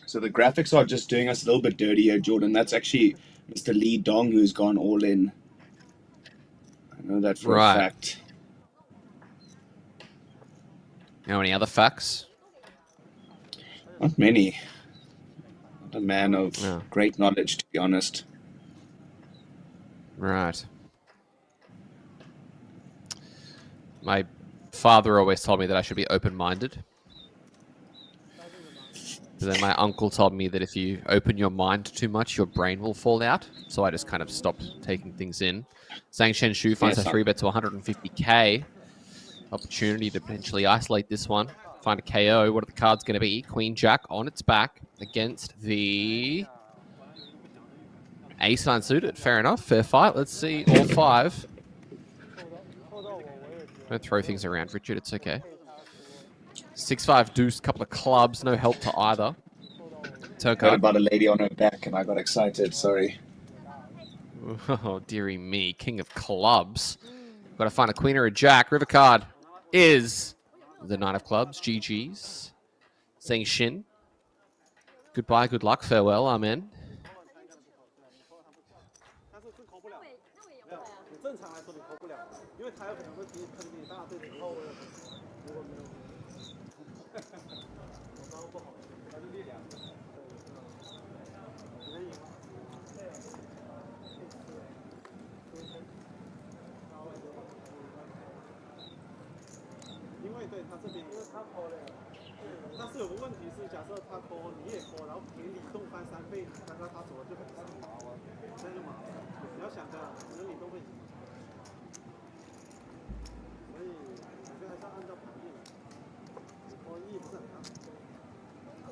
So the graphics are just doing us a little bit dirty here, Jordan. That's actually Mr. Lee Dong who's gone all in. I know that for a fact. Know any other facts? Not many. Not a man of great knowledge, to be honest. Right. My father always told me that I should be open-minded. But then my uncle told me that if you open your mind too much, your brain will fall out. So I just kind of stopped taking things in. Zhang Shenshu finds a 3-bet to 150k. Opportunity to potentially isolate this one. Find a KO. What are the cards going to be? Queen Jack on its back against the ace unsuited. Fair enough. Fair fight. Let's see all 5. Don't throw things around, Richard. It's okay. 6-5 deuce. Couple of clubs. No help to either. Heard about a lady on her back and I got excited. Sorry. Oh, dearie me. King of clubs. Got to find a queen or a jack. River card is the nine of clubs. GG's. Saying Shin. Goodbye, good luck, farewell, amen. 但是是扣不了。没有，你正常来说你扣不了，因为他有可能会比坑你大，对你扣。如果没有，我招不好，他是力量。可以。因为对他这边，因为他扣了。但是有个问题是，假设他扣你也扣，然后给你动翻3倍，刚刚他走了就很麻烦，这就麻烦。你要想着可能你都会赢，所以我觉得还是要按照盘面来。你扣意义不是很大。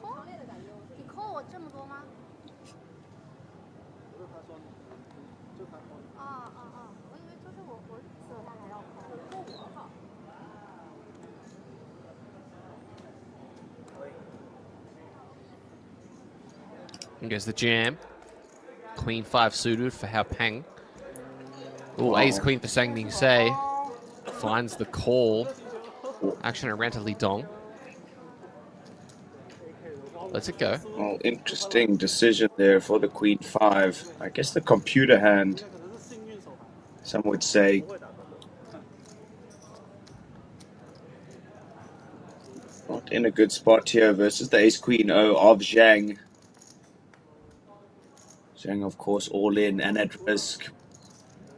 扣？你扣我这么多吗？不是他说你，就他扣。我以为就是我死了他还要扣，扣我靠。And goes the jam. Queen 5 suited for Hao Peng. Oh, ace queen for Sang Ming Se. Finds the call. Action around to Li Dong. Lets it go. Well, interesting decision there for the queen 5. I guess the computer hand, some would say. Not in a good spot here versus the ace queen O of Zhang. Zhang, of course, all in and at risk.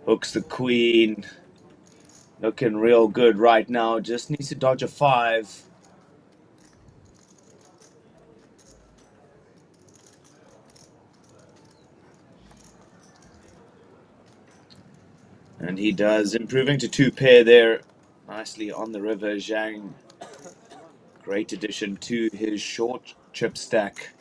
Hooks the queen. Looking real good right now. Just needs to dodge a 5. And he does. Improving to 2 pair there. Nicely on the river, Zhang. Great addition to his short chip stack.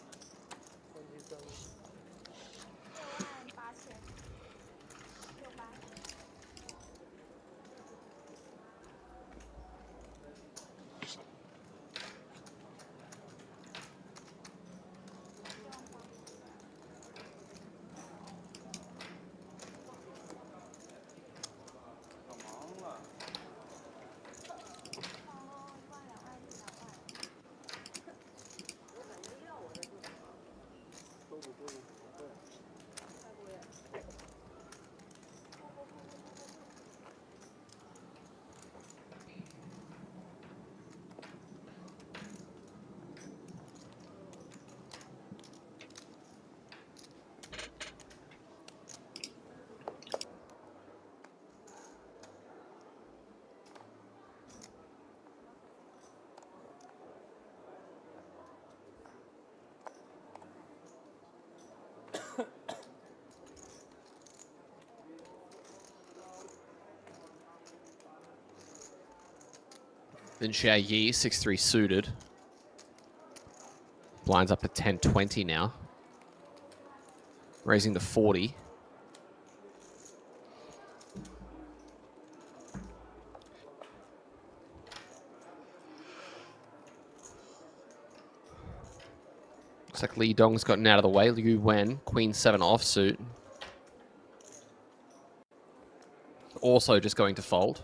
Then Xia Yi, 6-3 suited. Blinds up to 10-20 now. Raising to 40. Looks like Li Dong's gotten out of the way. Liu Wen, Queen 7 offsuit. Also just going to fold.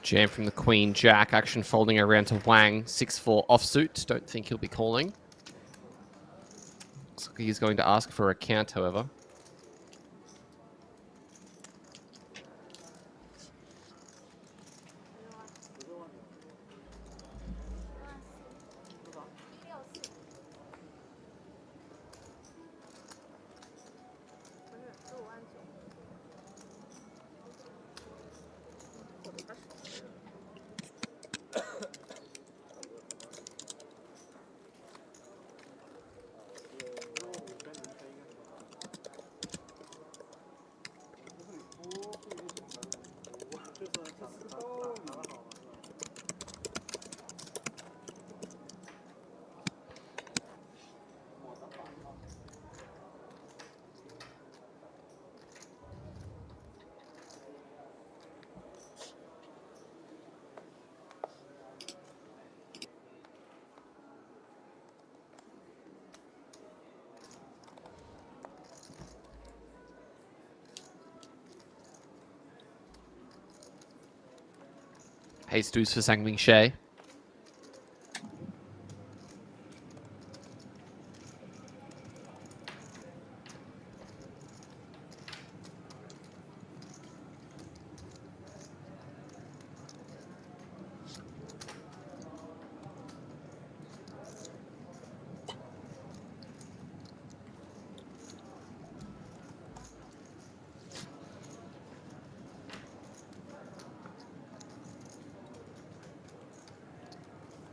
Jam from the Queen Jack. Action folding around to Wang. 6-4 offsuit. Don't think he'll be calling. Looks like he's going to ask for a count, however. Ace deuce for Sang Ming Shea.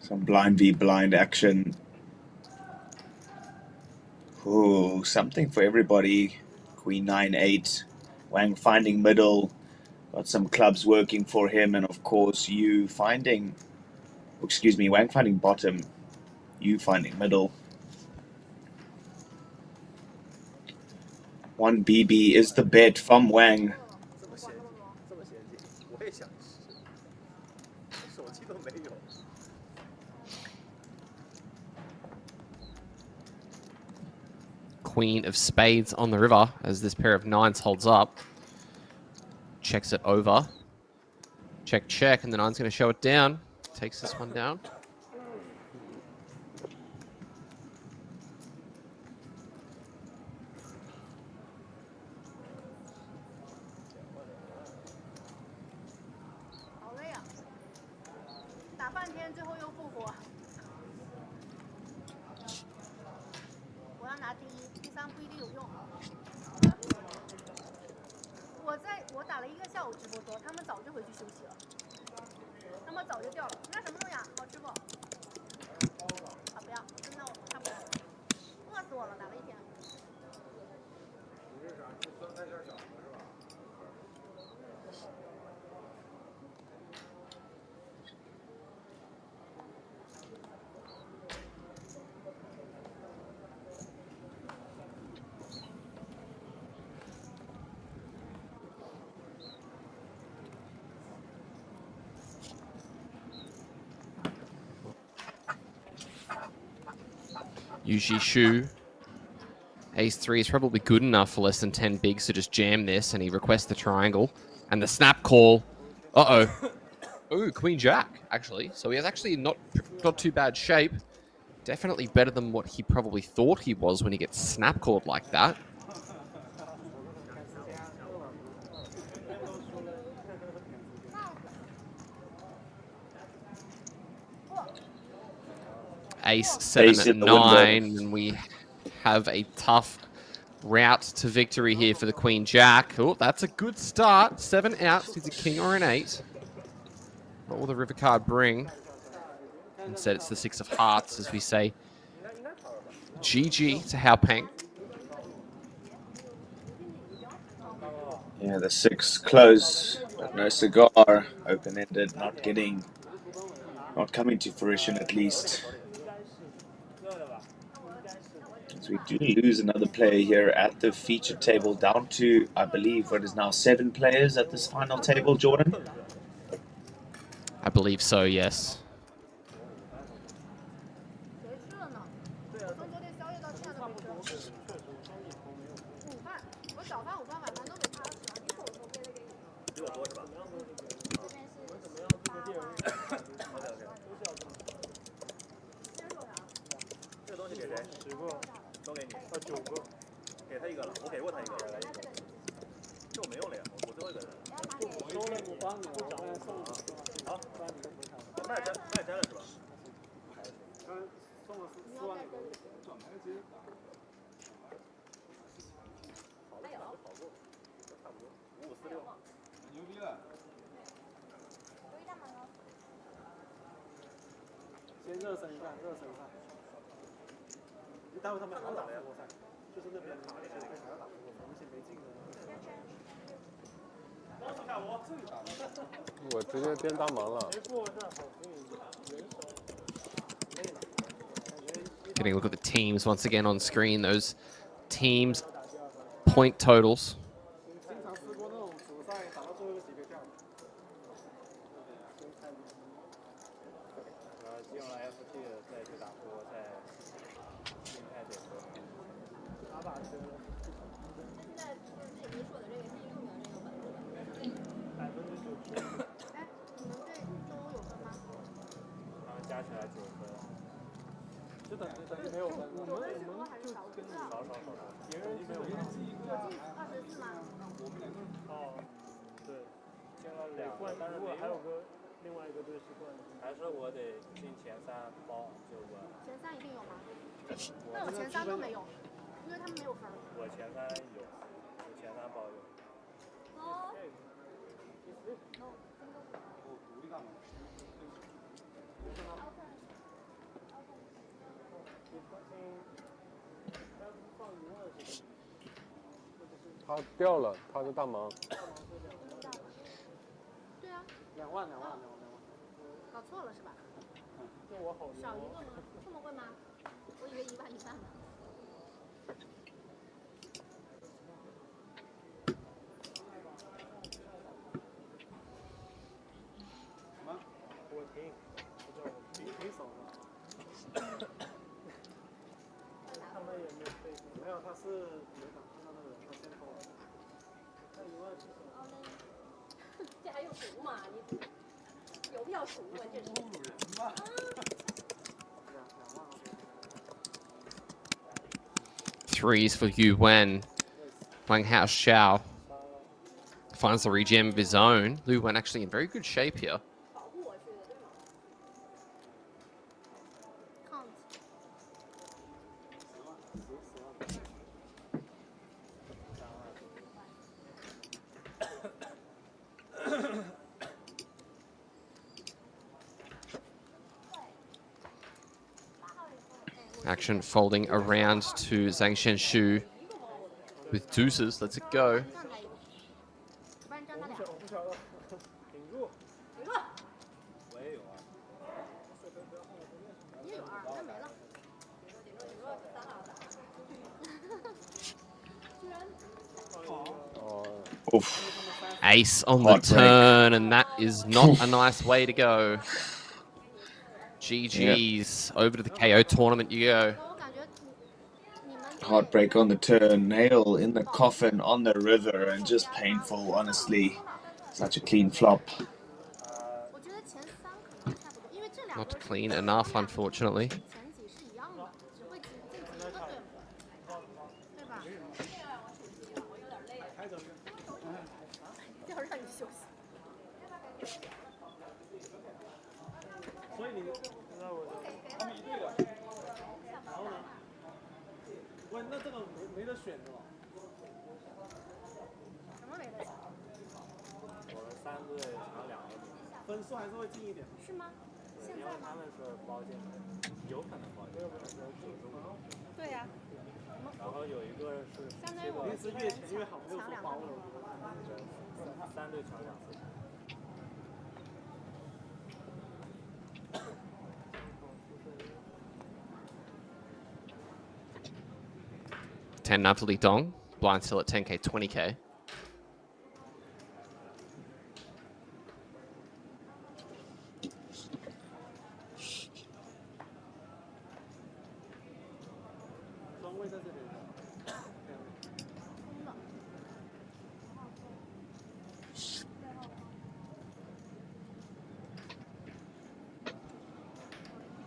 Some blind v blind action. Ooh, something for everybody. Queen 9-8. Wang finding middle. Got some clubs working for him, and of course you finding, excuse me, Wang finding bottom, you finding middle. 1 BB is the bet from Wang. 这么先进，这么先进，我也想试，手机都没有。 Queen of spades on the river as this pair of nines holds up. Checks it over. Check, check, and the nine's going to show it down. Takes this one down. Yuji Shu. Ace 3 is probably good enough for less than 10 bigs to just jam this, and he requests the triangle. And the snap call. Uh-oh. Ooh, Queen Jack, actually. So he has actually not too bad shape. Definitely better than what he probably thought he was when he gets snap called like that. Ace 7 9, and we have a tough route to victory here for the Queen Jack. Oh, that's a good start. 7 outs. Needs a king or an 8. What will the river card bring? Instead, it's the 6 of hearts, as we say. GG to Hao Peng. Yeah, the 6 close, but no cigar. Open-ended, not coming to fruition at least. As we do lose another player here at the feature table, down to, I believe, what is now 7 players at this final table, Jordan? I believe so, yes.我直接边帮忙了。 Getting a look at the teams once again on screen. Those teams' point totals. 就等于没有分。有分是多还是少？不知道。少，别人没有分。有进24吗？哦，对，进了2个，但是如果还有另外一个队是冠军，还是我得进前3包就冠。前3一定有吗？那我前3都没有，因为他们没有分。我前3有，我前3包有。哦。他掉了，他是大盲。对啊。2万。搞错了是吧？就我好少一个吗？这么贵吗？我以为1万呢。什么？我停，我手了。他们也没有备份，没有，他是没敢看到那个人，他先偷了。他1万是什么？这还用数吗？你有必要数吗？这是。2万。Threes for Yu Wen. Playing House Xiao. Finds the regen of his own. Liu Wen actually in very good shape here. Action folding around to Zhang Shenshu with deuces. Let's it go. Oof. Ace on the turn, and that is not a nice way to go. GG's. Yep. Over to the KO tournament you go. Heartbreak on the turn, nail in the coffin on the river, and just painful, honestly. Such a clean flop. Not clean enough, unfortunately. Ten Napoli Dong. Blind still at 10k, 20k.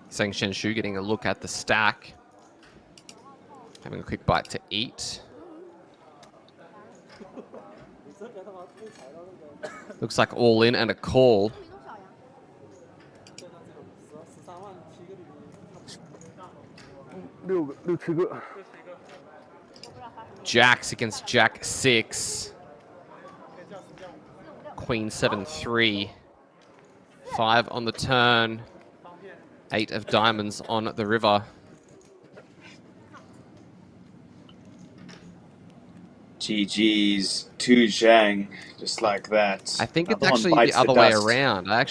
Zhang Shenshu getting a look at the stack. Having a quick bite to eat. Looks like all in and a call. Jacks against Jack 6. Queen 7-3. 5 on the turn. 8 of diamonds on the river. GG's, 2 Zhang, just like that. I think it's actually the other way around. I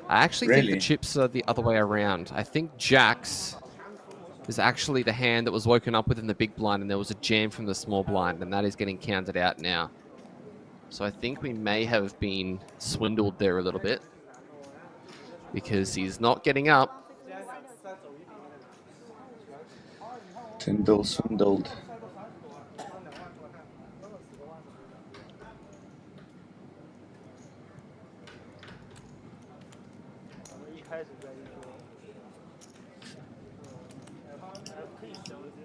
actually Really? think the chips are the other way around. I think Jacks is actually the hand that was woken up within the big blind, and there was a jam from the small blind, and that is getting counted out now. So I think we may have been swindled there a little bit, because he's not getting up. Swindled. 可以小一些。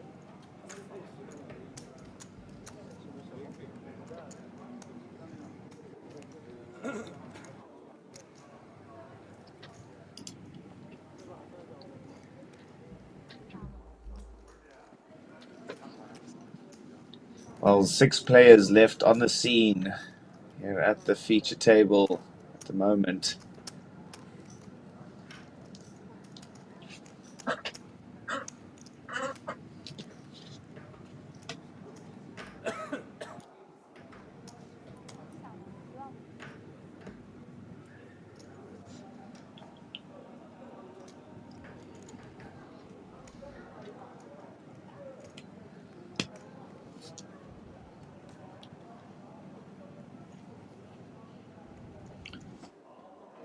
Well, 6 players left on the scene here at the feature table at the moment.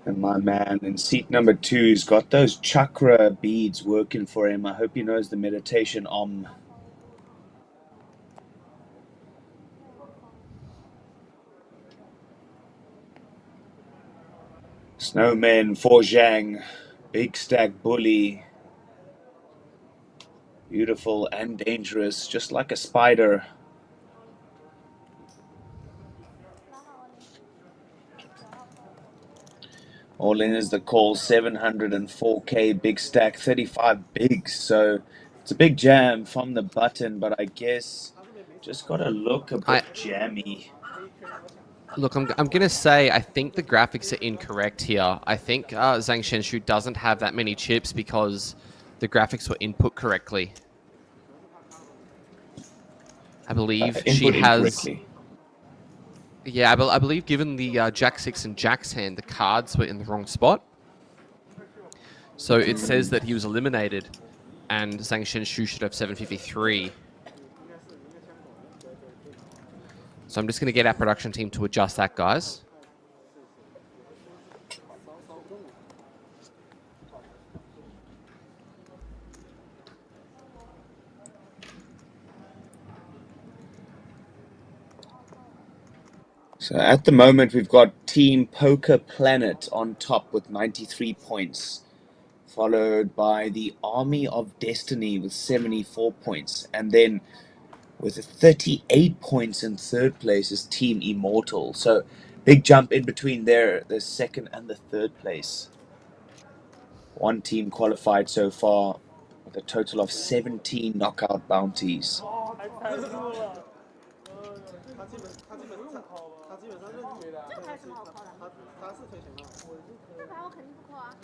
And my man in seat number 2's got those chakra beads working for him. I hope he knows the meditation Om. Snowman, Forjang, Big Stack Bully. Beautiful and dangerous, just like a spider. All in is the call, 704k, big stack, 35 bigs. So it's a big jam from the button, but I guess just got to look a bit jammy. Look, I'm going to say I think the graphics are incorrect here. I think Zhang Shenshu doesn't have that many chips because the graphics were input correctly. I believe she has... Yeah, I believe given the Jack 6 and Jack's hand, the cards were in the wrong spot. So it says that he was eliminated, and Zhang Shenshu should have 753. So I'm just going to get our production team to adjust that, guys. So at the moment, we've got Team Poker Planet on top with 93 points, followed by the Army of Destiny with 74 points, and then with 38 points in third place is Team Immortal. So big jump in between there, the second and the third place. One team qualified so far with a total of 17 knockout bounties. 他基本上认对的。这牌什么好扣的？他是推前了。这牌我肯定不扣啊，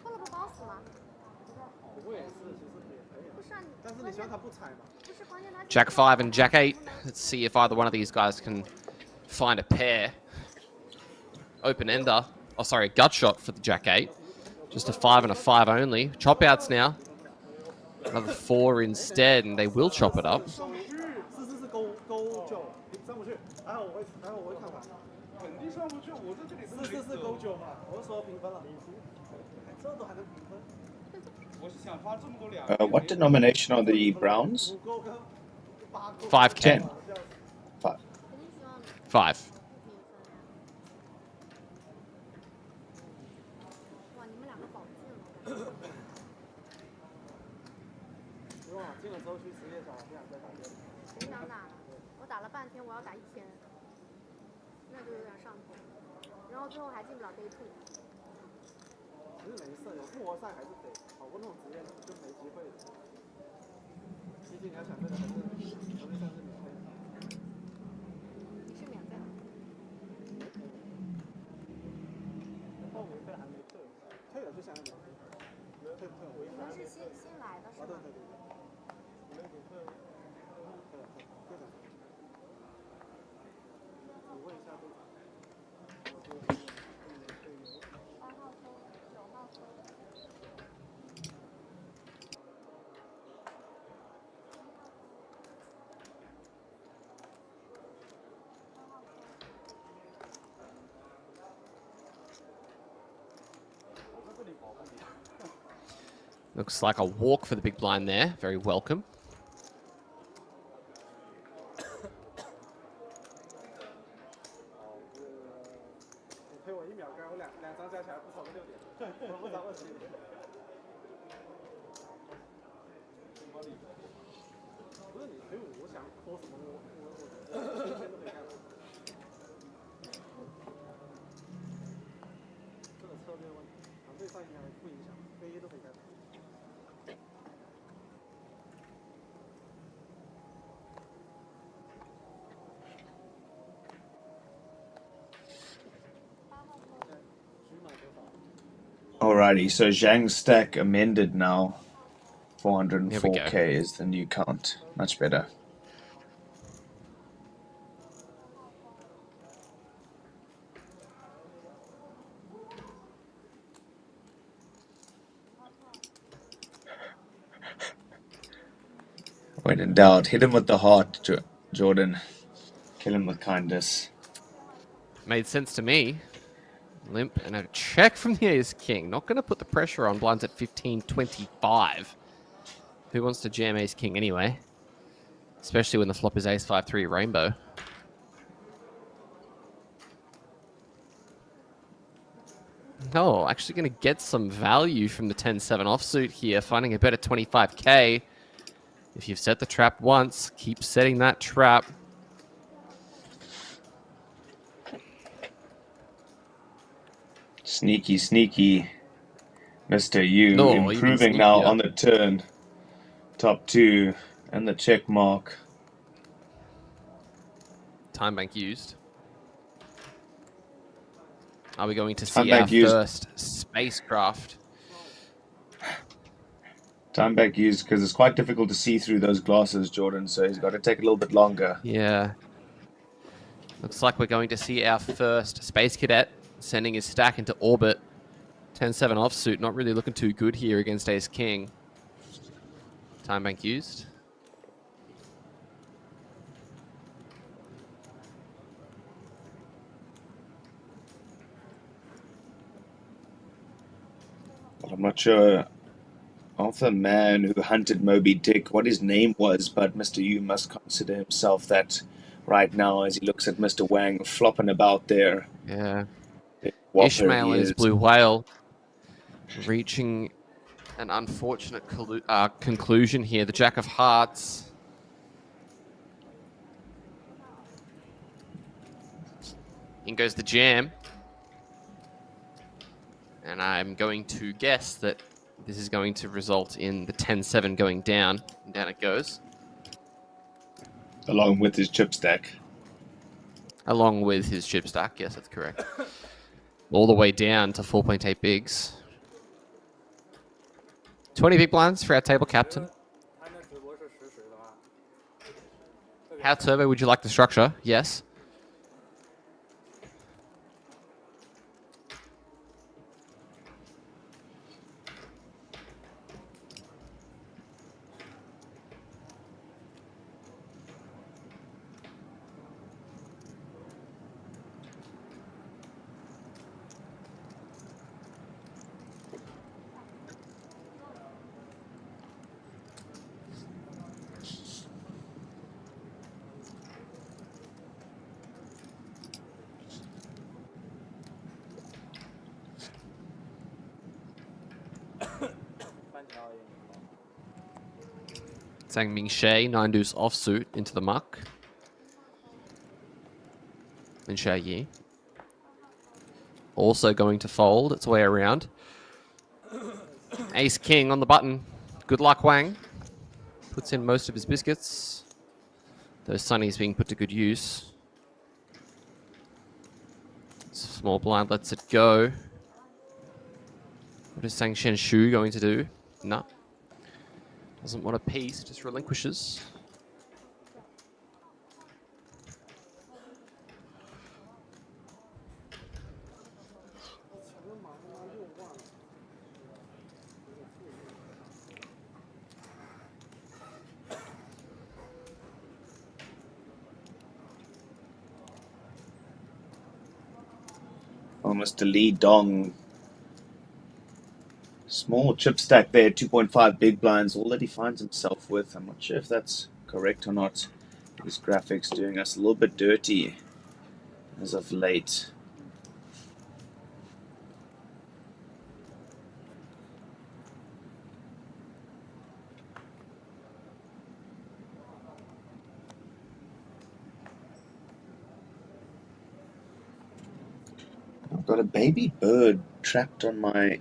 扣了不搞死吗？不会是，其实也可以。不是啊，但是你希望他不踩嘛？不是关键他。Jack 5 and Jack 8. Let's see if either one of these guys can find a pair. Open ender. Oh, sorry, gut shot for the Jack 8. Just a 5 and a 5 only. Chop outs now. Another 4 instead, and they will chop it up. 是勾9，上不去。还好我会看法。肯定上不去，我在这里是勾9嘛，我是说平分了。这都还能平分。我是想发这么多两。What denomination are the Browns? 5K. 5. 哇，你们两个保进了。哇，进了之后去职业场，不想再打电。不想打了，我打了半天，我要打1天，那就有点上头。然后最后还进不了 Day 2。其实没事，有复活赛还是得跑过那种职业就没机会了。毕竟你要想这个还是国内赛是免费的。你是免费的。报名费还没退，退了就相当于退不退？你们是新来的是吗？对。没有退。队长，你问一下队长。8号抽，9号抽。Looks like a walk for the big blind there. Very welcome. 你推我1秒杆，我两张加起来不少个6点，不少20点。不是你推我想说什么，我天天都可以开会。这个策略问题，团队上应该不影响，飞都可以开。Alrighty, so Zhang's stack amended now. 404k is the new count. Much better. When in doubt, hit him with the heart, Jordan. Kill him with kindness. Made sense to me. Limp and a check from the ace king. Not going to put the pressure on. Blinds at 15-25. Who wants to jam ace king anyway? Especially when the flop is ace 5-3 rainbow. No, actually going to get some value from the 10-7 offsuit here. Finding a better 25k. If you've set the trap once, keep setting that trap. Sneaky, sneaky. Mr. Yu No, improving now on the turn. Top 2 and the check mark. Time bank used. Are we going to see our first spacecraft? Time back used because it's quite difficult to see through those glasses, Jordan, so he's got to take a little bit longer. Yeah. Looks like we're going to see our first space cadet sending his stack into orbit. 10-7 offsuit, not really looking too good here against ace king. Time bank used. Well, I'm not sure of the man who hunted Moby Dick what his name was, but Mr. Yu must consider himself that right now as he looks at Mr. Wang flopping about there. Yeah. Ishmael is blue whale. Reaching an unfortunate conclusion here. The Jack of Hearts. In goes the jam. And I'm going to guess that this is going to result in the 10-7 going down. And down it goes. Along with his chip stack. Along with his chip stack. Yes, that's correct. All the way down to 4.8 bigs. 20 big blinds for our table captain. How turbo would you like the structure? Yes. Sang Ming Shea, 9 deuce offsuit into the muck. And Shea Yi. Also going to fold its way around. Ace King on the button. Good luck, Wang. Puts in most of his biscuits. Those sunnies being put to good use. Small blind lets it go. What is Sang Shen Shu going to do? No. Doesn't want a piece, just relinquishes. Almost a lead dong. Small chip stack there, 2.5 big blinds, all that he finds himself with. I'm not sure if that's correct or not. These graphics doing us a little bit dirty as of late. got a baby bird trapped on my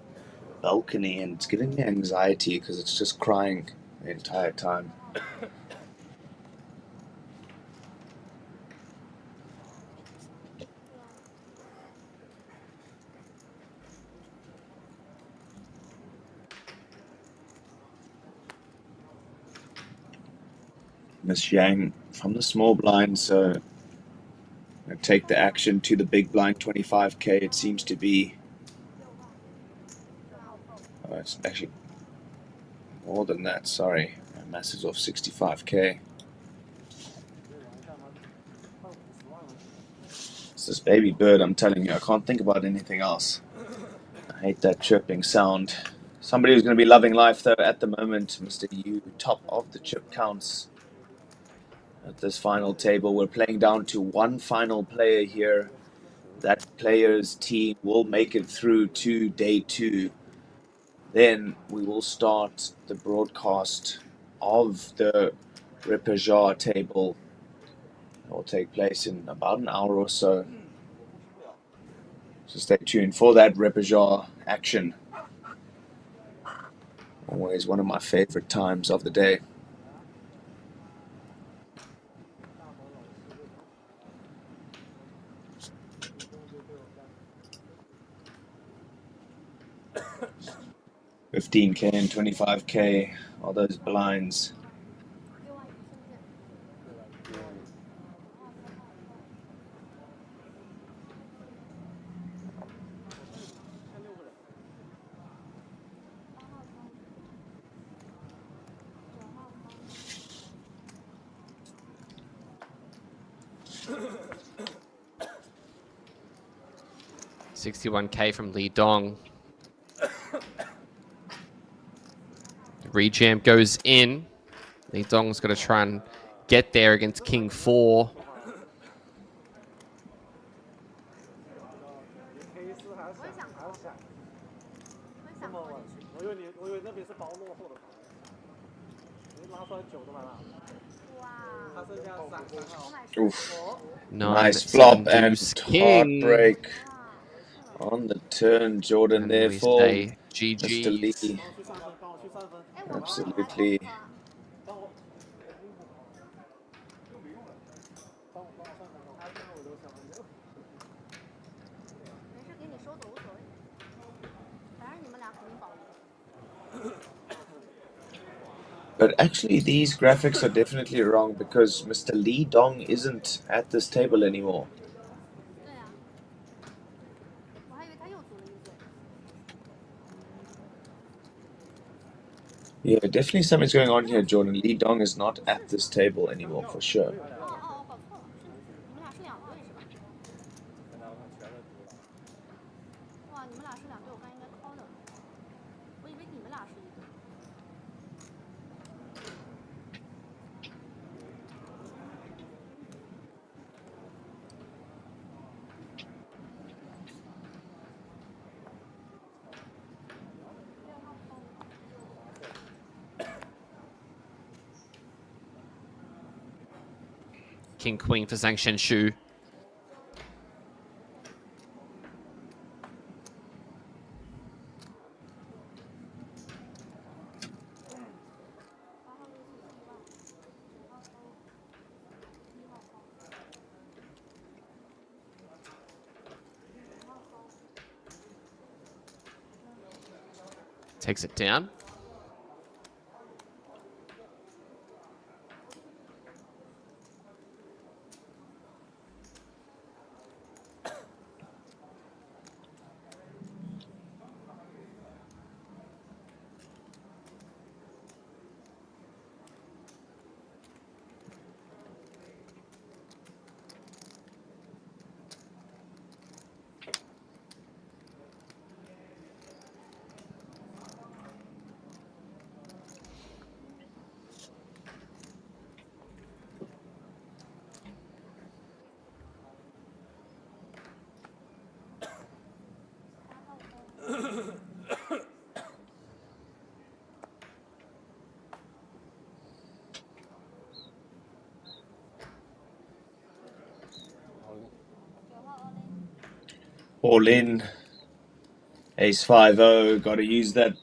balcony and it's giving me anxiety because it's just crying the entire time. Miss Yang from the small blind, so I take the action to the big blind 25k. It seems to be it's actually more than that, sorry. My mass is off 65k. It's this baby bird, I'm telling you, I can't think about anything else. I hate that chirping sound. Somebody who's going to be loving life though at the moment, Mr. Yu, top of the chip counts at this final table. We're playing down to one final player here. That player's team will make it through to day 2. Then we will start the broadcast of the Repertoire table. It will take place in about an hour or so. So stay tuned for that Repertoire action. Always one of my favorite times of the day. $15k and $25k, all those blinds. $61k from Li Dong. Rejam goes in. Li Dong's got to try and get there against King 4. Oof. 9, Nice flop and king. heartbreak on the turn, Jordan. And There we for say Mr. GG's. Lee. Absolutely. But actually, these graphics are definitely wrong because Mr. Li Dong isn't at this table anymore. Yeah, definitely something's going on here, Jordan. Li Dong is not at this table anymore, for sure. King Queen for Zhang Shenshu. Takes it down. All in. Ace 5-0. Got to use that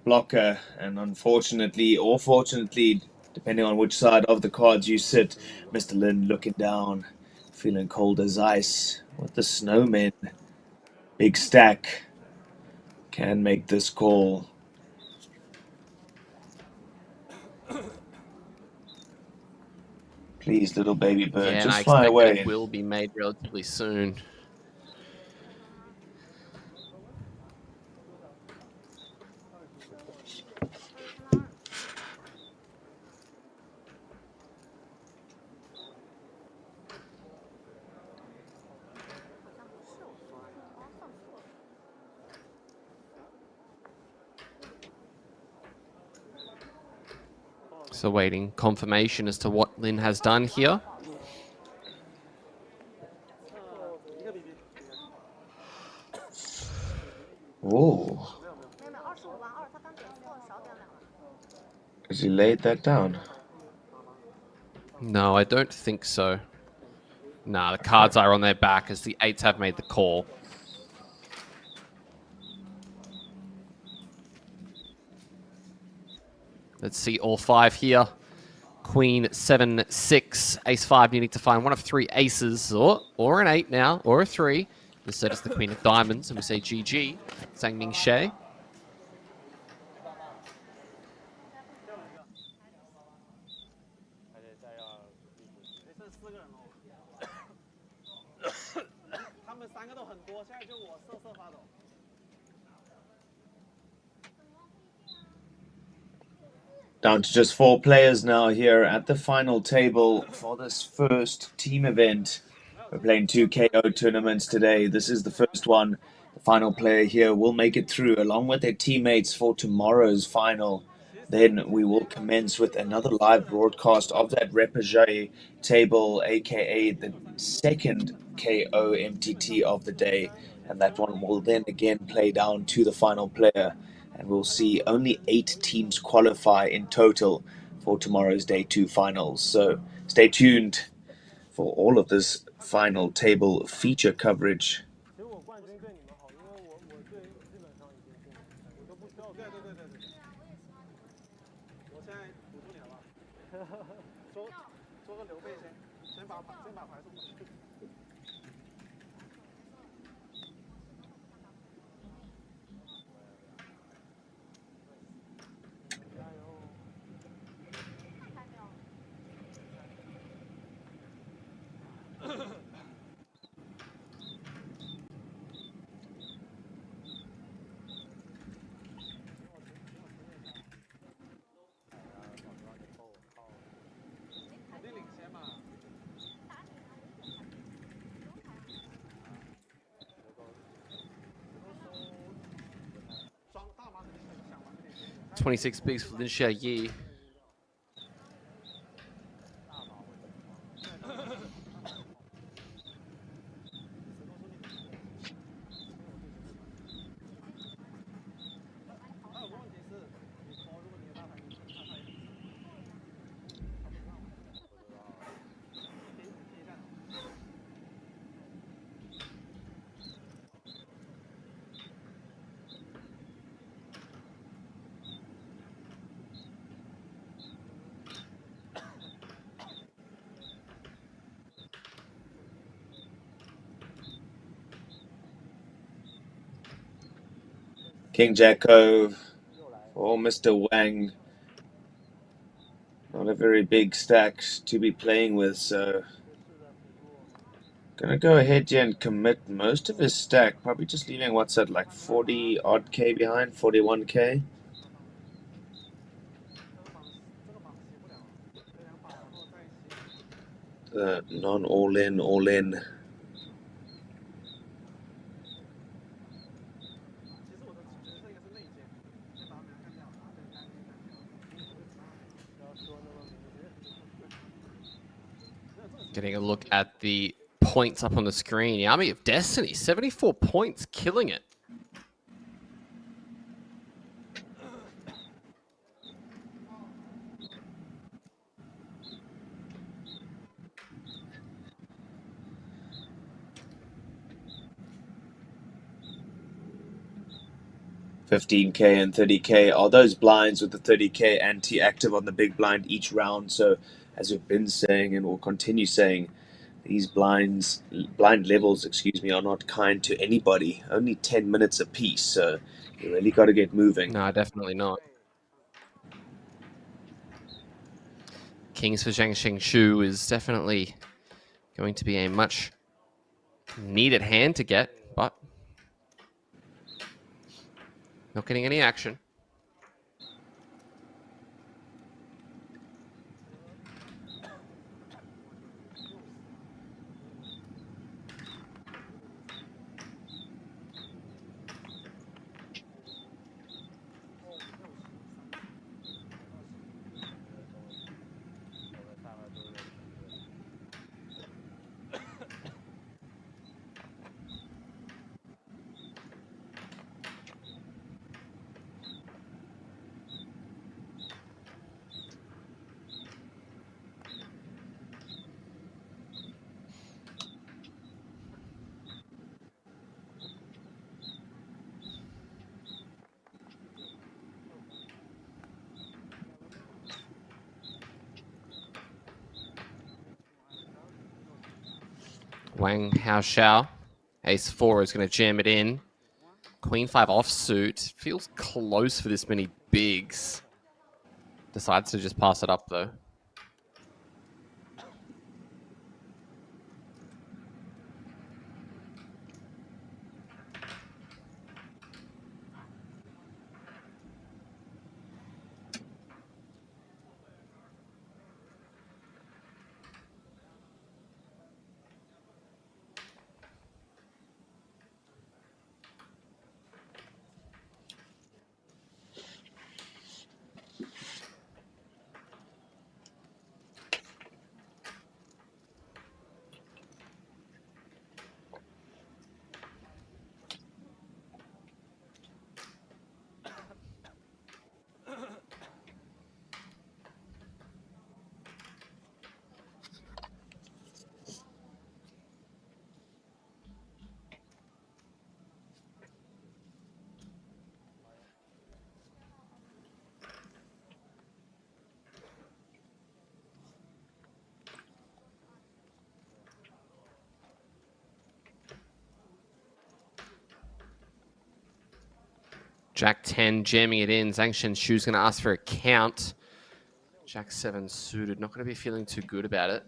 blocker, and unfortunately, or fortunately, depending on which side of the cards you sit, Mr. Lin looking down, feeling cold as ice with the snowmen. Big stack. Can make this call. Please, little baby bird, Yeah, and just I fly expect that away. it will be made relatively soon. So waiting confirmation as to what Lin has done here. Whoa. Has he laid that down? No, I don't think so. Nah, the cards are on their back as the eights have made the call. Let's see all five here. Queen, 7, 6, ace 5. You need to find one of 3 aces, or an 8 now, or a 3. Instead, it's the Queen of Diamonds, and we say GG. Sang Ming She. Down to just 4 players now here at the final table for this first team event. We're playing 2 KO tournaments today. This is the first one. The final player here will make it through along with their teammates for tomorrow's final. Then we will commence with another live broadcast of that repechage table, aka the second KO MTT of the day. And that one will then again play down to the final player. And we'll see only 8 teams qualify in total for tomorrow's Day 2 finals. So stay tuned for all of this final table feature coverage. $26 bigs for Lin Xie Yi. King Jacko for Mr. Wang. Not a very big stack to be playing with, so gonna go ahead here and commit most of his stack. Probably just leaving what's that, like 40 odd K behind, 41K. The non all in, all in. Getting a look at the points up on the screen. The Army of Destiny, 74 points, killing it. 15K and 30K are those blinds with the 30K anti-active on the big blind each round. So as we've been saying and will continue saying, these blind levels, are not kind to anybody. Only 10 minutes apiece, so you really got to get moving. No, definitely not. Kings for Zhang Shu is definitely going to be a much needed hand to get, but not getting any action. Wang Haoxiao, ace 4 is going to jam it in. Queen 5 offsuit. Feels close for this many bigs. Decides to just pass it up, though. Jack 10 jamming it in. Zhang Shu's going to ask for a count. Jack 7 suited. Not going to be feeling too good about it.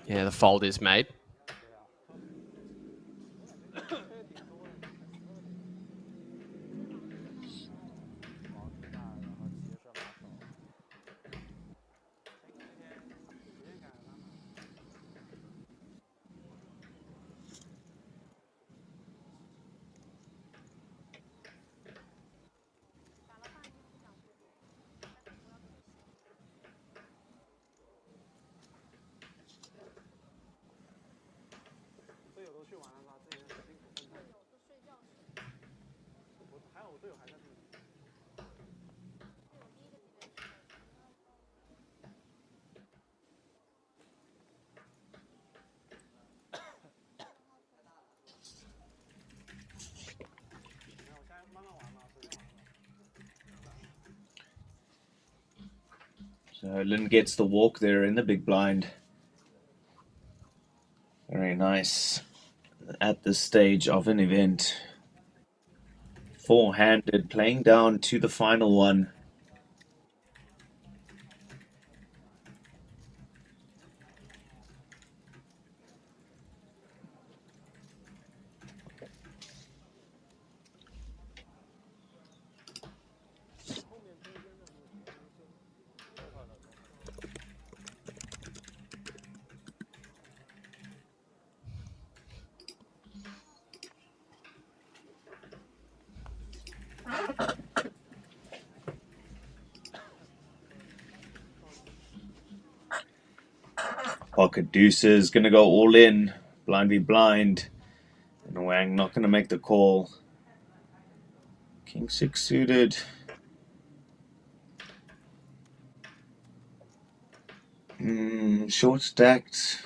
Yeah, the fold is made. So Lin gets the walk there in the big blind. Very nice at this stage of an event. Four-handed, playing down to the final one. Pocket deuces, gonna go all in. Blind v blind. And Wang not gonna make the call. King 6 suited. Short stacked.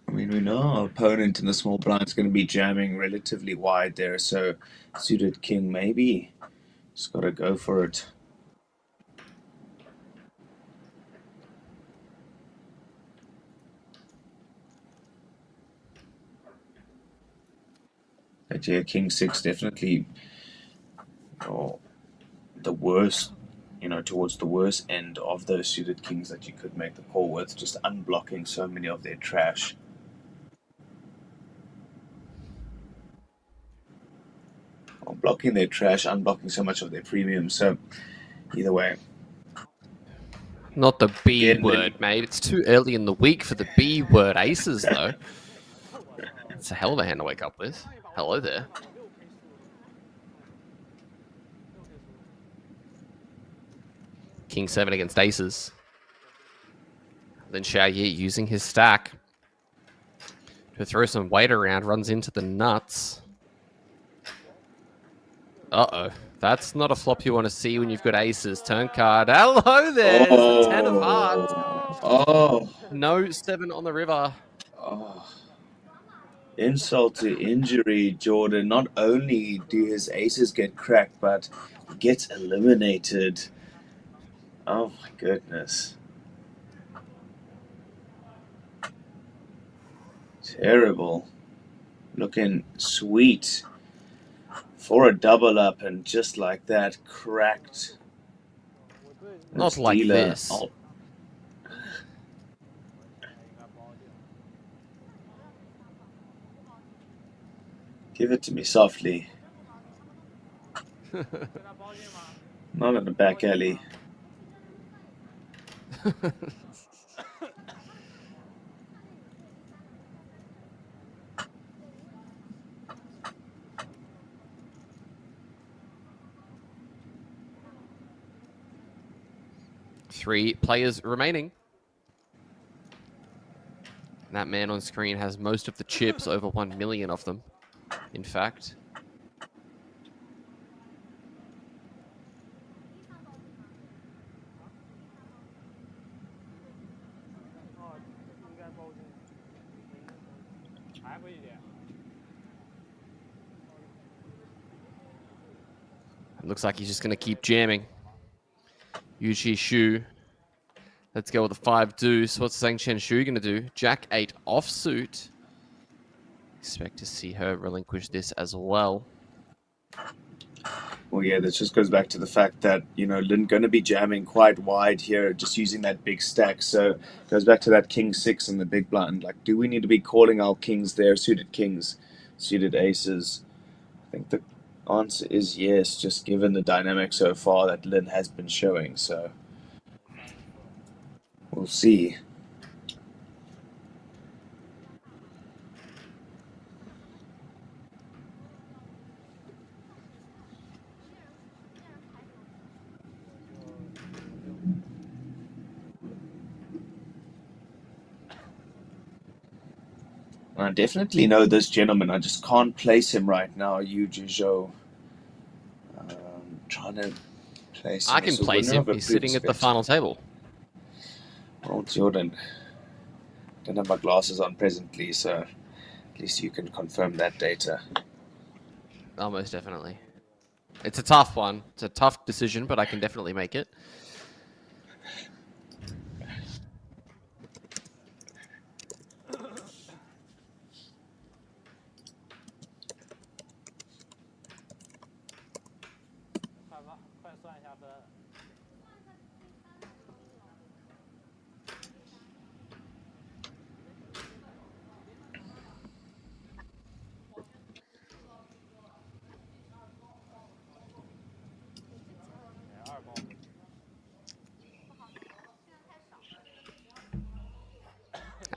I mean, we know our opponent in the small blind is going to be jamming relatively wide there, so suited king maybe. Just got to go for it. But yeah, king 6 definitely the worst, towards the worst end of those suited kings that you could make the call with, just unblocking so many of their trash. Or blocking their trash, unblocking so much of their premium, so either way. Not the B word, mate. It's too early in the week for the B word aces, though. It's a hell of a hand to wake up with. Hello there. King 7 against aces. Then Xiaoyi using his stack to throw some weight around, runs into the nuts. Uh-oh. That's not a flop you want to see when you've got aces. Turn card. Hello there. It's the 10 of hearts. Oh. No 7 on the river. Oh. Insult to injury, Jordan. Not only do his aces get cracked, but he gets eliminated. Oh my goodness. Terrible. Looking sweet for a double up, and just like that, cracked. Not like this. Oh. Give it to me softly. Not in the back alley. Three players remaining. That man on screen has most of the chips, over 1 million of them, in fact. It looks like he's just going to keep jamming. Yuji Shu. Let's go with the 5 deuce. What's Zhang Chen Shu going to do? Jack 8 offsuit. Expect to see her relinquish this as well. Well, yeah, this just goes back to the fact that, Lin going to be jamming quite wide here, just using that big stack. So it goes back to that king 6 in the big blind. Like, do we need to be calling our kings there, suited kings, suited aces? I think the answer is yes, just given the dynamic so far that Lin has been showing. So we'll see. I definitely know this gentleman. I just can't place him right now. Yu Zhou. Trying to place him. I can place him. He's sitting at the final table. Well, Jordan, don't have my glasses on presently, so at least you can confirm that data. Oh, most definitely. It's a tough one. It's a tough decision, but I can definitely make it.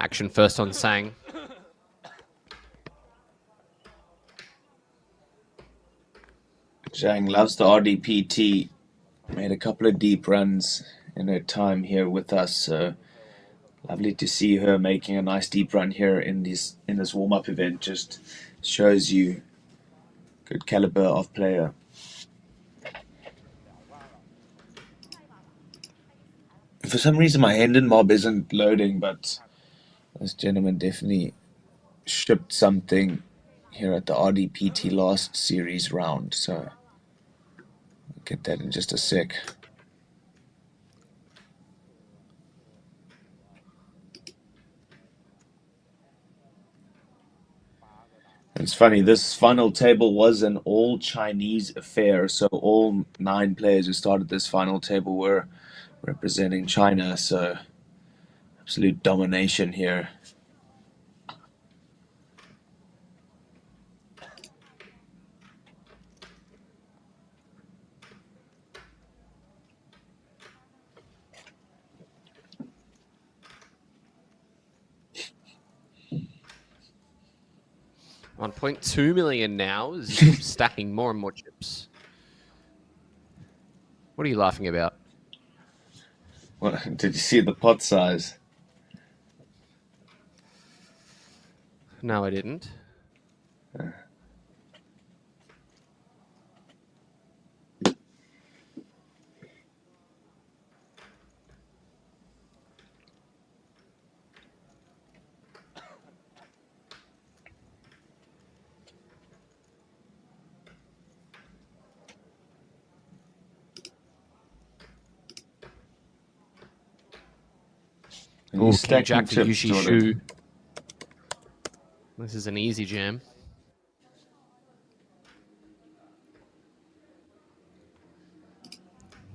Action first on Sang. Zhang loves the RDPT. Made a couple of deep runs in her time here with us. So lovely to see her making a nice deep run here in this warm-up event. Just shows you good caliber of player. For some reason my Hendon mob isn't loading, but this gentleman definitely shipped something here at the RDPT last series round, so I'll get that in just a sec. It's funny, this final table was an all Chinese affair, so all 9 players who started this final table were representing China, so absolute domination here. $1.2 million now as he keeps stacking more and more chips. What are you laughing about? Well, did you see the pot size? No, I didn't. Oh, King Jack for Yushi Shu. This is an easy jam.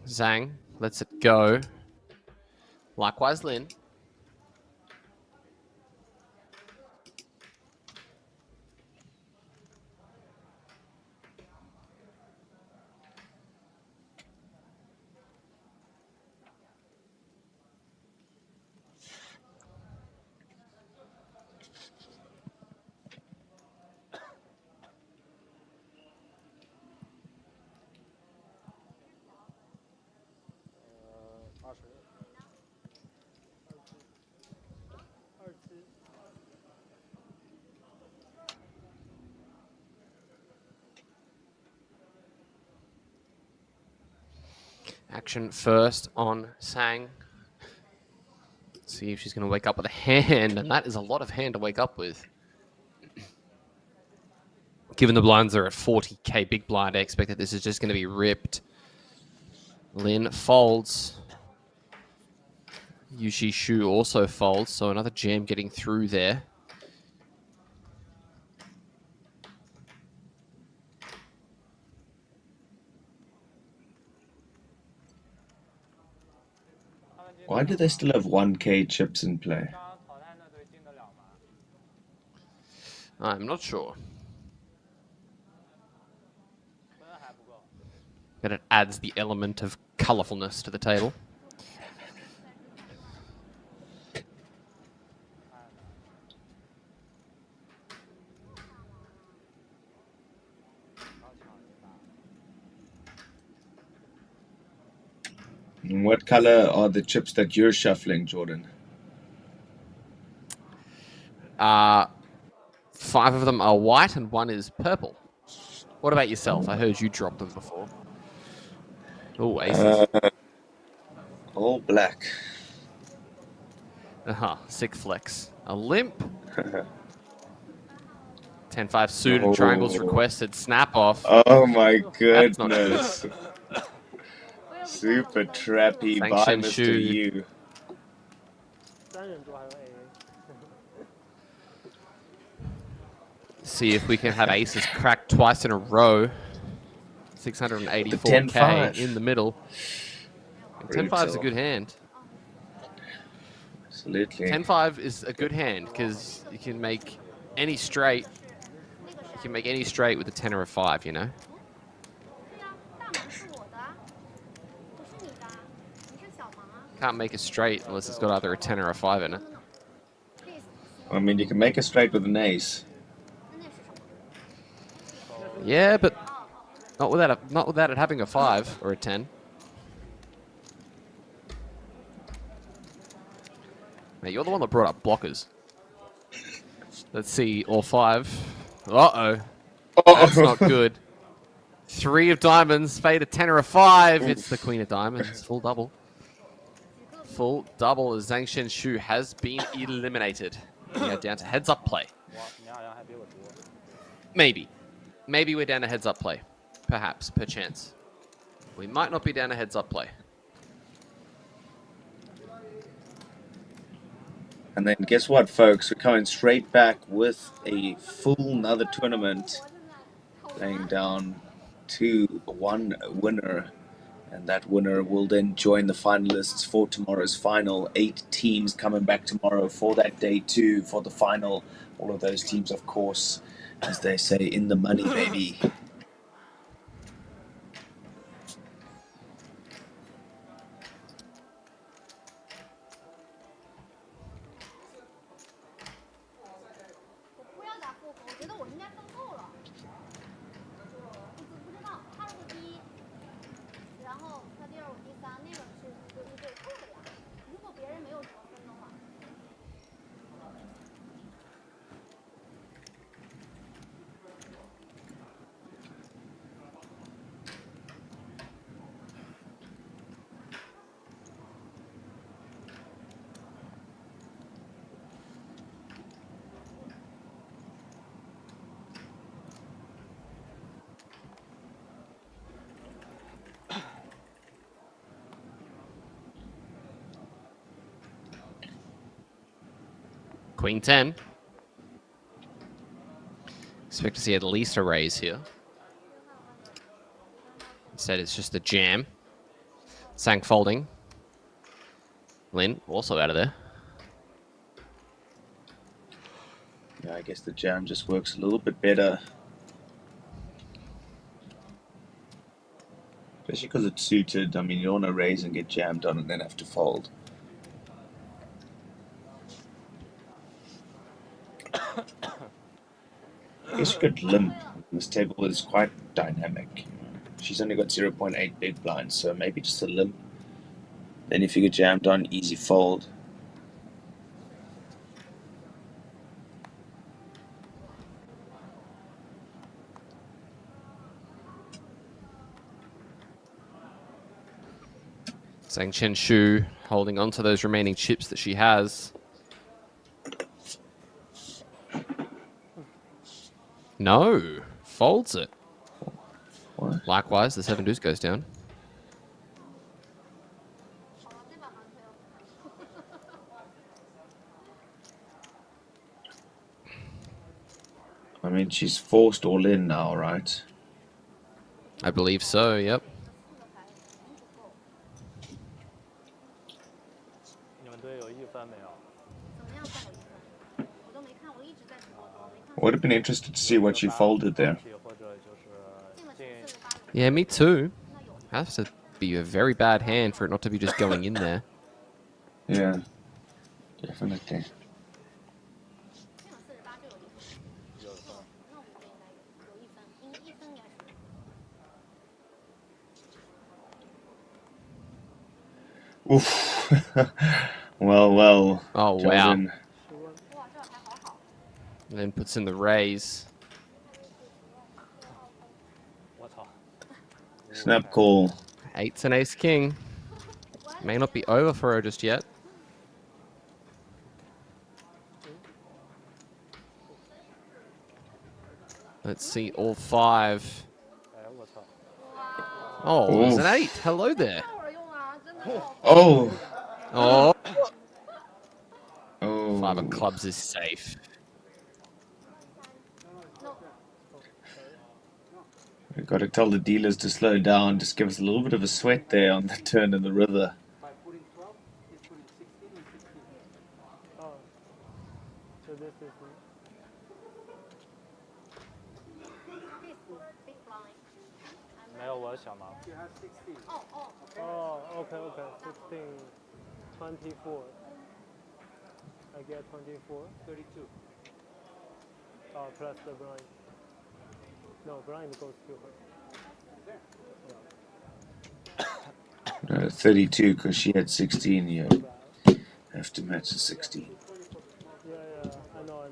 Zhang lets it go. Likewise, Lin. Action first on Sang. See if she's going to wake up with a hand, and that is a lot of hand to wake up with. Given the blinds are at 40k big blind, I expect that this is just going to be ripped. Lin folds. Yushi Shu also folds, so another jam getting through there. Why do they still have 1k chips in play? I'm not sure. But it adds the element of colorfulness to the table. And what color are the chips that you're shuffling, Jordan? 5 of them are white and 1 is purple. What about yourself? I heard you drop them before. Oh, aces. All black. Sick flex. A limp. 10-5 suited, triangles requested, snap off. Oh my goodness. Super trappy by Mr. Yu. See if we can have aces cracked twice in a row. 684k in the middle. 10-5 is a good hand. Absolutely. 10-5 is a good hand because you can make any straight. You can make any straight with a 10 or a 5, you know? Can't make a straight unless it's got either a 10 or a 5 in it. I mean, you can make a straight with an ace. Yeah, but not without it having a 5 or a 10. Mate, you're the one that brought up blockers. Let's see, all 5. Uh-oh. That's not good. 3 of diamonds, fade a 10 or a 5. It's the queen of diamonds. Full double. Full double as Zhang Shenshu has been eliminated. We are down to heads-up play. Maybe. Maybe we're down to heads-up play. Perhaps, perchance. We might not be down to heads-up play. And then guess what, folks? We're coming straight back with a full another tournament, laying down 1 winner. And that winner will then join the finalists for tomorrow's final. 8 teams coming back tomorrow for that day 2 for the final. All of those teams, of course, as they say, in the money, baby. Queen 10. Expect to see at least a raise here. Instead, it's just a jam. Sang folding. Lin also out of there. Yeah, I guess the jam just works a little bit better. Especially because it's suited. I mean, you don't want to raise and get jammed on and then have to fold. I guess you could limp. This table is quite dynamic. She's only got 0.8 big blinds, so maybe just a limp. Then if you get jammed on, easy fold. Zhang Shenshu holding on to those remaining chips that she has. No, folds it. What? Likewise, the 7 deuce goes down. I mean, she's forced all in now, right? I believe so, yep. Would have been interested to see what she folded there. Yeah, me too. Has to be a very bad hand for it not to be just going in there. Yeah, definitely. Oof. well. Oh, Jordan. wow. And then puts in the raise. Snap call. 8's an ace king. May not be over for her just yet. Let's see all 5. Oh, there's an 8. Hello there. Oh. Oh. Oh. 5 of clubs is safe. We've got to tell the dealers to slow down. Just give us a little bit of a sweat there on the turn in the river. By putting 12, he's putting 16 and 16. Oh, so this is you have 16. Oh, okay. 16, 24. I get 24. 32. Plus the blind. No, blind goes to her. 32 because she had 16 here. have to match the 16. Yeah, I know.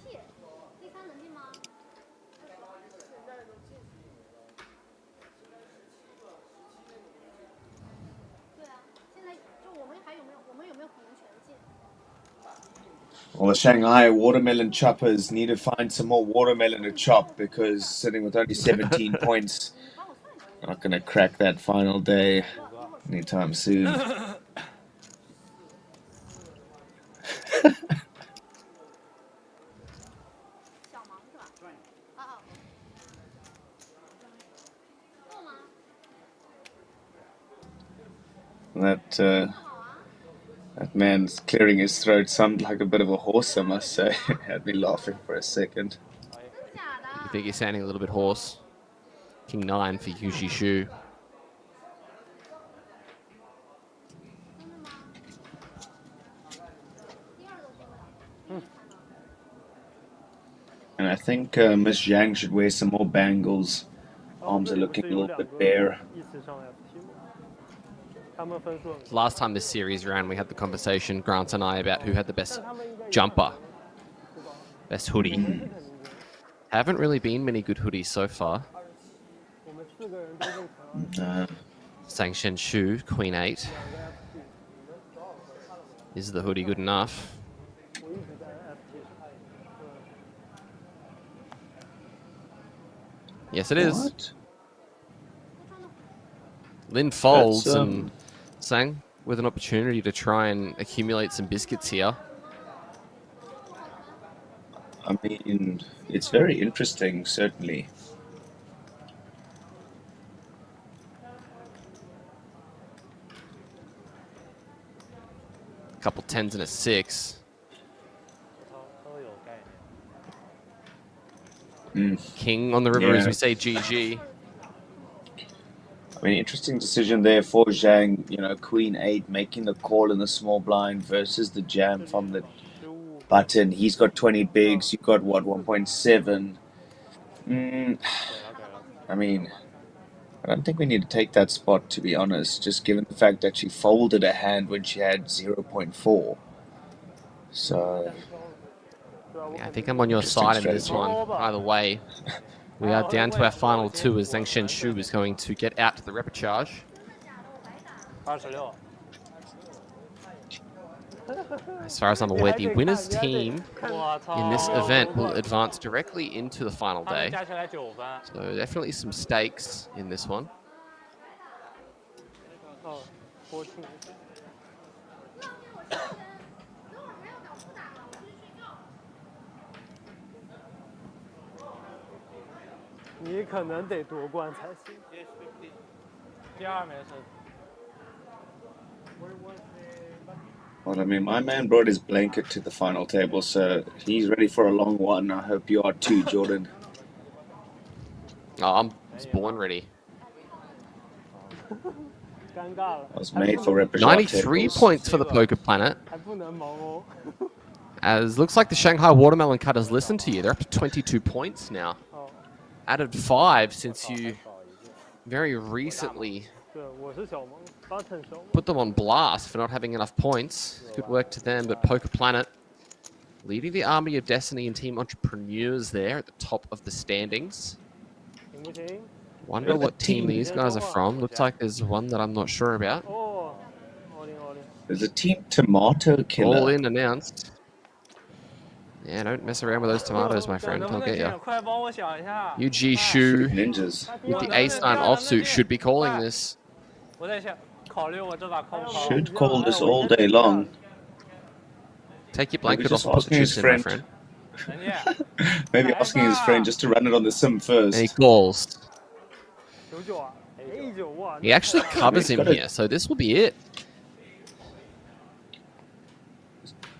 谢，第三能进吗？对啊，现在就我们有没有可能全进？ Well, the Shanghai watermelon choppers need to find some more watermelon to chop because sitting with only 17 points, not going to crack that final day anytime soon. That man's clearing his throat sounded like a bit of a horse, I must say. Had me laughing for a second. You think he's sounding a little bit hoarse? King 9 for Yu Shu. And I think Miss Zhang should wear some more bangles. Arms are looking a little bit bare. Last time this series ran, we had the conversation, Grant and I, about who had the best jumper, best hoodie. Haven't really been many good hoodies so far. Sang Shu, Queen 8. Is the hoodie good enough? Yes, it is. What? Lin folds and Sang with an opportunity to try and accumulate some biscuits here. I mean, it's very interesting, certainly. A couple 10s and a 6. King on the river, as we say, GG. I mean, interesting decision there for Zhang. You know, Queen 8 making the call in the small blind versus the jam from the button. He's got 20 bigs. You've got, what, 1.7? I mean, I don't think we need to take that spot, to be honest, just given the fact that she folded a hand when she had 0.4. So... Yeah, I think I'm on your side in this one. Either way, we are down to our final two as Zhang Shu is going to get out to the repechage. As far as I'm aware, the winner's team in this event will advance directly into the final day. So definitely some stakes in this one. Oh, 14. 你可能得夺冠才行。第二没事。 Well, I mean, my man brought his blanket to the final table, so he's ready for a long one. I hope you are too, Jordan. Oh, I'm born ready. I was made for repechage 93 tables. points for the Poker Planet. As looks like the Shanghai Watermelon Cutters listen to you. They're up to 22 points now. Added 5 since you very recently put them on blast for not having enough points. Good work to them, but Poker Planet leading the Army of Destiny and Team Entrepreneurs there at the top of the standings. Wonder what team these guys are from. Looks like there's one that I'm not sure about. There's a Team Tomato Killer. All in announced. Yeah, don't mess around with those tomatoes, my friend. I'll get you. Yu Shu Ninjas. with the ace-9 offsuit should be calling this. Should call this all day long. Take your blanket off just and put the asking his chips in, my friend. friend. Maybe asking his friend just to run it on the sim first. And he calls. He actually covers him here, so this will be it.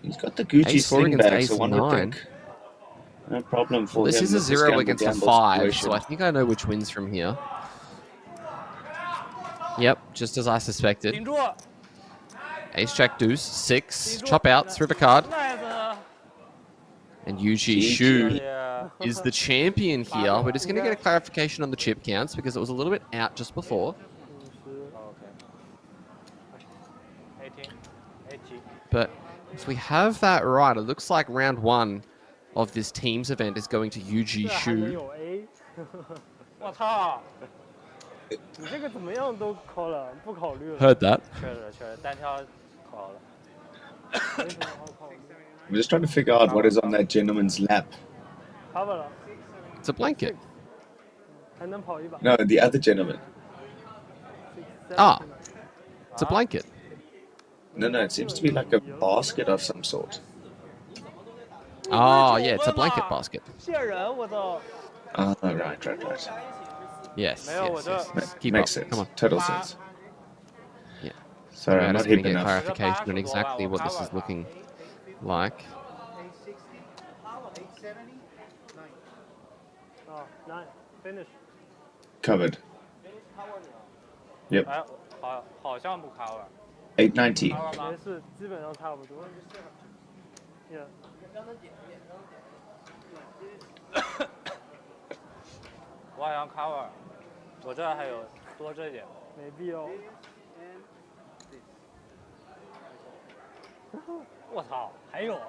He's got the Gucci Ace 4 sling against bag, so one would 9. think. No problem for This him. is a with 0 gamble against a gamble 5, situation. so I think I know which wins from here. Yep, just as I suspected. Ace Jack Deuce, 6, chop outs, river card. And Yuji Shu is the champion Ah, here. We're just going to get a clarification on the chip counts because it was a little bit out just before. Okay. 18. 80. But if we have that right, it looks like round 1 of this teams event is going to Yuji 这还能 Shu. 有 A？ 我操！你这个怎么样都考了，不考虑了。 Heard that. 确实，单挑考了。没什么好考虑。 I'm just trying to figure out what is on that gentleman's lap. cover 了。 It's a blanket. 还能跑一把。 No, the other gentleman. Ah, it's a blanket. No, it seems to be like a basket of some sort. Oh, yeah, it's a blanket basket. 骗人，我操！ Ah, right. Yes, No, yes, yes. Ma- Keep makes up. sense. Come on. Total sense. Yeah. Sorry, We're I'm not just going hip to get enough. clarification on exactly what this is looking like. 啊，9 finish。 Covered. Yep. 哎，好像不 cover。 890. 没事，基本上差不多。Yeah。 我好像 cover， 我这还有多这点。没必要。我操，还有。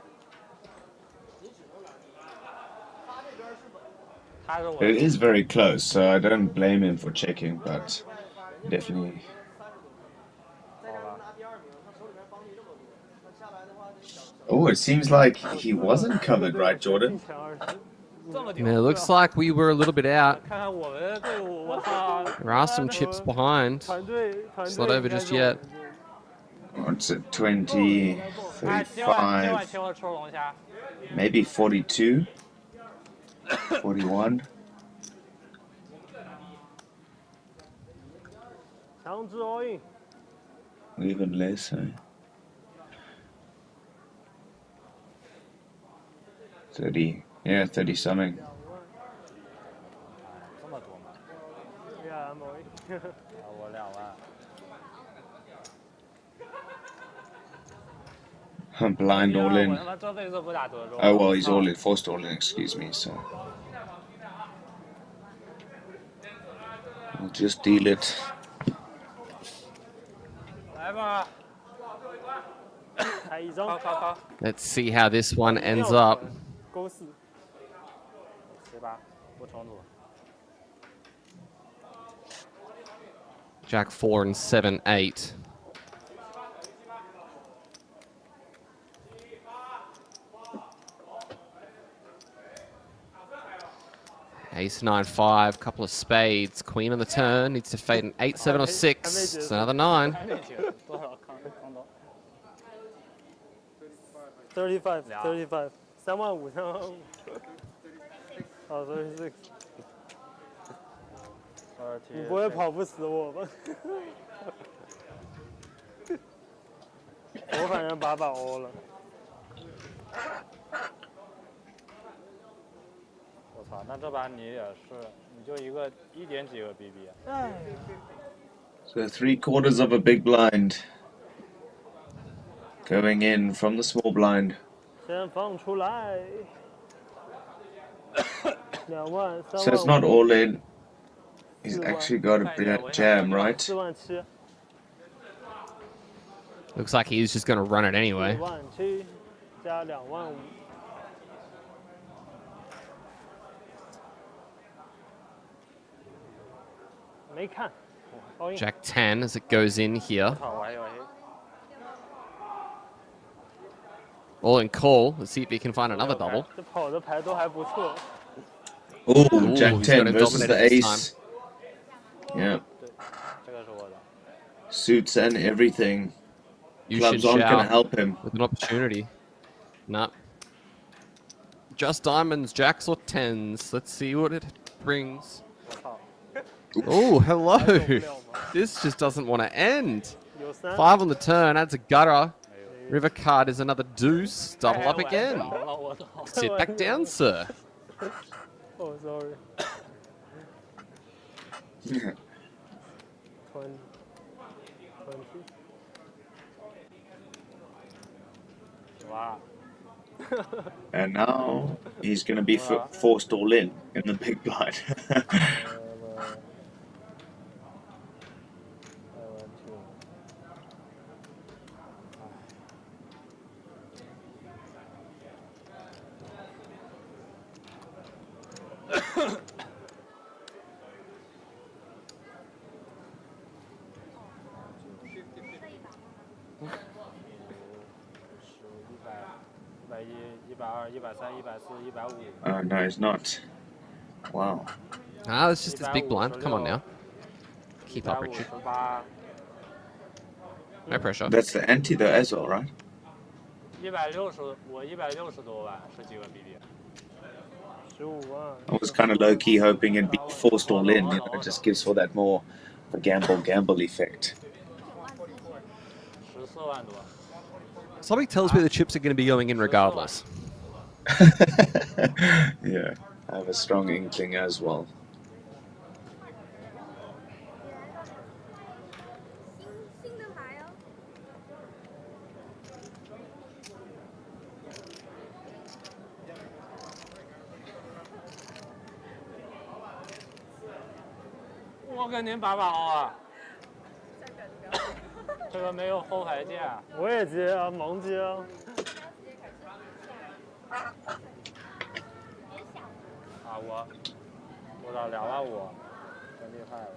他是我。 It is very close, so I don't blame him for checking, but definitely. Oh, it seems like he wasn't covered, right, Jordan? Yeah, it looks like we were a little bit out. 看看我们的队伍，我操！ There are some chips behind. 团队 It's not over just yet. What's it, 20, 哎，今晚 35, 请我吃龙虾。 maybe 42, 41. 强制 all in。 Even less, eh? 30, yeah, 30 something. 这么多吗？对啊，all in。我2万。 Blind all 我 in. 他妈这辈子不打德州。 Oh, well, he's all in, forced all in, excuse me, so. We'll just deal it. 来吧。开一张。靠。 Let's see how this one ends up. 勾4。18，不重组。 Jack 4 and 7, 8. Ace 9 5, couple of spades, queen on the turn, needs to fade an 8 7 or 6. It's another 9. 多少康到 35 35 35000 35000。哦36。你不会跑不死我吧？我反正把 all 了。我操，那这把你也是，你就一个1点几个 BB。So 3/4 of a big blind. Going in from the small blind. 先放出来。2万3万。 So it's not all in. He's actually got a jam, right? 4万7。 Looks like he's just going to run it anyway. 4万7加2万5。没看。Jack 10 as it goes in here. 我还以为。 All in call. Let's see if he can find another double. 这跑的牌都还不错。 Oh, Ooh, Jack he's 10 gonna versus the dominate it this ace. Yeah. 这个是我的。 Suits and everything. You Clubs should aren't going to shout help him. with an opportunity. Nah. Just diamonds, jacks or 10s. Let's see what it brings. Oh, hello. This just doesn't want to end. 5 on the turn, adds a gutter. River card is another deuce. Double up again. Sit back down, sir. Oh, sorry. 20. 哇， And now he's going to be forced all in the big blind. Oh, no, he's not. Wow. Ah, it's just this big blind. Come on now. Keep up, Richard. No pressure. That's the ante though as well, right? 160多万是几个比例？15万。I was kind of low-key hoping it'd be forced all in. You know, it just gives for that more the gamble effect. 14万多。 Something tells me the chips are going to be going in regardless. Yeah, I have a strong inkling as well. 我跟您把啊。这个没有后台键。我也接啊，盲接啊。啊，我到2万5，真厉害了。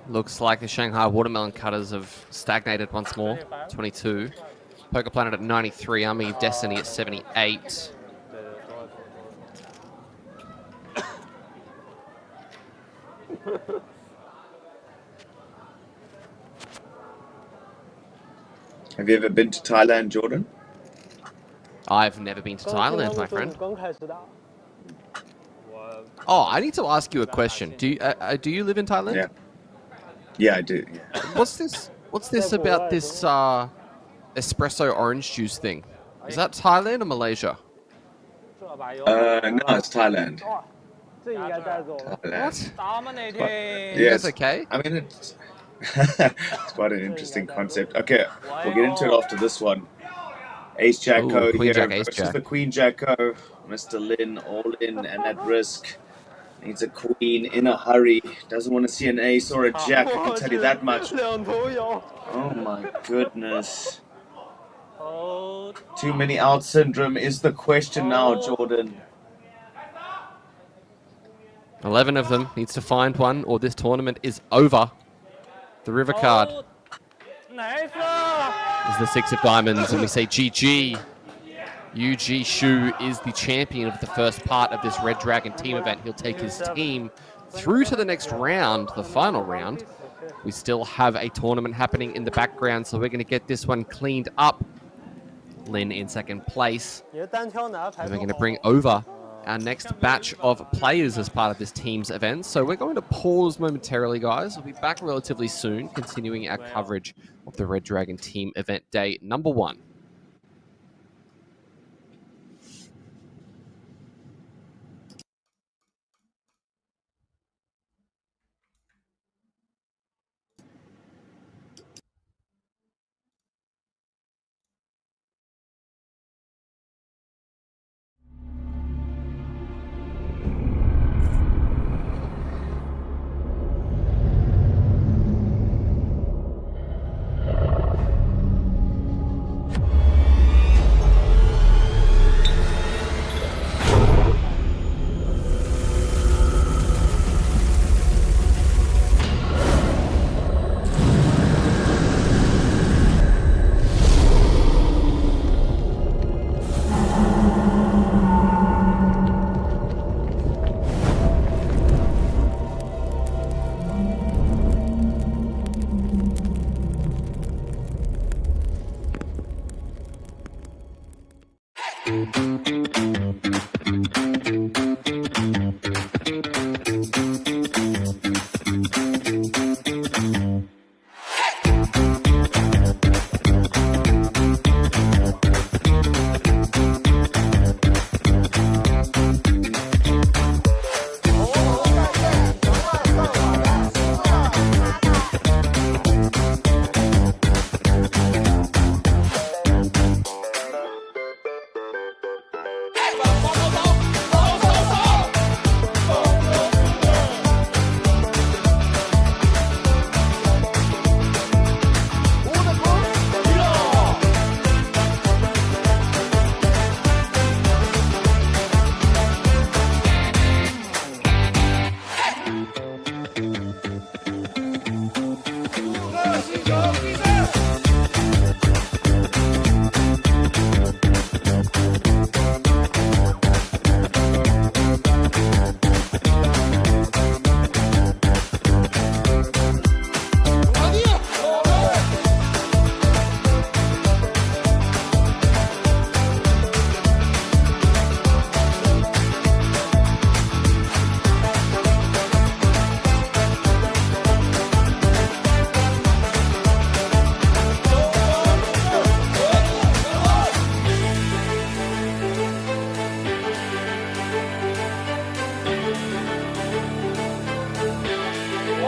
Looks like the Shanghai watermelon cutters have stagnated once more. 22. Poker Planet at 93. Army of Destiny at 78. Have you ever been to Thailand, Jordan? I've never been to Thailand, my friend. Oh, I need to ask you a question. Do you live in Thailand? Yeah. Yeah, I do. Yeah. What's this about this espresso orange juice thing? Is that Thailand or Malaysia? No, it's Thailand. What? Yeah, it's okay. I mean, it's quite an interesting concept. Okay, we'll get into it after this one. Ace Jack O here versus the Queen Jack O. Mr. Lin all in and at risk. Needs a queen in a hurry. Doesn't want to see an ace or a jack, I can tell you that much. Oh my goodness. Too many out syndrome is the question now, Jordan. 11 of them. Needs to find one or this tournament is over. The river card is the 6 of diamonds and we say GG. UG Shu is the champion of the first part of this Red Dragon team event. He'll take his team through to the next round, the final round. We still have a tournament happening in the background, so we're going to get this one cleaned up. Lin in second place. And we're going to bring over our next batch of players as part of this team's event. So we're going to pause momentarily, guys. We'll be back relatively soon, continuing our coverage of the Red Dragon team event day number 1.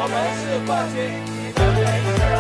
我们是冠军，你的没事啊。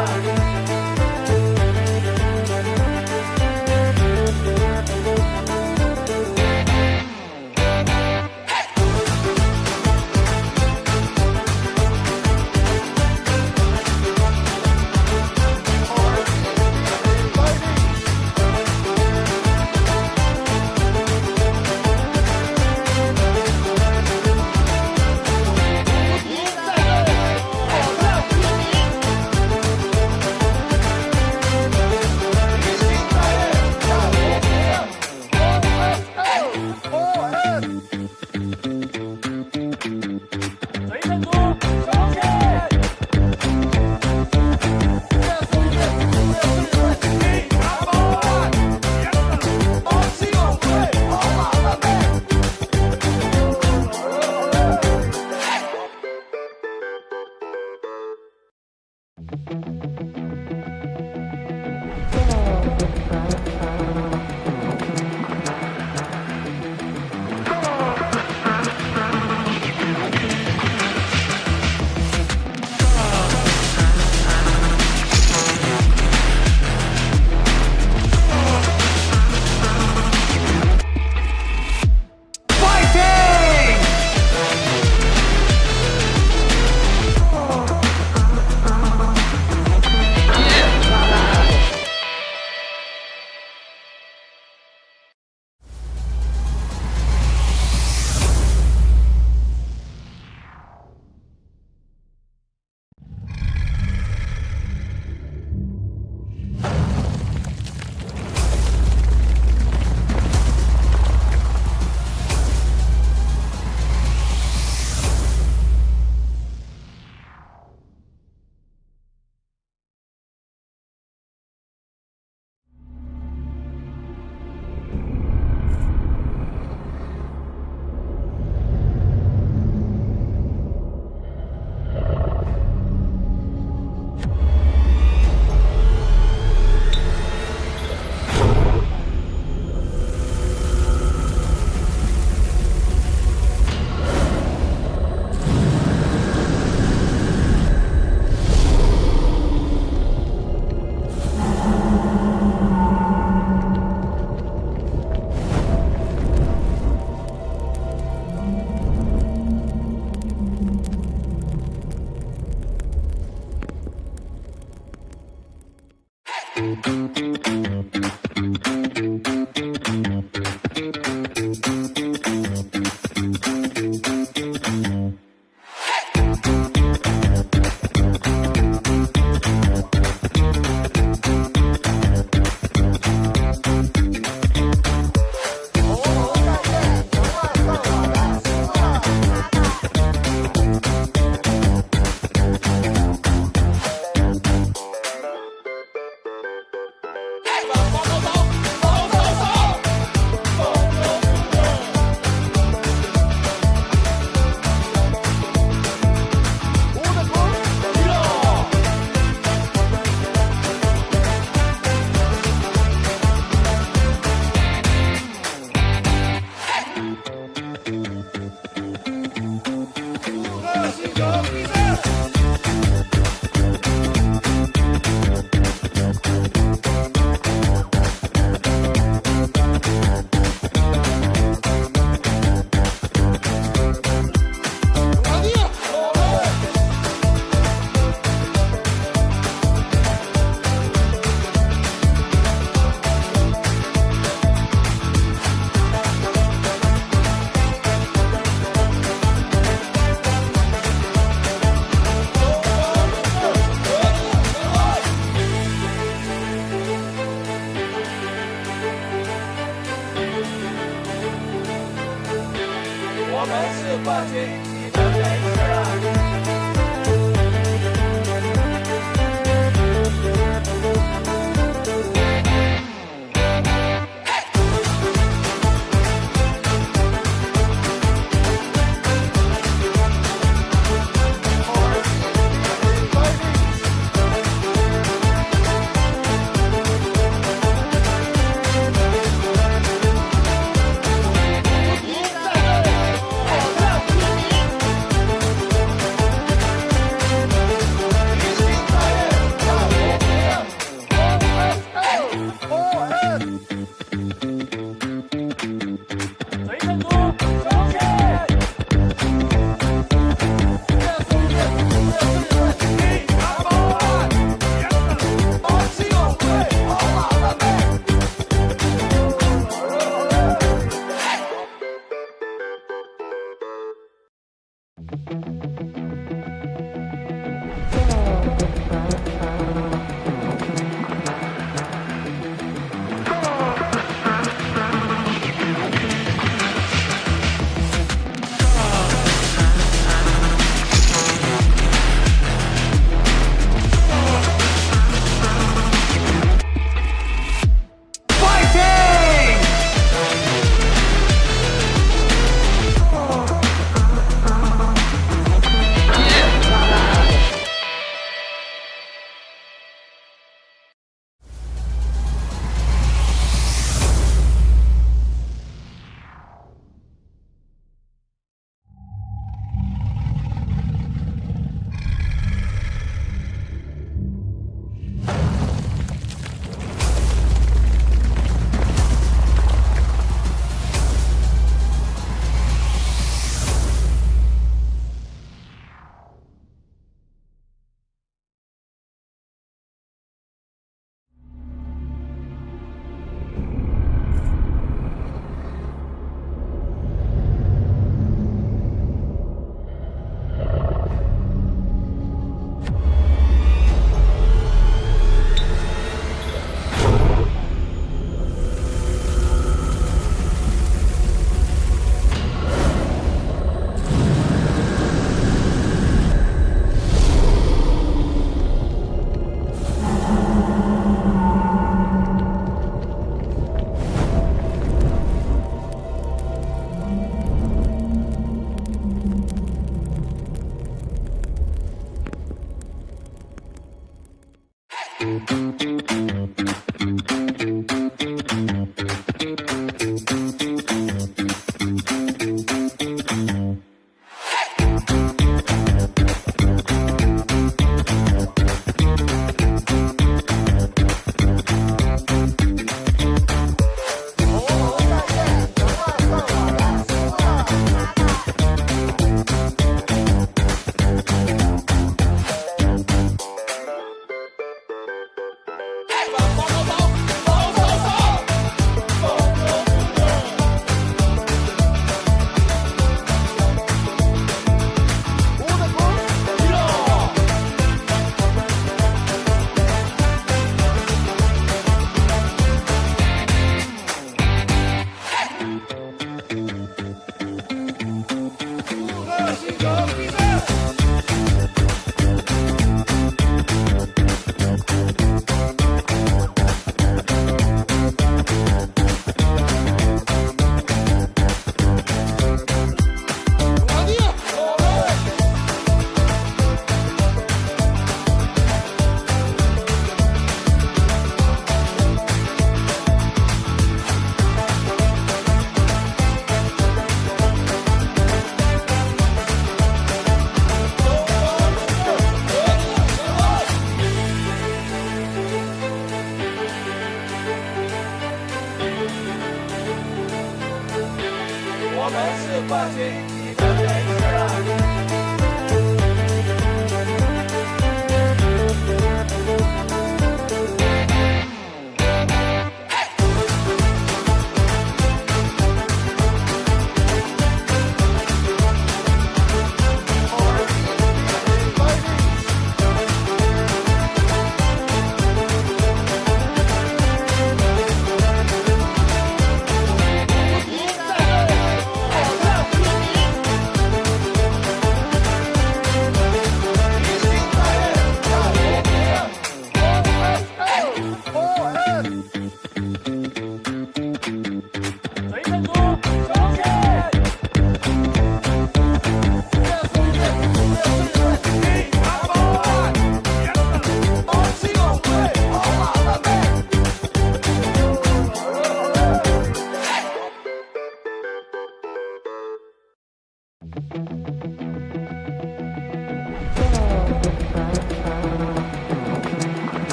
我们是冠军，你们没事。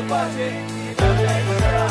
冠军，你的本事啊！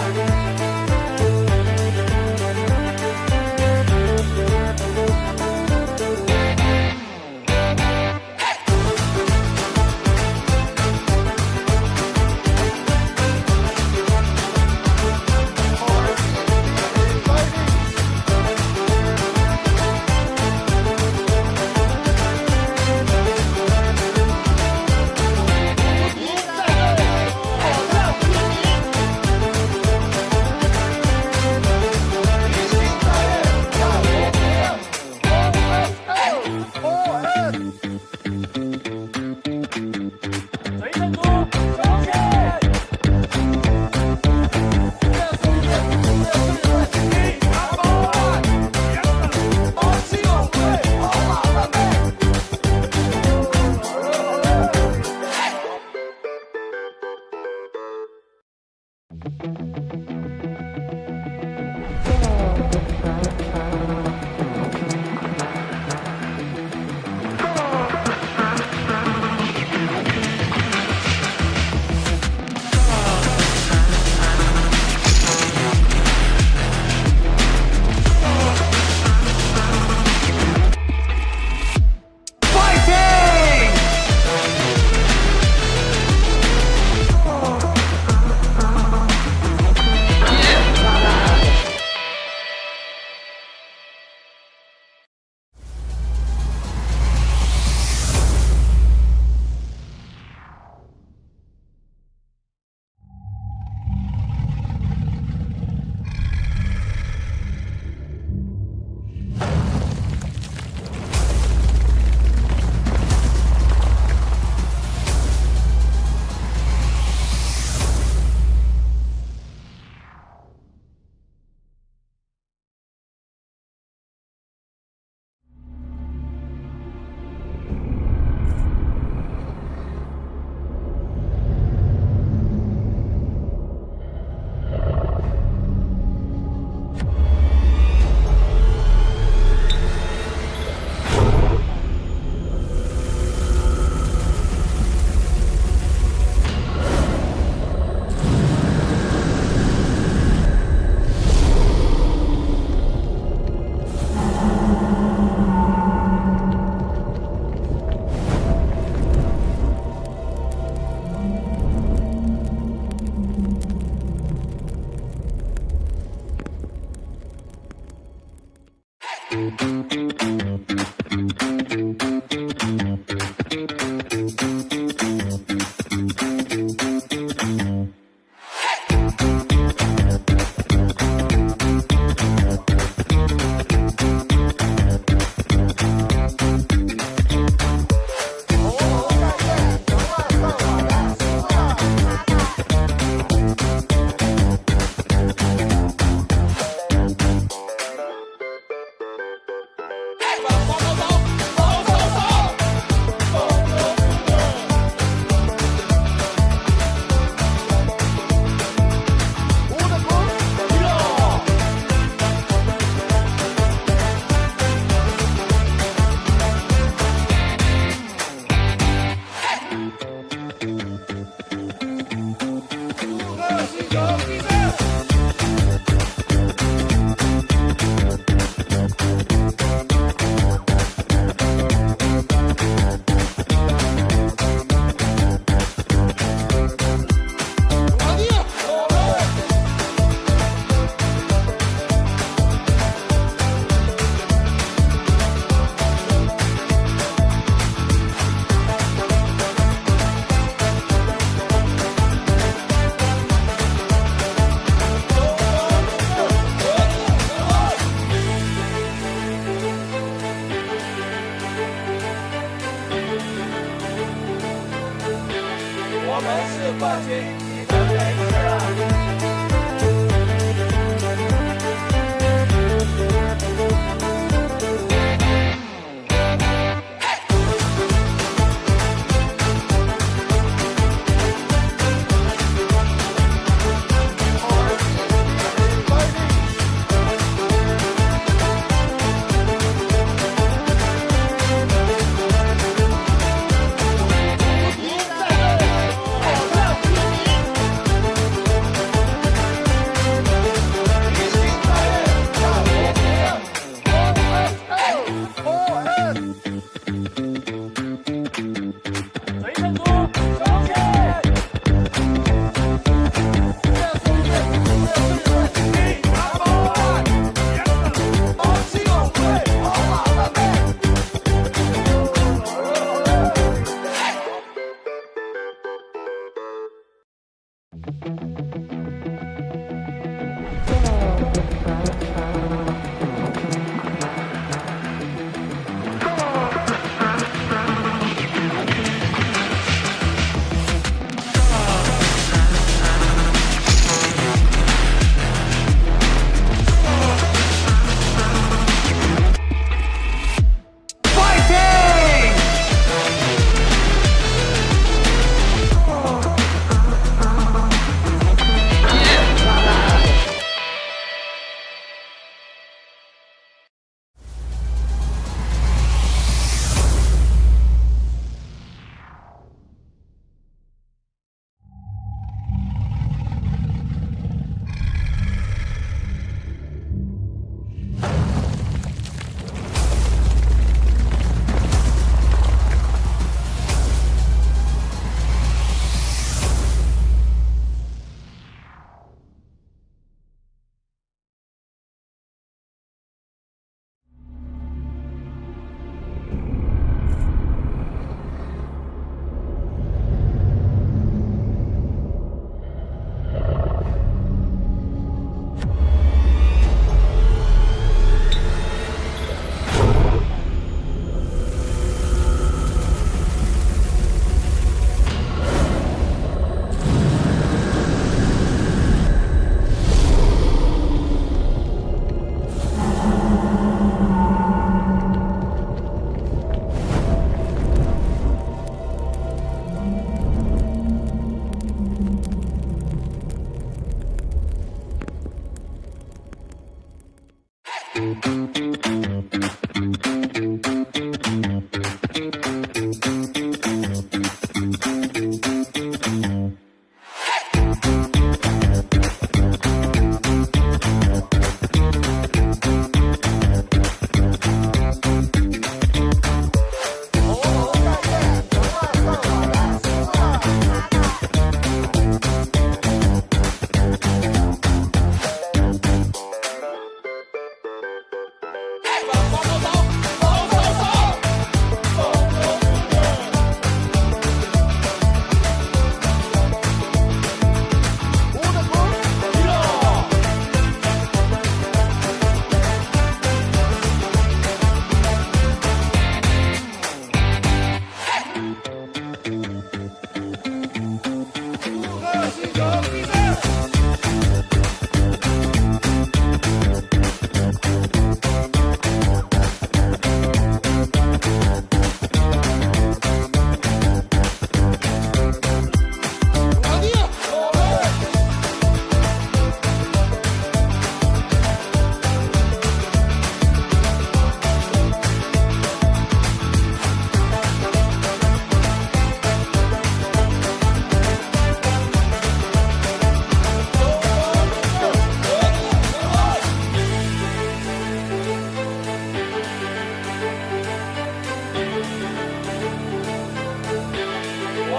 我们是冠军，你的本事啊！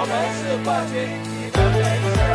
我们是冠军，你们没事啊。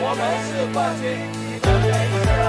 我们是冠军，你们没事啊。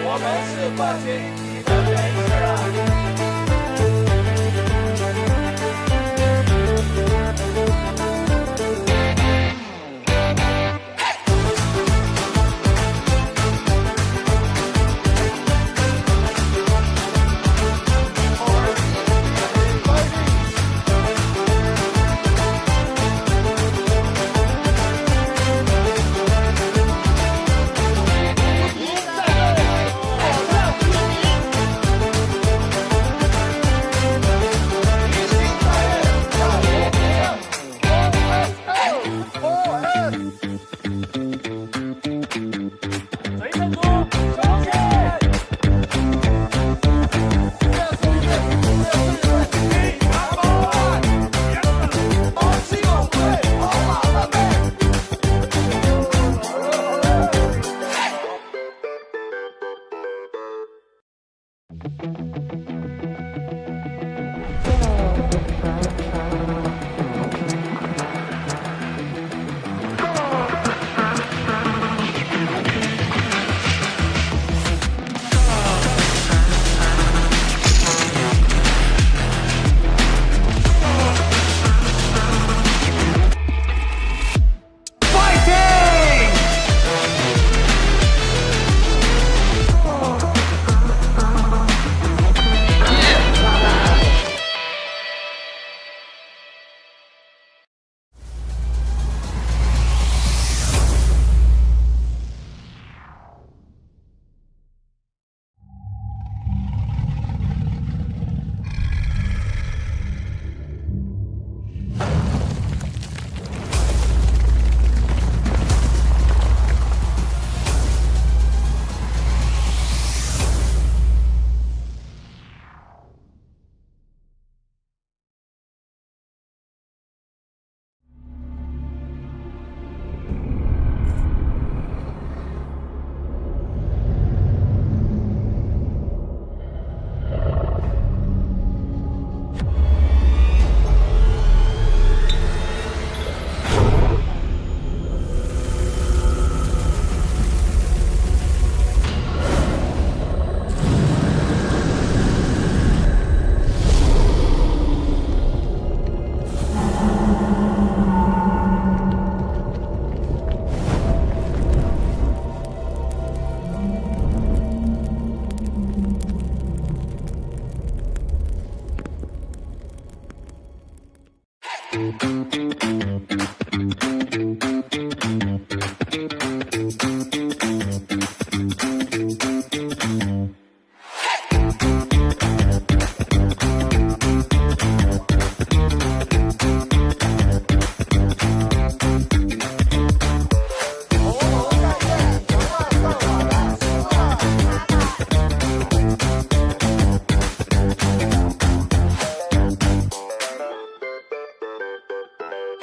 我们是冠军，你们没事啊。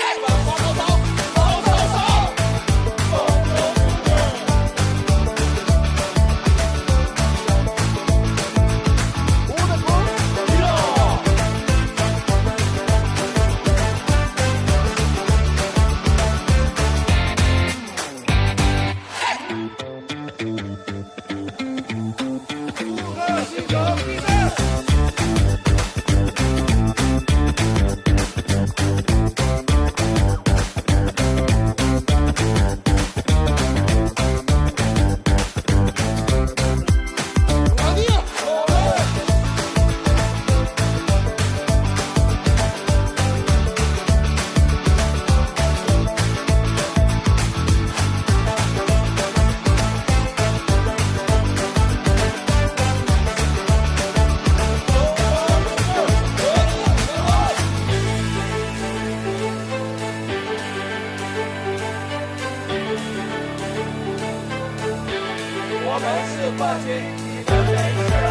Hey, 们是冠军，你们没事啊。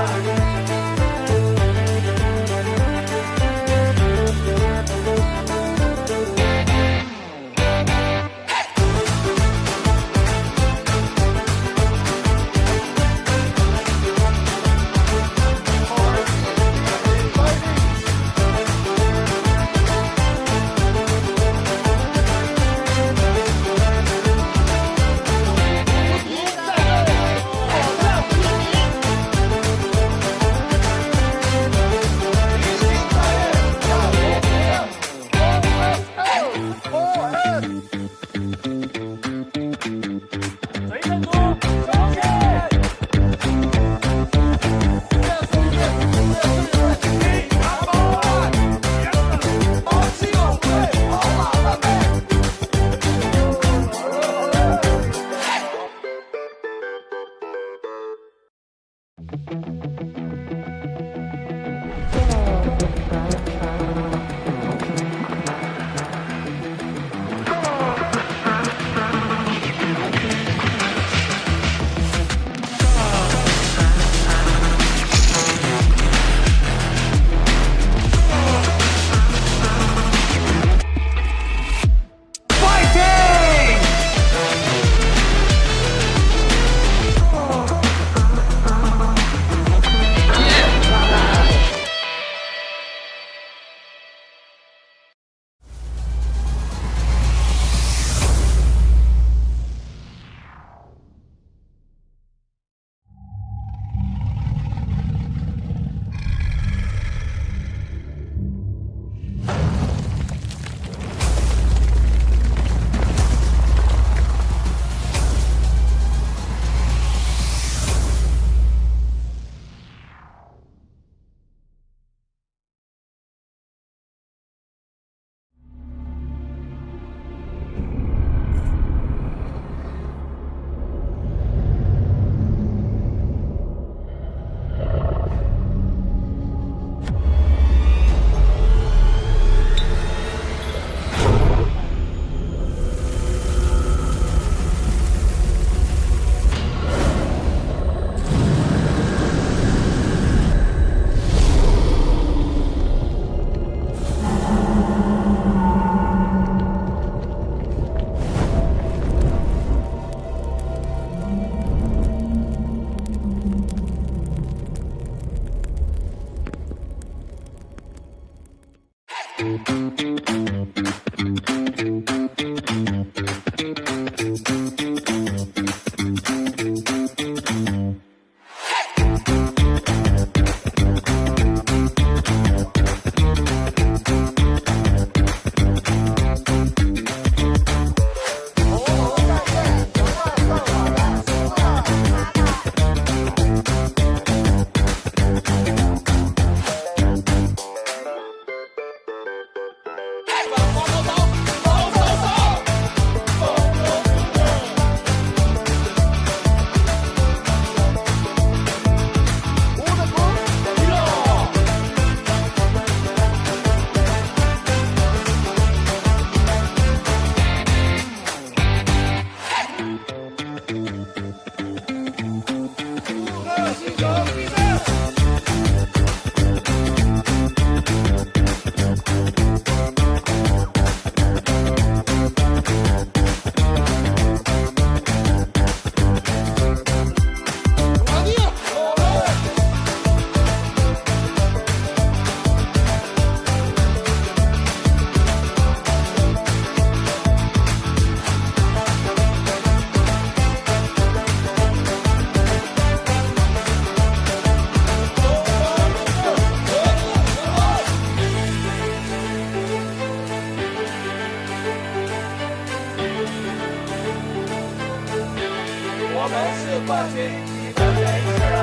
我们是冠军，你们没事啊。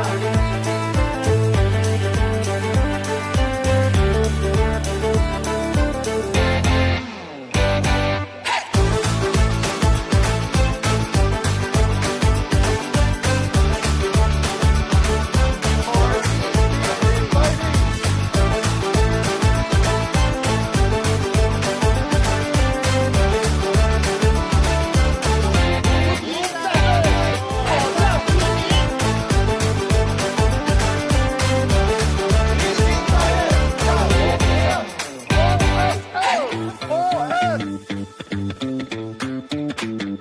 随便做，小心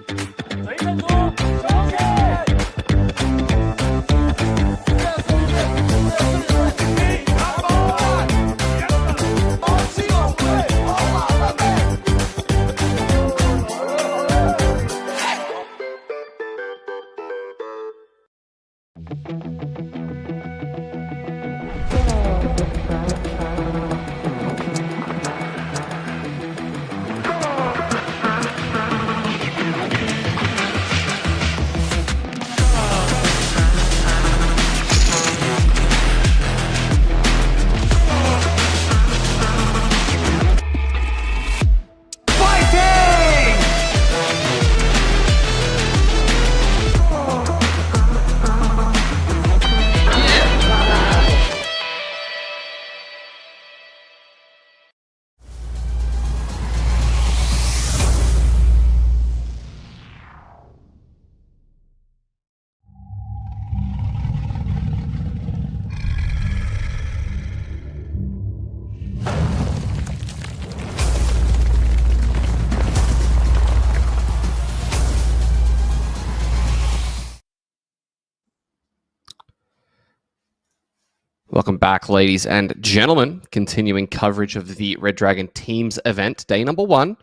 ！Welcome back, ladies and gentlemen. Continuing coverage of the Red Dragon Teams event. Day number 1.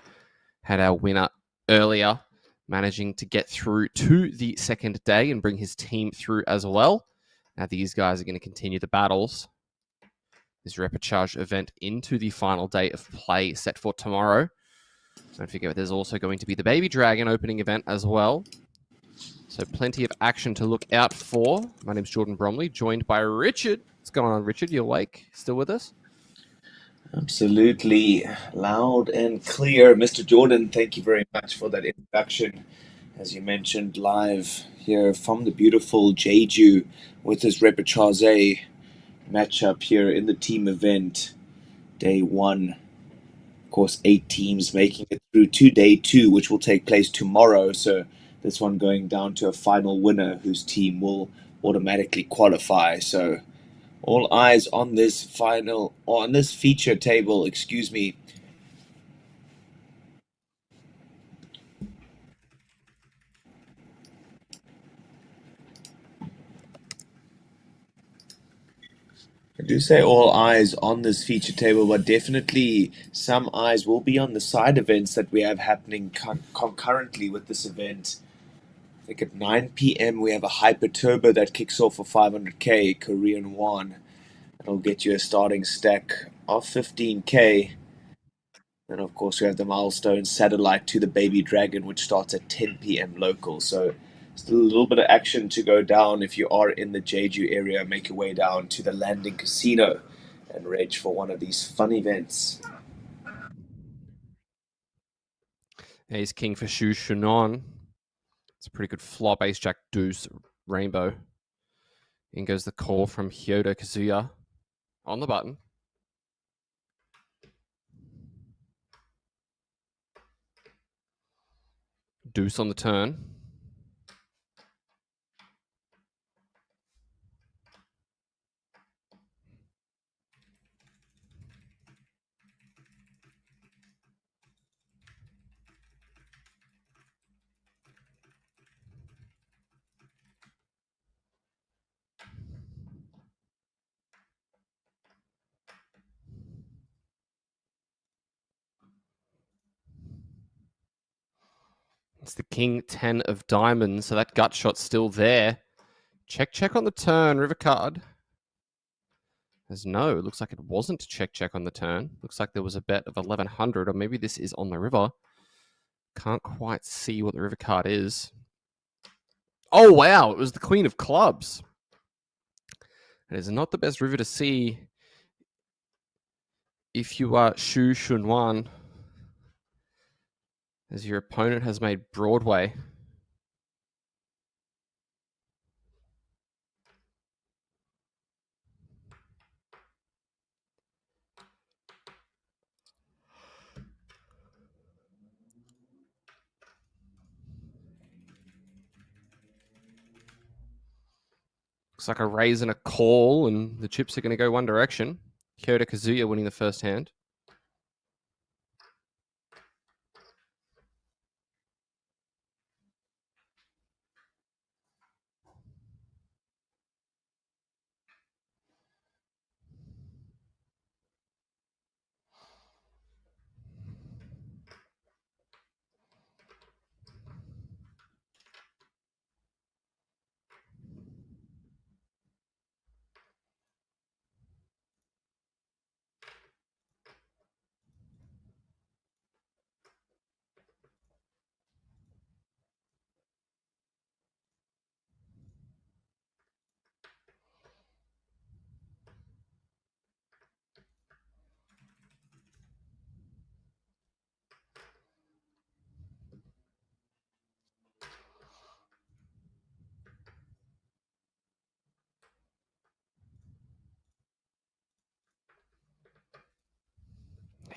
Had our winner earlier, managing to get through to the second day and bring his team through as well. Now these guys are going to continue the battles. This repechage event into the final day of play set for tomorrow. Don't forget, there's also going to be the Baby Dragon opening event as well. So plenty of action to look out for. My name's Jordan Bromley, joined by Richard. What's going on, Richard? You awake? Still with us? Absolutely loud and clear. Mr. Jordan, thank you very much for that introduction. As you mentioned, live here from the beautiful Jeju with this repechage matchup here in the team event. Day 1. Of course, 8 teams making it through to day 2, which will take place tomorrow. So this one going down to a final winner whose team will automatically qualify. So all eyes on this feature table, excuse me. I do say all eyes on this feature table, but definitely some eyes will be on the side events that we have happening concurrently with this event. I think at 9 p.m. we have a Hyper Turbo that kicks off for 500k Korean won. That'll get you a starting stack of 15k. And of course we have the milestone satellite to the Baby Dragon, which starts at 10 p.m. local. So still a little bit of action to go down. If you are in the Jeju area, make your way down to the Landing Casino and reg for one of these fun events. Ace King for Shu Shunon. It's a pretty good flop. Ace Jack Deuce Rainbow. In goes the call from Hyoda Kazuya on the button. Deuce on the turn. It's the King 10 of diamonds, so that gut shot's still there. Check on the turn, river card. As no, it looks like it wasn't check on the turn. Looks like there was a bet of 1100, or maybe this is on the river. Can't quite see what the river card is. Oh, wow, it was the Queen of Clubs. It is not the best river to see if you are Shu Shunwan, as your opponent has made Broadway. Looks like a raise and a call, and the chips are going to go one direction. Kyoto Kazuya winning the first hand.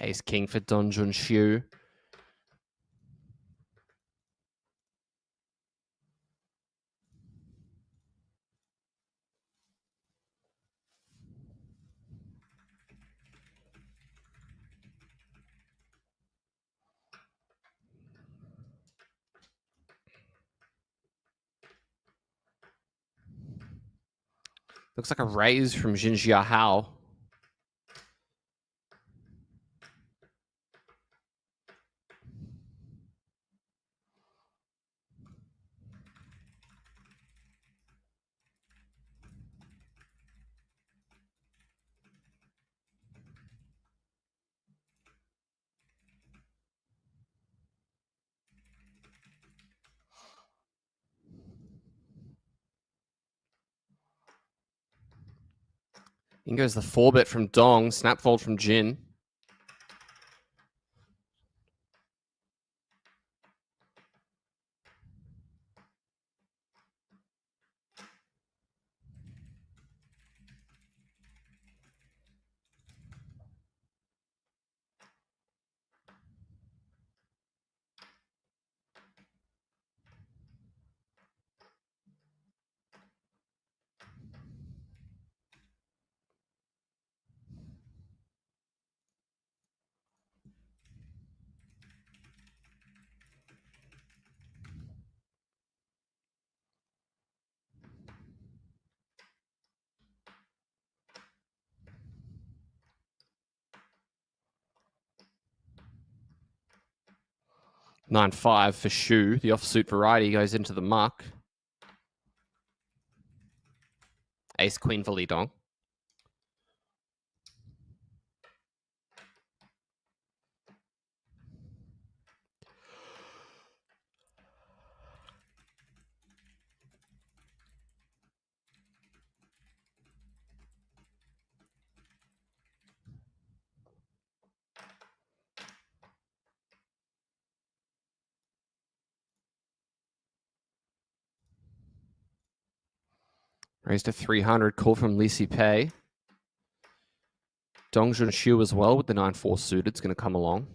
Ace king for Dong Junxiu. Looks like a raise from Jinjia Hao. In goes the 4-bet from Dong, snap fold from Jin. Nine five for Shu. The offsuit variety goes into the muck. Ace queen for Li Dong. Raised to 300. Call from Lisi Pei. Dong Junxiu as well with the 9-4 suited. It's going to come along.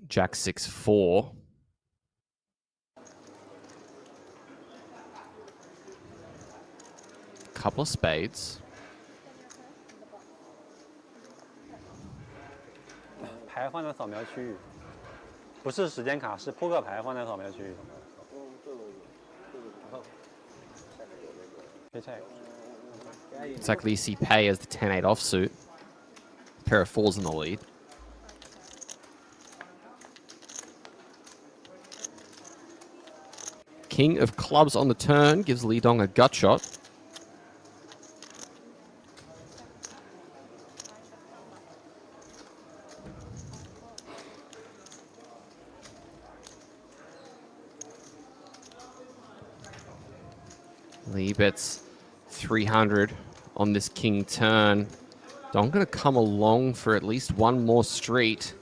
Jack 6-4. Couple of spades. 牌放在扫描区域，不是时间卡，是扑克牌放在扫描区域。It's like Lisi Pei as the 10-8 offsuit. Pair of fours in the lead. King of clubs on the turn gives Li Dong a gut shot. Li bets 300 on this king turn. Dong going to come along for at least one more street.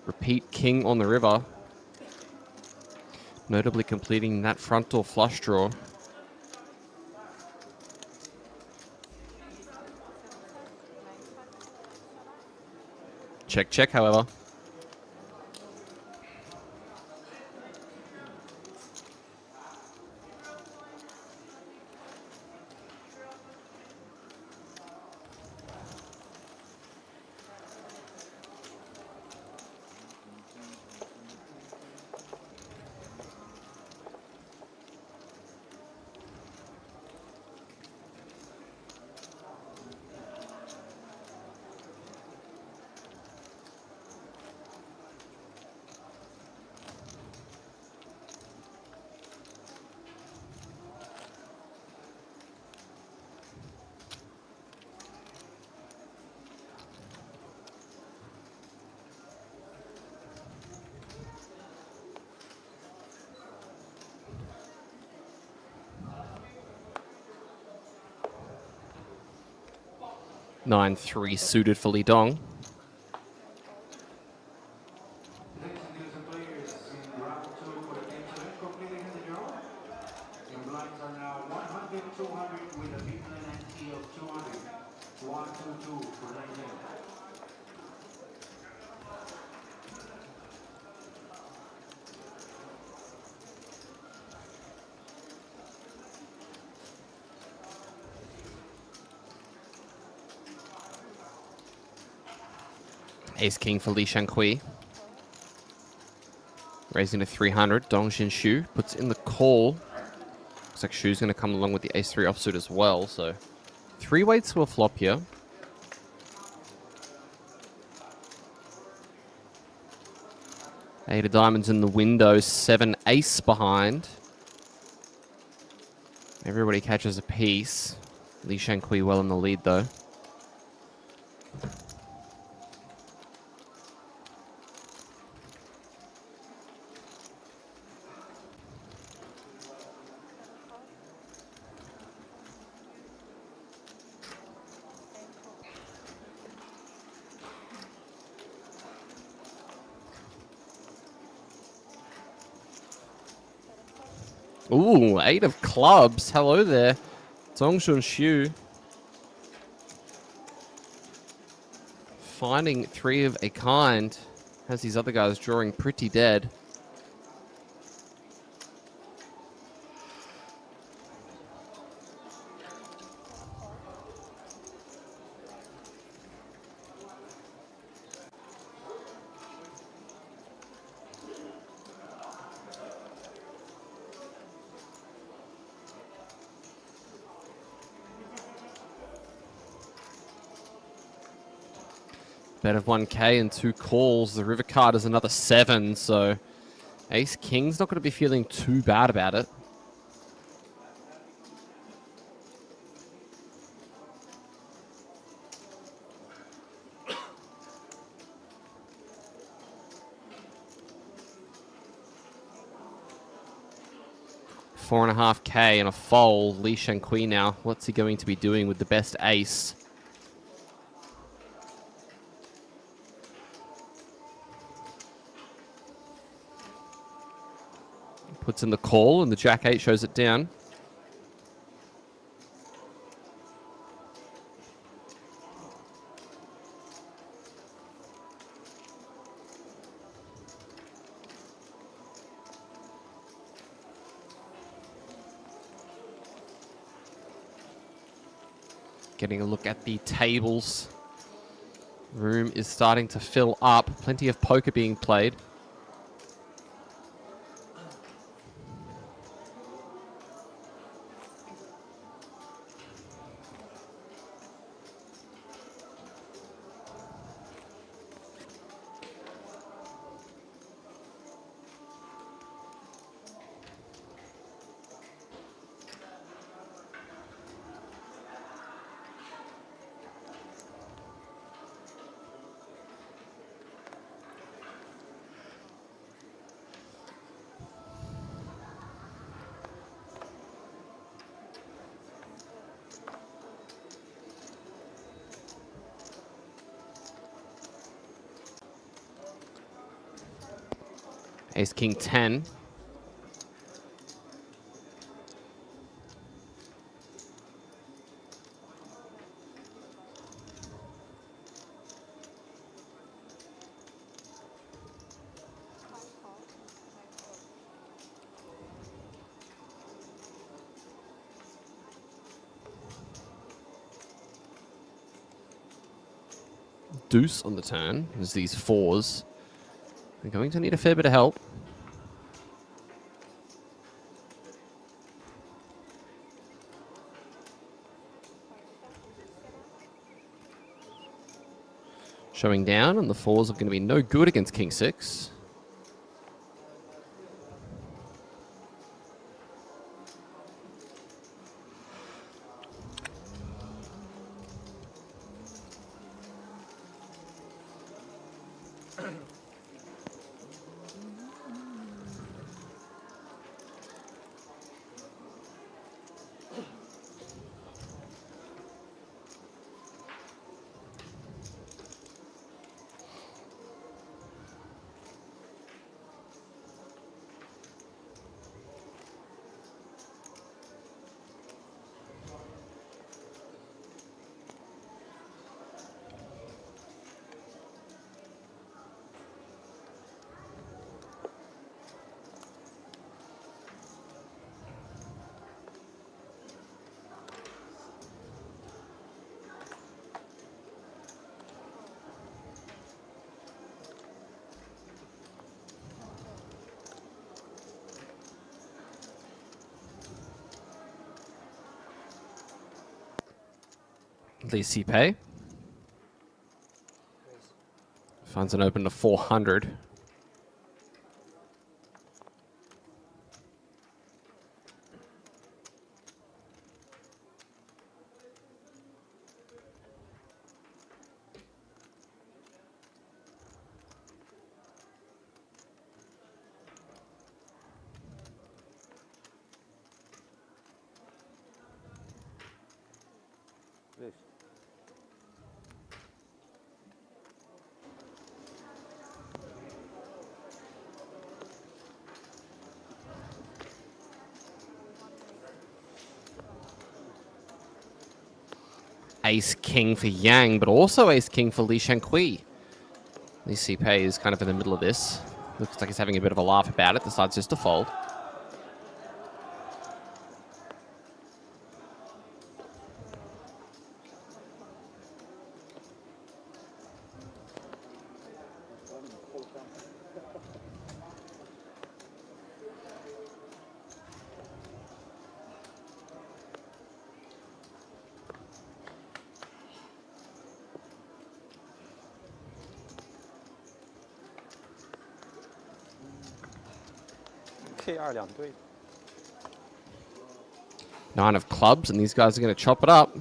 Repeat king on the river. Notably completing that front door flush draw. Check, check, however. Nine three suited for Li Dong. Ladies and players, in round 2 for the game today, completing the draw. Your blinds are now 100, 200 with a big 就不认认。Ace King for Li Shankui. Raising to 300. Dong Xin Shu puts in the call. Looks like Shu's going to come along with the Ace 3 offsuit as well. So 3 weights to a flop here. 8 of diamonds in the window. 7 ace behind. Everybody catches a piece. Li Shankui well in the lead though. Ooh, 8 of clubs. Hello there. Dongxun Xu. Finding 3 of a kind. Has these other guys drawing pretty dead. Bet of 1K and 2 calls. The river card is another 7, so Ace King's not going to be feeling too bad about it. $4.5K and a fold. Li Shankui now. What's he going to be doing with the best ace? Puts in the call, and the Jack 8 shows it down. Getting a look at the tables. Room is starting to fill up. Plenty of poker being played. Ace King 10. Deuce on the turn. There's these 4s. They're going to need a fair bit of help. Showing down, and the 4s are going to be no good against King 6. Lee Pei finds an open to 400. Ace King for Yang, but also Ace King for Li Shankui. Lee Pei is kind of in the middle of this. Looks like he's having a bit of a laugh about it. Decides just to fold. K2 两对。 9 of clubs, and these guys are going to chop it up.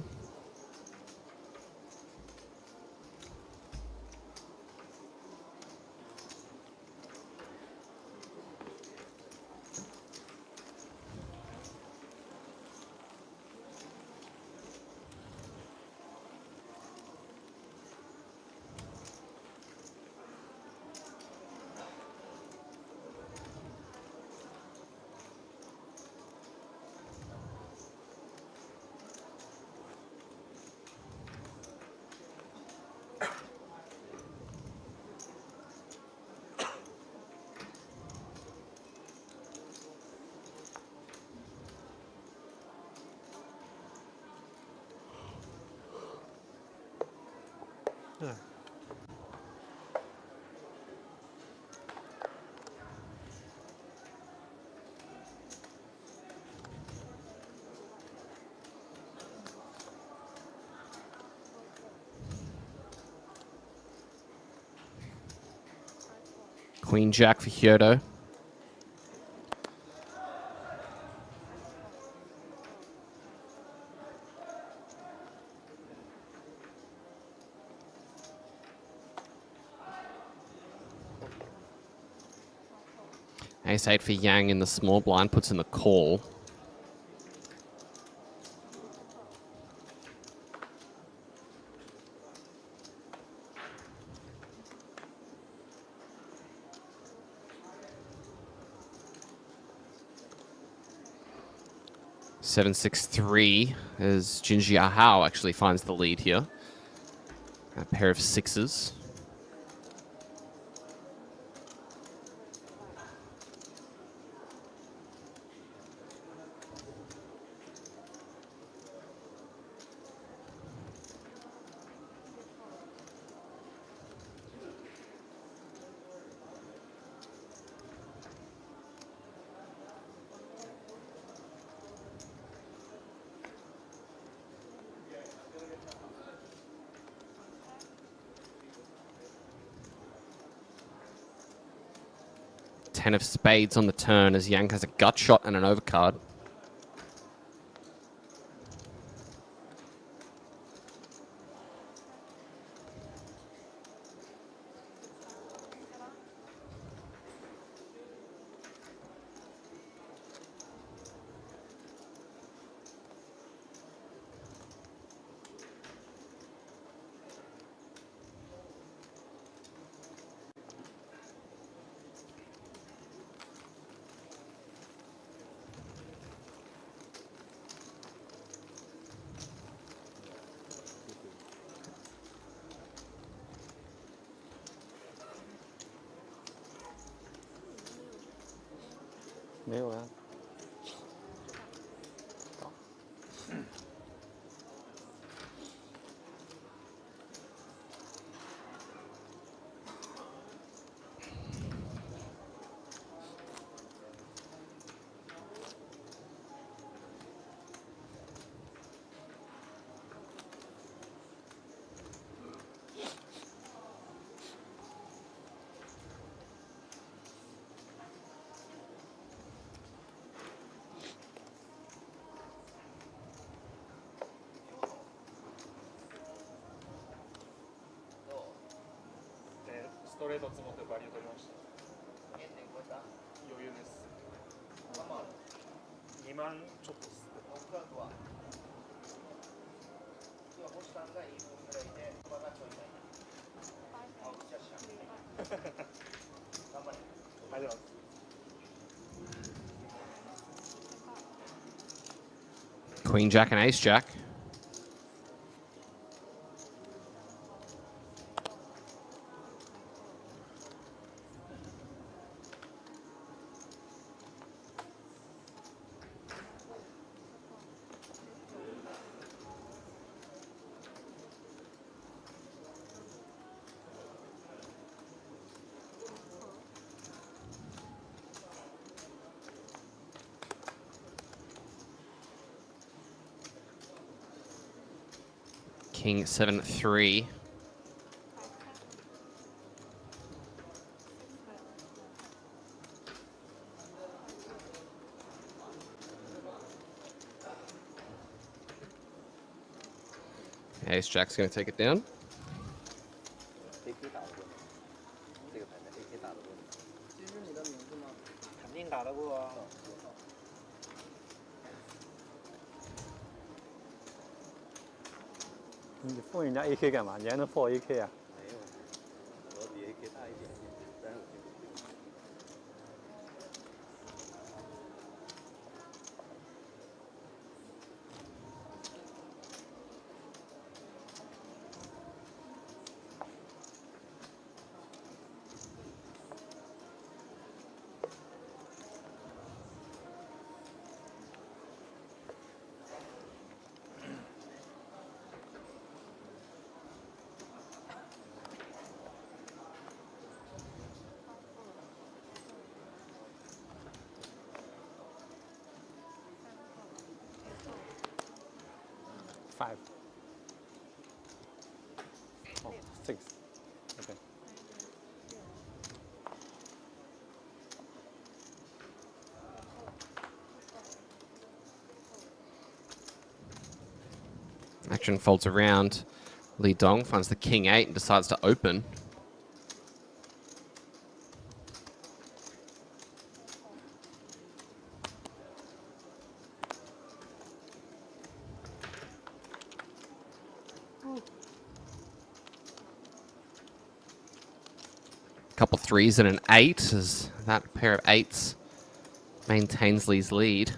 Queen Jack for Kyoto. Ace-8 for Yang in the small blind, puts in the call. Seven, 6, 3 as Jinji Ahao actually finds the lead here. A pair of sixes. Ten of spades on the turn as Yang has a gut shot and an overcard.没有啊。トレート積もってバリュー取りました。余裕です。2万ちょっとです。今星さんが1分ぐらいで馬がちょいない。頑張れ。ありがとうございます。Queen Jack and Ace Jack. King 7-3. Ace Jack's going to take it down. AK 打得过你，这个牌在 AK 打得过你。这是你的名字吗？肯定打得过啊。你封人家 AK 干嘛？你还能封我 AK 啊？没有，我比 AK 大一点点，但是我就不用。5. Oh, 6. Okay. Action folds around. Li Dong finds the King 8 and decides to open. Couple threes and an 8 as that pair of 8s maintains Li's lead.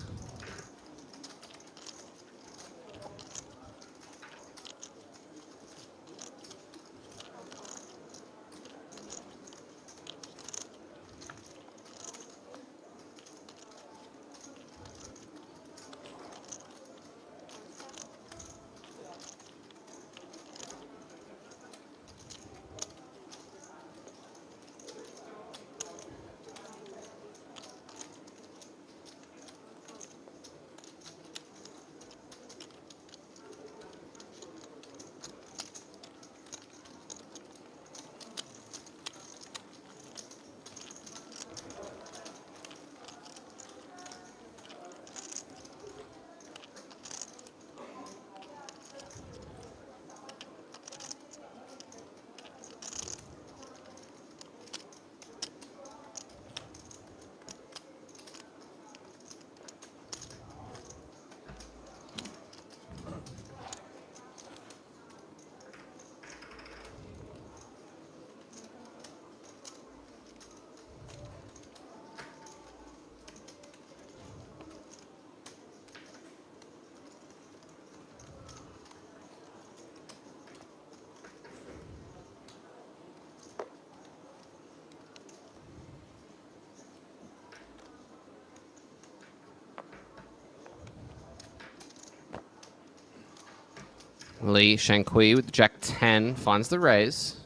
Li Shankui with Jack 10 finds the raise.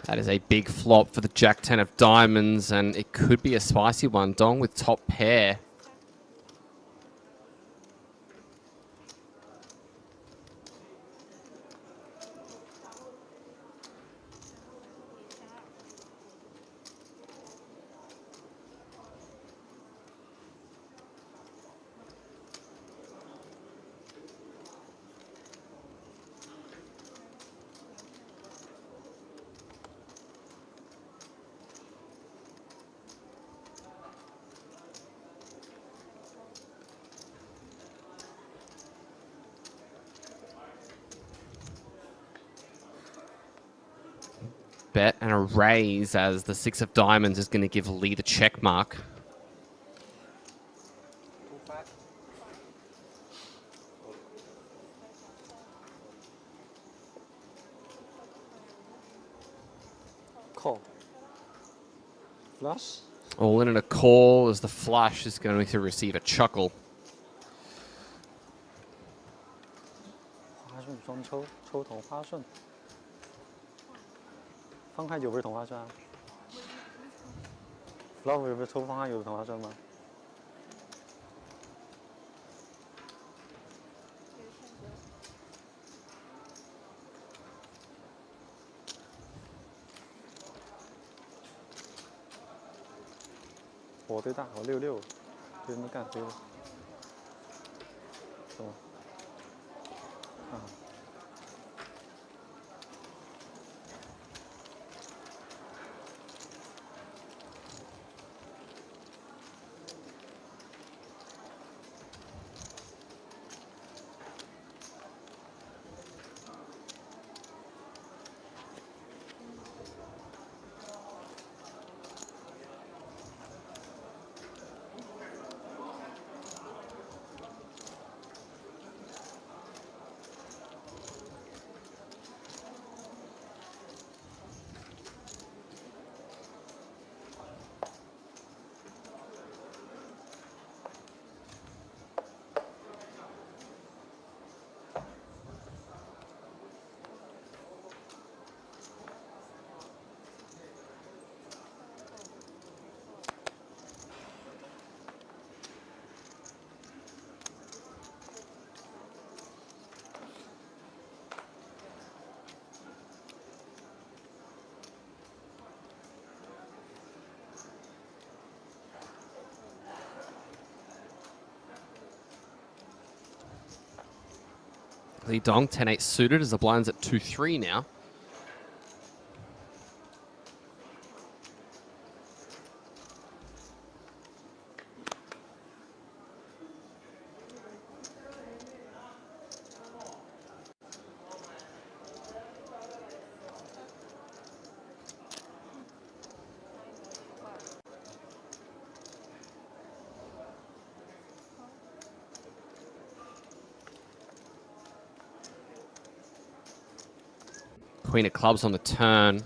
That is a big flop for the Jack 10 of diamonds, and it could be a spicy one. Dong with top pair. Bet and a raise as the 6 of diamonds is going to give Lee the check mark. Call. Flush. All in and a call as the flush is going to receive a chuckle. 花顺双抽，抽同花顺。方块九不是同花顺啊 ？Bluff 不是抽方块九的同花顺吗？我最大，我66，被人都干飞了。什么？啊。Lee Dong, 10-8 suited as the blind's at 2-3 now. Queen of clubs on the turn.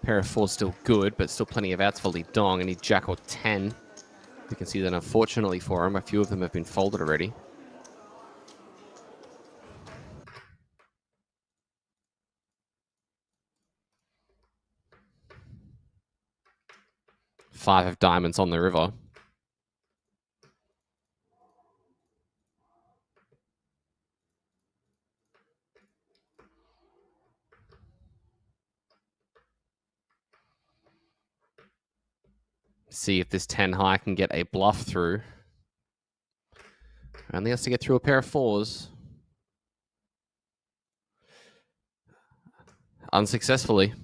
Pair of fours still good, but still plenty of outs for Lee Dong. And he jack or 10. You can see that unfortunately for him, a few of them have been folded already. Five of diamonds on the river. See if this 10 high can get a bluff through. Only has to get through a pair of fours. Unsuccessfully.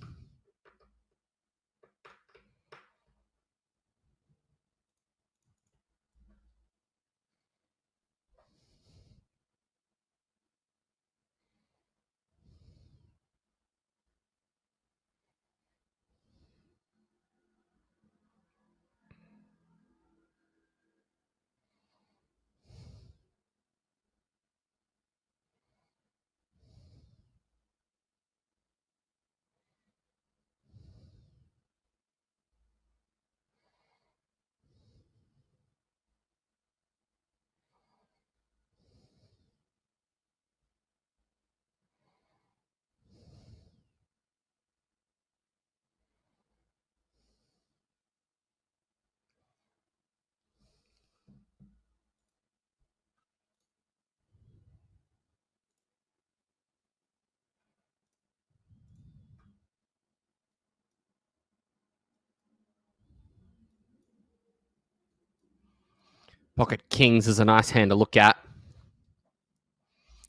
Pocket kings is a nice hand to look at.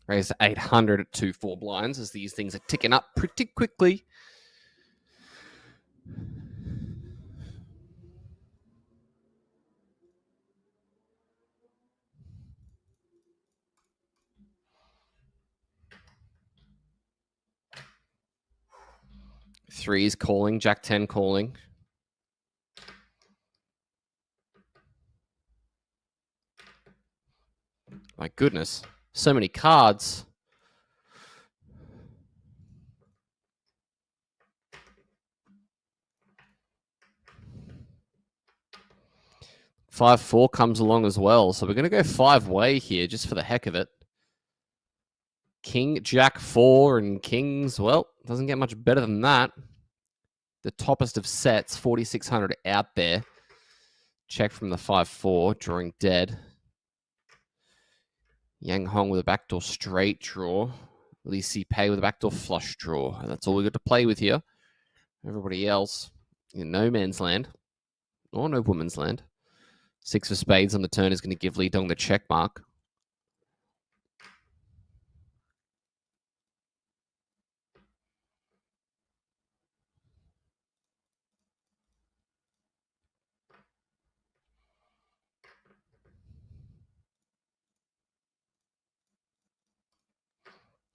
Raised 800 at 2-4 blinds as these things are ticking up pretty quickly. Threes calling, Jack 10 calling. My goodness, so many cards. Five four comes along as well, so we're going to go 5-way here just for the heck of it. King, Jack 4, and Kings, well, doesn't get much better than that. The toppest of sets, 4,600 out there. Check from the 5-4, drawing dead. Yang Hong with a backdoor straight draw. Li Si Pei with a backdoor flush draw. And that's all we got to play with here. Everybody else in no man's land or no woman's land. 6 of spades on the turn is going to give Li Dong the check mark.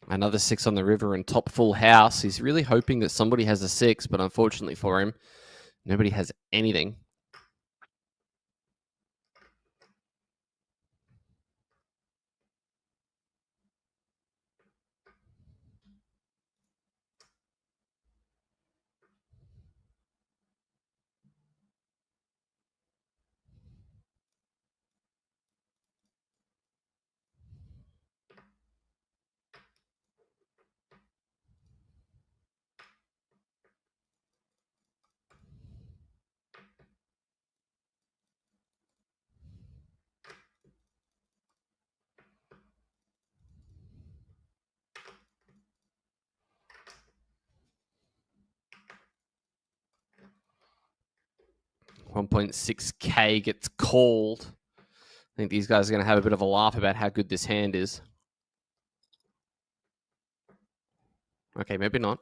Another 6 on the river and top full house. He's really hoping that somebody has a 6, but unfortunately for him, nobody has anything. $1.6K gets called. I think these guys are going to have a bit of a laugh about how good this hand is. Okay, maybe not.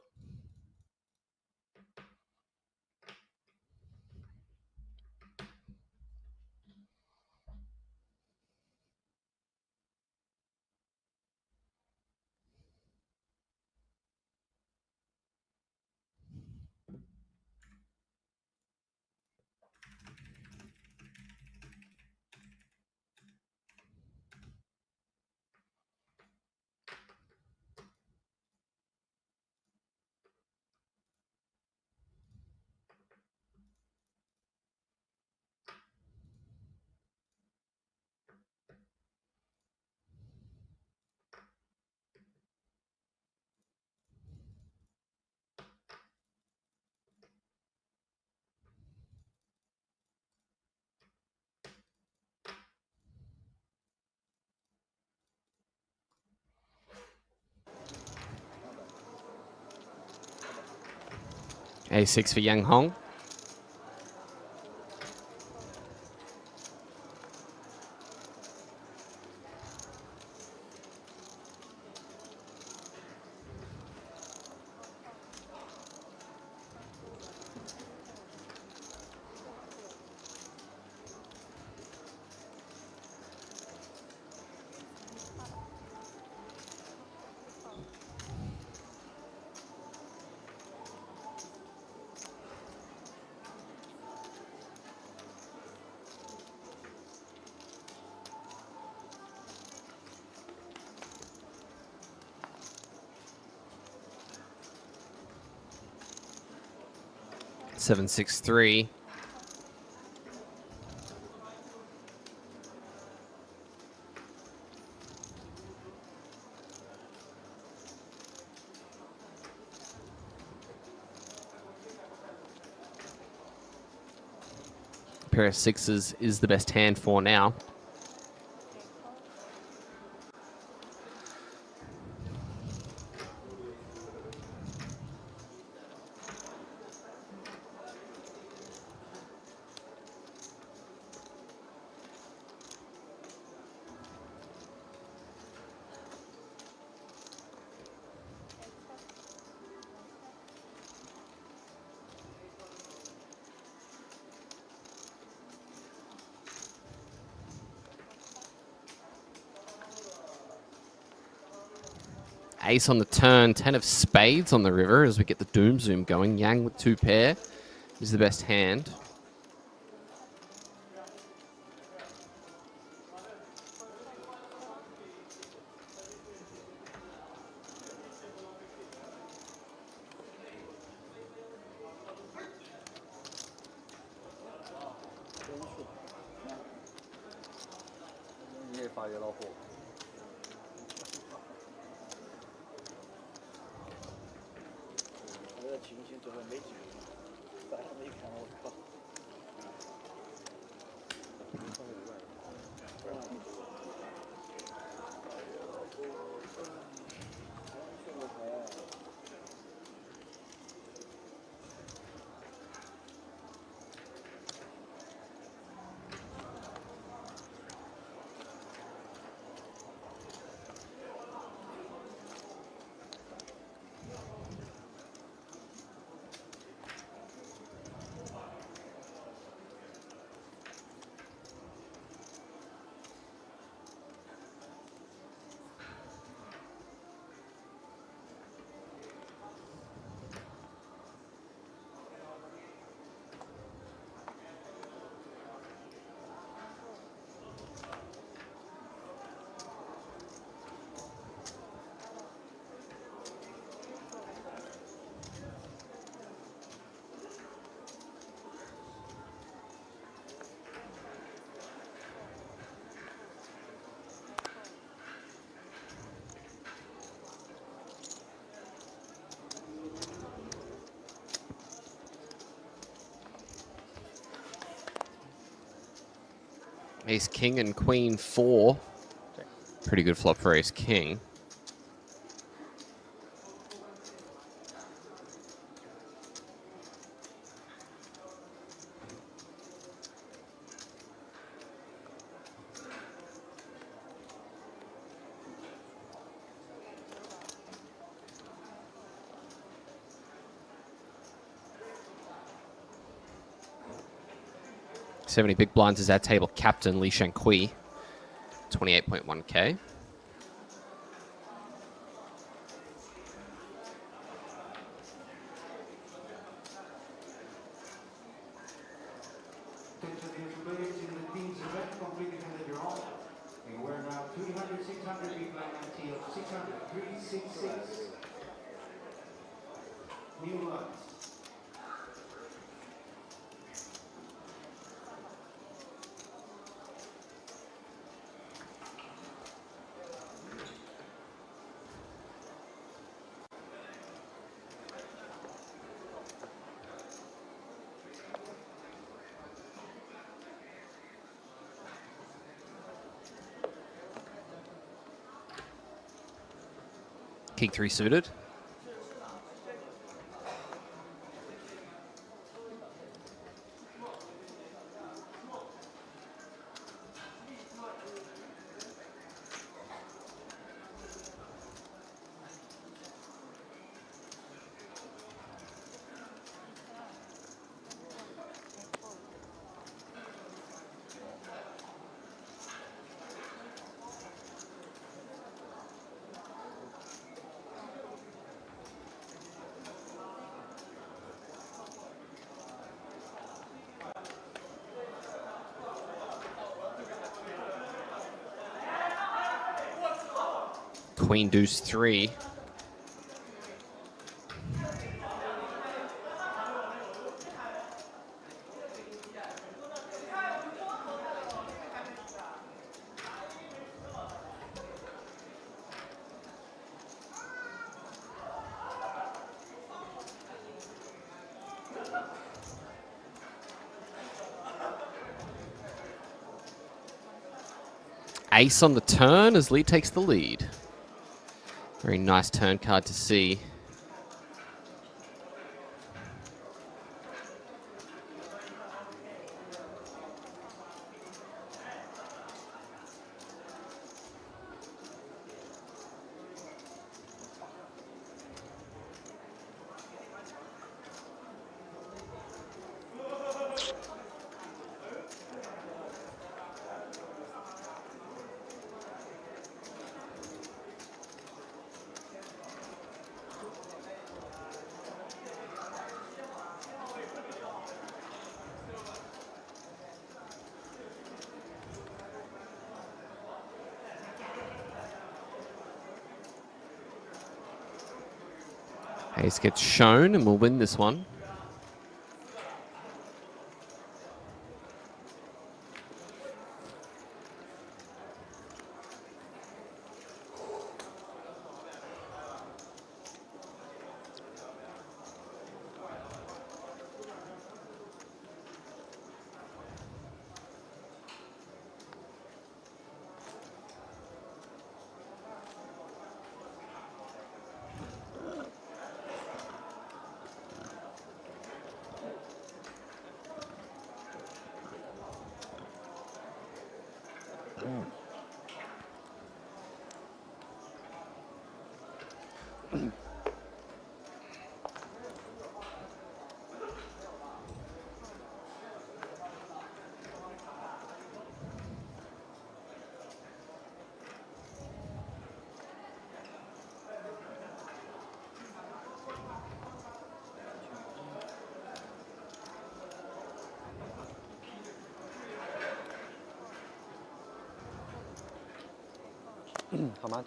A6 for Yang Hong. Seven, 6, 3. Pair of sixes is the best hand for now. Ace on the turn, 10 of spades on the river as we get the doom zoom going. Yang with 2 pair is the best hand. Ace King and Queen 4. Pretty good flop for Ace King. $70 big blinds is our table captain, Li Shankui. 28.1K. King 3 suited. Queen deuce 3. Ace on the turn as Lee takes the lead. Very nice turn card to see. Ace gets shown and will win this one. How much?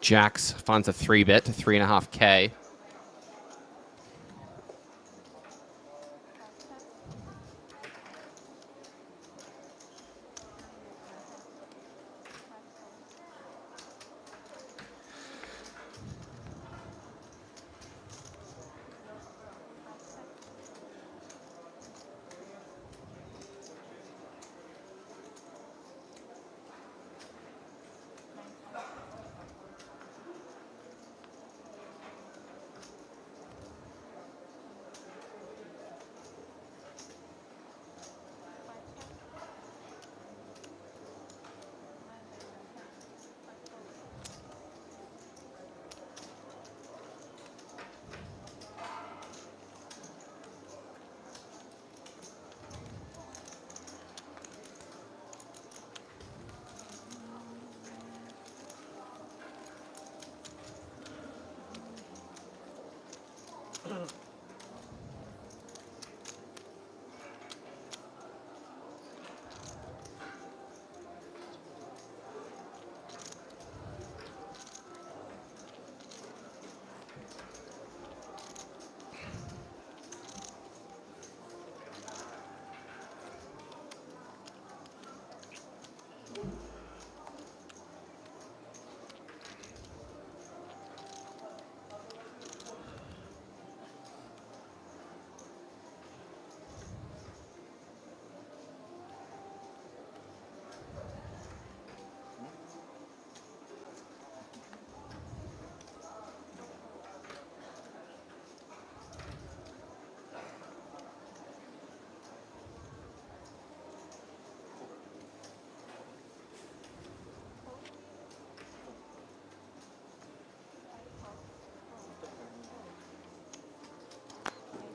Jacks finds a 3-bet to 3.5K.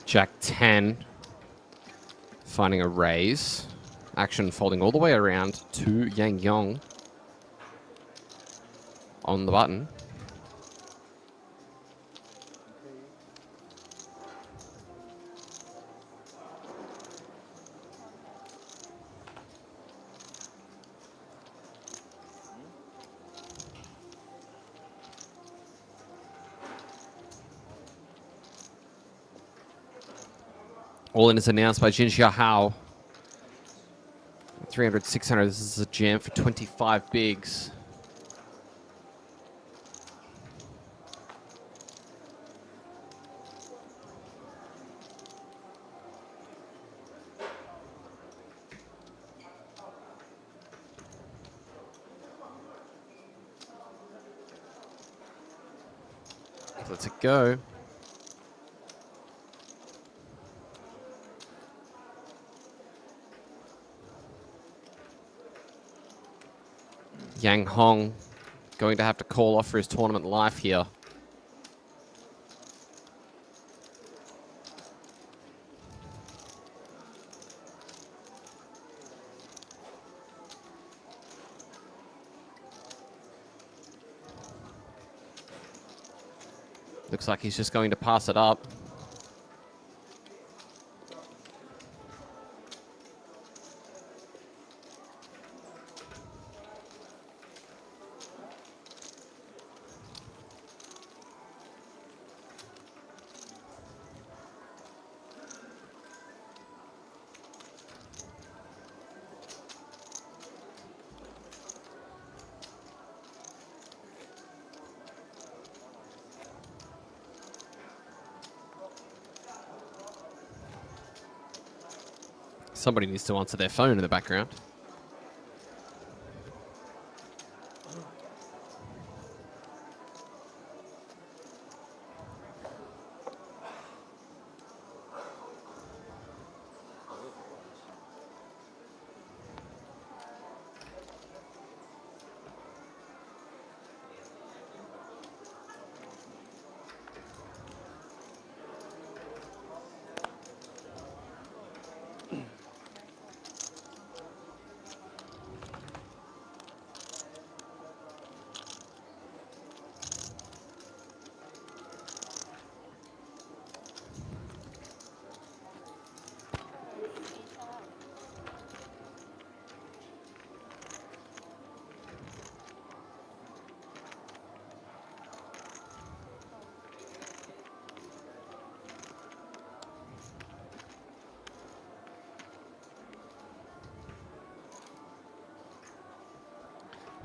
Jack 10, finding a raise. Action folding all the way around to Yang Yong on the button. All in is announced by Jin Xia Hao. 300, 600. This is a jam for 25 bigs. Let's it go. Yang Hong going to have to call off for his tournament life here. Looks like he's just going to pass it up. Somebody needs to answer their phone in the background.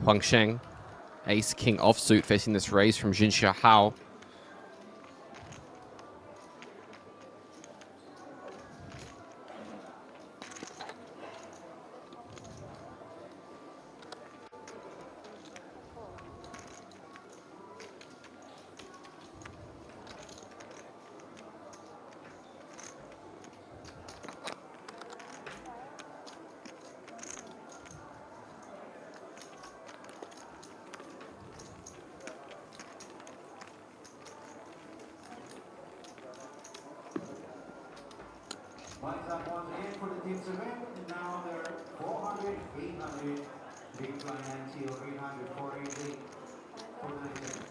Huang Sheng, ace king offsuit, facing this raise from Jinxia Hao. Money's up once again for the teams to win. Now they're 400, 800, big blind ante of 800, 480, 497.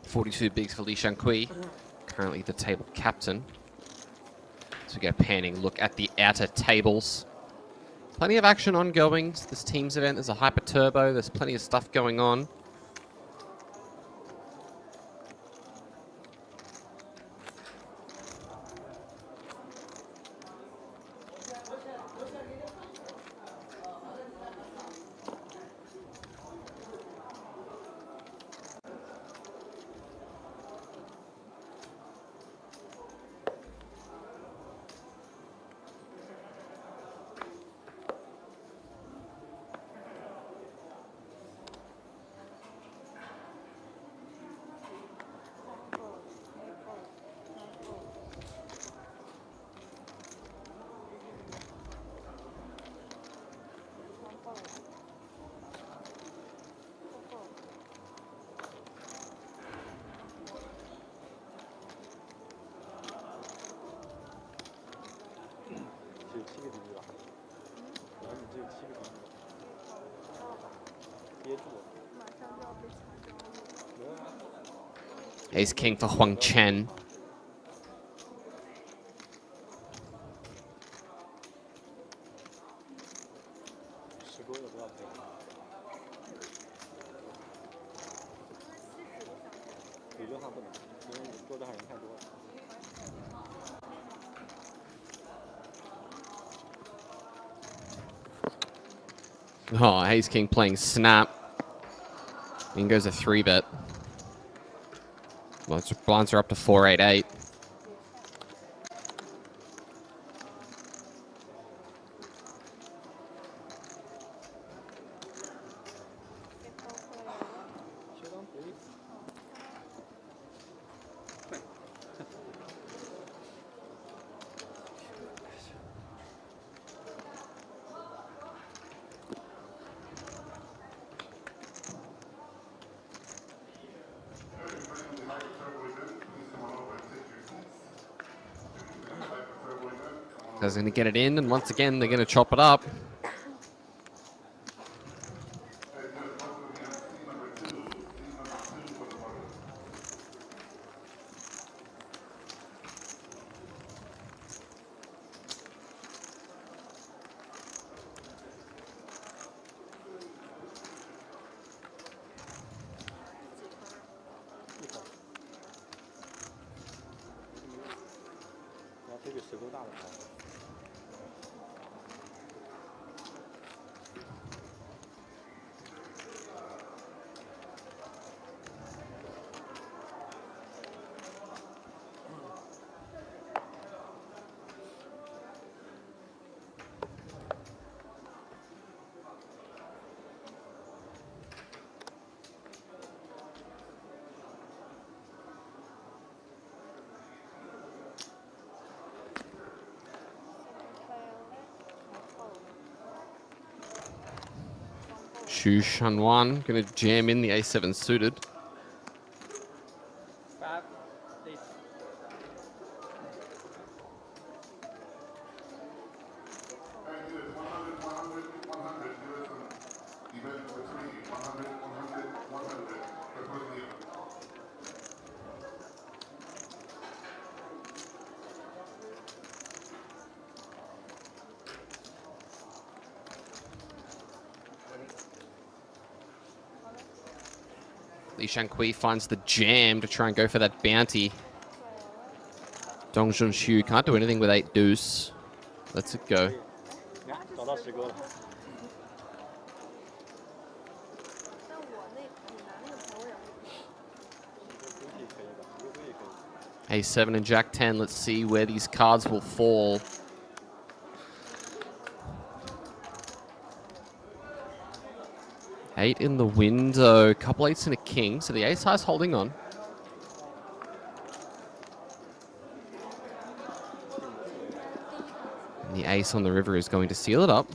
$42 bigs for Li Shankui, currently the table captain. So we get a panning look at the outer tables. Plenty of action ongoing. This team's event is a hyper turbo. There's plenty of stuff going on. Ace king for Huang Chen. Oh, Ace king playing snap. In goes a 3-bet. Blinds are up to 488. Guys are going to get it in, and once again, they're going to chop it up. Xu Shanwan going to jam in the A7 suited. Li Shankui finds the jam to try and go for that bounty. Dong Junxiu can't do anything with 8 deuce. Lets it go. A7 and Jack 10. Let's see where these cards will fall. Eight in the window, couple 8s and a king. So the ace high's holding on. And the ace on the river is going to seal it up.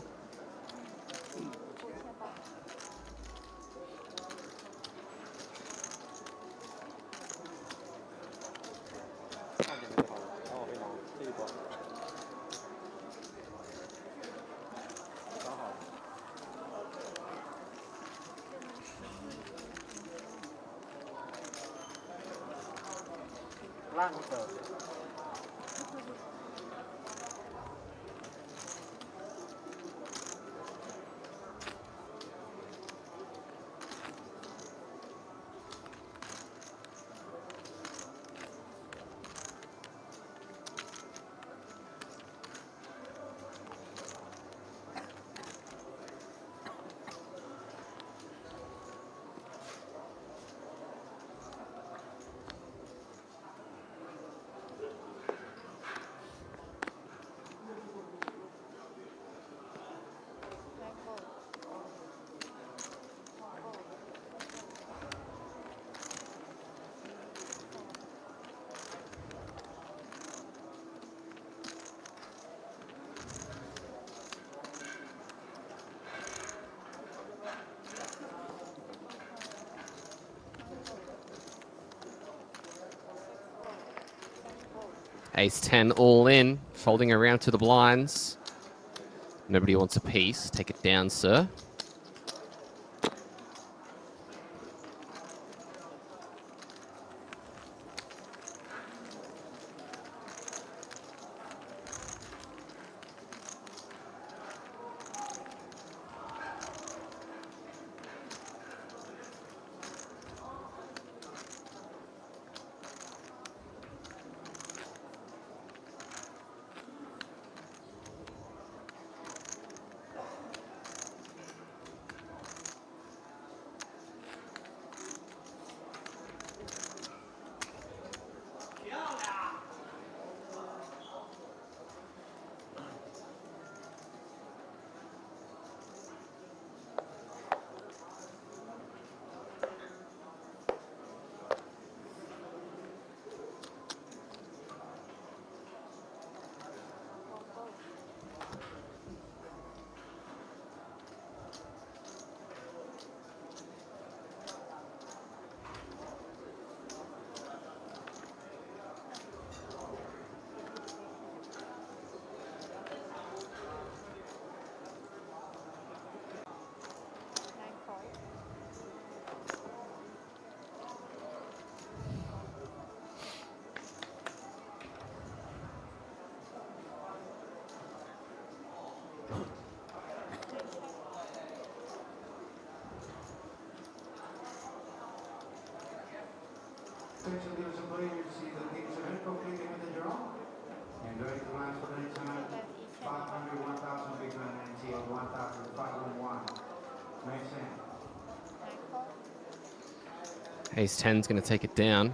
Ace 10 all in, folding around to the blinds. Nobody wants a piece. Take it down, sir. Attention dealers and players, you see the games are completed with the draw. And ready to launch for the next time. 500, 1,000, big man, NTO 1,501. Makes sense. Ace 10's going to take it down.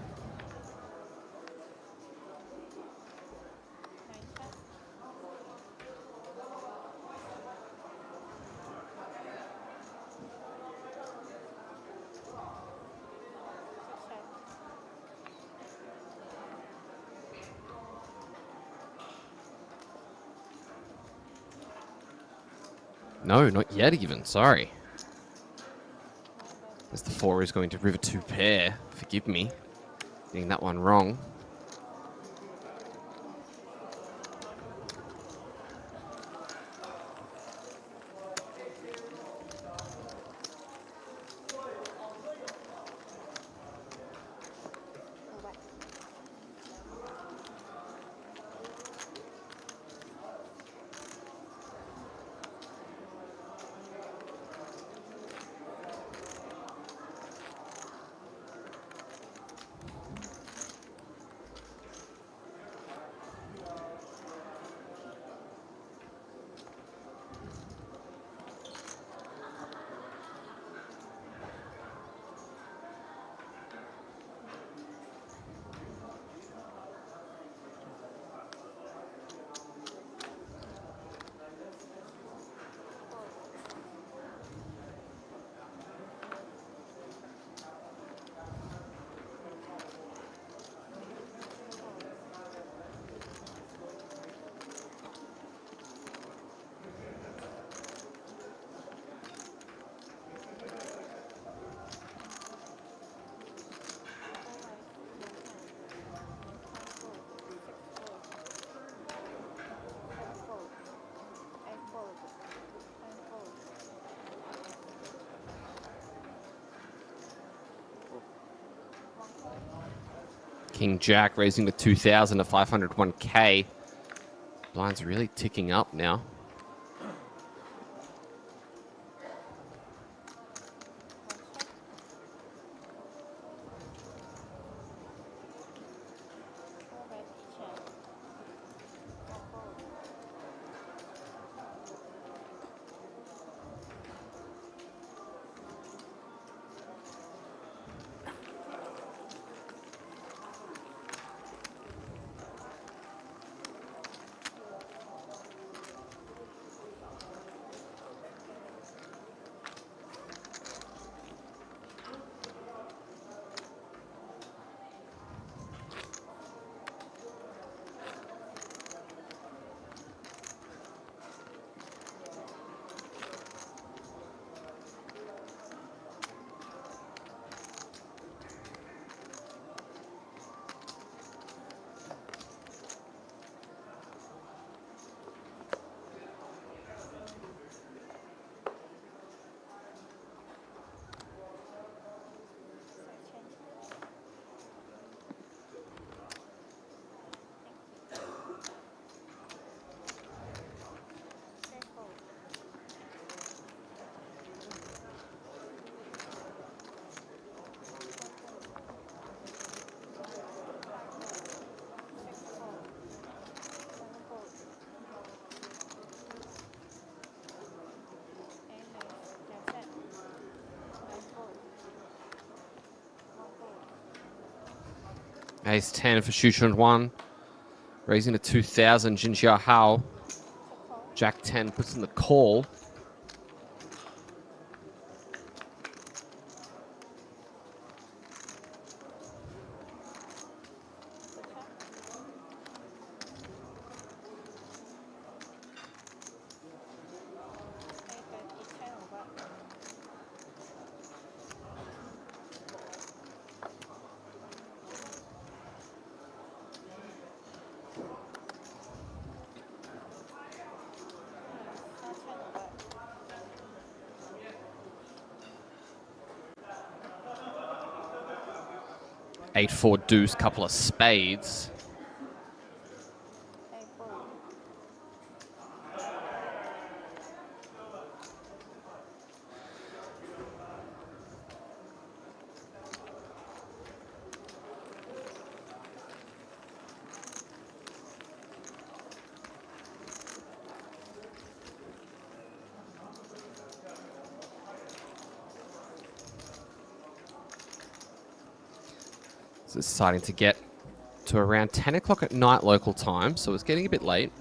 No, not yet even. Sorry. As the 4 is going to river 2 pair. Forgive me. Getting that one wrong. King Jack raising the 2,000 to 501k. Blind's really ticking up now. Ace 10 for Xu Chunhuan. Raising to 2,000, Jin Xia Hao. Jack 10 puts in the call. Eight, 4 deuce, couple of spades. So it's starting to get to around 10 o'clock at night local time, so it's getting a bit late.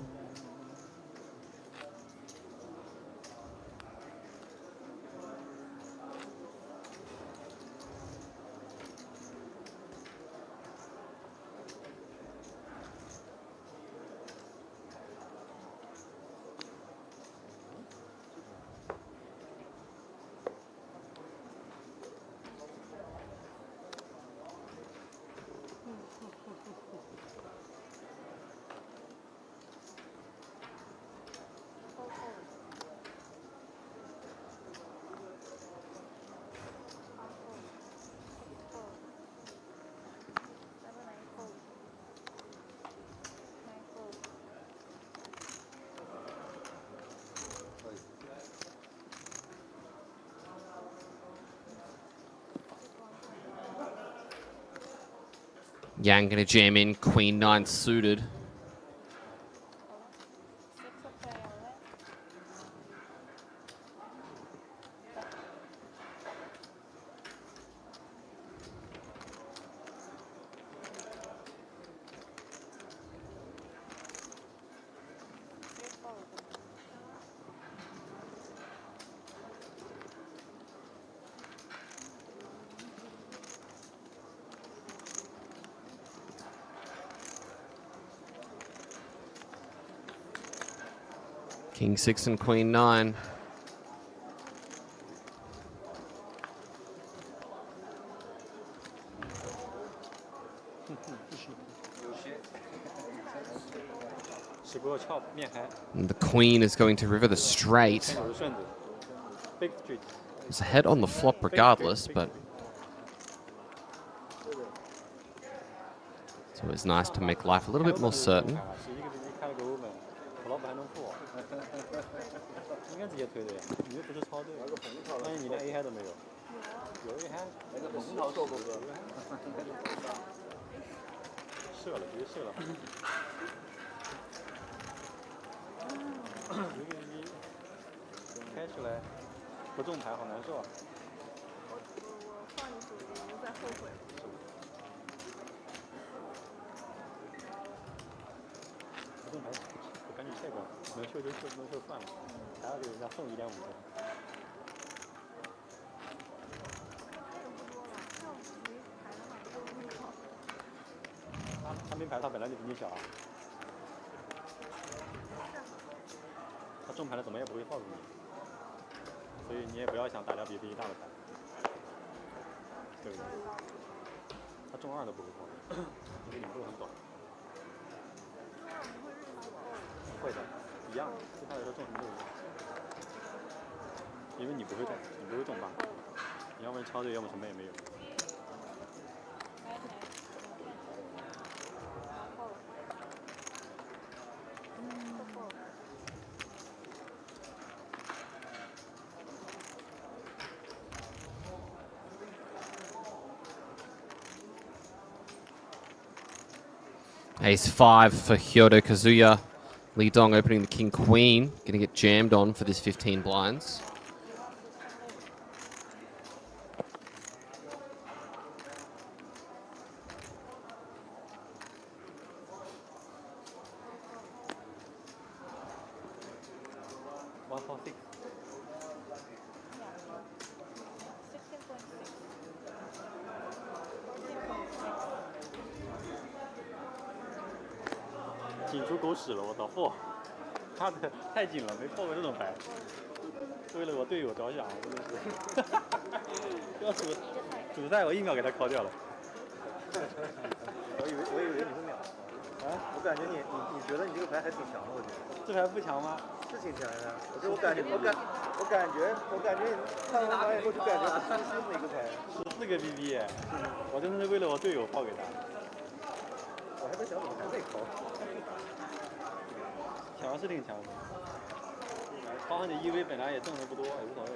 Yang gonna jam in Queen 9 suited. King 6 and Queen 9. And the Queen is going to river the straight. It's ahead on the flop regardless, but it's always nice to make life a little bit more certain. 应该直接推的呀，你又不是抄对，万一你连 A 嗨都没有，有 A 嗨，那个红桃豆哥哥，射了，直接射了。你开出来，不中牌好难受啊。我放进去，我在后悔。不中牌，我赶紧下个，能秀就秀，不能秀算了。 还要给人家送1.5分。他没牌，他本来就比你小啊。他中牌了怎么也不会告诉你，所以你也不要想打掉比自己大的牌，对不对？他中2都不会告诉你，因为你们都很懂。会的，一样，对他来说中什么都一样。 因为你不会中，你不会中8，你要不然抄对，要么什么也没有。Ace 5 for Hyodo Kazuya. Li Dong opening the King Queen. Gonna get jammed on for this 15 blinds. $16.6. 紧出狗屎了，我操！嚯，他的太紧了，没破过这种牌。为了我队友着想，真的是。要主赛我1秒给他敲掉了。我以为你是秒。啊？我感觉你觉得你这个牌还挺强的，我觉得。这牌不强吗？是挺强的。我感觉你看完牌以后就感觉很舒心的一个牌。14个 BB， 我真的是为了我队友抛给他。我还在想怎么还没敲。强是挺强的，包括你EV本来也挣的不多，也无所谓。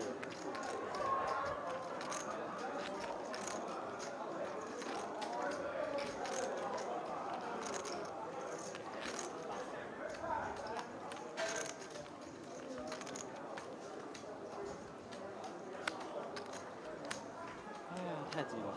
哎呀，太急了。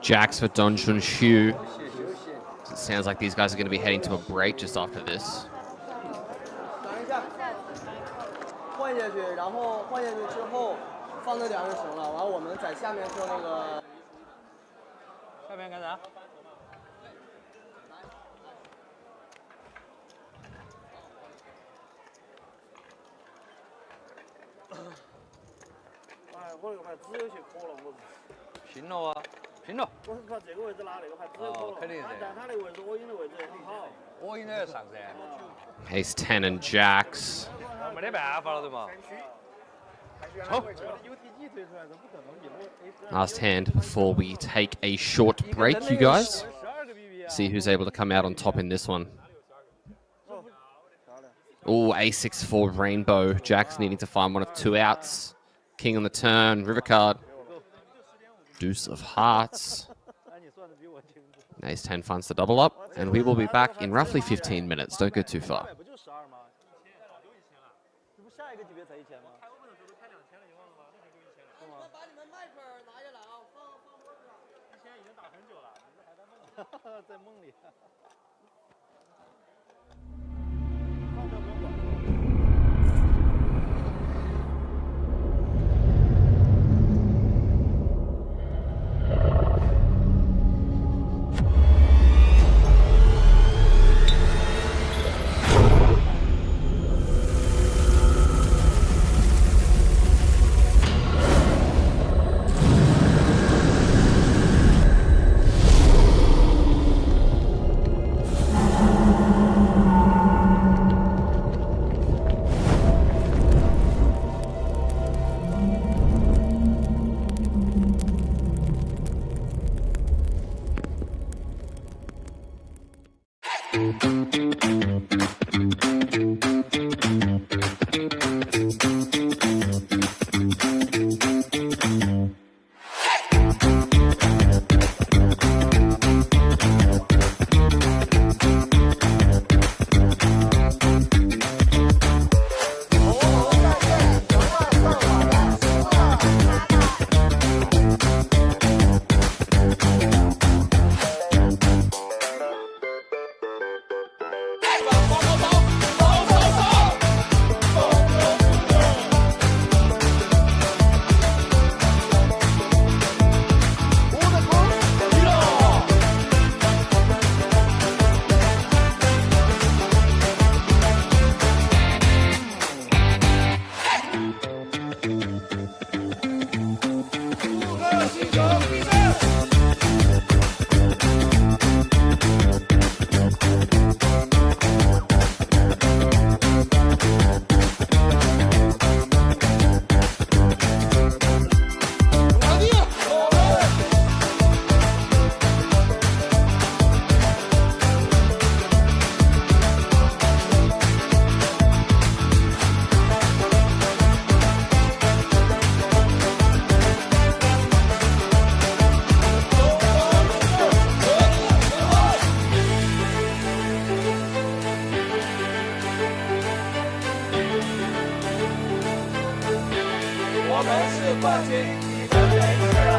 Jacks for Don Junshu. It sounds like these guys are going to be heading to a break just after this. 等一下，换下去，然后换下去之后放那点就行了。完，我们在下面做那个。下面干啥？哎，我那个牌只有些可了，我是。平了啊，平了。我是把这个位置拿那个牌只有可了。肯定是。但他那个位置，我赢的位置很好。我应该要上噻。Ace 10 and jacks. 没得办法了，对嘛？ Last hand before we take a short break, you guys. See who's able to come out on top in this one. Oh, A6 for rainbow. Jack's needing to find one of two outs. King on the turn, river card. Deuce of hearts. Ace 10 finds the double up, and we will be back in roughly 15 minutes. Don't go too far. 下一个级别才1000吗？开欧本的时候都开2000了，你忘了吗？那时候就1000了。那把你们麦克拿下来啊，放桌子上。1000已经打很久了，你这还在梦里？在梦里。我们是冠军，你们没事了。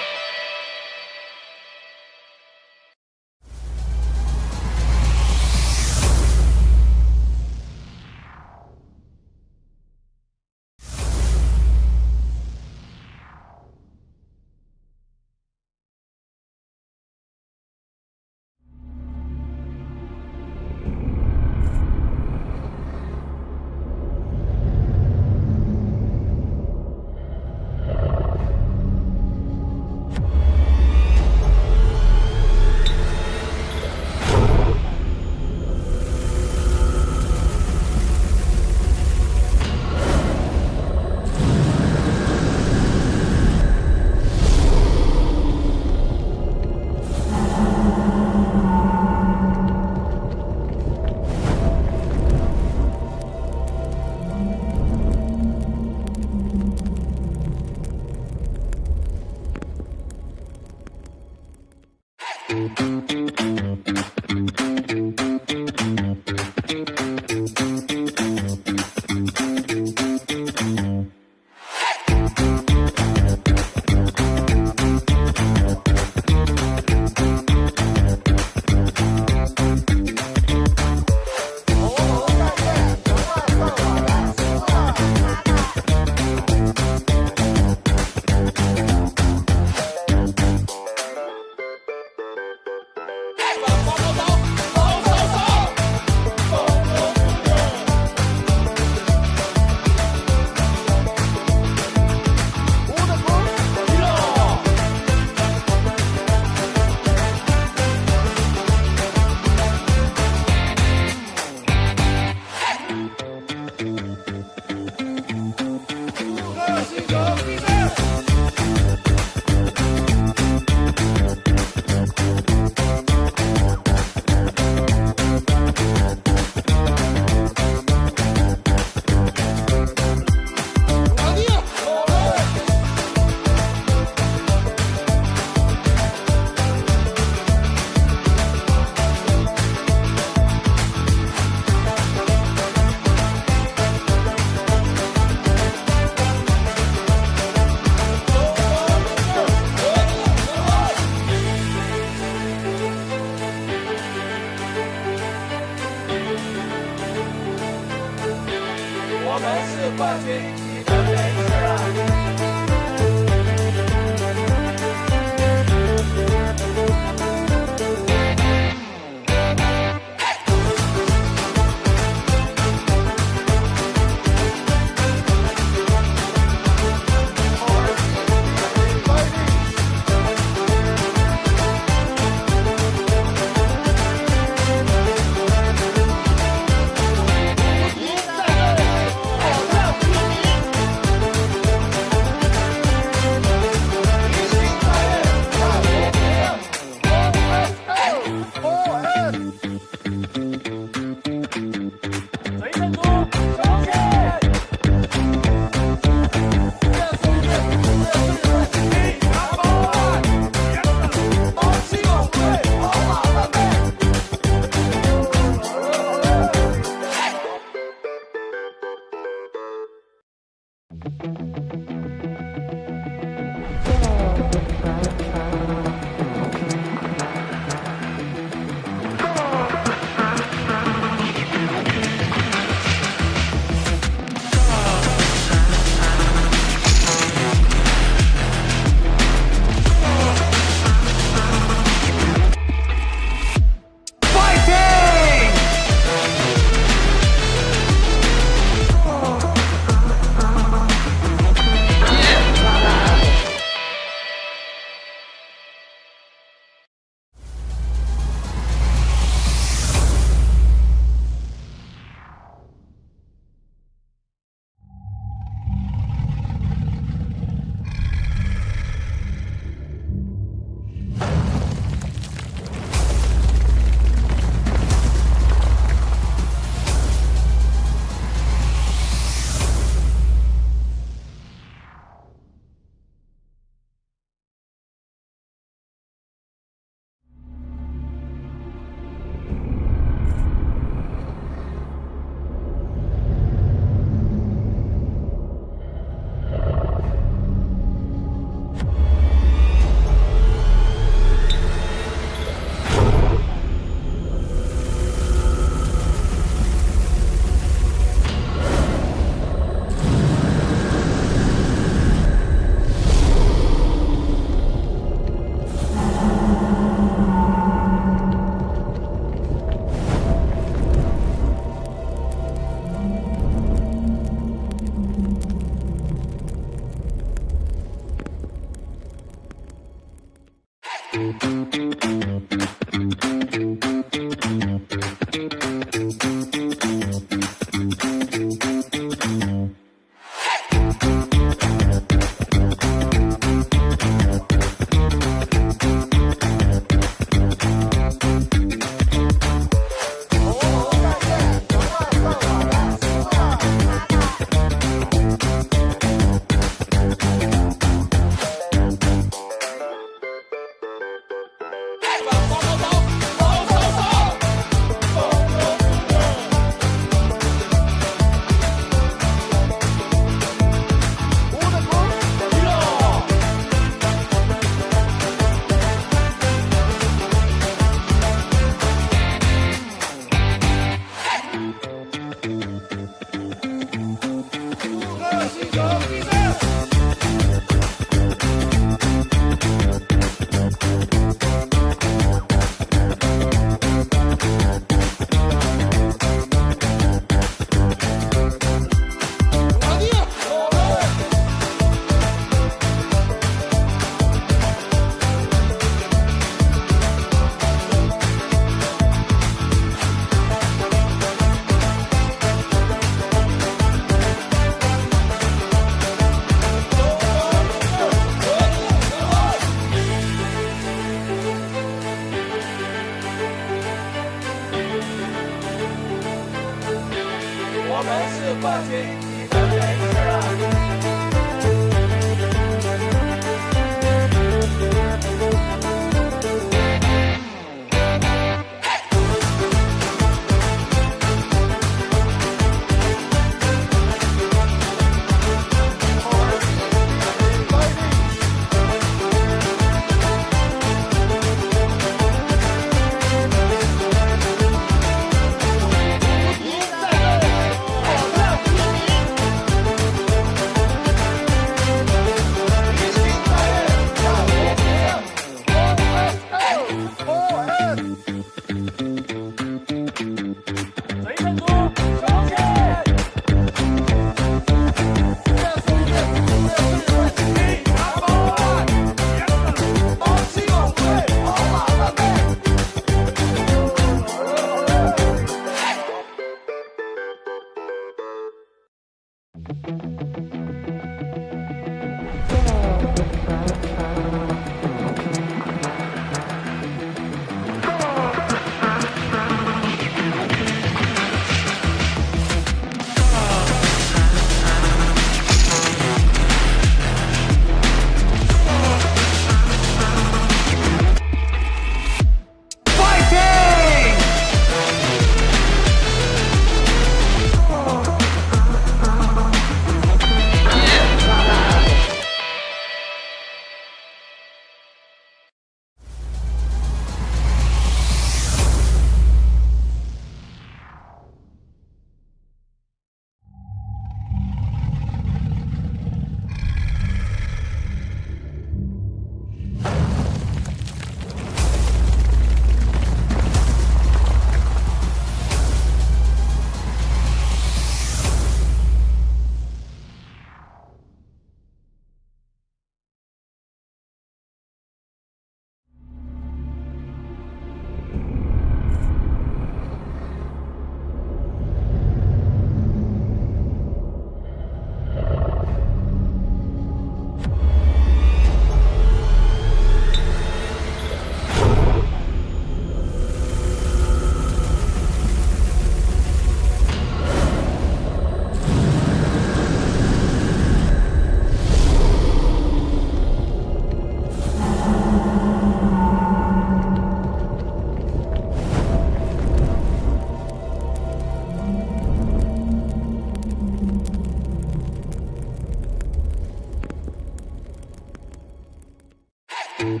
Welcome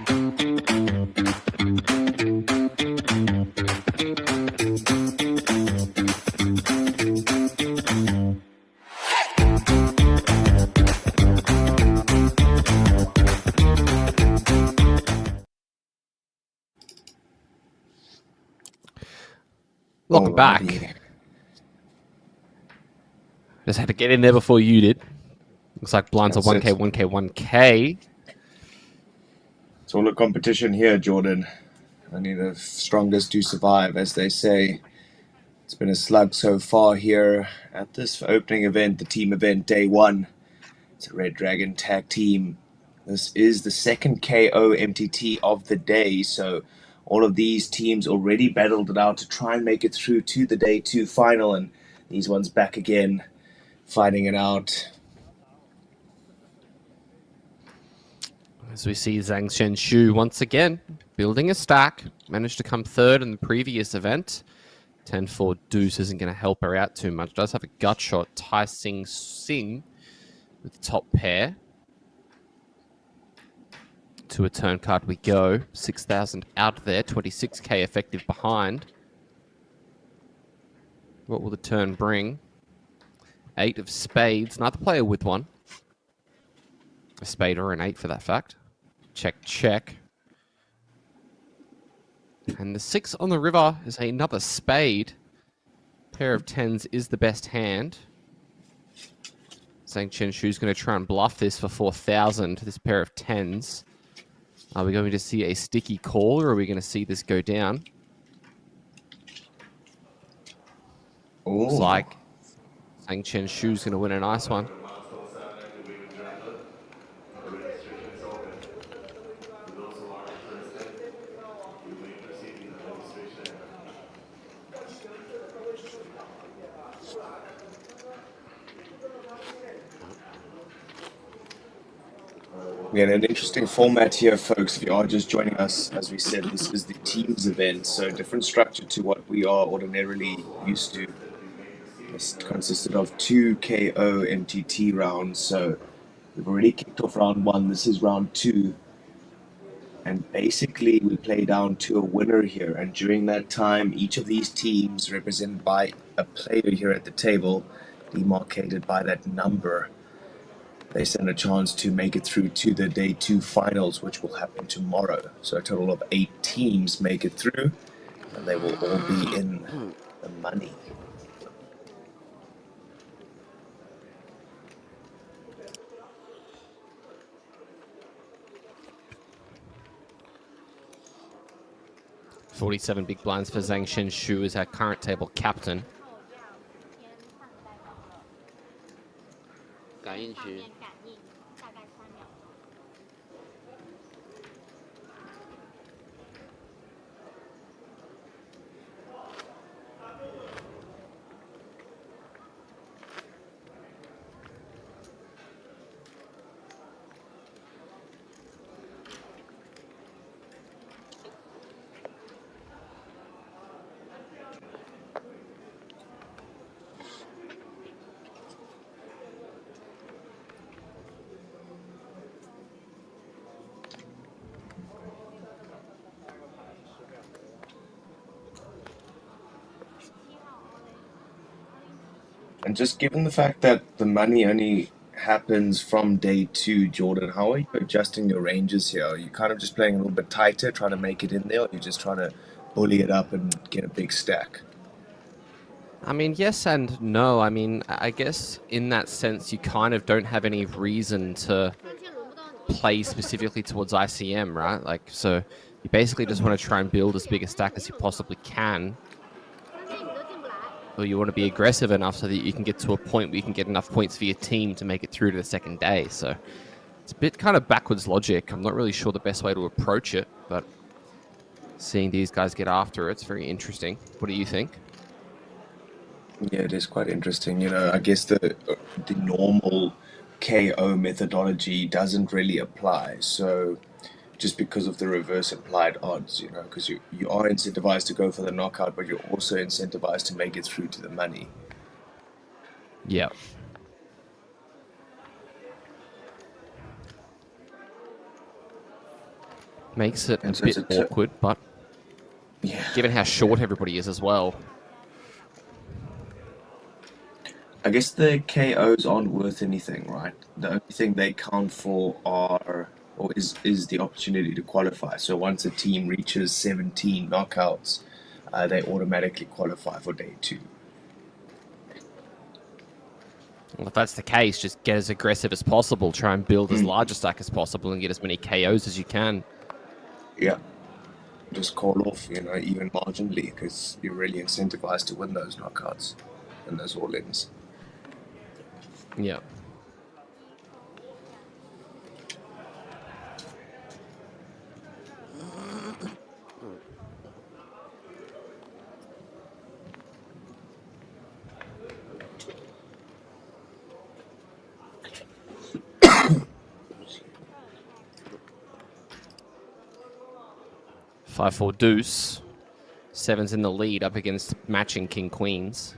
back. Just had to get in there before you did. Looks like blinds are 1K, 1K, 1K. It's all a competition here, Jordan. Only the strongest do survive, as they say. It's been a slug so far here at this opening event, the team event, day 1. It's a Red Dragon tag team. This is the second KO MTT of the day, so all of these teams already battled it out to try and make it through to the day 2 final, and these ones back again, fighting it out. As we see Zhang Shenshu once again building a stack, managed to come third in the previous event. 10-4 deuce isn't going to help her out too much. Does have a gut shot. Tai Sing with the top pair. To a turn card we go. 6,000 out there. 26K effective behind. What will the turn bring? 8 of spades. Neither player with one. A spade or an 8 for that fact. Check, check. And the 6 on the river is another spade. Pair of 10s is the best hand. Zhang Shenshu's going to try and bluff this for 4,000. This pair of 10s. Are we going to see a sticky call, or are we going to see this go down? Looks like Zhang Shenshu's going to win a nice one. We had an interesting format here, folks. If you are just joining us, as we said, this is the teams event, so different structure to what we are ordinarily used to. This consisted of 2 KO MTT rounds, so we've already kicked off round 1. This is round 2, and basically we play down to a winner here, and during that time, each of these teams represented by a player here at the table, demarcated by that number, they stand a chance to make it through to the day 2 finals, which will happen tomorrow. So a total of 8 teams make it through, and they will all be in the money. $47 big blinds for Zhang Shenshu as our current table captain. 感应区。 And just given the fact that the money only happens from day 2, Jordan, how are you adjusting your ranges here? Are you kind of just playing a little bit tighter, trying to make it in there, or are you just trying to bully it up and get a big stack? I mean, yes and no. I mean, I guess in that sense, you kind of don't have any reason to play specifically towards ICM, right? Like, so you basically just want to try and build as big a stack as you possibly can. Or you want to be aggressive enough so that you can get to a point where you can get enough points for your team to make it through to the second day. So it's a bit kind of backwards logic. I'm not really sure the best way to approach it, but seeing these guys get after it's very interesting. What do you think? Yeah, it is quite interesting. You know, I guess the normal KO methodology doesn't really apply. So just because of the reverse implied odds, you know, because you are incentivized to go for the knockout, but you're also incentivized to make it through to the money. Yeah. Makes it And a so it's bit awkward, but yeah. given how short everybody is as well. I guess the KOs aren't worth anything, right? The only thing they count for is the opportunity to qualify. So once a team reaches 17 knockouts, they automatically qualify for day 2. Well, if that's the case, just get as aggressive as possible. Try and build as large a stack as possible and get as many KOs as you can. Yeah. Just call off, even marginally, because you're really incentivized to win those knockouts and those all-ins. Yeah. Five, four deuce. 7's in the lead up against matching king queens.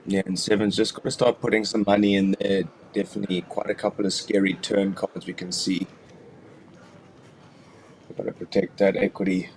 Yeah, and 7's just got to start putting some money in there. Definitely quite a couple of scary turn cards we can see. We've got to protect that equity.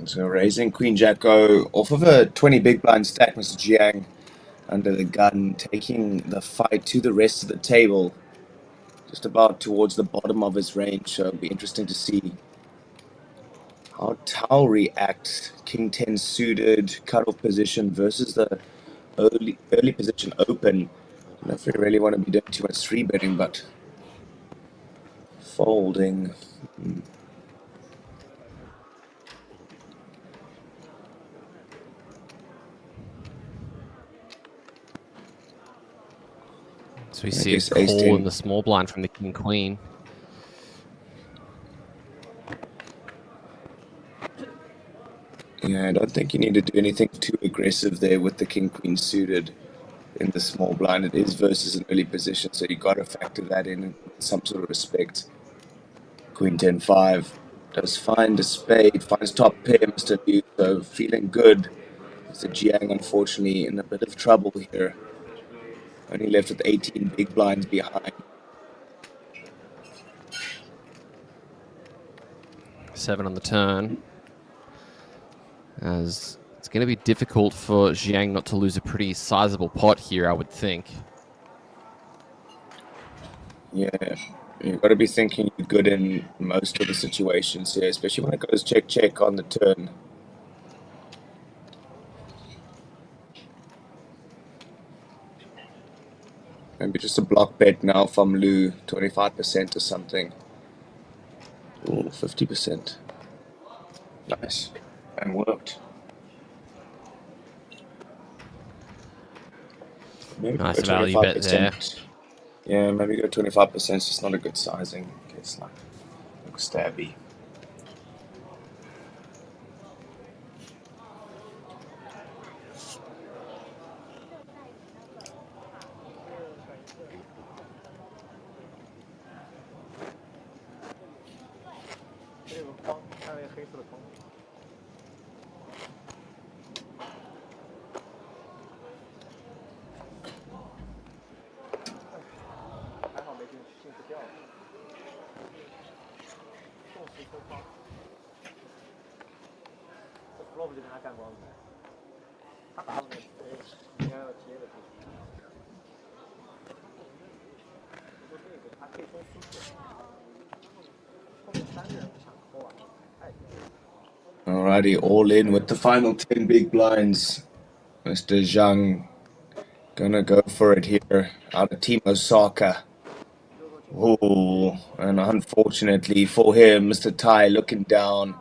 So raising Queen Jack O off of a 20 big blind stack, Mr. Jiang under the gun, taking the fight to the rest of the table, just about towards the bottom of his range. So it'll be interesting to see how Tao reacts. King 10 suited, cutoff position versus the early position open. I don't know if we really want to be doing too much 3-betting, but folding. So we see a call in the small blind from the king queen. Yeah, I don't think you need to do anything too aggressive there with the king queen suited in the small blind. It is versus an early position, so you got to factor that in some sort of respect. Queen 10-5 does find a spade, finds top pair, Mr. Liu, so feeling good. Mr. Jiang, unfortunately, in a bit of trouble here. Only left with 18 big blinds behind. 7 on the turn. As it's going to be difficult for Jiang not to lose a pretty sizable pot here, I would think. Yeah, you've got to be thinking you're good in most of the situations here, especially when it goes check-check on the turn. Maybe just a block bet now from Lou, 25% or something. Ooh, 50%. Nice. And worked. Maybe nice value bet there. Yeah, maybe go 25%. It's just not a good sizing. It's like looks stabby. Alrighty, all in with the final 10 big blinds. Mr. Zhang Gonna go for it here out of Team Osaka. Ooh, and unfortunately for him, Mr. Tai looking down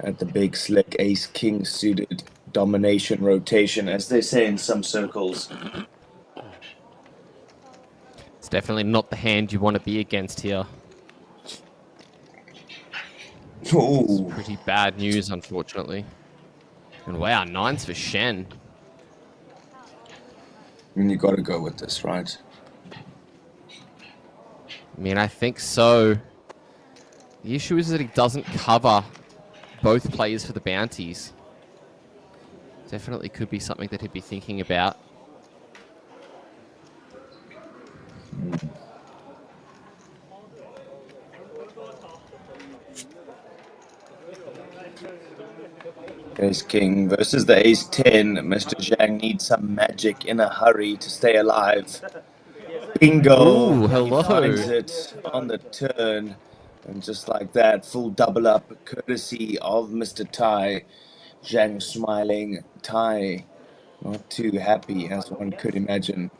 at the big slick ace-king suited domination rotation, as they say in some circles. It's definitely not the hand you want to be against here. Ooh. It's pretty bad news, unfortunately. And wow, 9s for Shen. I mean, you got to go with this, right? I mean, I think so. The issue is that he doesn't cover both players for the bounties. Definitely could be something that he'd be thinking about. Ace-king versus the ace-10. Mr. Zhang needs some magic in a hurry to stay alive. Bingo! Ooh, hello. He finds it on the turn. And just like that, full double up courtesy of Mr. Tai. Zhang smiling. Tai not too happy, as one could imagine.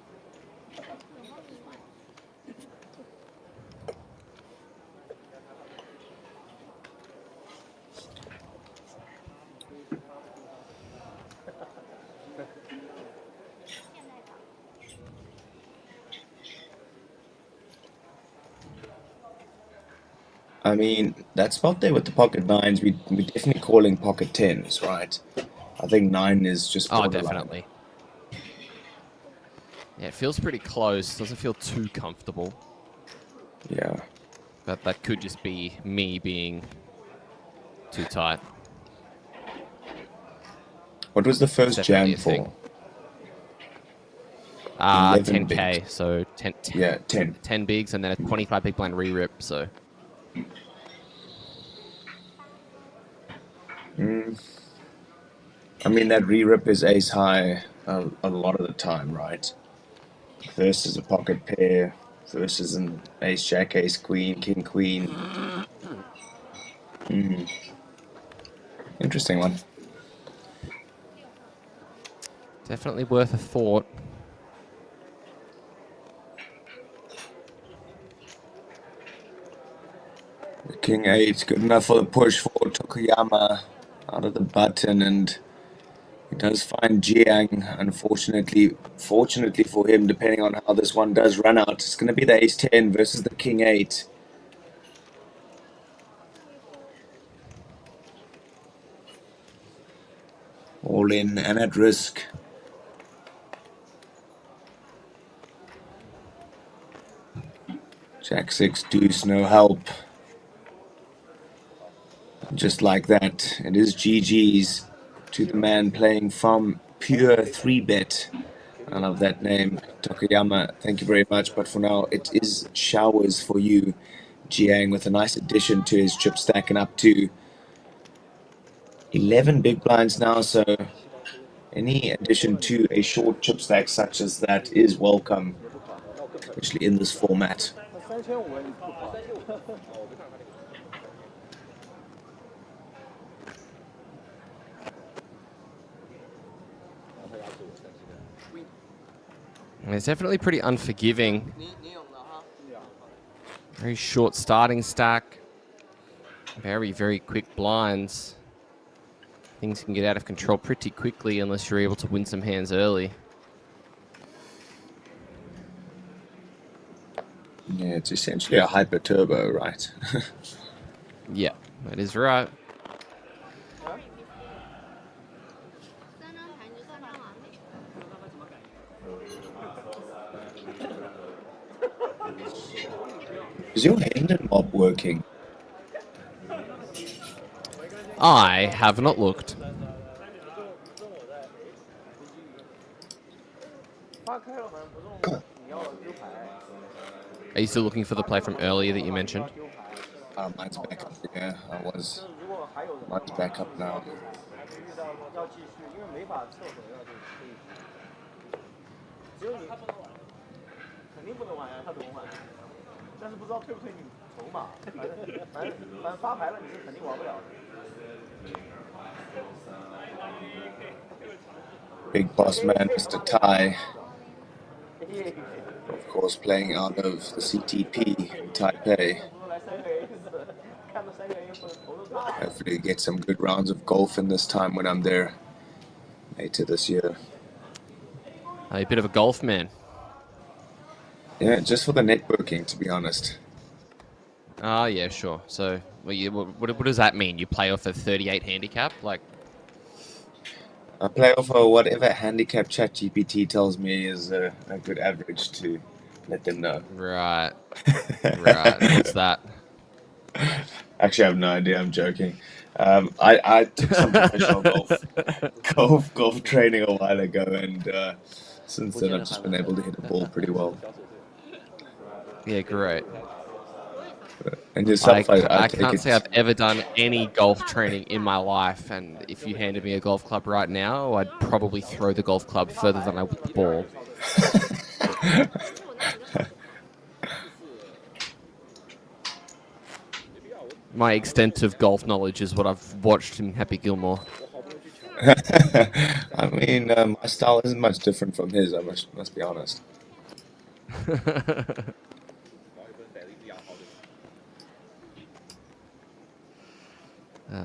I mean, that spot there with the pocket 9s, we're definitely calling pocket 10s, right? I think 9 is just borderline. Definitely. Yeah, it feels pretty close. Doesn't feel too comfortable. Yeah. But that could just be me being too tight. What was the first jam for? 10k. Bigs. So 10. Yeah, 10. 10 bigs and then a 25 big blind re-rip. So. I mean, that re-rip is ace high a lot of the time, right? First is a pocket pair. First is an ace jack, ace queen, king queen. Interesting one. Definitely worth a thought. The king 8, good enough for the push for Tokuyama out of the button, and he does find Jiang. Unfortunately, fortunately for him, depending on how this one does run out, it's going to be the ace 10 versus the king 8. All in and at risk. Jack 6 deuce, no help. Just like that, it is GG's to the man playing from pure 3-bet. I love that name, Tokuyama. Thank you very much, but for now, it is showers for you, Jiang, with a nice addition to his chip stack and up to 11 big blinds now, so any addition to a short chip stack such as that is welcome, especially in this format. And it's definitely pretty unforgiving. Very short starting stack. Very, very quick blinds. Things can get out of control pretty quickly unless you're able to win some hands early. Yeah, it's essentially a hyper turbo, right? Yeah, that is right. Is your Hendon mob working? I have not looked. Are you still looking for the play from earlier that you mentioned? Mine's back up, yeah, mine's back up now. Big boss man, Mr. Tai, Of course, playing out of the CTP in Taipei. Hopefully get some good rounds of golf in this time when I'm there later this year. A bit of a golf man. Yeah, just for the networking, to be honest. Ah, yeah, sure. So, what does that mean? You play off a 38 handicap? Like, I play off of whatever handicap ChatGPT tells me is a good average to let them know. Right. Right. What's that? Actually, I have no idea. I'm joking. I took some professional golf training a while ago, and since then I've just been able to hit a ball pretty well. Yeah, great. And yourself, I can't say I've ever done any golf training in my life, and if you handed me a golf club right now, I'd probably throw the golf club further than I would the ball. My extent of golf knowledge is what I've watched in Happy Gilmore. I mean, my style isn't much different from his, I must be honest.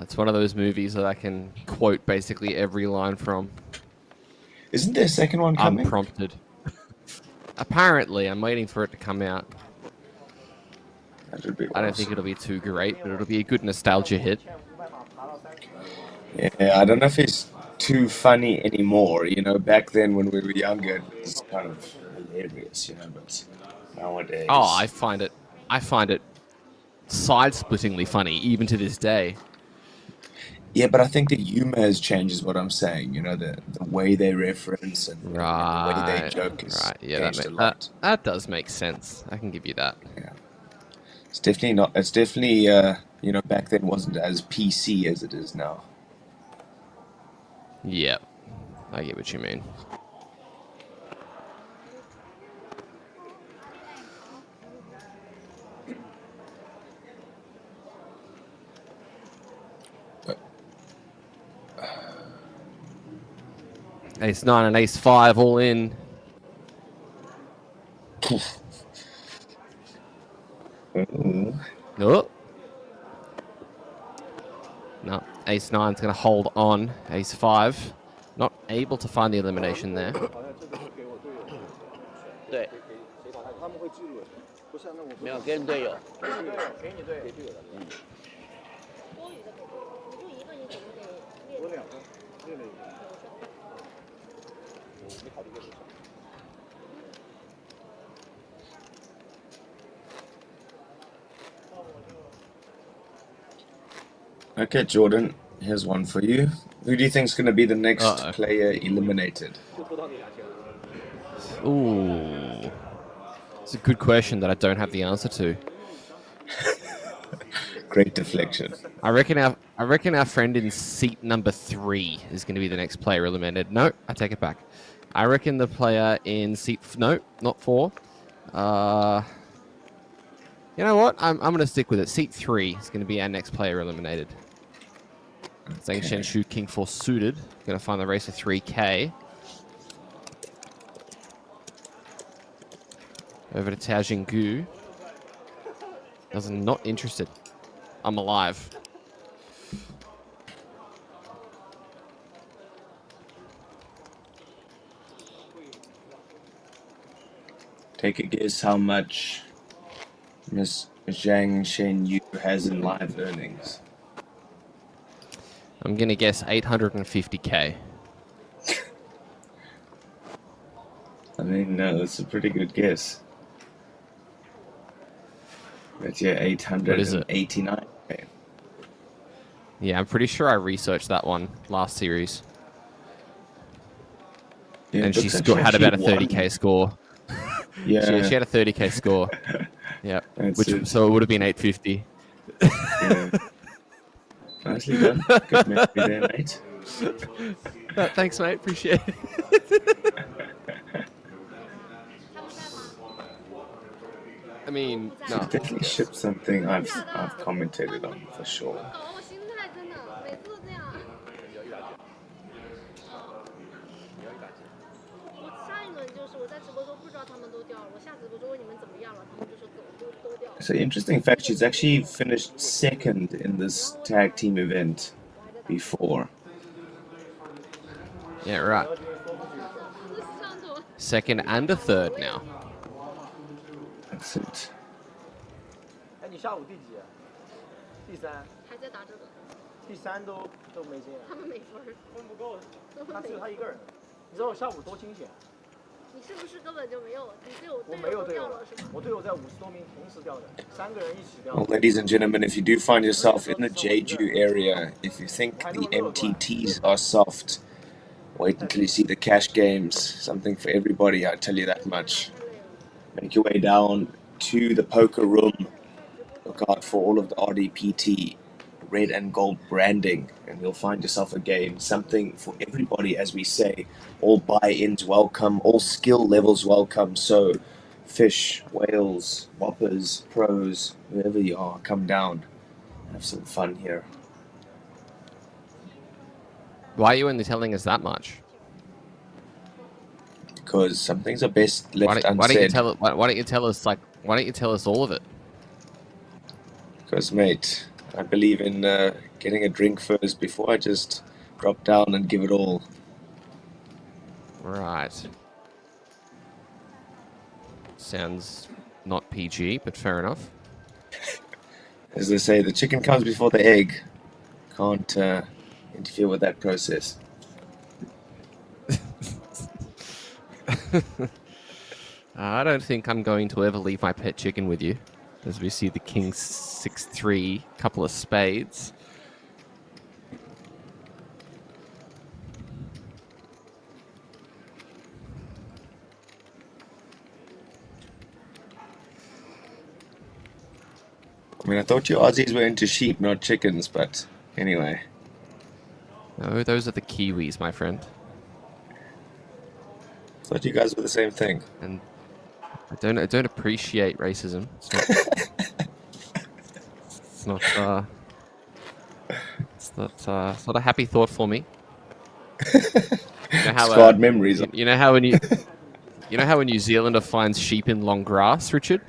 It's one of those movies that I can quote basically every line from. Isn't there a second one coming? Unprompted. Apparently, I'm waiting for it to come out. That would be I don't think it'll be too great, but it'll be a good nostalgia hit. Yeah, I don't know if it's too funny anymore. You know, back then when we were younger, it was kind of hilarious, you know, but nowadays... Oh, I find it side-splittingly funny, even to this day. Yeah, but I think the humor has changed, is what I'm saying. You know, the way they reference and the way they joke is changed a lot. That does make sense. I can give you that. Yeah. It's definitely not... It's definitely, you know, back then wasn't as PC as it is now. Yeah, I get what you mean. Ace-9 and Ace-5 all in. Oh. No, Ace-9's going to hold on. Ace-5, not able to find the elimination there. 对，没有跟队友。给你队友的。嗯。我2个，列了一个。没考虑过。 Okay, Jordan, here's one for you. Who do you think is going to be the next player eliminated? Ooh. It's a good question that I don't have the answer to. Great deflection. I reckon our friend in seat number 3 is going to be the next player eliminated. No, I take it back. I reckon the player in seat... No, not 4. You know what? I'm going to stick with it. Seat 3 is going to be our next player eliminated. Zhang Shenshu, King 4 suited. Going to find the race of 3K. Over to Tao Jinggu. Not interested. I'm alive. Take a guess how much Miss Zhang Shenyu has in live earnings. I'm going to guess 850K. I mean, no, that's a pretty good guess. But yeah, 889K. Yeah, I'm pretty sure I researched that one last series. Yeah, and she had about a 30K score. Yeah. She had a 30K score. Yeah. So it would have been 850. Yeah. Nicely done. Good memory there, mate. Thanks, mate. Appreciate it. I mean, no. She definitely shipped something I've commentated on for sure. So interesting fact, she's actually finished second in this tag team event before. Yeah, right. Second and a third now. That's it. 哎，你下午第几？第三。还在打这个。第三都没进。他们没分儿，分不够，他只有他一个人。你知道我下午多惊险？你是不是根本就没有？你队友我没有队友，我队友在50多名同时掉的，3个人一起掉。Well, ladies and gentlemen, if you do find yourself in the Jeju area, if you think the MTTs are soft, wait until you see the cash games. Something for everybody, I tell you that much. Make your way down to the poker room. Look out for all of the RDPT red and gold branding, and you'll find yourself a game. Something for everybody, as we say. All buy-ins welcome, all skill levels welcome. So fish, whales, whoppers, pros, whoever you are, come down. Have some fun here. Why are you only telling us that much? Because some things are best left unsaid. Why don't you tell it? Why don't you tell us Why don't you tell us all of it? Because, mate, I believe in getting a drink first before I just drop down and give it all. Right. Sounds not PG, but fair enough. As they say, the chicken comes before the egg. Can't interfere with that process. I don't think I'm going to ever leave my pet chicken with you. As we see the king 6-3, couple of spades. I mean, I thought you Aussies were into sheep, not chickens, but anyway. No, those are the Kiwis, my friend. Thought you guys were the same thing. And I don't appreciate racism. It's not it's not a happy thought for me. You know how, scarred memories. You know how when you know how a New Zealander finds sheep in long grass, Richard?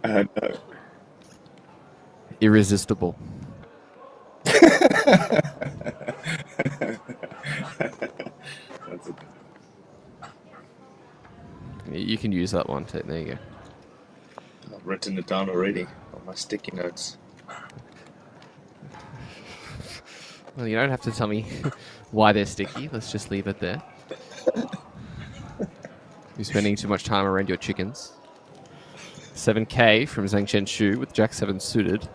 No. Irresistible. You can use that one. There you go. I've written it down already on my sticky notes. Well, you don't have to tell me why they're sticky. Let's just leave it there. You're spending too much time around your chickens. 7K from Zhang Chen-Shu with Jack 7 suited.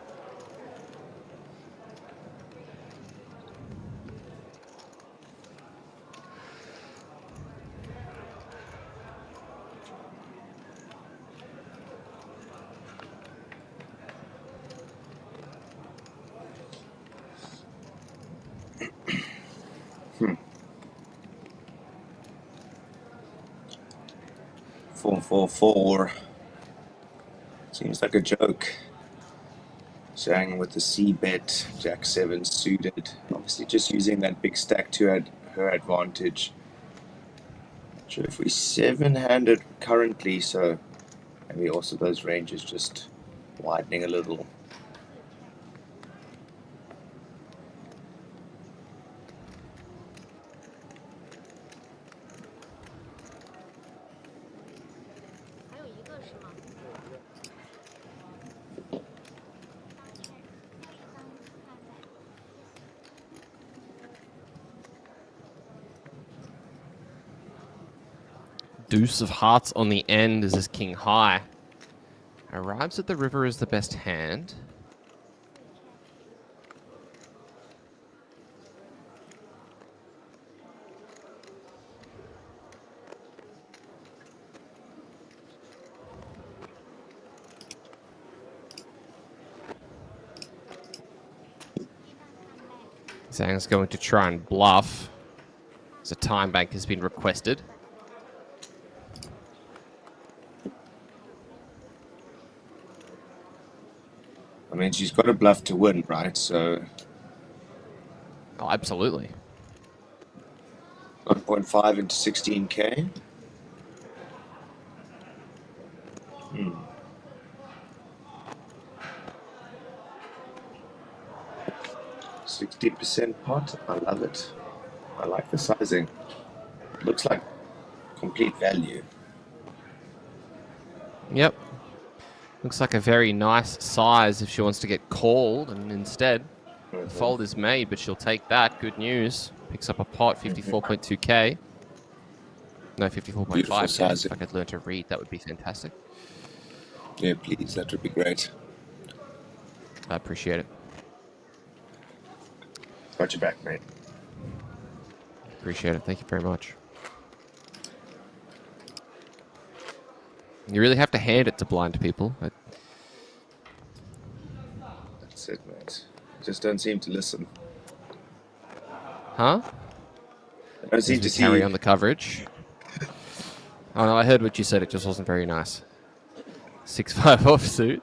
Four. Seems like a joke. Zhang with the C bet, Jack 7 suited. Obviously just using that big stack to her advantage. Not sure if we 7-handed currently, so maybe also those ranges just widening a little. Deuce of hearts on the end as this king high. Arrives at the river as the best hand. Zhang's going to try and bluff as a time bank has been requested. I mean, she's got a bluff to win, right? So... Oh, absolutely. 1.5 into 16K. 60% pot. I love it. I like the sizing. Looks like complete value. Yep. Looks like a very nice size if she wants to get called, and instead the fold is made, but she'll take that. Good news. Picks up a pot, 54.2k. No, 54.5k. If I could learn to read, that would be fantastic. Yeah, please. That would be great. I appreciate it. Got your back, mate. Appreciate it. Thank you very much. You really have to hand it to blind people. That's it, mate. Just don't seem to listen. Huh? I don't seem to carry on the coverage. Oh no, I heard what you said. It just wasn't very nice. 6-5 offsuit.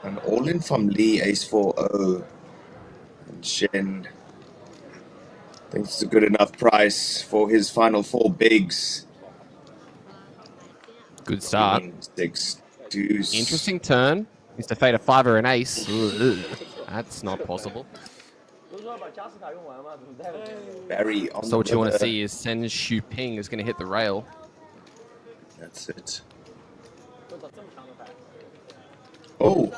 An all-in from Lee, ace-4-0. And Shen thinks it's a good enough price for his final 4 bigs. Good start. 6 deuce. Interesting turn. Is to fade a 5 or an ace. That's not possible. Barry on So what you want to see is Sen Shu Ping is going to hit the rail. That's it. Oh,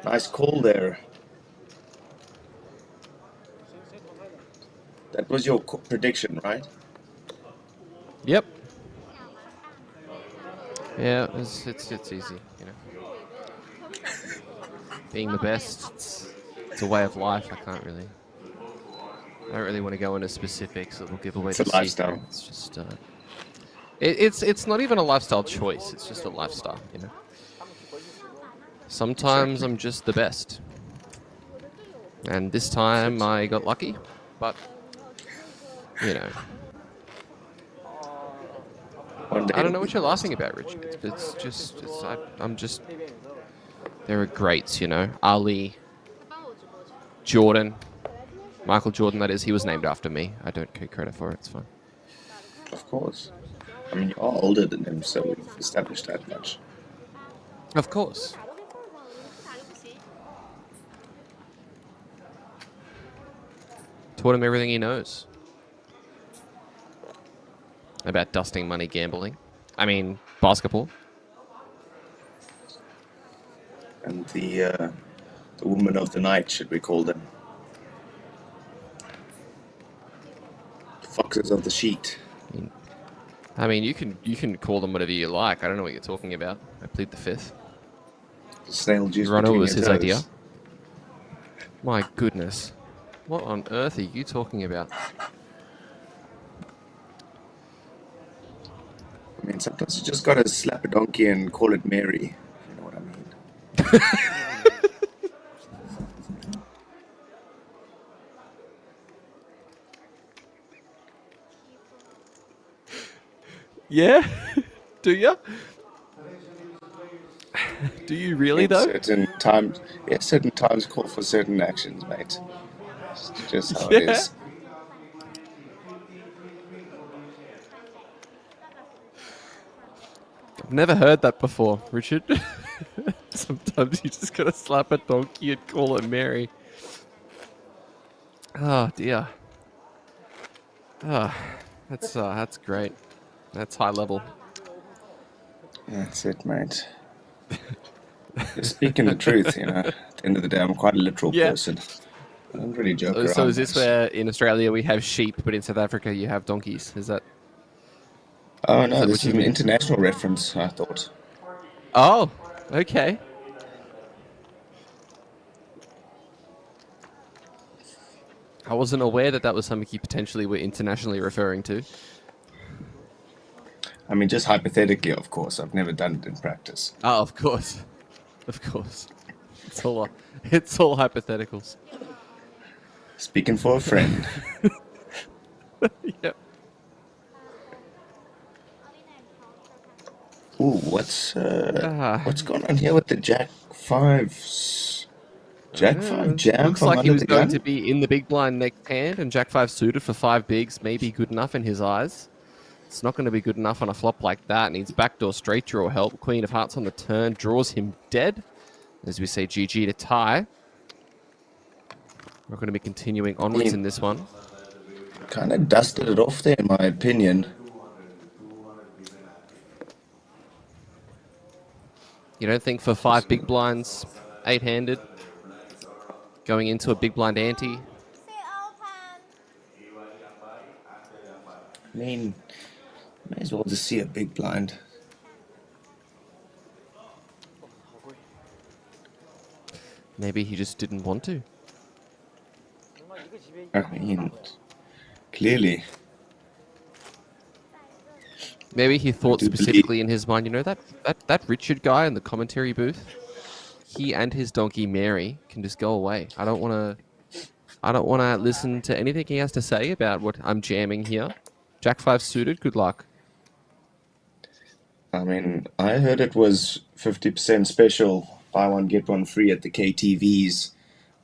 nice call there. That was your prediction, right? Yep. Yeah, it's easy, you know. Being the best, it's a way of life. I don't really want to go into specifics. It'll give away the secret. It's just it's not even a lifestyle choice. It's just a lifestyle, you know. Sometimes I'm just the best, and this time I got lucky, but you know. I don't know what you're laughing about, Richard. I'm just. There are greats, you know. Ali, Jordan, Michael Jordan. That is, he was named after me. I don't take credit for it. It's fine. Of course. I mean, you're older than him, so we've established that much. Of course. Taught him everything he knows about dusting money gambling. I mean, basketball. And the woman of the night, should we call them? Foxes of the sheet. I mean, you can call them whatever you like. I don't know what you're talking about. I plead the fifth. The snail juice. Ronald was his idea. My goodness. What on earth are you talking about? I mean, sometimes you just gotta slap a donkey and call it Mary. You know what I mean? Yeah? Do you? Do you really, though? Certain times call for certain actions, mate. It's just how it is. I've never heard that before, Richard. Sometimes you just gotta slap a donkey and call it Mary. Oh dear. That's great. That's high level. That's it, mate. Just speaking the truth, you know. At the end of the day, I'm quite a literal person. I don't really joke around. So is this where in Australia we have sheep, but in South Africa you have donkeys? Is that? Oh no, this is an international reference, I thought. Oh, okay. I wasn't aware that that was something you potentially were internationally referring to. I mean, just hypothetically, of course. I've never done it in practice. Oh, of course. Of course. It's all hypotheticals. Speaking for a friend. Yep. Ooh, what's going on here with the Jack 5s? Jack 5 jam Looks from like he under was the going gun? to be in the big blind next hand, and Jack 5 suited for 5 bigs may be good enough in his eyes. It's not going to be good enough on a flop like that. Needs backdoor straight draw help. Queen of Hearts on the turn draws him dead. As we say, GG to tie. We're going to be continuing onwards in this one. Kind of dusted it off there, in my opinion. You don't think for 5 big blinds, 8-handed, going into a big blind ante? I mean, may as well just see a big blind. Maybe he just didn't want to. I mean, clearly. Maybe he thought specifically in his mind, you know, that Richard guy in the commentary booth, he and his donkey Mary can just go away. I don't want to listen to anything he has to say about what I'm jamming here. Jack 5 suited, good luck. I mean, I heard it was 50% special, buy one, get one free at the KTVs,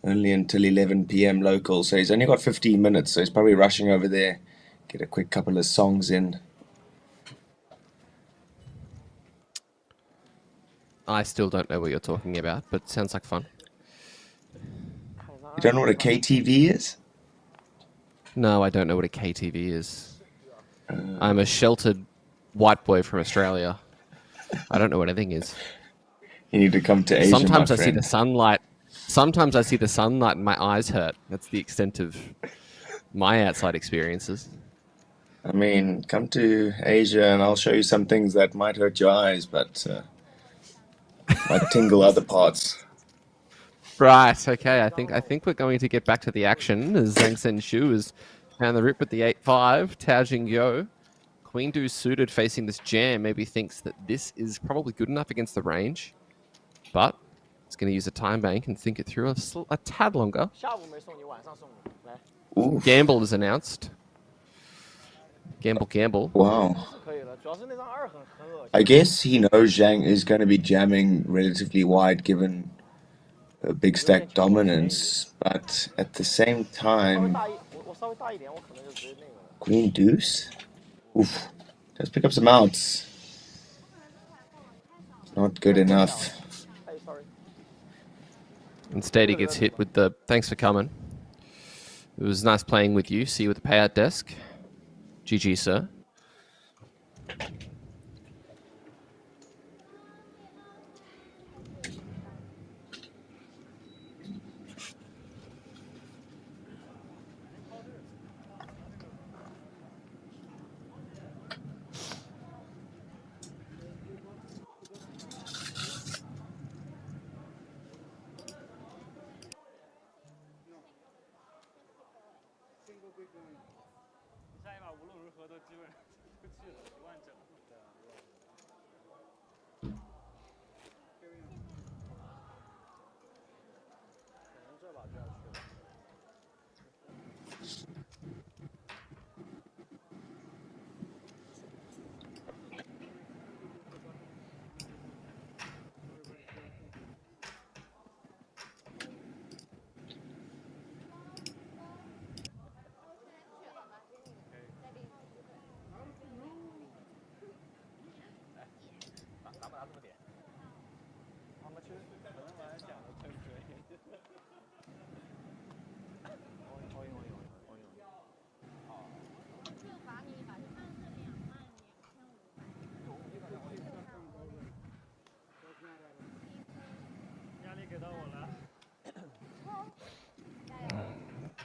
only until 11 p.m. local. So he's only got 15 minutes, so he's probably rushing over there, get a quick couple of songs in. I still don't know what you're talking about, but it sounds like fun. You don't know what a KTV is? No, I don't know what a KTV is. I'm a sheltered white boy from Australia. I don't know what anything is. You need to come to Asia, Sometimes my I see the sunlight. Sometimes I see the sunlight and my eyes hurt. That's the extent of my outside experiences. I mean, come to Asia and I'll show you some things that might hurt your eyes, but might tingle other parts. Right. Okay. I think we're going to get back to the action as Zhang Senshu is down the rip with the 8-5. Tao Jingyo, Queen Deuce suited facing this jam. Maybe thinks that this is probably good enough against the range, but it's going to use a time bank and think it through a tad longer. Ooh. Gamble is announced. Gamble. Wow. I guess he knows Zhang is going to be jamming relatively wide given a big stack dominance, but at the same time, Queen Deuce? Oof. Let's pick up some outs. Not good enough. Instead, he gets hit with the thanks for coming. It was nice playing with you. See you at the payout desk. GG, sir.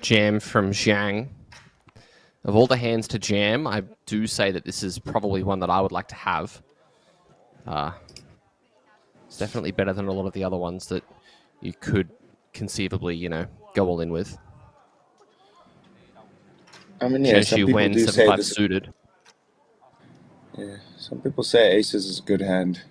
Jam from Zhang. Of all the hands to jam, I do say that this is probably one that I would like to have. It's definitely better than a lot of the other ones that you could conceivably, you know, go all in with. I mean, yeah, Chen some Shi people Wen, do 7 say 5 this. suited. Yeah, some people say aces is a good hand.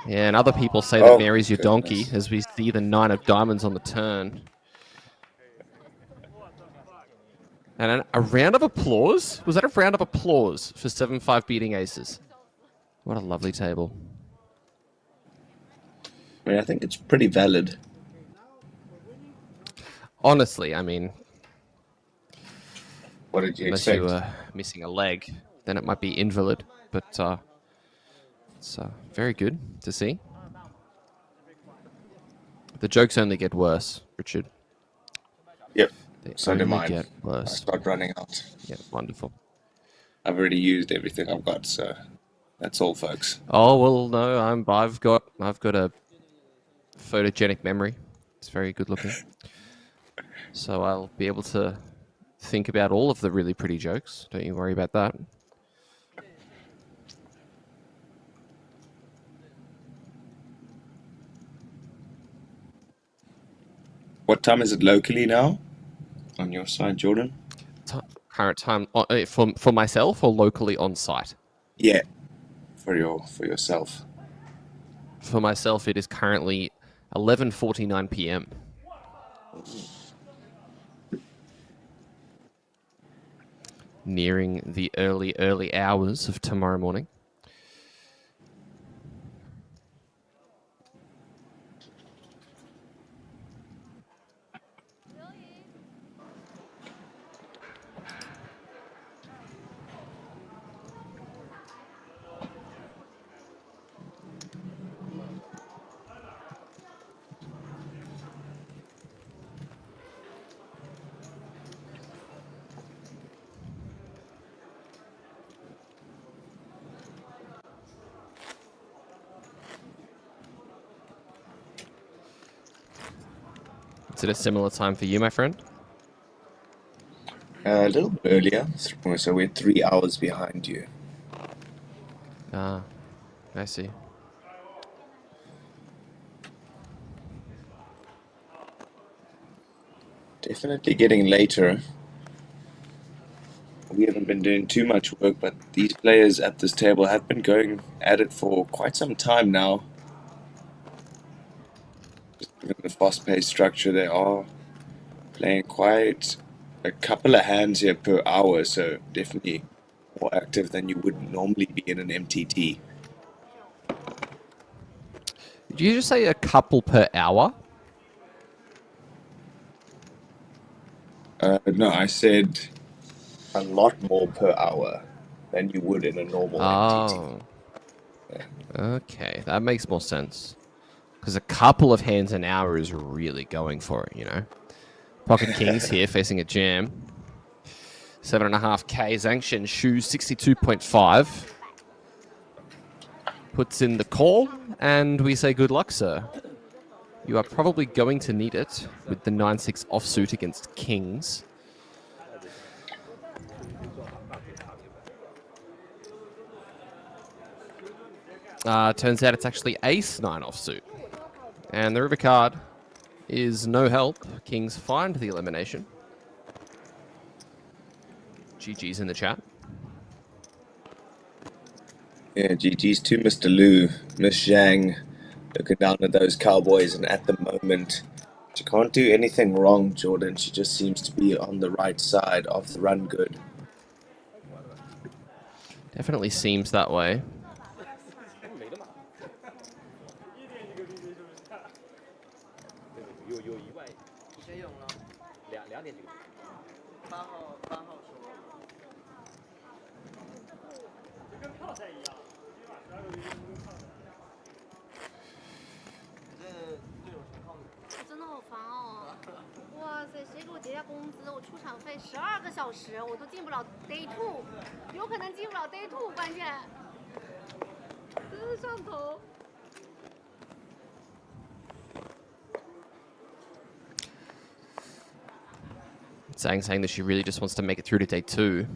Yeah, and other people say that Oh, Mary's your donkey, goodness. as we see the 9 of diamonds on the turn. And a round of applause? Was that a round of applause for 7-5 beating aces? What a lovely table. I mean, I think it's pretty valid. Honestly, I mean, What did you unless expect? you were missing a leg, then it might be invalid. But it's very good to see. The jokes only get worse, Richard. Yep. They So do only mine. get I worse. start running out. Yeah, wonderful. I've already used everything I've got, so that's all, folks. Oh well, no, I've got a photogenic memory. It's very good looking. So I'll be able to think about all of the really pretty jokes. Don't you worry about that. What time is it locally now? On your side, Jordan? Current time for myself or locally on site? Yeah, for yourself. For myself, it is currently 11:49 p.m. Nearing the early hours of tomorrow morning. Is it a similar time for you, my friend? A little bit earlier, so we're 3 hours behind you. Ah, I see. Definitely getting later. We haven't been doing too much work, but these players at this table have been going at it for quite some time now. Just given the fast-paced structure, they are playing quite a couple of hands here per hour, so definitely more active than you would normally be in an MTT. Did you just say a couple per hour? No, I said a lot more per hour than you would in a normal MTT. Yeah. Okay, that makes more sense. Because a couple of hands an hour is really going for it, you know. Pocket Kings here facing a jam. 7.5K. Zhang Shen Shu 62.5. Puts in the call, and we say good luck, sir. You are probably going to need it with the 9-6 offsuit against Kings. Turns out it's actually ace-9 offsuit. And the river card is no help. Kings find the elimination. GG's in the chat. Yeah, GG's to Mr. Liu, Miss Zhang, looking down at those Cowboys, and at the moment, she can't do anything wrong, Jordan. She just seems to be on the right side of the run good. Definitely seems that way.12个小时，我都进不了 Day 2，有可能进不了 Day 2，关键真是上头。Saying that she really just wants to make it through to Day 2.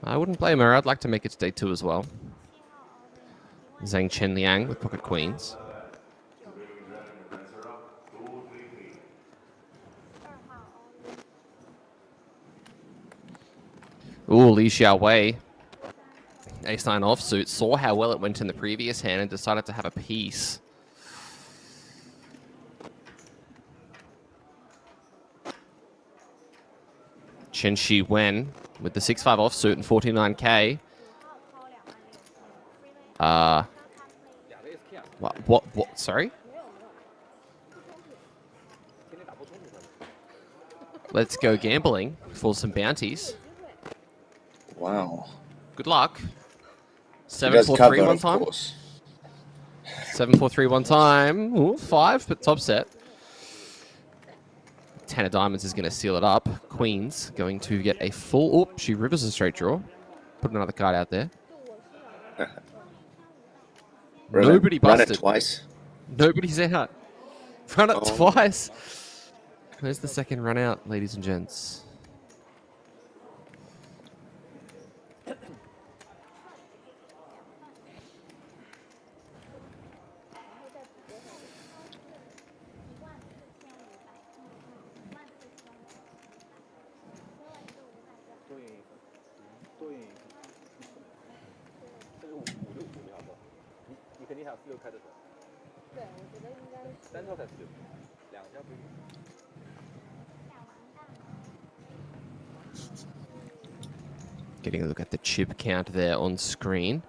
I wouldn't blame her. I'd like to make it to Day 2 as well. Zhang Chen Liang with pocket queens. Ooh, Li Xiaowei. Ace-9 offsuit. Saw how well it went in the previous hand and decided to have a piece. Chen Shi Wen with the 6-5 offsuit and 49k. What? Sorry? Let's go gambling for some bounties. Wow. Good luck. He does 7-4-3 cover, one of time. course. 7-4-3 one time. Ooh, 5, but top set. 10 of diamonds is going to seal it up. Queen's going to get a full... Oh, she rivers a straight draw. Put another card out there. Nobody busted. Run it twice. Nobody's out. Run it twice. Where's the second run out, ladies and gents? Getting a look at the chip count there on screen.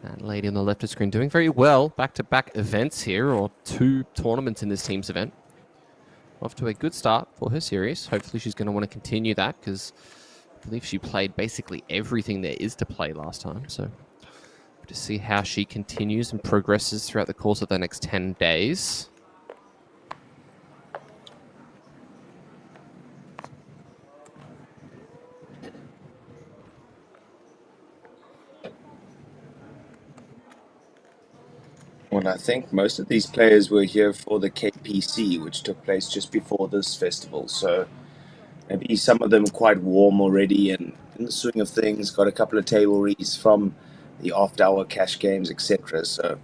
That lady on the left of screen doing very well. Back-to-back events here, or 2 tournaments in this team's event. Off to a good start for her series. Hopefully she's going to want to continue that, because I believe she played basically everything there is to play last time. So to see how she continues and progresses throughout the course of the next 10 days. Well, I think most of these players were here for the KPC, which took place just before this festival. So maybe some of them quite warm already and in the swing of things, got a couple of table reads from the after-hour cash games, etc. So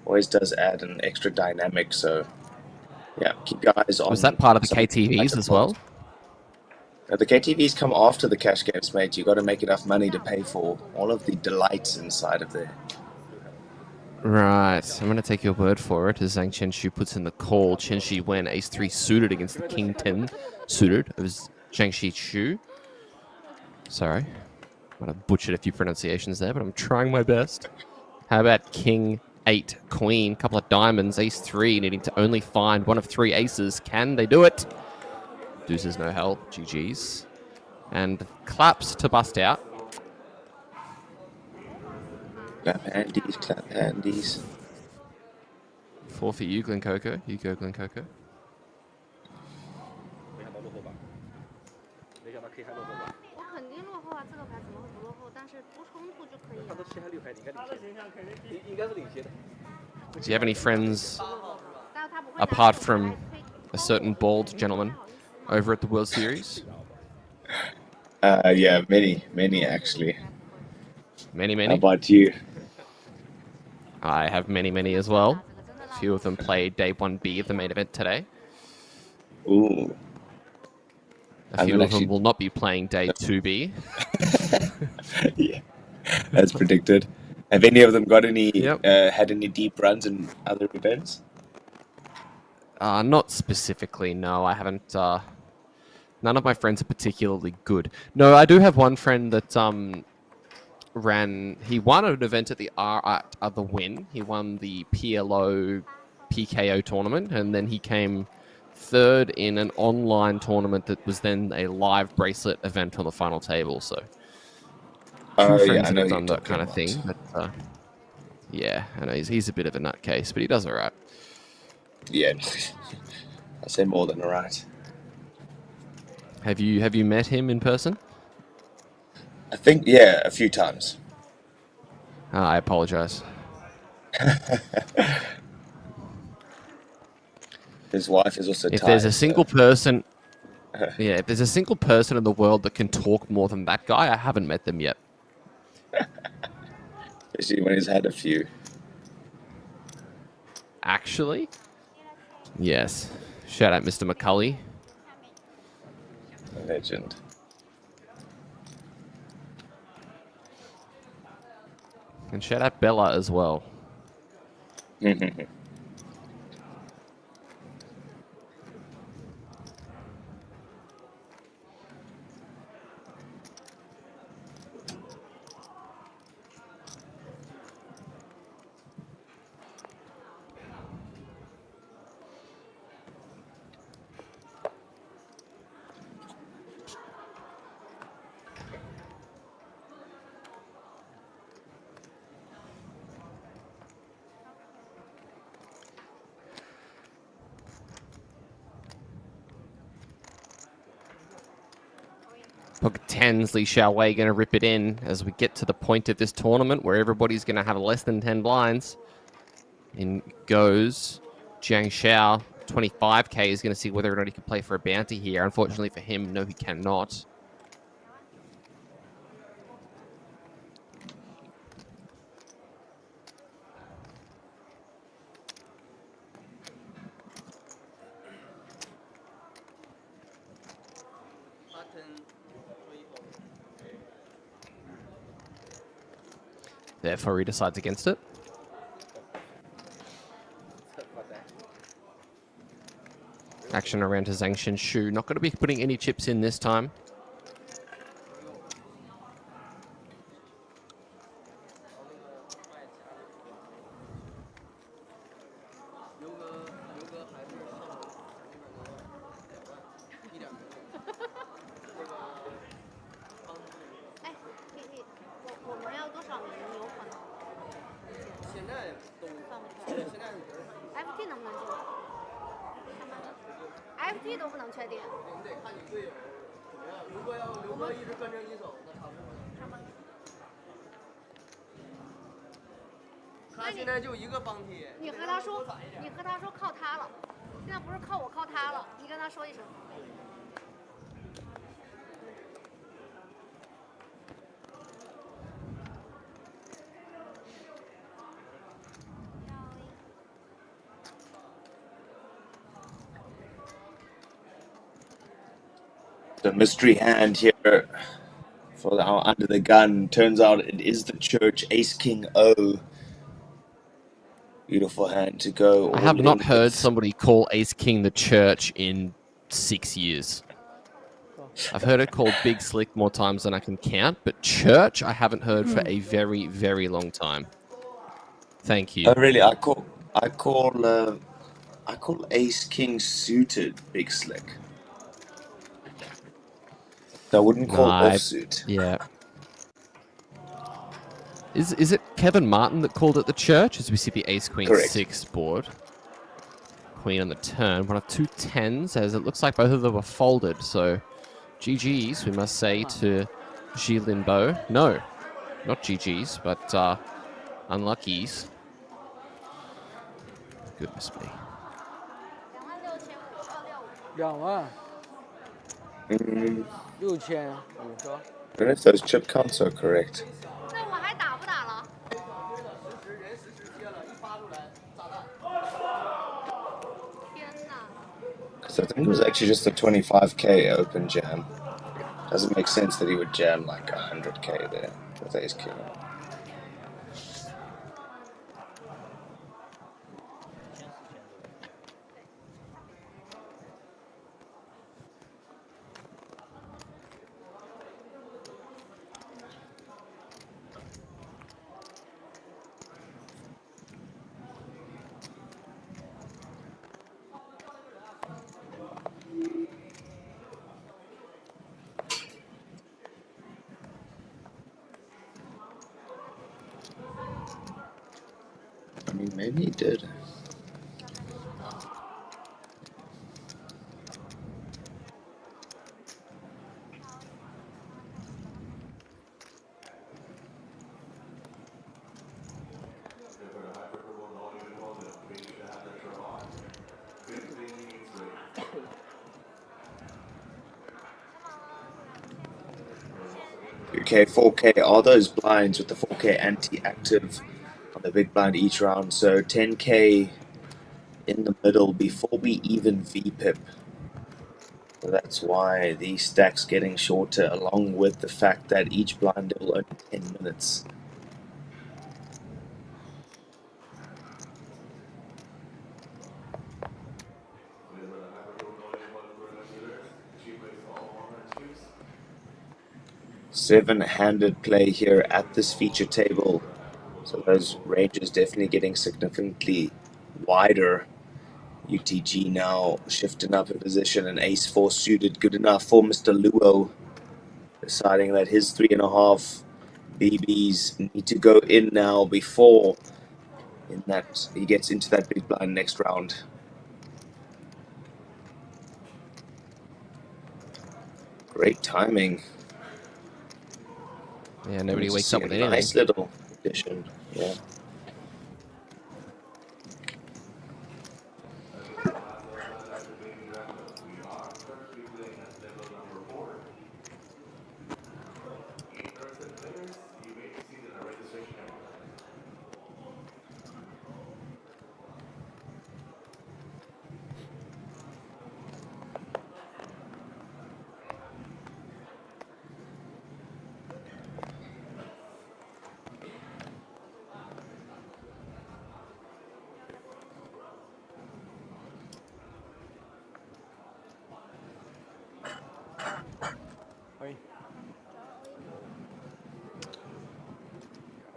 always does add an extra dynamic. So yeah, keep your eyes on. Was that part of the KTVs as well? Now, the KTVs come after the cash games, mate. You got to make enough money to pay for all of the delights inside of there. Right, I'm going to take your word for it as Zhang Qinshu puts in the call. Qinshu went ace-3 suited against the king-10 suited. It was Zhang Xishu. Sorry, might have butchered a few pronunciations there, but I'm trying my best. How about king-8 queen? Couple of diamonds, ace-3, needing to only find one of 3 aces. Can they do it? Deuces no help, GG's. And claps to bust out. Clap handies, clap handies. 4 for you, Glen Coco. You go, Glen Coco. Do you have any friends, apart from a certain bald gentleman, over at the World Series? Yeah, many actually. Many? How about you? I have many as well. A few of them played day 1B of the main event today. Ooh. A few of them will not be playing day 2B. Yeah, as predicted. Have any of them got any had any deep runs in other events? Not specifically, no. I haven't. None of my friends are particularly good. No, I do have one friend that he won an event at the the Win. He won the PLO PKO tournament, and then he came 3rd in an online tournament that was then a live bracelet event on the final table. So two friends that have done that kind of thing. But yeah, I know he's a bit of a nutcase, but he does all right. Yeah, I say more than all right. Have you met him in person? I think, yeah, a few times. I apologize. His wife is also If there's a single person... yeah, if there's a single person in the world that can talk more than that guy, I haven't met them yet. Especially when he's had a few. Actually? Yes. Shout out Mr. McCulley. Legend. And shout out Bella as well. Pocket 10's Li Xiaowei going to rip it in as we get to the point of this tournament where everybody's going to have less than 10 blinds. In goes Jiang Xiao. 25k is going to see whether or not he can play for a bounty here. Unfortunately for him, no, he cannot. Therefore, he decides against it. Action around to Zhang Xinshu. Not going to be putting any chips in this time. FT 都不能确定。我们得看你队友怎么样。如果要刘哥一直专程一手，那差不多。他现在就一个帮体。你和他说靠他了，现在不是靠我，靠他了。你跟他说一声。The mystery hand here for our under the gun. Turns out it is the church. Ace King O. Beautiful hand to go. I have not heard somebody call Ace King the church in 6 years. I've heard it called Big Slick more times than I can count, but church I haven't heard for a very, very long time. Thank you. Oh really? I call Ace King suited Big Slick. I wouldn't call offsuit. Yeah. Is it Kevin Martin that called it the church? As we see the Ace Queen 6 board. Queen on the turn. One of 2 10s, as it looks like both of them were folded. So GG's, we must say, to Xi Linbo. No, not GG's, but unluckies. Goodness me. 2万。6500。I don't know if those chip counts are correct. 那我还打不打了？天哪！ Because I think it was actually just a 25k open jam. Doesn't make sense that he would jam like 100k there with Ace King. I mean, maybe he did. Okay, 4k. Are those blinds with the 4k anti-active on the big blind each round? So 10k in the middle before we even VPIP. That's why these stacks getting shorter, along with the fact that each blind will only 10 minutes. Seven-handed play here at this feature table. So those ranges definitely getting significantly wider. UTG now shifting up in position, and ace-4 suited, good enough for Mr. Luo. Deciding that his 3.5 BBs need to go in now before he gets into that big blind next round. Great timing. Yeah, nobody wakes up with anything. Nice little addition. Yeah.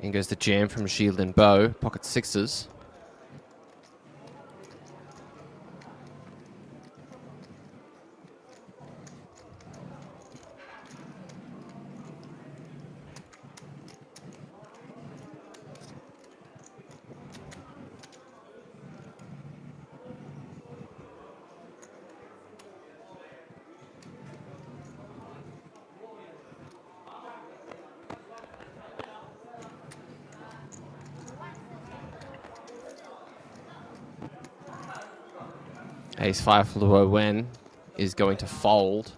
In goes the jam from Shield and Bow, pocket sixes. Ace-5 for Luo Wen is going to fold.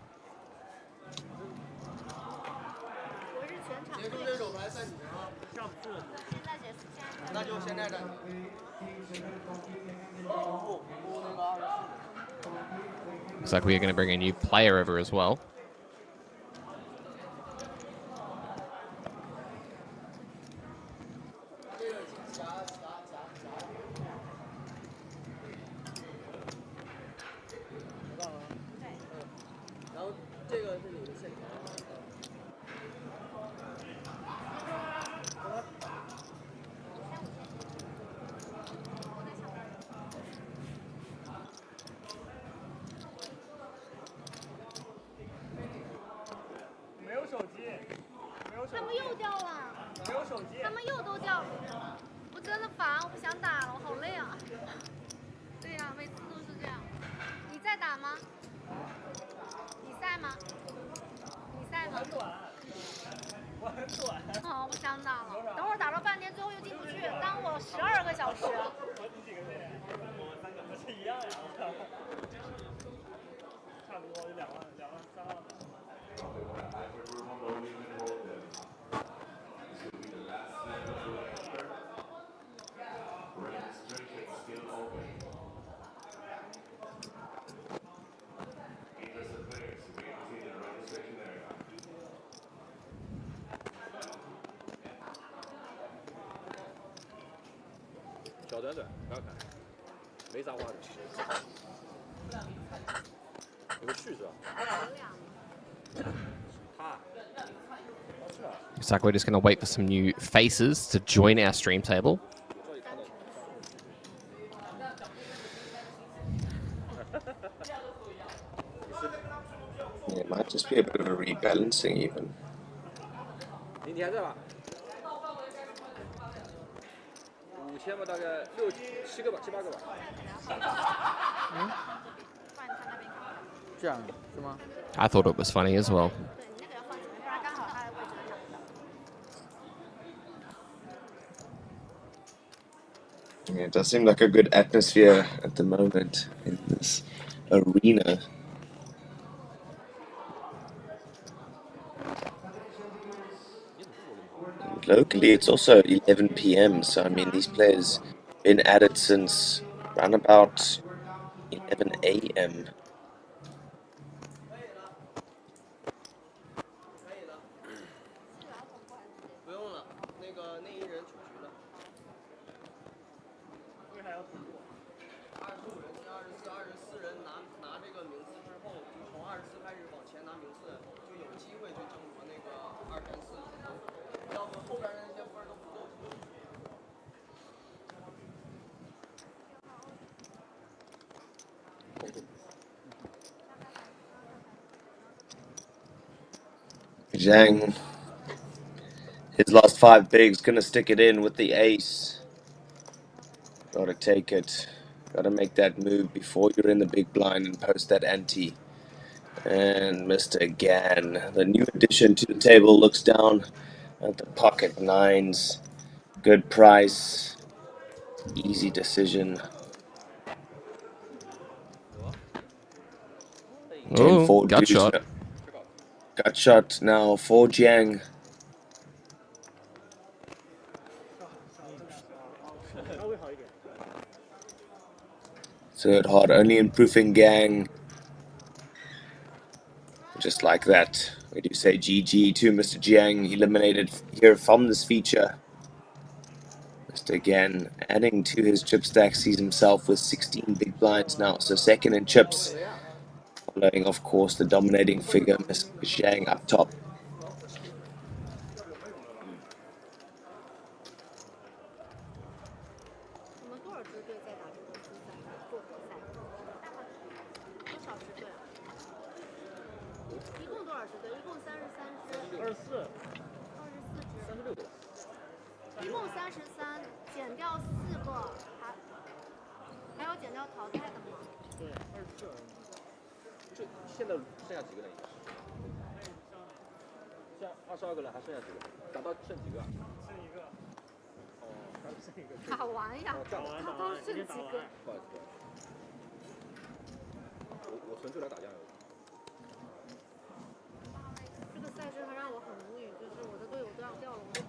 Looks like we are going to bring a new player over as well.他们又掉了，他们又都掉了，我真的烦，我不想打了，我好累啊。对呀、每次都是这样。你在打吗？比赛吗？比赛吗？我很短。哦，不想打了，等会儿打到半天，最后又进不去，耽误我12个小时。你几个月？我3个，不是一样呀？差不多就2万、3万吧。小短短，不要看，没啥花的。有个序是吧？Looks like we're just going to wait for some new faces to join our stream table. Yeah, it might just be a bit of a rebalancing even. 你还在吧？5000吧，大概6、7个吧，7、8个吧。这样是吗？ I thought it was funny as well. Yeah, it does seem like a good atmosphere at the moment in this arena. And locally, it's also 11 p.m. So I mean, these players been at it since around about 11 a.m. Zhang, his last 5 bigs, gonna stick it in with the ace. Gotta take it. Gotta make that move before you're in the big blind and post that ante. And Mr. Gan, the new addition to the table, looks down at the pocket nines. Good price. Easy decision. Oh, 10-4 gut deuce. shot. Gut shot now for Jiang. Third hard, only improving gang. Just like that. We do say GG to Mr. Jiang, eliminated here from this feature. Mr. Gan adding to his chip stack, sees himself with 16 big blinds now, so second in chips. Following, of course, the dominating figure, Mr. Jiang up top.现在剩下几个人？现在22个人，还剩下几个？打到剩几个？剩一个。哦，还剩一个。打完呀，打到剩几个？不好意思，我纯粹来打酱油。这个赛制还让我很无语，就是我的队友都要掉了，我都。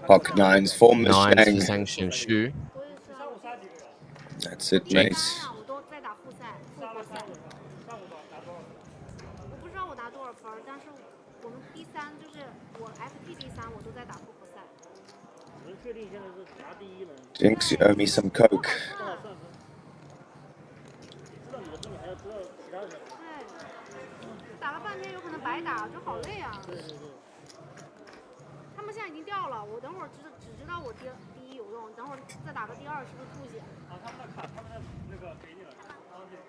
Pocket nines for Miss Nines for Zhang. Zhang Xinshu. That's it, mates. 我都在打复赛，复活赛。我不知道我拿多少分，但是我们第3就是我 FT 第3，我都在打复活赛。能确定现在是拿第1人。Jinx, you owe me some coke. 知道你的分，你还要知道其他人的。对，打了半天有可能白打，就好累啊。对对对。他们现在已经掉了，我等会儿只知道我第1有用，等会儿再打个第2是不是吐血？啊，他们的卡，他们的那个给你了。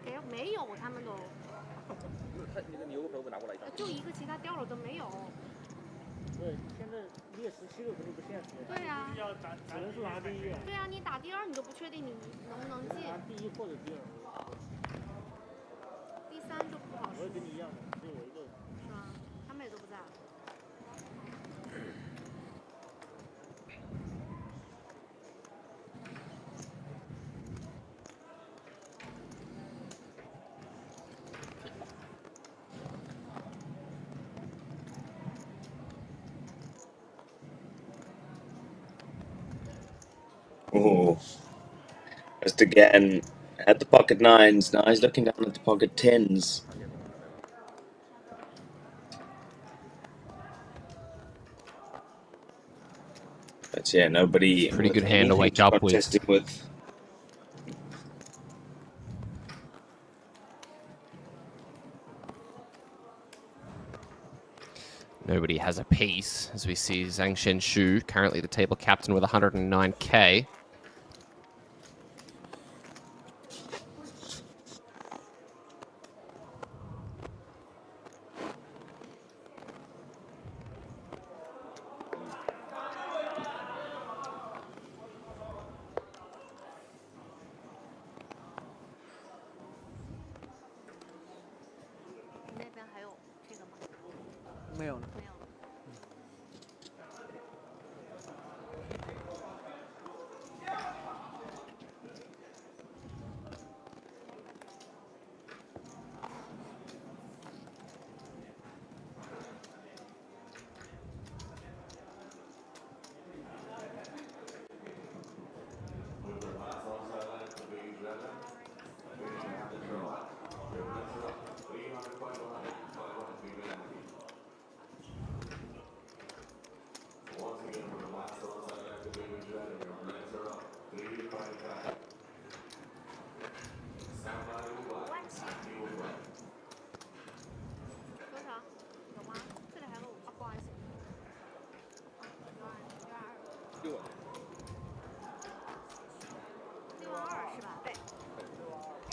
给没有，他们都。你有个朋友拿过来一张。就一个，其他掉了都没有。对，现在列17个肯定不现实。对呀。只能是拿第1。对呀，你打第2你都不确定你能不能进。拿第1或者第2。第3就不好说。我也跟你一样的，只有我一个人。是吗？他们也都不在。Oh, just again at the pocket nines. Now he's looking down at the pocket tens. But yeah, nobody. Pretty good hand to wake up with. Nobody has a piece, as we see Zhang Xinshu, currently the table captain with 109k.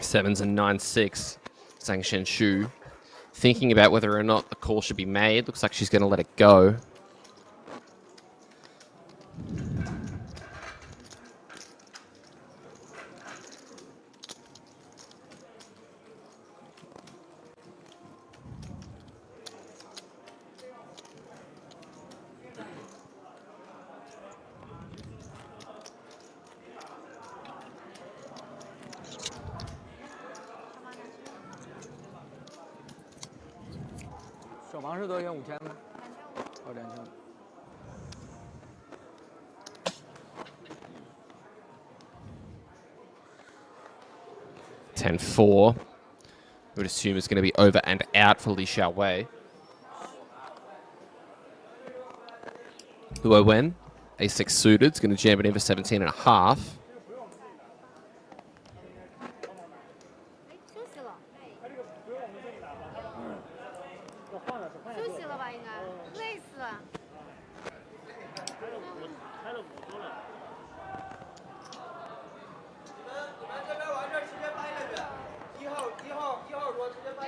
Sevens and 9-6. Zhang Xinshu thinking about whether or not the call should be made. Looks like she's going to let it go.小盲是多少钱？5000吗？哦，2000。 10-4. Would assume it's going to be over and out for Li Xiaowei. Luo Wen, A6 suited, is going to jam it in for 17.5.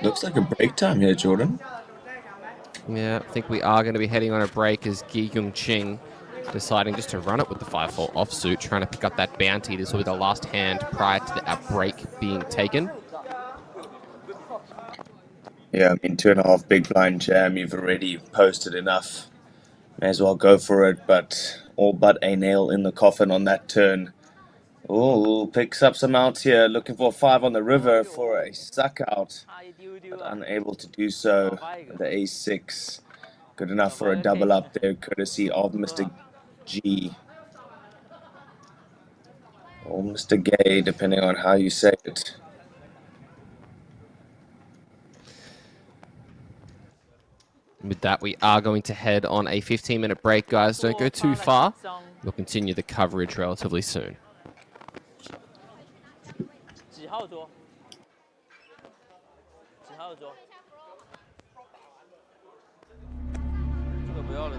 Looks like a break time here, Jordan. Yeah, I think we are going to be heading on a break as Gi Yongqing deciding just to run it with the 5-4 offsuit, trying to pick up that bounty. This will be the last hand prior to our break being taken. Yeah, I mean, 2.5 big blind jam. You've already posted enough. May as well go for it, but all but a nail in the coffin on that turn. Oh, picks up some outs here, looking for a 5 on the river for a suck out, but unable to do so. The A6, good enough for a double up there, courtesy of Mr. G. Or Mr. Gay, depending on how you say it. With that, we are going to head on a 15-minute break, guys. Don't go too far. We'll continue the coverage relatively soon. 几号桌？几号桌？这个不要了。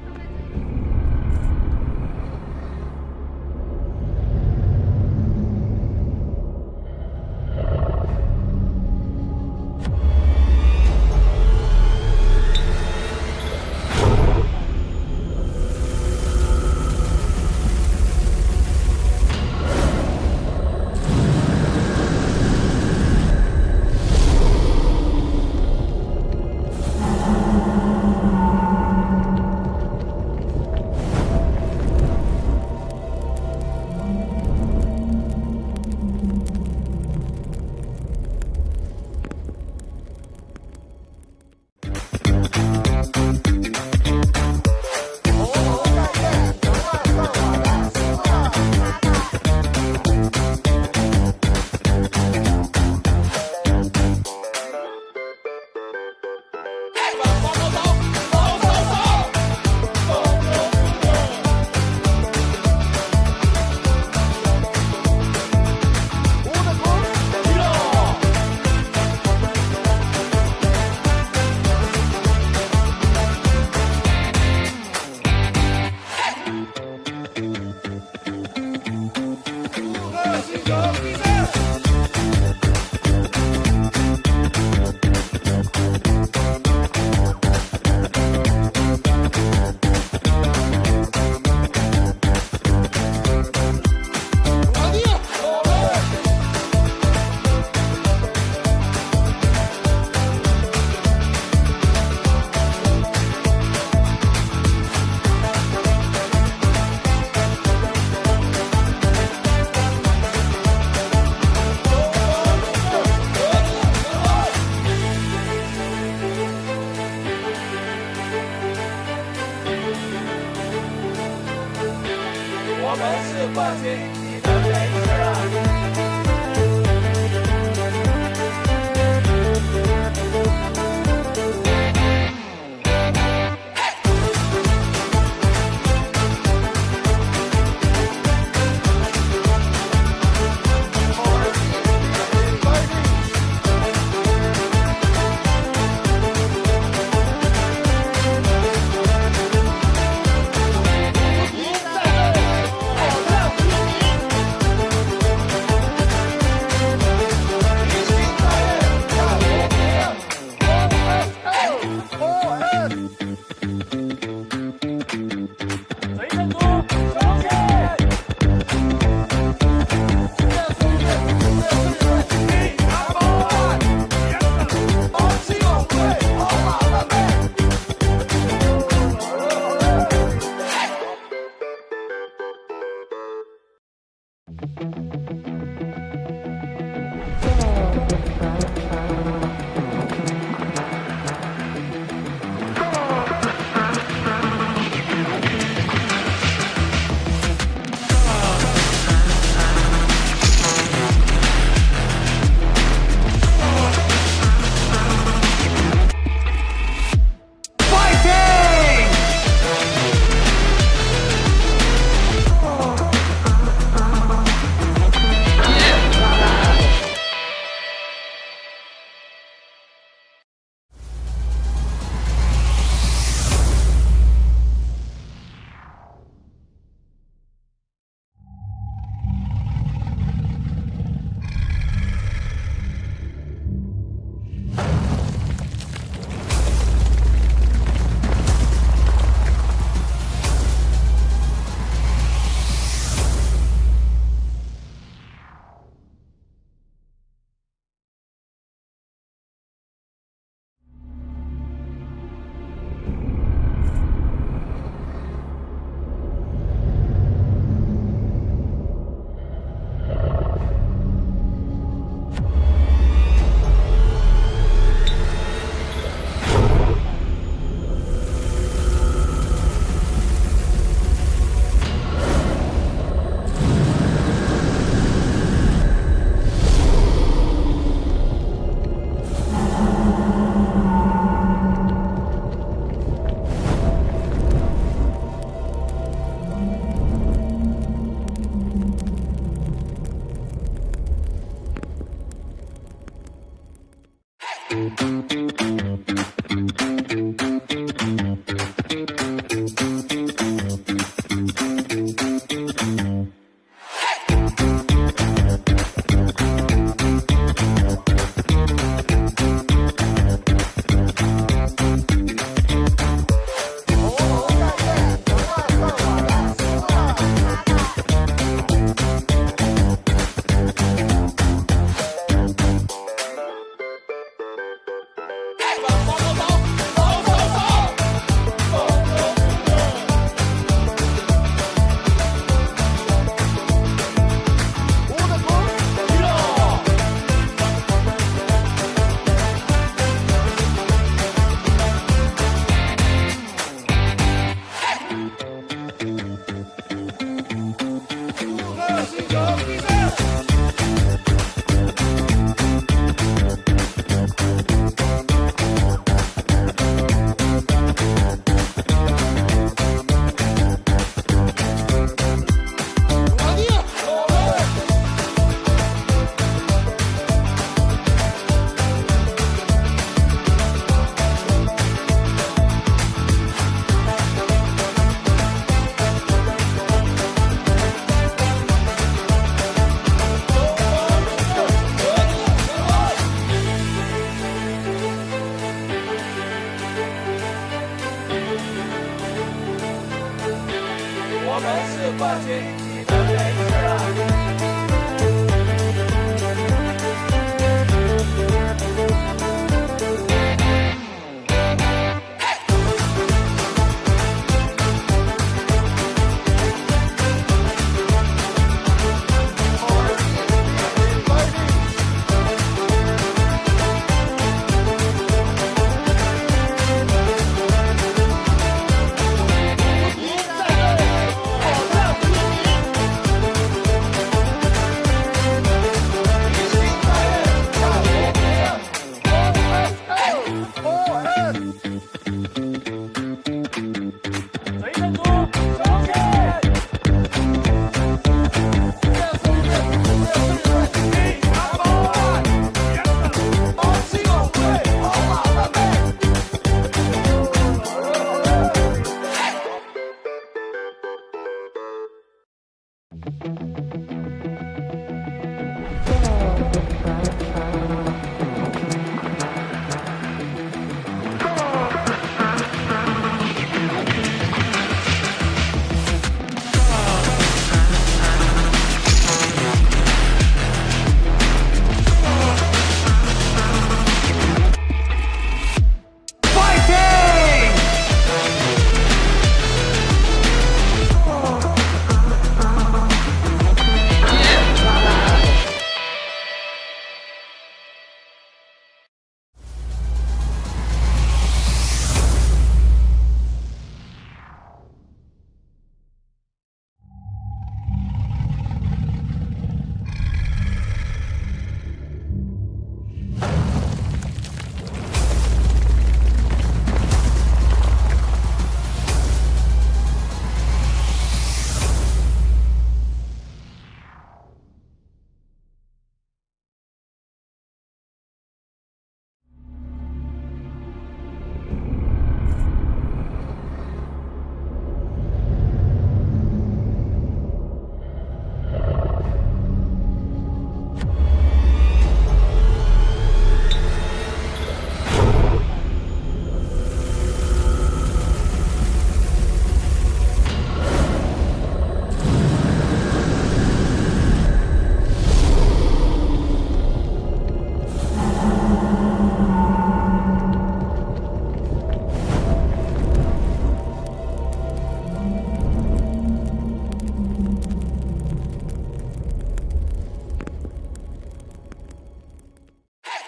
我们是冠军，你的没事了。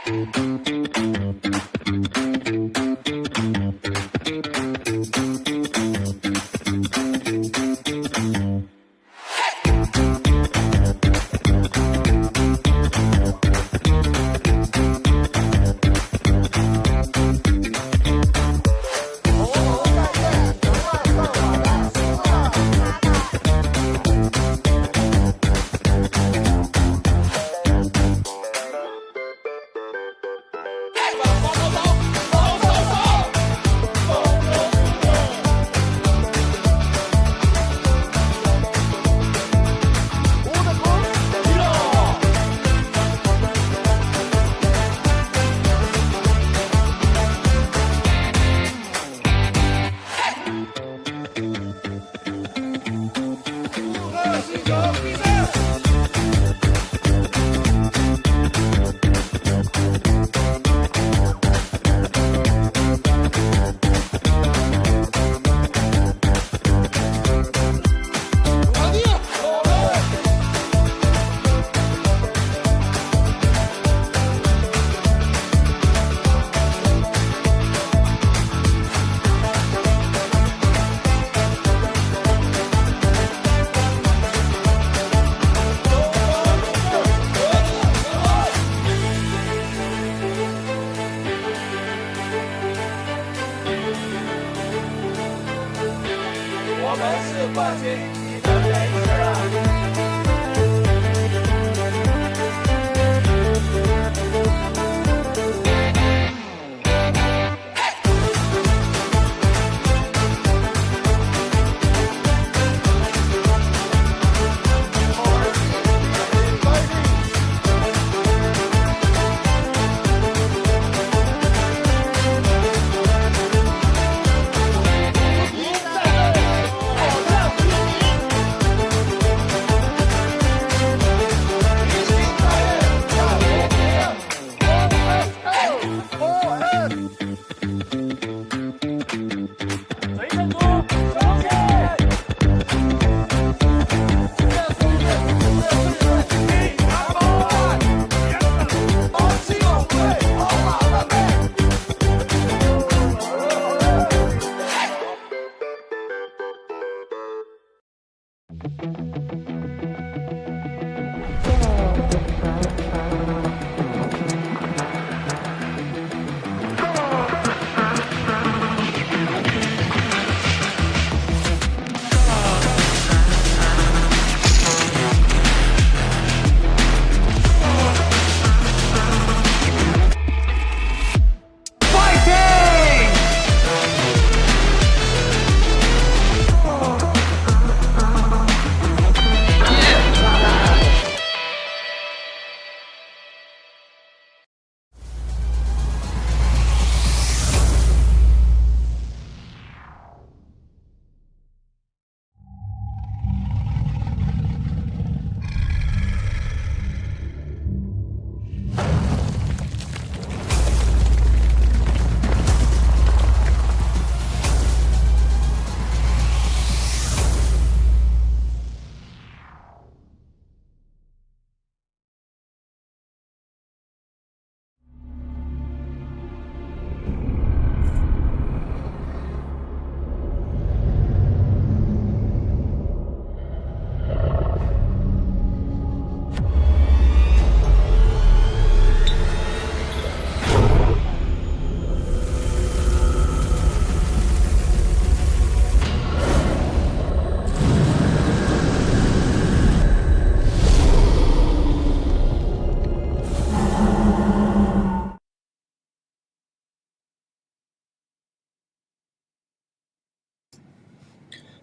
我们是冠军，你的没事啊。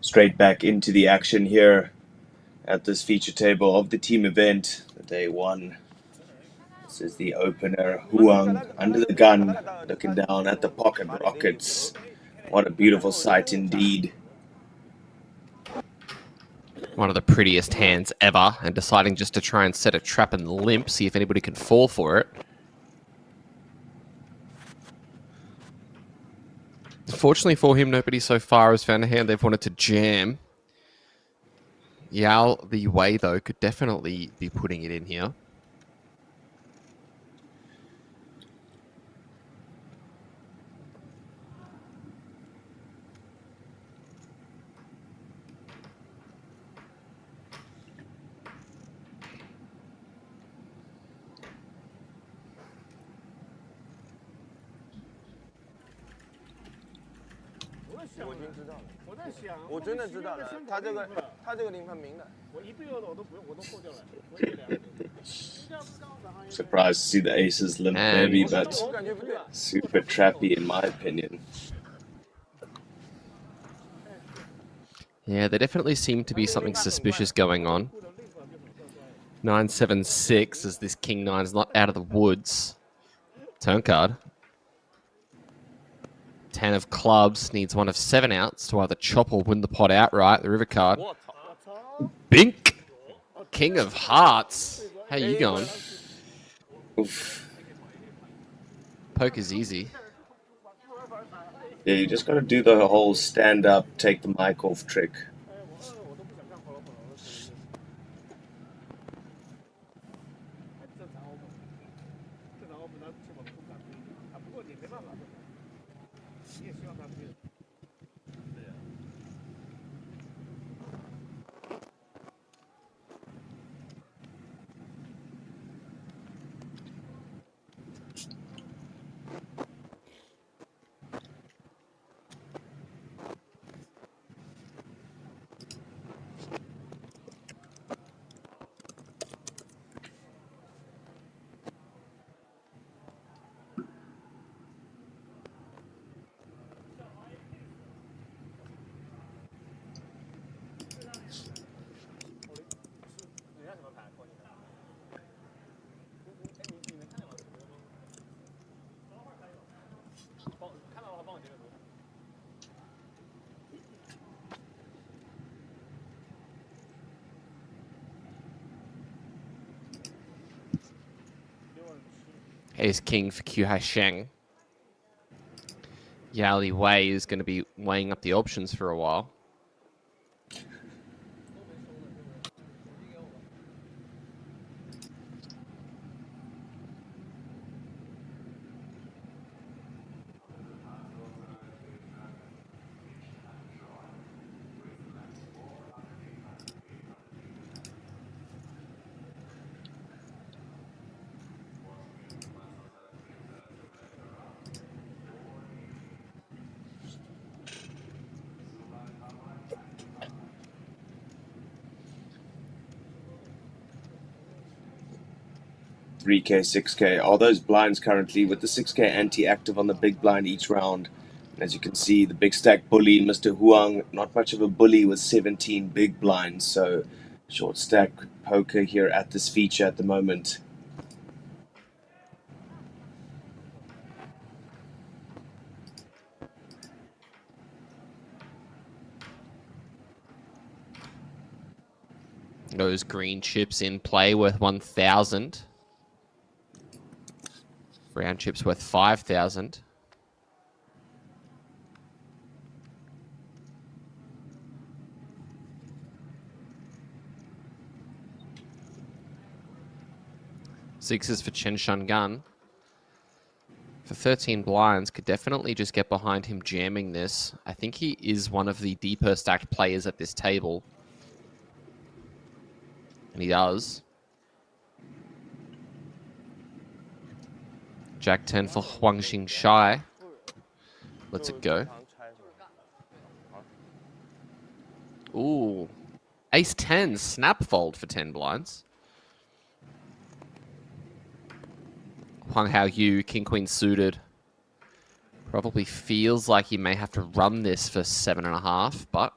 Straight back into the action here at this feature table of the team event, the day one. This is the opener, Huang, under the gun, looking down at the pocket rockets. What a beautiful sight indeed. One of the prettiest hands ever, and deciding just to try and set a trap and limp, see if anybody can fall for it. Fortunately for him, nobody so far has found a hand they've wanted to jam. Yao, the way though, could definitely be putting it in here. 我已经知道了。我在想，我真的知道了，他这个临盘明的。我一对二的我都破掉了，我也两个。 Surprised to see the aces limp maybe, but super trappy in my opinion. Yeah, there definitely seemed to be something suspicious going on. 9-7-6 as this king 9 is not out of the woods. Turn card. 10 of clubs needs one of 7 outs to either chop or win the pot outright. The river card. Bink! King of hearts. How you going? Oof. Poker's easy. Yeah, you just got to do the whole stand up, take the mic off trick. Ace king for Qiuhai Sheng. Yali Wei is going to be weighing up the options for a while. $3K, $6K. All those blinds currently with the 6K anti-active on the big blind each round. And as you can see, the big stack bully, Mr. Huang, not much of a bully with 17 big blinds. So short stack poker here at this feature at the moment. Those green chips in play worth 1,000. Brown chips worth 5,000. Sixes for Chen Shungun. For 13 blinds, could definitely just get behind him jamming this. I think he is one of the deeper stacked players at this table. And he does. Jack 10 for Huang Xingshai. Let's it go. Ooh. Ace 10, snap fold for 10 blinds. Huang Hao Yu, King Queen suited. Probably feels like he may have to run this for 7.5, but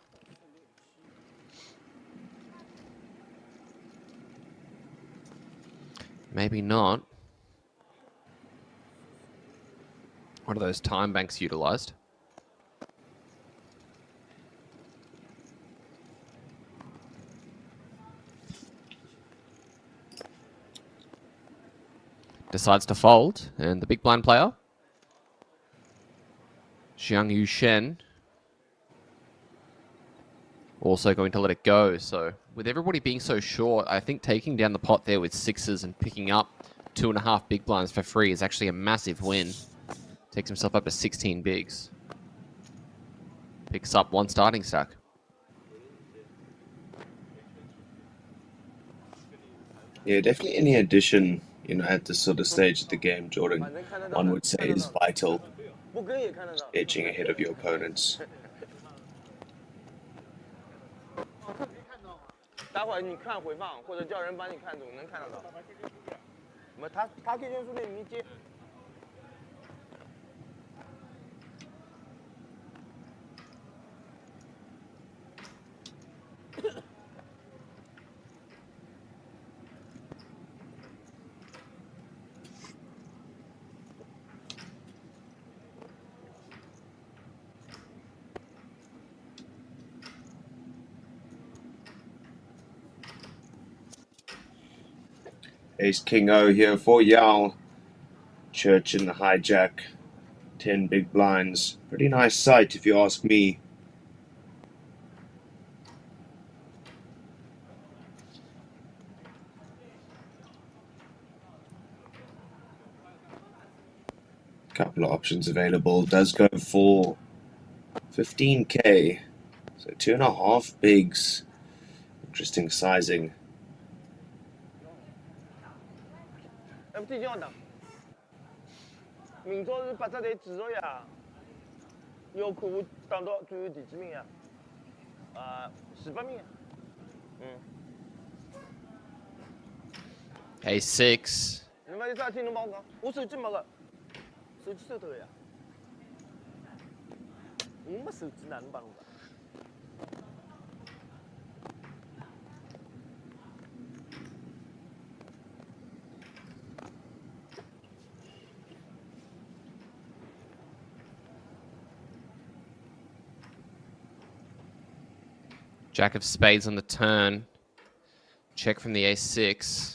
maybe not. One of those time banks utilized. Decides to fold, and the big blind player, Xiang Yu Shen, also going to let it go. So with everybody being so short, I think taking down the pot there with sixes and picking up 2.5 big blinds for free is actually a massive win. Takes himself up to 16 bigs. Picks up 1 starting stack. Yeah, definitely any addition, at this sort of stage of the game, Jordan, one would say is vital. Edging ahead of your opponents. 待会儿你看回放，或者叫人帮你看，总能看得到。没，他 K 圈数列没接。Ace King O here for JUL. Church in the hijack. 10 big blinds. Pretty nice sight if you ask me. Couple of options available. Does go for 15k. So 2.5 bigs. Interesting sizing. FT 今晚打，明朝是8只队继续呀，要看我打到最后第几名呀？400名。A6. 你买啥听侬帮我讲？我手机没个，手机收脱了呀。我没手机哪能帮侬讲？ Jack of spades on the turn. Check from the A6.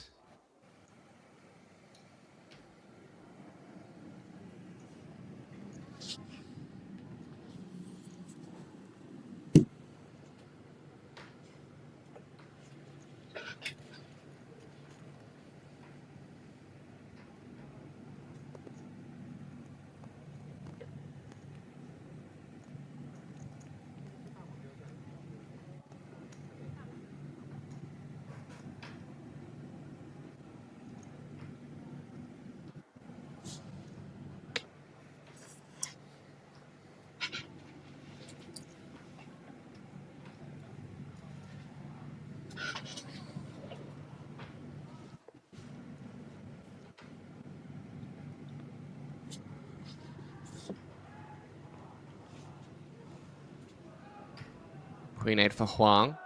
Queen 8 for Huang.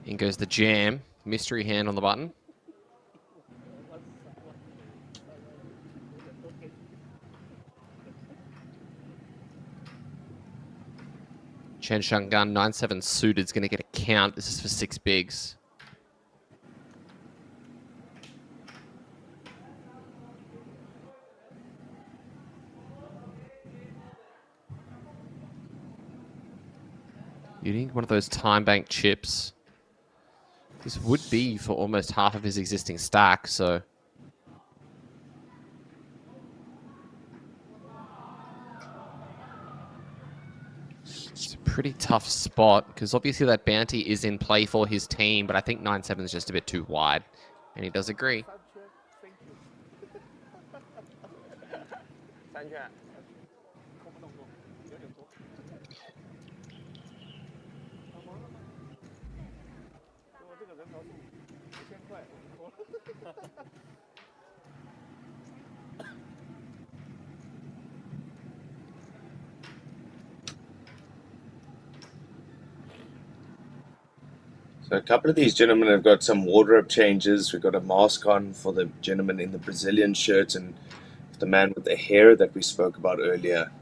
In goes the jam. Mystery hand on the button. Chen Shangan 9-7 suited is going to get a count. This is for 6 bigs. You need one of those time bank chips. This would be for almost half of his existing stack, so... It's a pretty tough spot, because obviously that bounty is in play for his team, but I think 9-7 is just a bit too wide. And he does agree. 3圈。我这个人头数5000块，多了。So a couple of these gentlemen have got some wardrobe changes. We've got a mask on for the gentleman in the Brazilian shirt and the man with the hair that we spoke about earlier.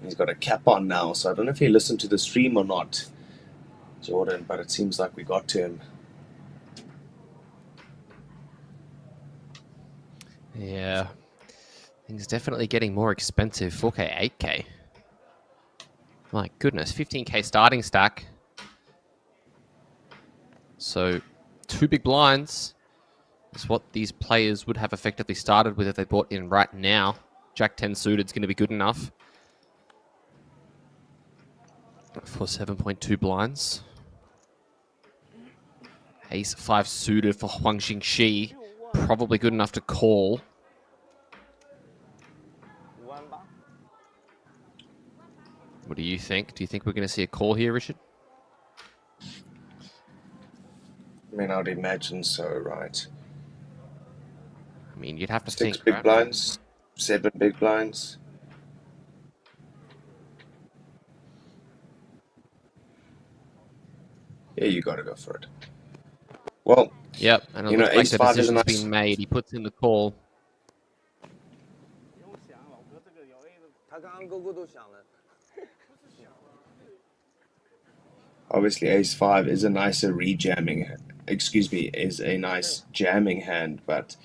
He's got a cap on now, so I don't know if he listened to the stream or not, Jordan, but it seems like we got to him. Yeah. Things definitely getting more expensive. 4K, 8K. My goodness, 15K starting stack. So, 2 big blinds is what these players would have effectively started with if they bought in right now. Jack 10 suited is going to be good enough. for 7.2 blinds. Ace 5 suited for Huang Xingxi. Probably good enough to call. What do you think? Do you think we're going to see a call here, Richard? I mean, I'd imagine so, right? I mean, you'd have to 6 think, big right? blinds, 7 big blinds. Yeah, you got to go for it. Well, yep, and it you know, looks like ace the 5 is a decision's nice. been made. He puts in the call. Obviously, ace 5 is a nicer rejamming. Excuse me, is a nice jamming hand, but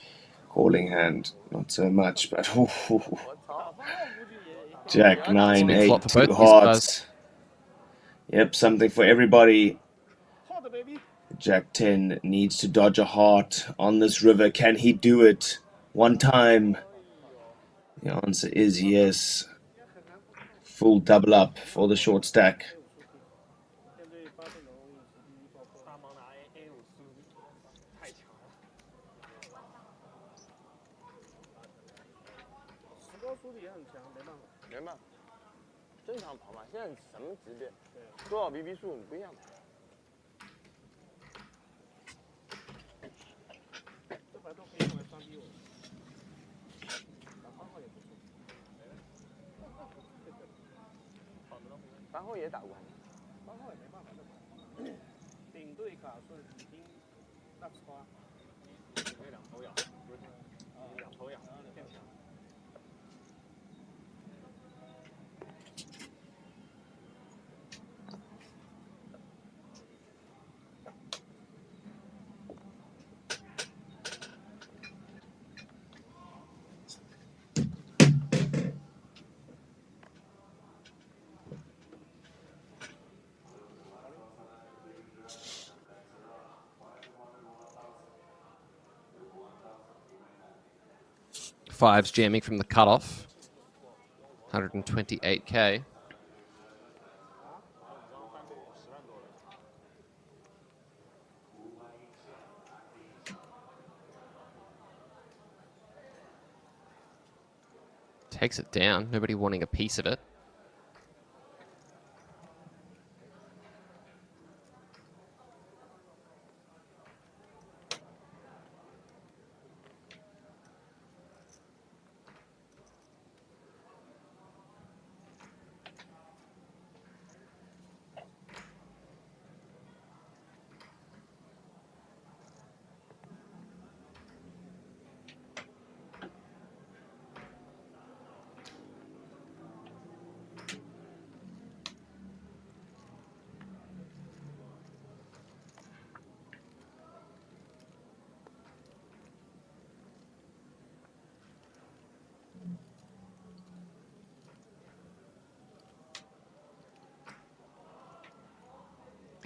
calling hand not so much. But Jack 9 big flop 8 for 2 both these guys. hearts. Yep, something for everybody. Jack 10 needs to dodge a heart on this river. Can he do it one time? The answer is yes. Full double up for the short stack. BB 数不一样。这牌都可以用来双逼我。番号也不错。番号也打过。番号也没办法这牌。顶对卡顺已经大吃花。你两头养，不是？你两头养，变强。Fives jamming from the cutoff. 128k. Takes it down. Nobody wanting a piece of it.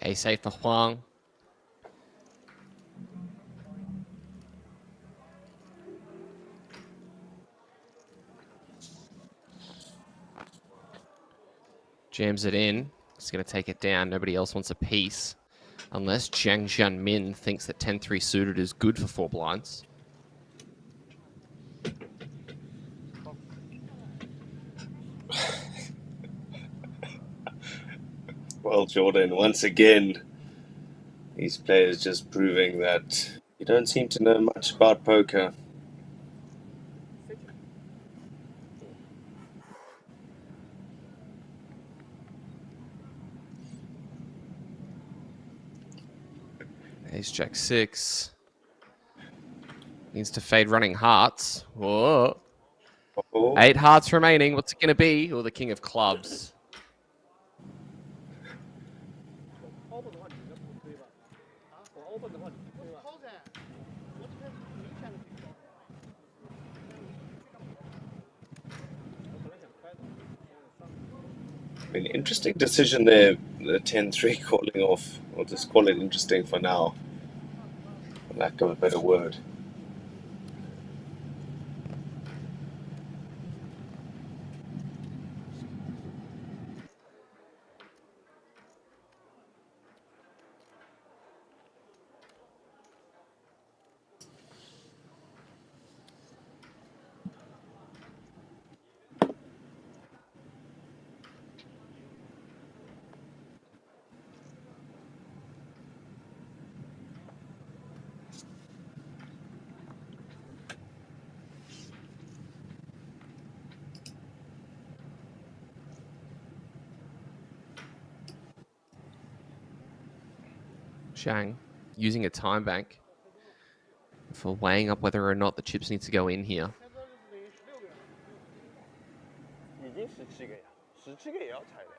Ace-8 for Huang. Jams it in. He's going to take it down. Nobody else wants a piece. Unless Jiang Jianmin thinks that 10-3 suited is good for 4 blinds. Well, Jordan, once again, these players just proving that you don't seem to know much about poker. Ace Jack 6. Needs to fade running hearts. Whoa. Oh. 8 hearts remaining. What's it going to be? Or the King of Clubs? I mean, interesting decision there, the 10-3 calling off. We'll just call it interesting for now, for lack of a better word. Zhang using a time bank for weighing up whether or not the chips need to go in here. 已经17个呀，17个也要拆的呀。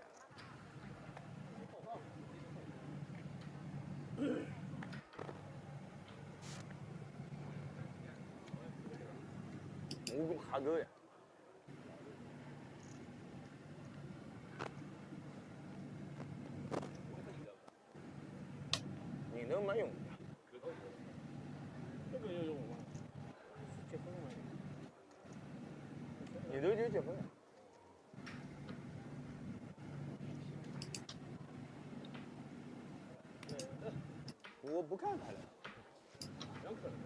我用哈哥呀。你能没用？这个要用吗？结婚了吗？你都已经结婚了。我不看他了。有可能。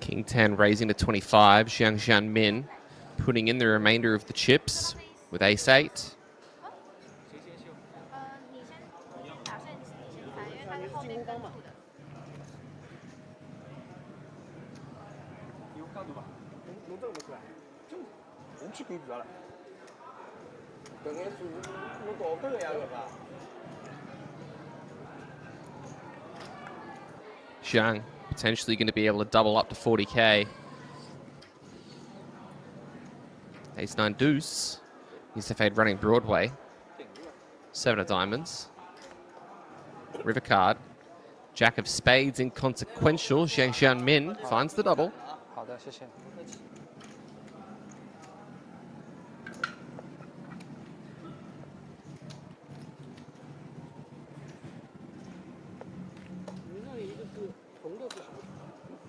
King 10 raising to 25. Jiang Jianmin putting in the remainder of the chips with ace 8. 有高度吧？能这么出来？就人去可以比较了。等于是我多个呀，对吧？ Jiang potentially going to be able to double up to 40k. Ace 9 deuce. He's the fade running Broadway. 7 of diamonds. River card. Jack of spades inconsequential. Jiang Jianmin finds the double. 好的，谢谢。你那里一个是红的是什么？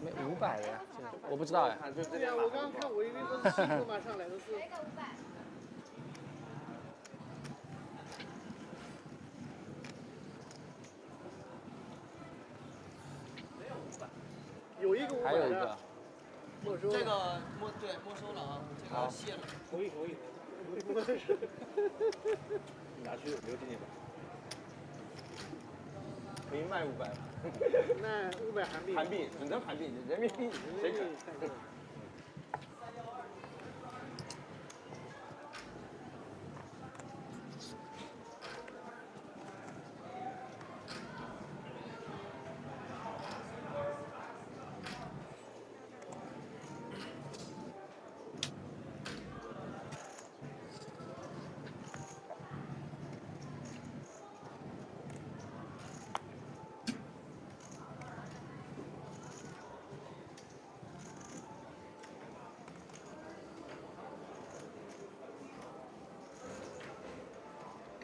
没500的呀，我不知道呀。对呀，我刚刚看，我以为说是新罗马上来的是。有一个500的。还有一个。没收。这个没收了啊，这个卸了。同意。拿去留给你吧。可以卖500。那500韩币。韩币，只能韩币，人民币谁肯？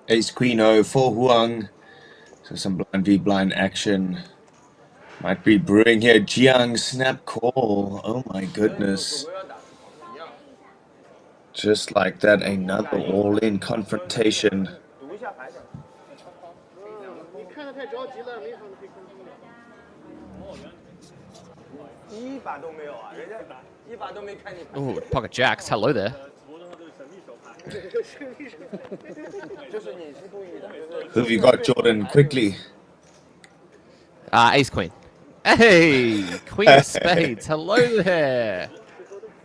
Ace Queen O for Huang. So some blind v blind action might be brewing here. Jiang snap call. Oh my goodness. Just like that, another all-in confrontation. 你看得太着急了，没法可以看出来。一把都没有啊，人家一把都没看你。 Oh, pocket jacks. Hello there. Who have you got, Jordan? Quickly. Ace Queen. Hey, Queen of Spades. Hello there.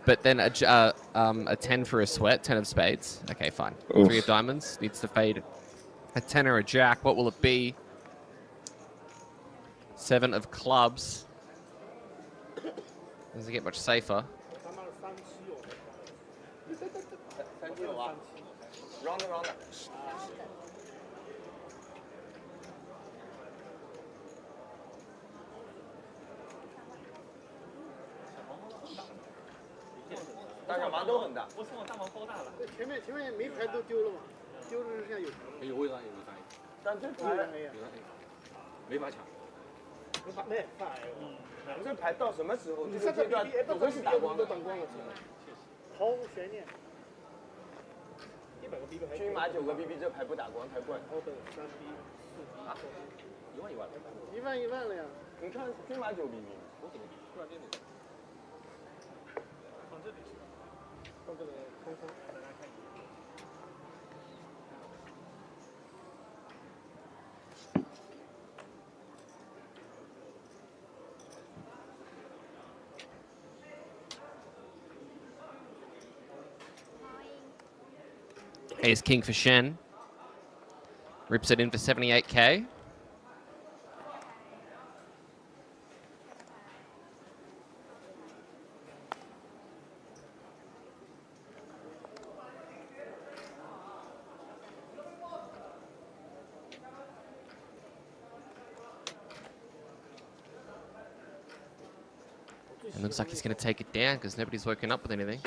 But then a 10 for a sweat, 10 of spades. Okay, fine. Oof. 3 of diamonds. Needs to fade a 10 or a jack. What will it be? 7 of clubs. Doesn't get much safer. Round. 大小盲都很大。我是往大盲包大了。前面没牌都丢了嘛，丢的是现在有牌。有为啥？但这牌没法抢。没法这牌到什么时候？这个阶段总会是打光的。都打光了，毫无悬念。100个 BB 还。均码9个 BB， 这牌不打光才怪。好的，3 B 4 B。1万了呀！你看均码9 BB， 我怎么突然间你？ 放这里去。放这个空。Ace king for Shen. Rips it in for 78k. It looks like he's going to take it down because nobody's woken up with anything.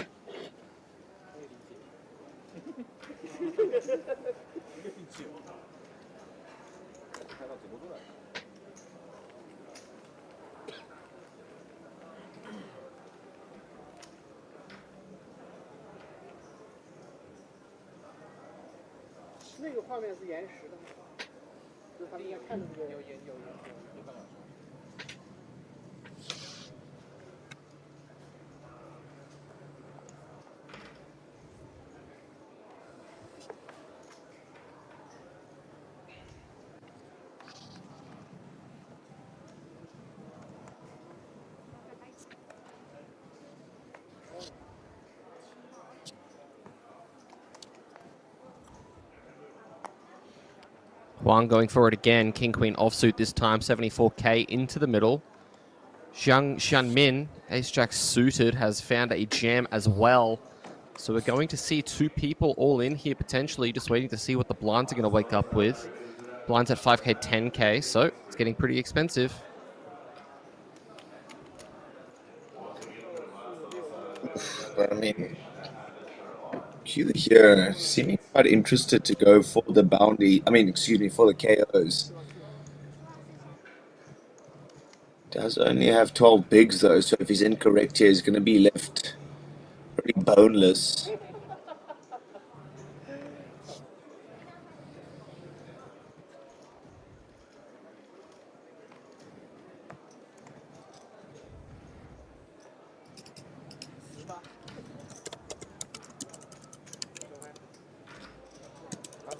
Huang going for it again. King Queen offsuit this time. 74k into the middle. Jiang Xianmin, Ace Jack suited, has found a jam as well. So we're going to see two people all in here potentially. Just waiting to see what the blinds are going to wake up with. Blinds at 5k, 10k. So it's getting pretty expensive. But I mean, Q here seeming quite interested to go for the bounty. I mean, excuse me, for the KOs. Does only have 12 bigs though, so if he's incorrect here, he's going to be left pretty boneless.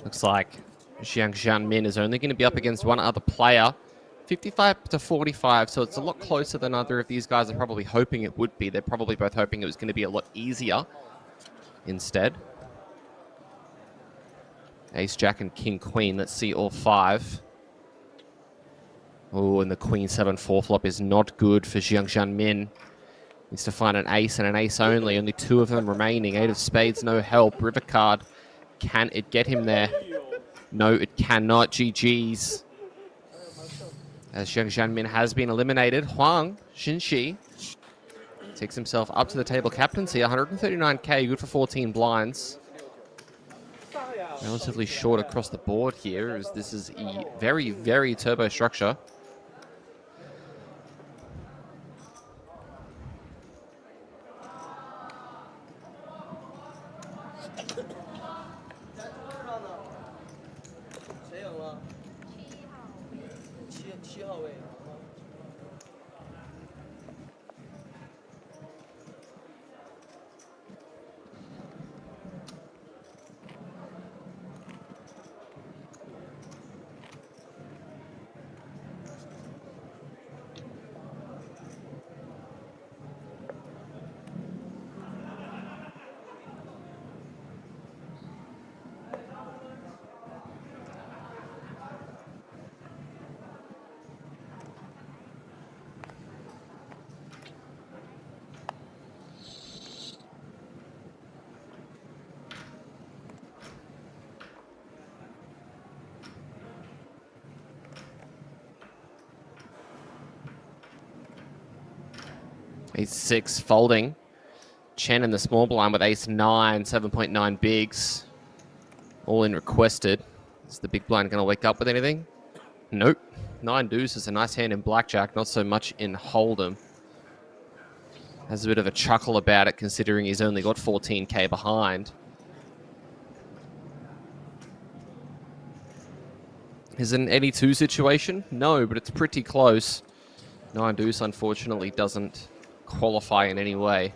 Looks like Jiang Xianmin is only going to be up against one other player. 55 to 45, so it's a lot closer than either of these guys are probably hoping it would be. They're probably both hoping it was going to be a lot easier instead. Ace, Jack, and King, Queen. Let's see all five. Oh, and the Queen 7-4 flop is not good for Jiang Xianmin. Needs to find an ace and an ace only. Only two of them remaining. 8 of spades, no help. River card. Can it get him there? No, it cannot. GG's. As Jiang Xianmin has been eliminated, Huang Xinxi takes himself up to the table captaincy. 139k, good for 14 blinds. Relatively short across the board here, as this is a very, very turbo structure. Ace-6 folding. Chen in the small blind with ace-9, 7.9 bigs. All in requested. Is the big blind going to wake up with anything? Nope. 9 deuce is a nice hand in blackjack, not so much in hold'em. Has a bit of a chuckle about it considering he's only got 14k behind. Is it an 82 situation? No, but it's pretty close. 9 deuce unfortunately doesn't qualify in any way.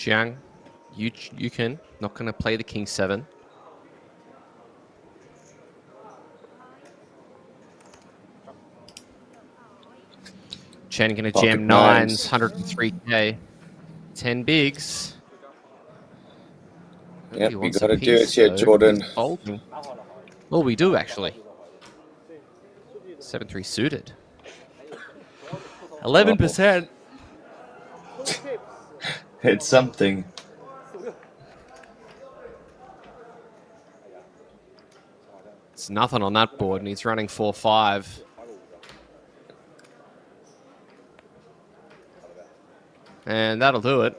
Jiang, you can. Not going to play the king 7. Chen going to Pocket jam nines. 103k. 10 bigs. Yep, Nobody we wants got a to do it piece, here, though. Jordan. Who's folding? Well, we do, actually. 7-3 suited. 11%. It's something. It's nothing on that board, and he's running 4-5. And that'll do it.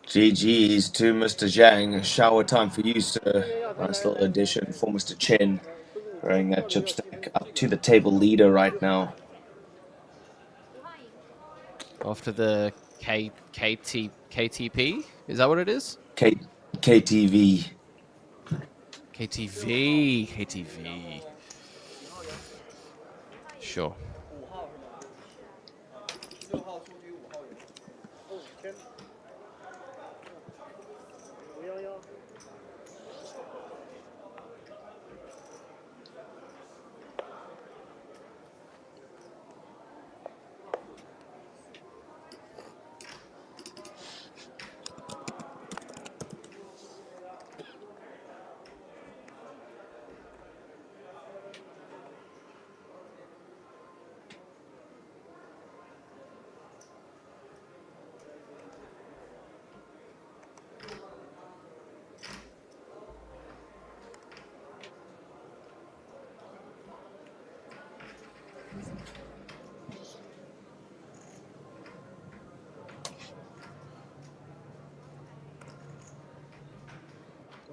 GG's to Mr. Zhang. Shower time for you, sir. Nice little addition for Mr. Chen. Throwing that chipstick up to the table leader right now. Off to the KTP? Is that what it is? KTV. KTV. Sure.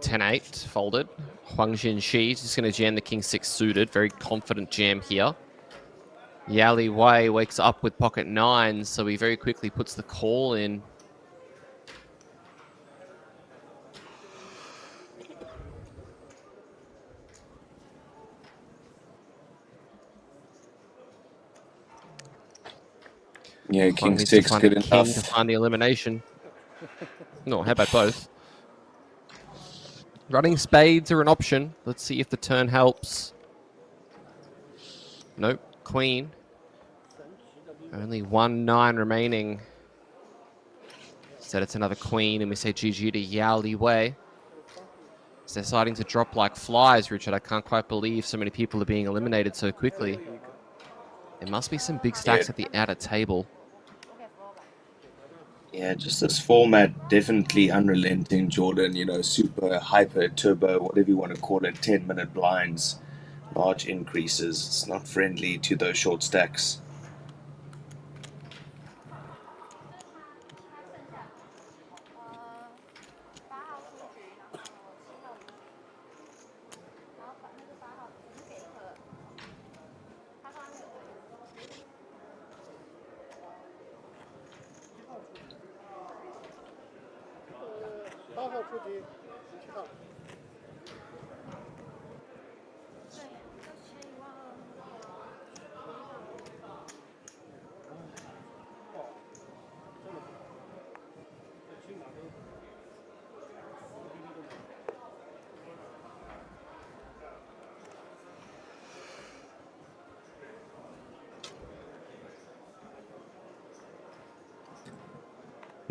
(10-8) folded. Huang Jinshi just going to jam the king 6 suited. Very confident jam here. Yali Wei wakes up with pocket 9, so he very quickly puts the call in. Yeah, king Needs 6 to find good a king enough. to find the elimination. No, how about both? Running spades are an option. Let's see if the turn helps. Nope, queen. Only 1-9 remaining. Instead, it's another queen, and we say GG to Yao Li Wei. It's deciding to drop like flies, Richard. I can't quite believe so many people are being eliminated so quickly. There must be some big stacks at the outer table. Yeah, just this format, definitely unrelenting, Jordan. You know, super, hyper, turbo, whatever you want to call it, 10-minute blinds, large increases. It's not friendly to those short stacks.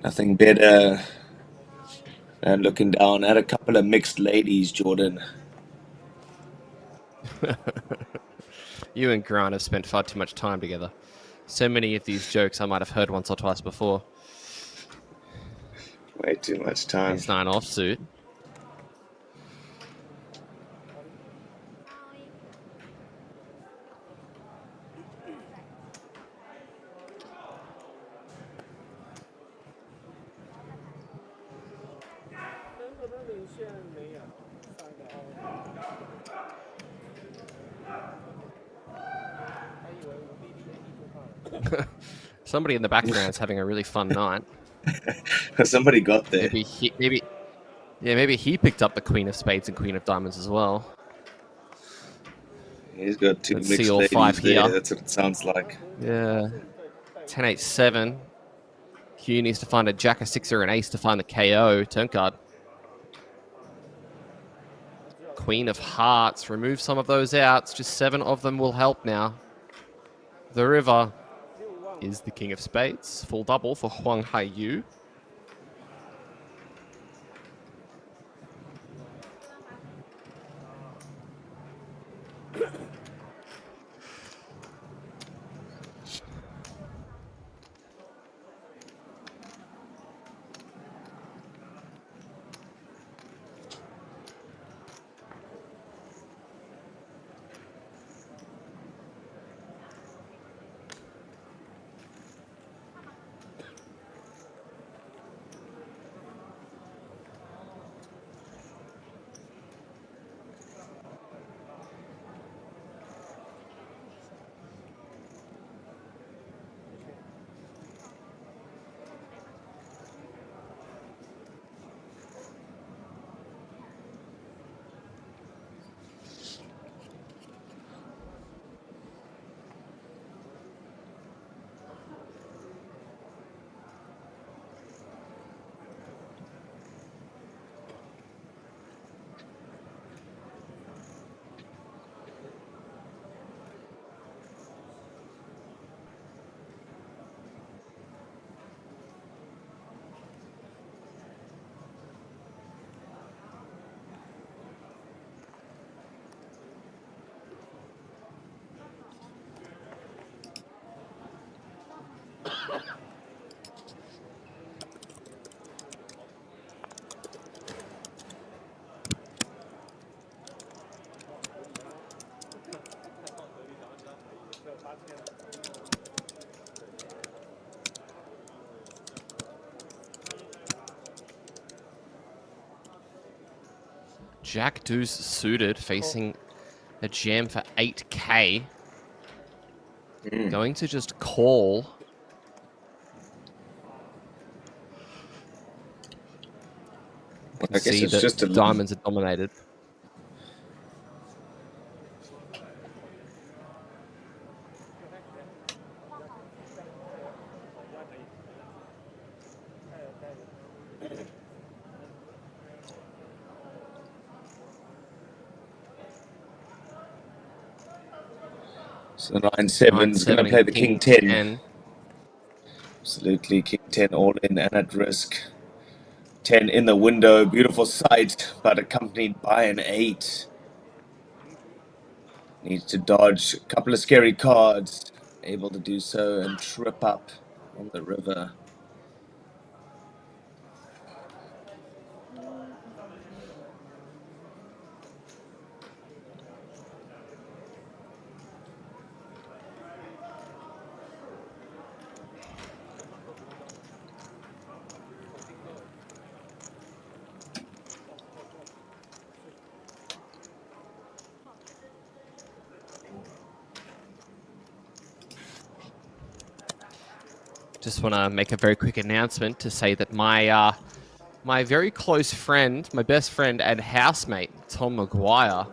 Nothing better than looking down at a couple of mixed ladies, Jordan. You and Grant have spent far too much time together. So many of these jokes I might have heard once or twice before. Way too much time. He's 9 offsuit. Somebody in the background is having a really fun night. Somebody got there. Maybe he picked up the Queen of Spades and Queen of Diamonds as well. He's got two Let's mixed see all ladies 5 there. here. That's what it sounds like. Yeah. 10-8-7. Q needs to find a jack, a sixer, an ace to find the KO. Turn card. Queen of Hearts. Remove some of those outs. Just 7 of them will help now. The river is the King of Spades. Full double for Huang Haiyu. Jack deuce suited, facing a jam for 8K. Going to just call. I guess See it's that just a diamonds are dominated. So 9-7 is going to play the King 10. Absolutely, King 10 all in and at risk. 10 in the window, beautiful sight, but accompanied by an 8. Needs to dodge a couple of scary cards. Able to do so and trip up on the river. Just want to make a very quick announcement to say that my my very close friend, my best friend and housemate, Tom Maguire,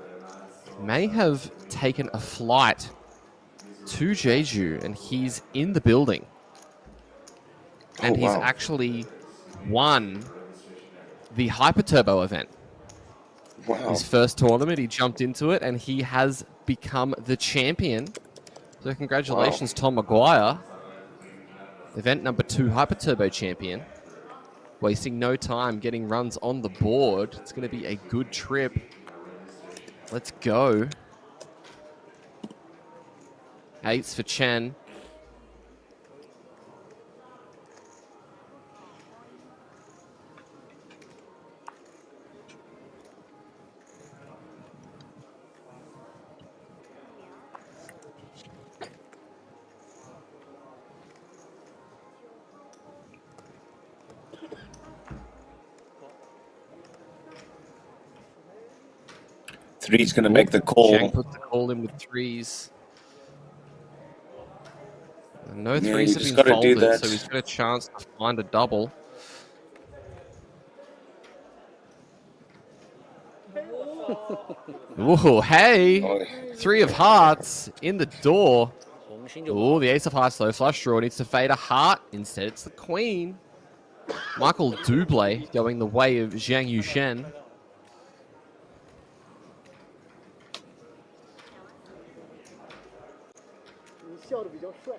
may have taken a flight to Jeju, and he's in the building. And he's actually won the Hyper Turbo event. Wow. His first tournament, he jumped into it, and he has become the champion. So congratulations, Tom Maguire. Event number 2, Hyper Turbo champion. Wasting no time getting runs on the board. It's going to be a good trip. Let's go. 8s for Chen. Three's going to make the call. Chang puts the call in with 3s. And no 3s have been folded, so he's got a chance to find a double. Ooh, hey! 3 of hearts in the door. Oh, the ace of hearts, slow flush draw, needs to fade a heart. Instead, it's the queen. Michael Dublé going the way of Zhang Yushen.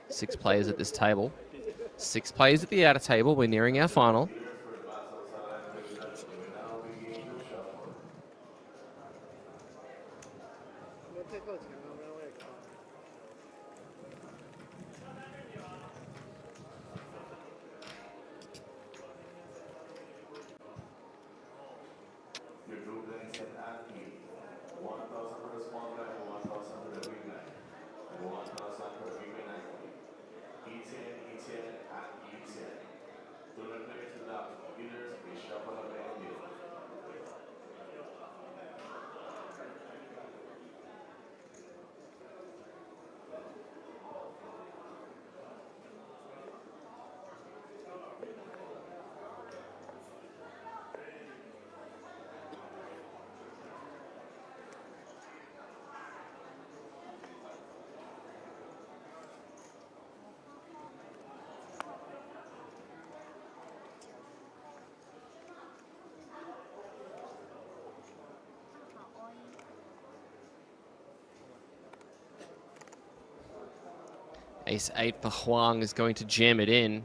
6 players at this table. 6 players at the outer table. We're nearing our final. Ace 8 for Huang is going to jam it in.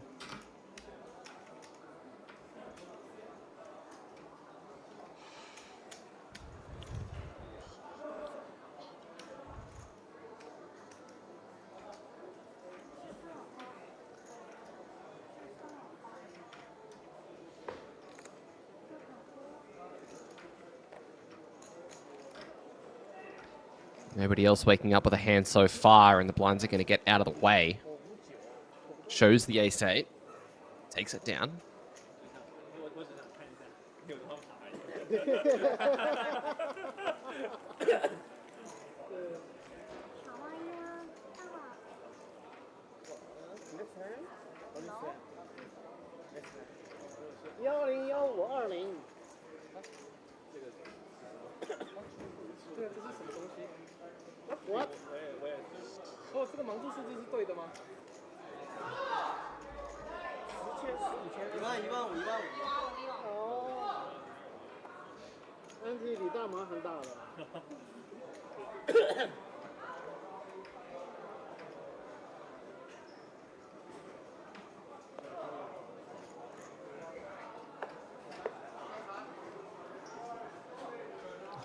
Nobody else waking up with a hand so far, and the blinds are going to get out of the way. Shows the ace 8. Takes it down. What？哦，这个盲注数字是对的吗？1000、5000、15000。哦。Andy 李大麻很大了。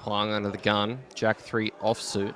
Huang under the gun. Jack 3 offsuit.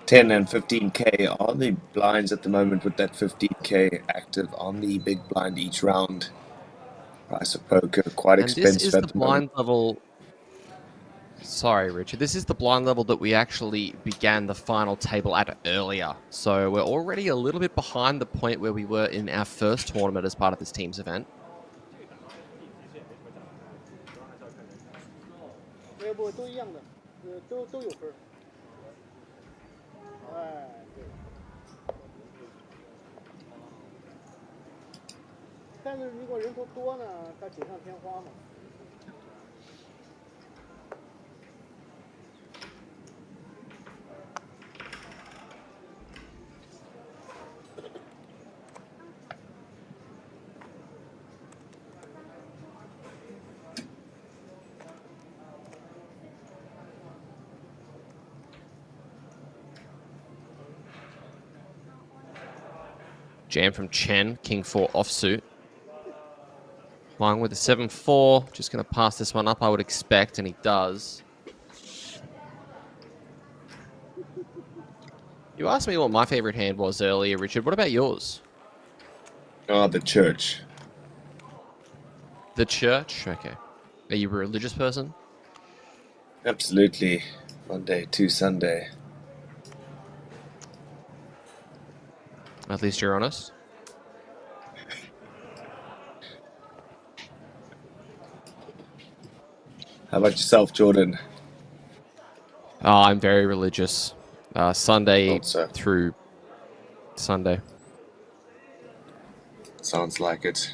$10 and $15K are the blinds at the moment, with that $15K active on the big blind each round. Price of poker quite expensive. This is the blind level. Sorry, Richard. This is the blind level that we actually began the final table at earlier. So we're already a little bit behind the point where we were in our first tournament as part of this team's event. 不都一样的，都有分。哎，对。但是如果人头多呢，它锦上添花嘛。Jam from Chen, King 4 offsuit. Huang with a 7-4. Just going to pass this one up, I would expect, and he does. You asked me what my favorite hand was earlier, Richard. What about yours? Oh, the church. The church? Okay. Are you a religious person? Absolutely. Monday to Sunday. At least you're honest. How about yourself, Jordan? Oh, I'm very religious. Sunday Thought so. through Sunday. Sounds like it.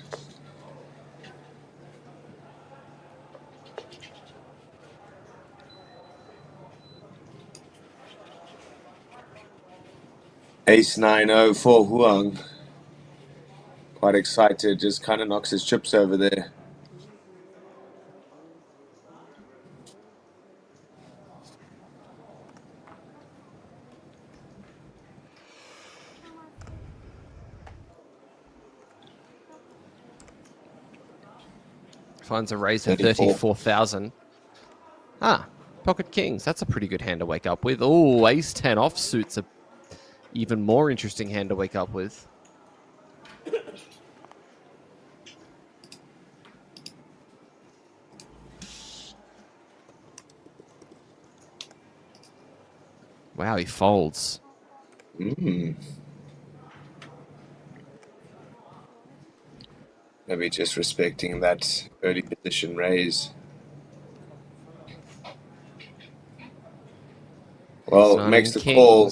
Ace 9-0 for Huang. Quite excited, just kind of knocks his chips over there. Finds a raise of 34. 34,000. Ah, pocket kings. That's a pretty good hand to wake up with. Oh, ace 10 offsuit's a even more interesting hand to wake up with. Wow, he folds. Maybe just respecting that early position raise. Well, makes the call.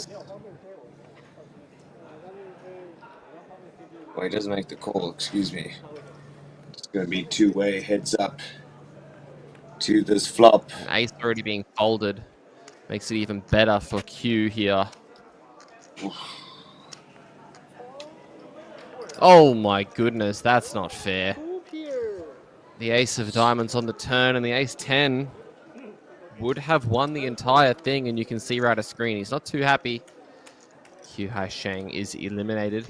Well, he doesn't make the call, excuse me. It's going to be two-way heads up to this flop. Ace already being folded. Makes it even better for Q here. Oh my goodness, that's not fair. The ace of diamonds on the turn and the ace 10 would have won the entire thing, and you can see right a screen. He's not too happy. Q Hai Shang is eliminated.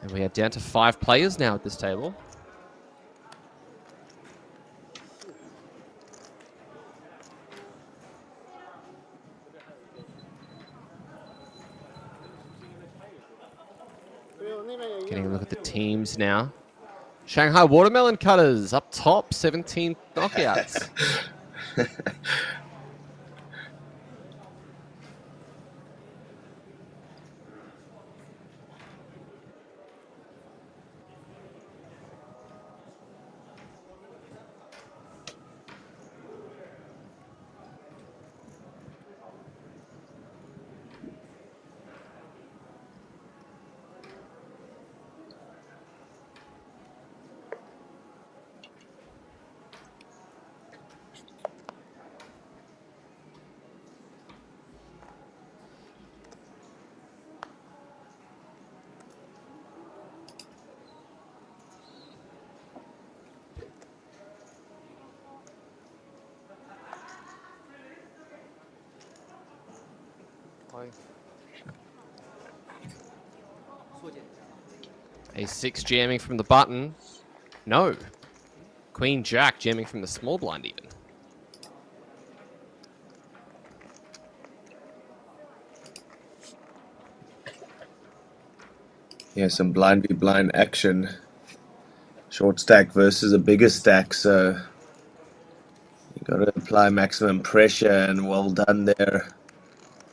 And we are down to 5 players now at this table. Getting a look at the teams now. Shanghai Watermelon Cutters up top, 17 knockouts. A6 jamming from the button. No. Queen Jack jamming from the small blind even. Yeah, some blind v blind action. Short stack versus a bigger stack, so you got to apply maximum pressure, and well done there.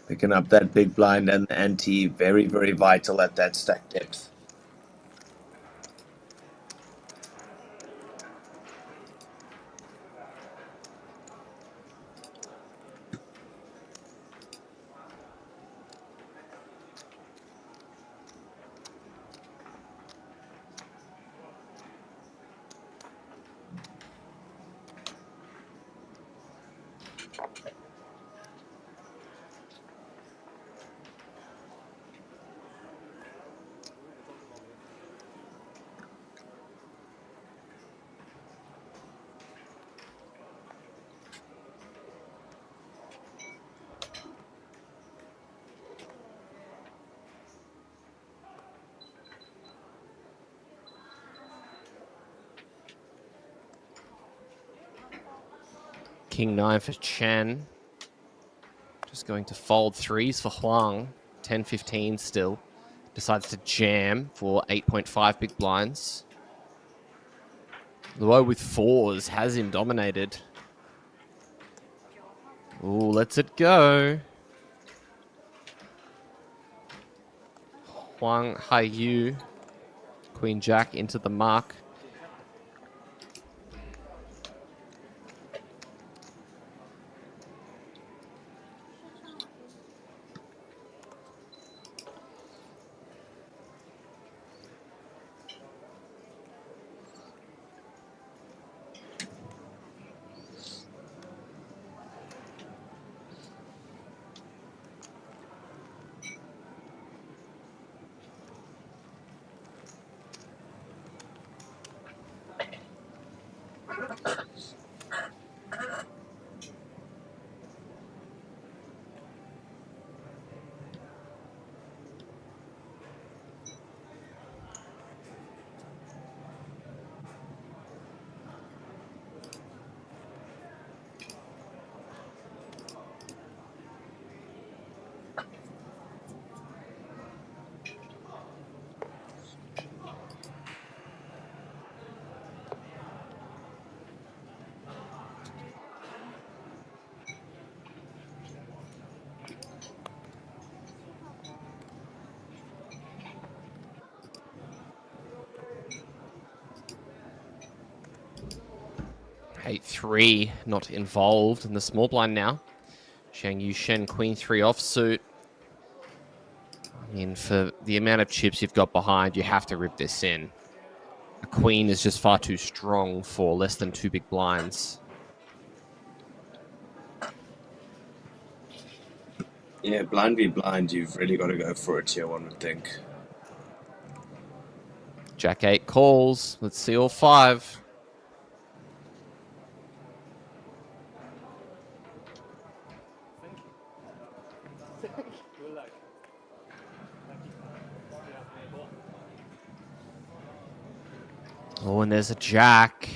Picking up that big blind and the ante, very, very vital at that stack depth. King 9 for Chen. Just going to fold 3s for Huang. 10-15 still. Decides to jam for 8.5 big blinds. Luo with 4s has him dominated. Ooh, lets it go. Huang Haiyu. Queen Jack into the mark. Eight-3, not involved in the small blind now. Zhang Yushen, Queen 3 offsuit. I mean, for the amount of chips you've got behind, you have to rip this in. A queen is just far too strong for less than 2 big blinds. Yeah, blind v blind, you've really got to go for it here, one would think. Jack 8 calls. Let's see all 5. Oh, and there's a jack.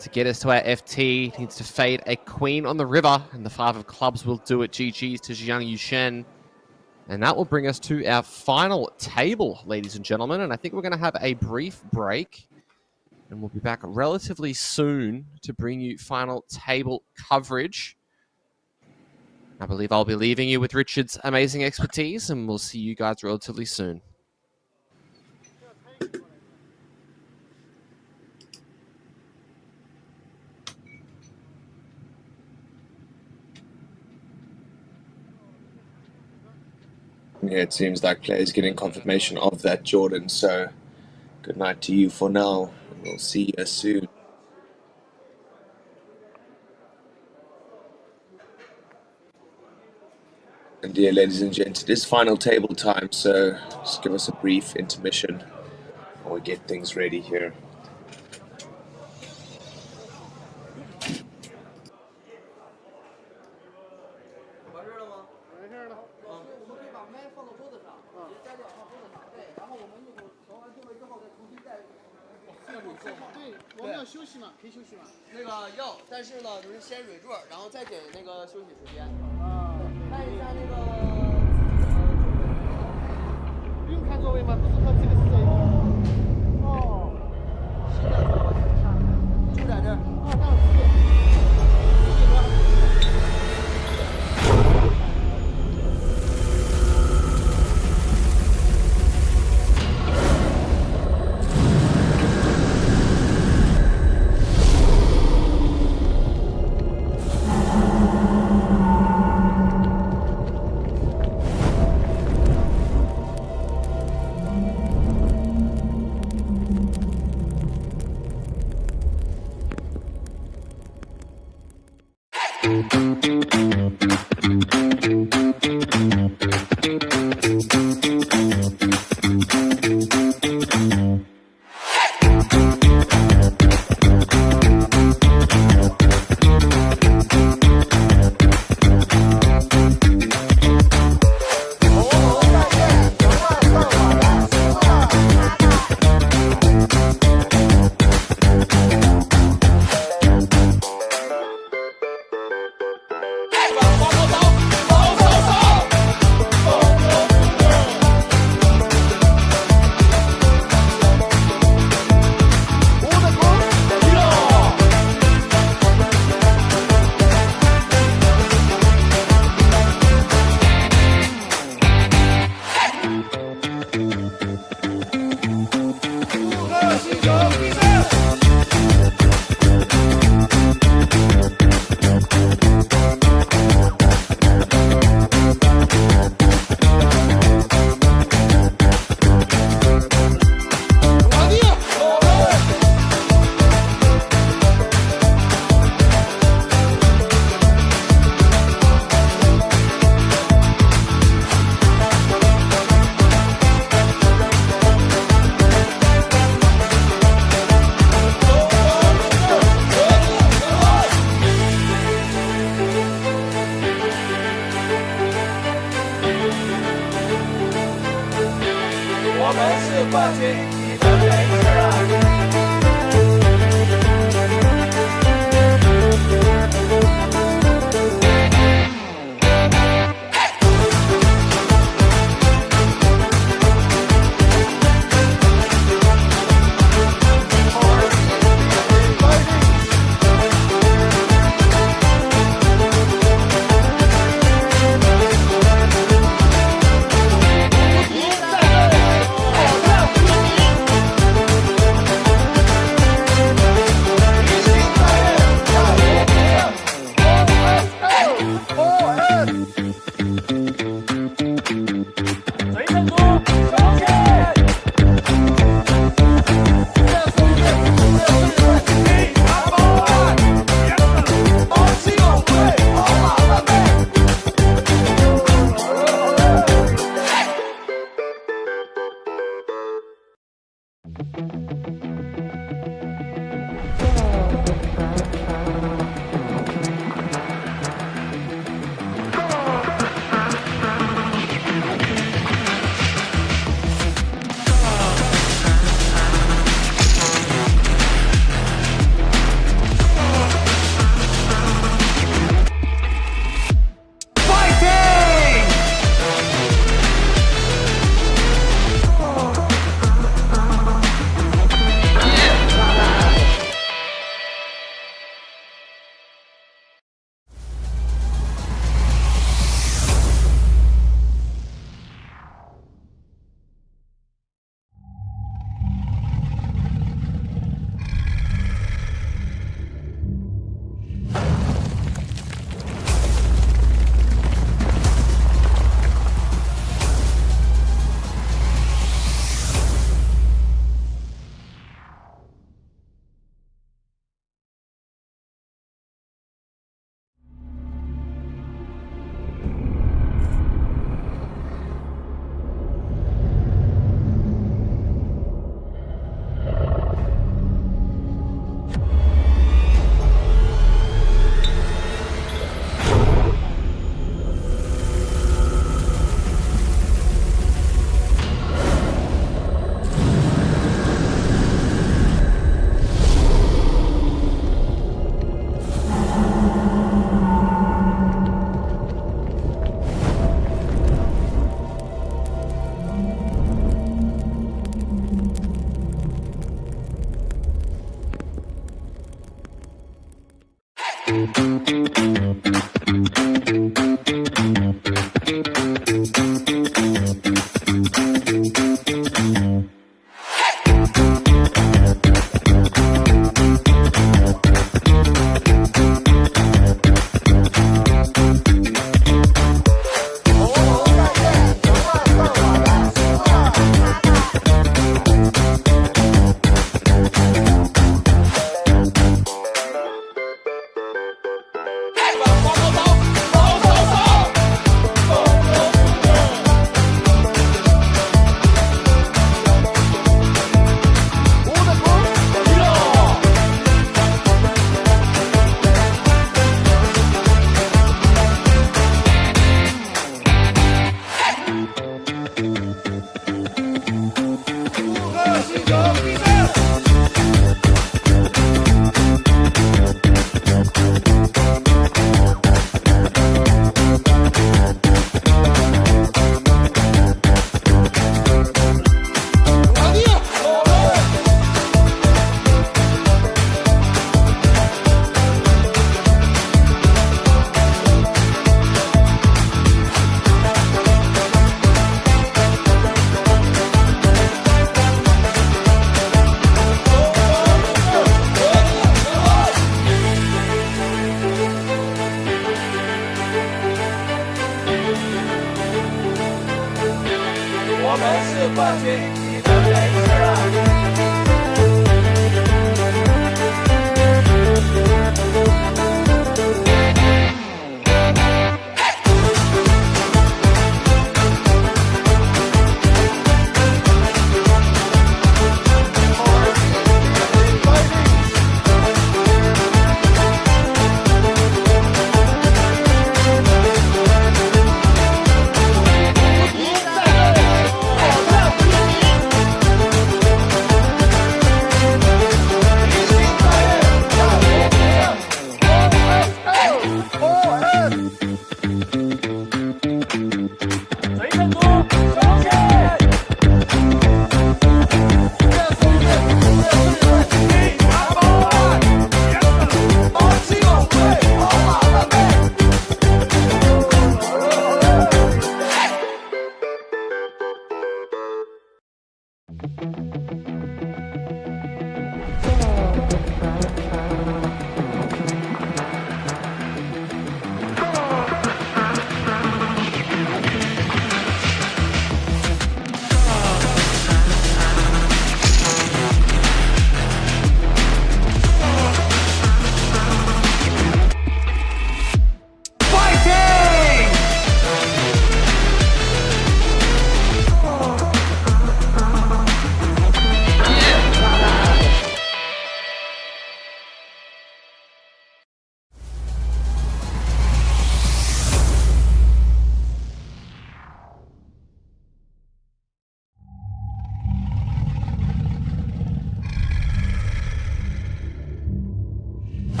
To get us to our FT, needs to fade a queen on the river, and the 5 of clubs will do it. GG's to Zhang Yushen. And that will bring us to our final table, ladies and gentlemen. And I think we're going to have a brief break. And we'll be back relatively soon to bring you final table coverage. I believe I'll be leaving you with Richard's amazing expertise, and we'll see you guys relatively soon. Yeah, it seems like players getting confirmation of that, Jordan. So, good night to you for now. We'll see you soon. And dear ladies and gents, it is final table time, so just give us a brief intermission while we get things ready here. 我们是冠军，你的没事了。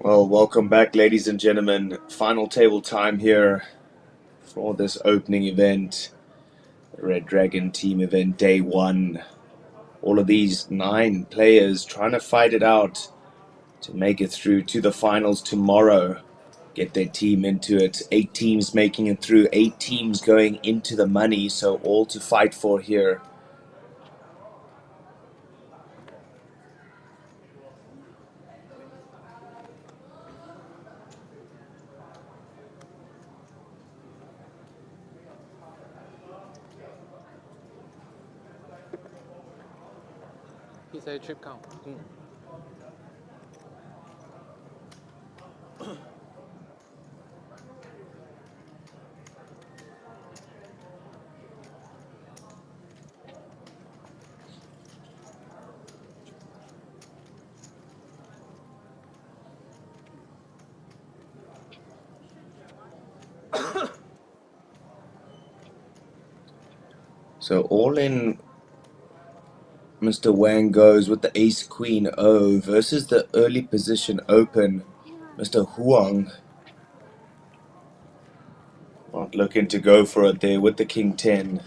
Well, welcome back, ladies and gentlemen. Final table time here for this opening event, Red Dragon team event day 1. All of these 9 players trying to fight it out to make it through to the finals tomorrow. Get their team into it. 8 teams making it through, 8 teams going into the money, so all to fight for here. He's a trip count. So all in, Mr. Wang goes with the ace queen O versus the early position open, Mr. Huang. Not looking to go for it there with the king 10.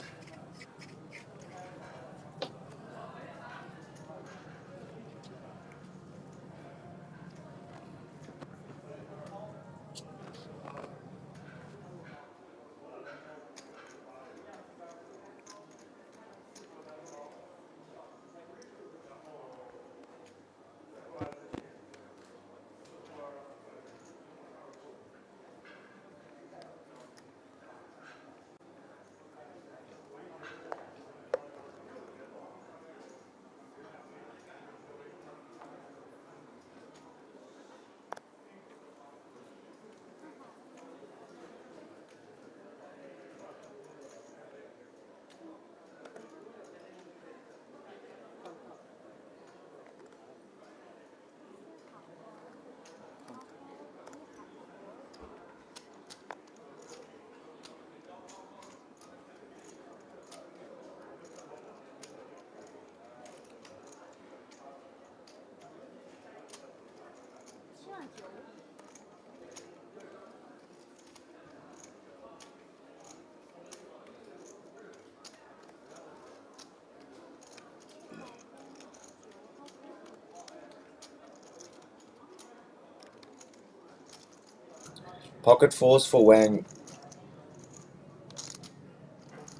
Pocket fours for Wang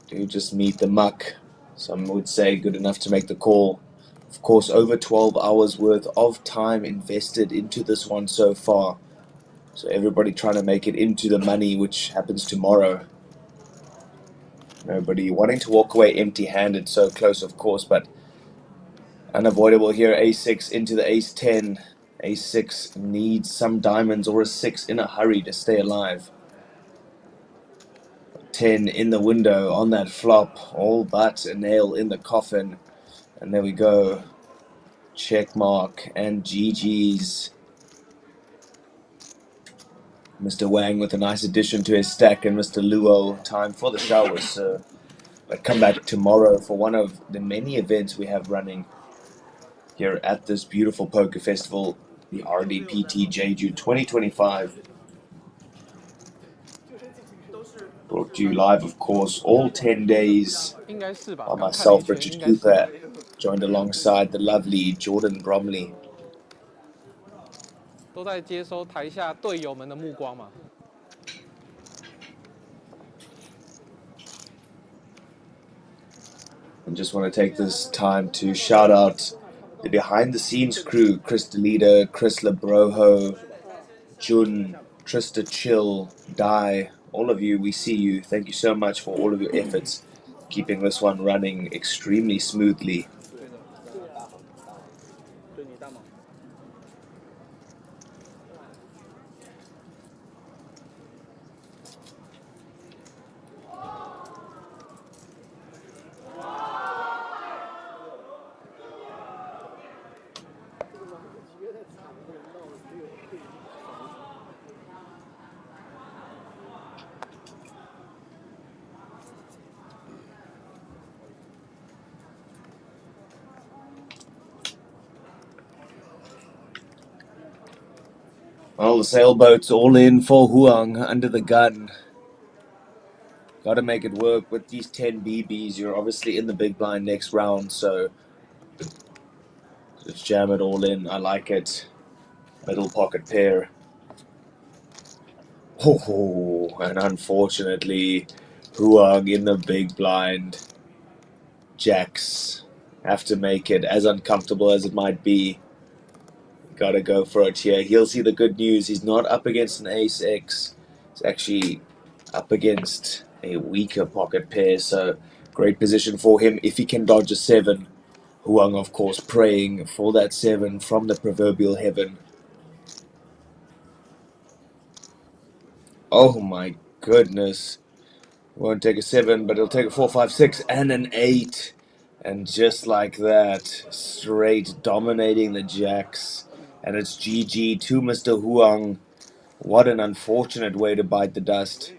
do just meet the muck. Some would say good enough to make the call. Of course, over 12 hours worth of time invested into this one so far. So everybody trying to make it into the money, which happens tomorrow. Nobody wanting to walk away empty-handed, so close of course, but unavoidable here. A6 into the ace 10. A6 needs some diamonds or a 6 in a hurry to stay alive. 10 in the window on that flop, all but a nail in the coffin. And there we go. Check mark and GG's. Mr. Wang with a nice addition to his stack, and Mr. Luo, time for the showers. But come back tomorrow for one of the many events we have running here at this beautiful poker festival, the RDPT Jeju 2025. Brought to you live, of course, all 10 days by myself, Richard Cooper, joined alongside the lovely Jordan Bromley. 都在接收台下队友们的目光嘛。 And just want to take this time to shout out the behind-the-scenes crew: Chris DeLita, Chris Labroho, Jun, Trista Chill, Dai, all of you, we see you. Thank you so much for all of your efforts, keeping this one running extremely smoothly. Well, the sailboat's all in for Huang under the gun. Got to make it work with these 10 BBs. You're obviously in the big blind next round, so just jam it all in. I like it. Middle pocket pair. Oh, and unfortunately, Huang in the big blind. Jacks have to make it, as uncomfortable as it might be. Gotta go for it here. He'll see the good news. He's not up against an ace X. He's actually up against a weaker pocket pair, so great position for him if he can dodge a 7. Huang, of course, praying for that 7 from the proverbial heaven. Oh my goodness. Won't take a 7, but he'll take a 4, 5, 6, and an 8. And just like that, straight dominating the jacks. And it's GG to Mr. Huang. What an unfortunate way to bite the dust.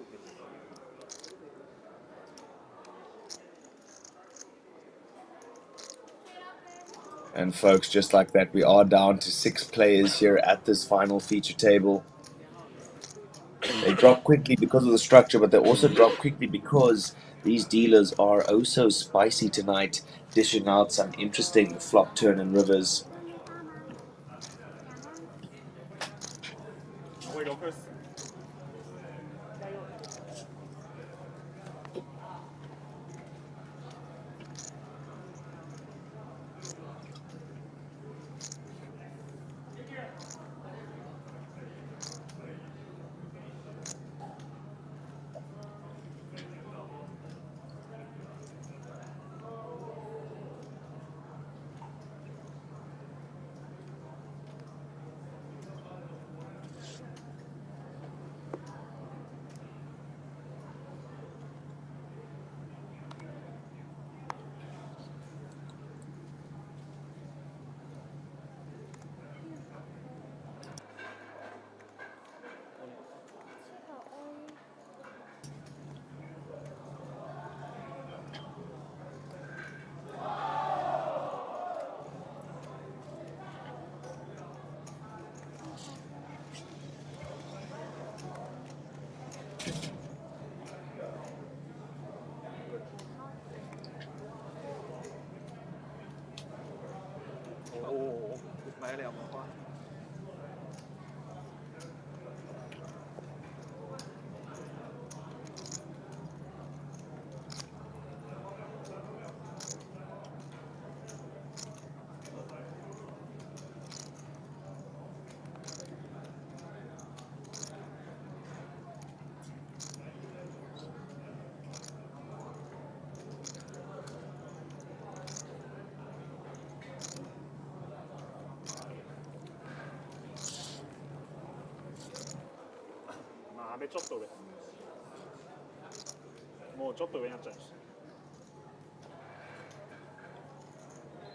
And folks, just like that, we are down to 6 players here at this final feature table. They drop quickly because of the structure, but they also drop quickly because these dealers are oh so spicy tonight, dishing out some interesting flop, turn, and rivers.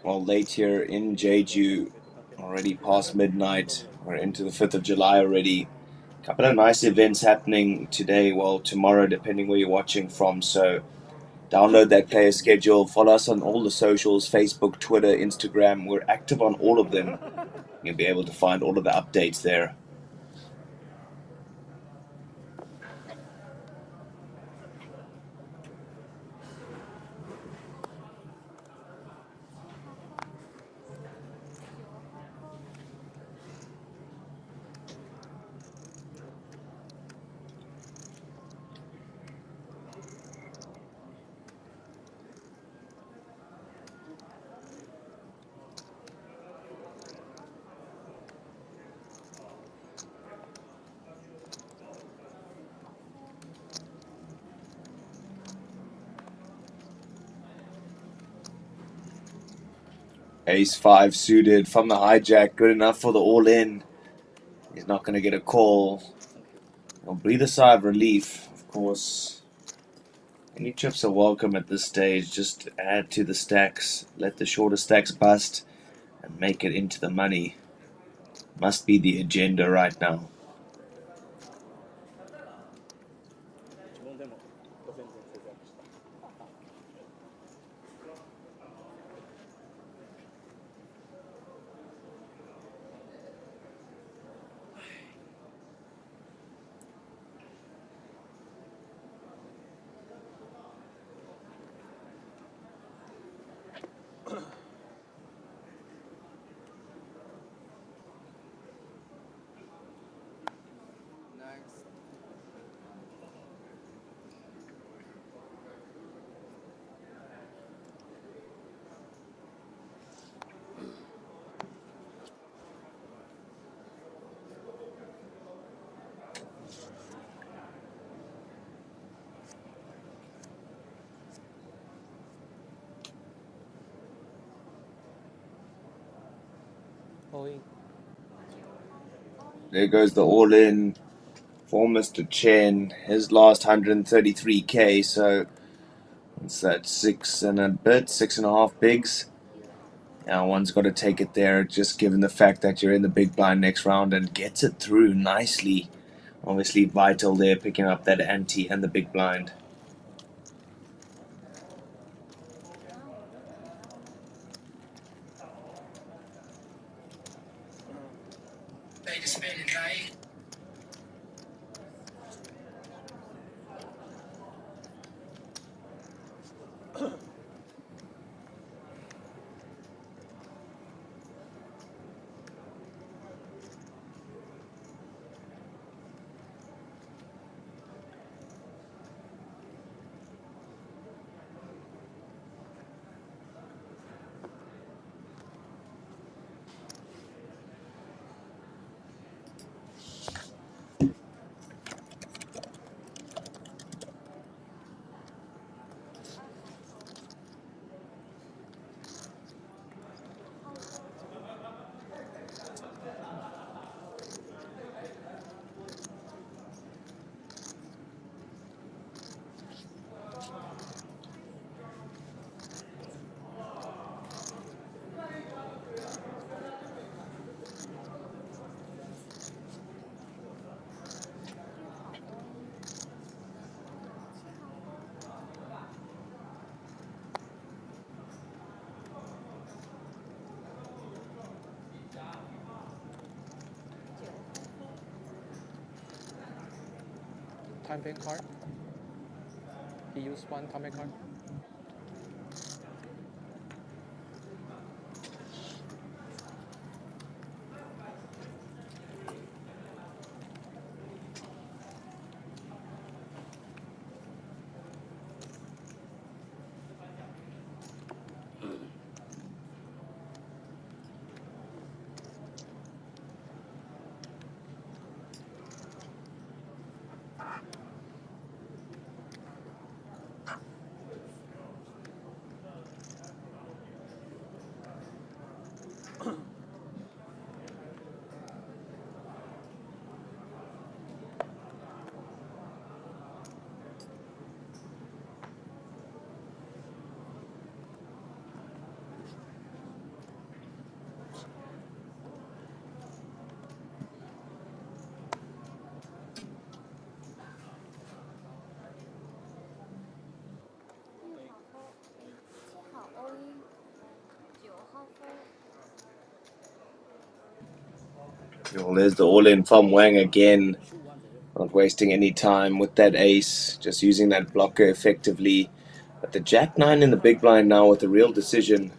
Well, late here in Jeju, already past midnight. We're into the 5th of July already. Couple of nice events happening today, well, tomorrow, depending where you're watching from. So download that player schedule. Follow us on all the socials, Facebook, Twitter, Instagram. We're active on all of them. You'll be able to find all of the updates there. Ace-5 suited from the hijack, good enough for the all-in. He's not going to get a call. He'll breathe a sigh of relief, of course. Any chips are welcome at this stage. Just add to the stacks, let the shorter stacks bust, and make it into the money. Must be the agenda right now. There goes the all-in for Mr. Chen. His last 133k, so what's that, 6 and a bit, 6.5 bigs. Now one's got to take it there, just given the fact that you're in the big blind next round, and gets it through nicely. Obviously vital there, picking up that ante and the big blind. Time bank card. He used one time bank card. Well, there's the all-in from Wang again. Not wasting any time with that ace, just using that blocker effectively. But the Jack-9 in the big blind now with a real decision.